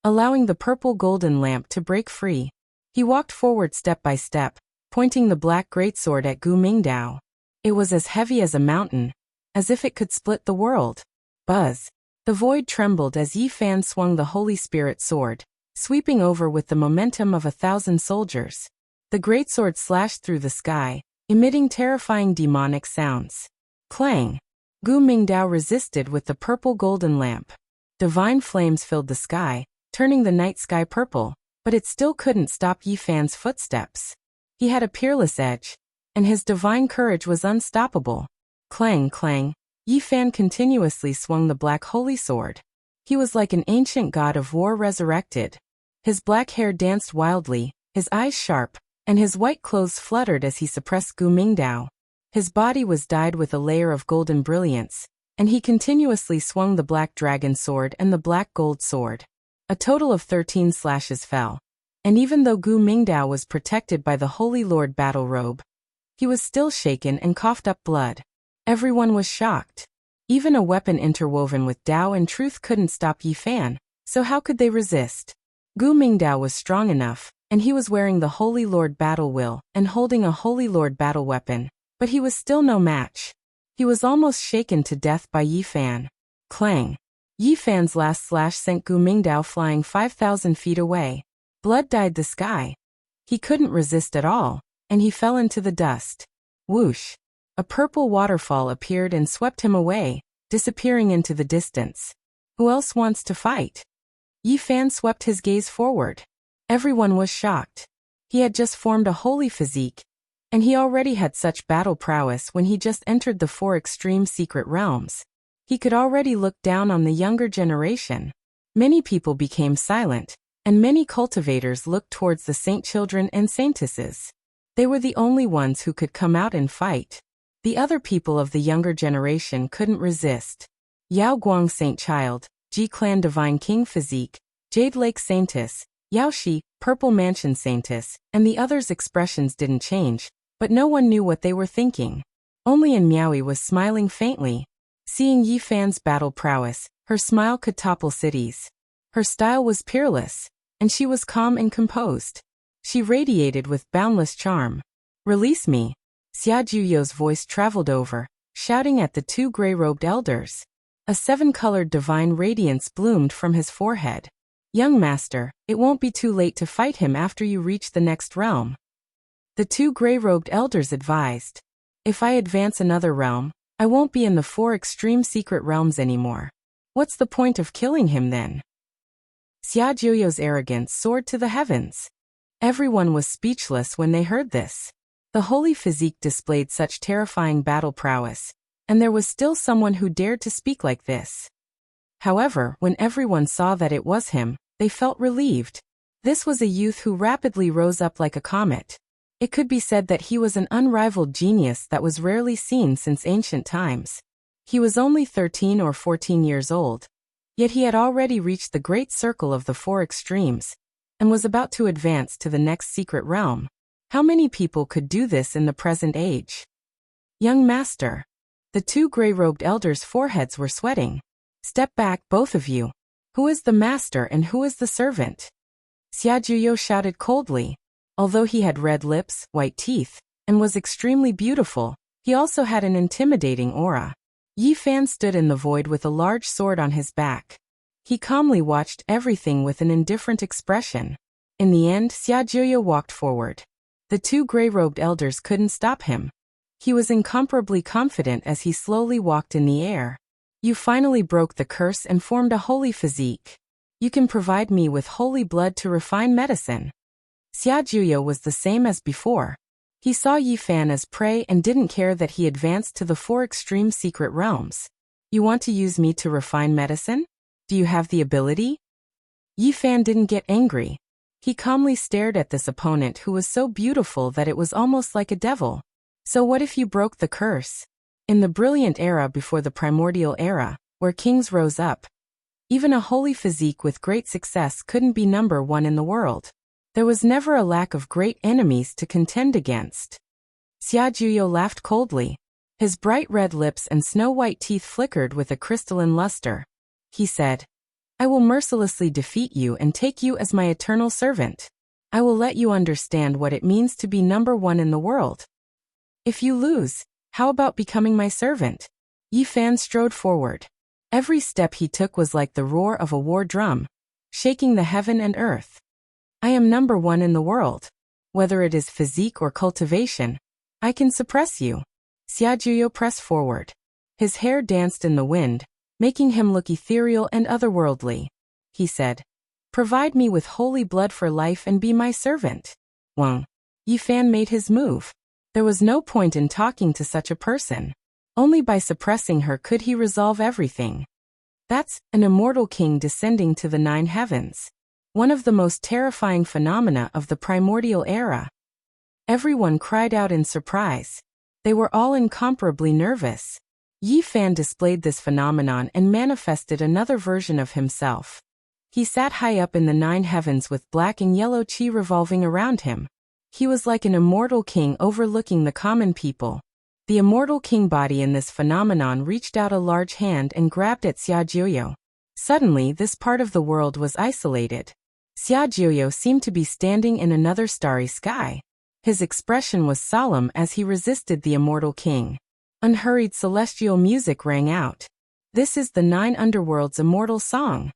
allowing the purple golden lamp to break free. He walked forward step by step, pointing the black greatsword at Gu Mingdao. It was as heavy as a mountain, as if it could split the world. Buzz. The void trembled as Yi Fan swung the Holy Spirit sword, sweeping over with the momentum of 1,000 soldiers. The greatsword slashed through the sky, emitting terrifying demonic sounds. Clang! Gu Mingdao resisted with the purple golden lamp. Divine flames filled the sky, turning the night sky purple, but it still couldn't stop Yi Fan's footsteps. He had a peerless edge, and his divine courage was unstoppable. Clang, clang! Yi Fan continuously swung the black holy sword. He was like an ancient god of war resurrected. His black hair danced wildly, his eyes sharp, and his white clothes fluttered as he suppressed Gu Mingdao. His body was dyed with a layer of golden brilliance, and he continuously swung the black dragon sword and the black gold sword. A total of 13 slashes fell. And even though Gu Mingdao was protected by the Holy Lord battle robe, he was still shaken and coughed up blood. Everyone was shocked. Even a weapon interwoven with Tao and truth couldn't stop Yi Fan, so how could they resist? Gu Mingdao was strong enough, and he was wearing the Holy Lord battle will and holding a Holy Lord battle weapon, but he was still no match. He was almost shaken to death by Yi Fan. Clang! Yi Fan's last slash sent Gu Mingdao flying 5,000 feet away. Blood dyed the sky. He couldn't resist at all, and he fell into the dust. Whoosh! A purple waterfall appeared and swept him away, disappearing into the distance. Who else wants to fight? Yi Fan swept his gaze forward. Everyone was shocked. He had just formed a holy physique, and he already had such battle prowess when he just entered the 4 extreme secret realms. He could already look down on the younger generation. Many people became silent, and many cultivators looked towards the saint children and saintesses. They were the only ones who could come out and fight. The other people of the younger generation couldn't resist. Yao Guang Saint Child, Ji Clan Divine King Physique, Jade Lake Saintess, Yao Shi, Purple Mansion Saintess, and the others' expressions didn't change, but no one knew what they were thinking. Only in Miaoi was smiling faintly. Seeing Yi Fan's battle prowess, her smile could topple cities. Her style was peerless, and she was calm and composed. She radiated with boundless charm. Release me. Xia Juyo's voice traveled over, shouting at the 2 gray-robed elders. A 7-colored divine radiance bloomed from his forehead. Young master, it won't be too late to fight him after you reach the next realm. The 2 gray-robed elders advised. If I advance another realm, I won't be in the 4 extreme secret realms anymore. What's the point of killing him then? Xia Juyo's arrogance soared to the heavens. Everyone was speechless when they heard this. The holy physique displayed such terrifying battle prowess, and there was still someone who dared to speak like this. However, when everyone saw that it was him, they felt relieved. This was a youth who rapidly rose up like a comet. It could be said that he was an unrivaled genius that was rarely seen since ancient times. He was only 13 or 14 years old, yet he had already reached the great circle of the 4 extremes, and was about to advance to the next secret realm. How many people could do this in the present age? Young master. The 2 gray-robed elders' foreheads were sweating. Step back, both of you. Who is the master and who is the servant? Xia Juyo shouted coldly. Although he had red lips, white teeth, and was extremely beautiful, he also had an intimidating aura. Yi Fan stood in the void with a large sword on his back. He calmly watched everything with an indifferent expression. In the end, Xia Juyo walked forward. The 2 gray-robed elders couldn't stop him. He was incomparably confident as he slowly walked in the air. You finally broke the curse and formed a holy physique. You can provide me with holy blood to refine medicine. Xia Juyo was the same as before. He saw Yi Fan as prey and didn't care that he advanced to the 4 extreme secret realms. You want to use me to refine medicine? Do you have the ability? Yi Fan didn't get angry. He calmly stared at this opponent who was so beautiful that it was almost like a devil. So what if you broke the curse? In the brilliant era before the primordial era, where kings rose up, even a holy physique with great success couldn't be number one in the world. There was never a lack of great enemies to contend against. Xia Juyo laughed coldly. His bright red lips and snow-white teeth flickered with a crystalline luster. He said, I will mercilessly defeat you and take you as my eternal servant. I will let you understand what it means to be number one in the world. If you lose, how about becoming my servant? Yi Fan strode forward. Every step he took was like the roar of a war drum, shaking the heaven and earth. I am number one in the world. Whether it is physique or cultivation, I can suppress you. Xia Juyo pressed forward. His hair danced in the wind, making him look ethereal and otherworldly. He said, Provide me with holy blood for life and be my servant. Wang. Yi Fan made his move. There was no point in talking to such a person. Only by suppressing her could he resolve everything. That's an immortal king descending to the 9 heavens. One of the most terrifying phenomena of the primordial era. Everyone cried out in surprise. They were all incomparably nervous. Yi Fan displayed this phenomenon and manifested another version of himself. He sat high up in the 9 heavens with black and yellow qi revolving around him. He was like an immortal king overlooking the common people. The immortal king body in this phenomenon reached out a large hand and grabbed at Xia Juyo. Suddenly, this part of the world was isolated. Xia Juyo seemed to be standing in another starry sky. His expression was solemn as he resisted the immortal king. Unhurried celestial music rang out. This is the 9 underworld's immortal song.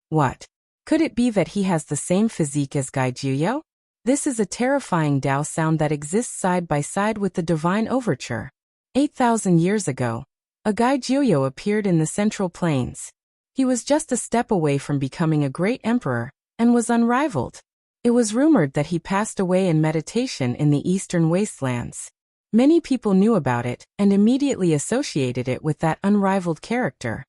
What? Could it be that he has the same physique as Gai Juyo? This is a terrifying Tao sound that exists side by side with the divine overture. 8,000 years ago, a Gai Juyo appeared in the Central Plains. He was just a step away from becoming a great emperor, and was unrivaled. It was rumored that he passed away in meditation in the eastern wastelands. Many people knew about it, and immediately associated it with that unrivaled character.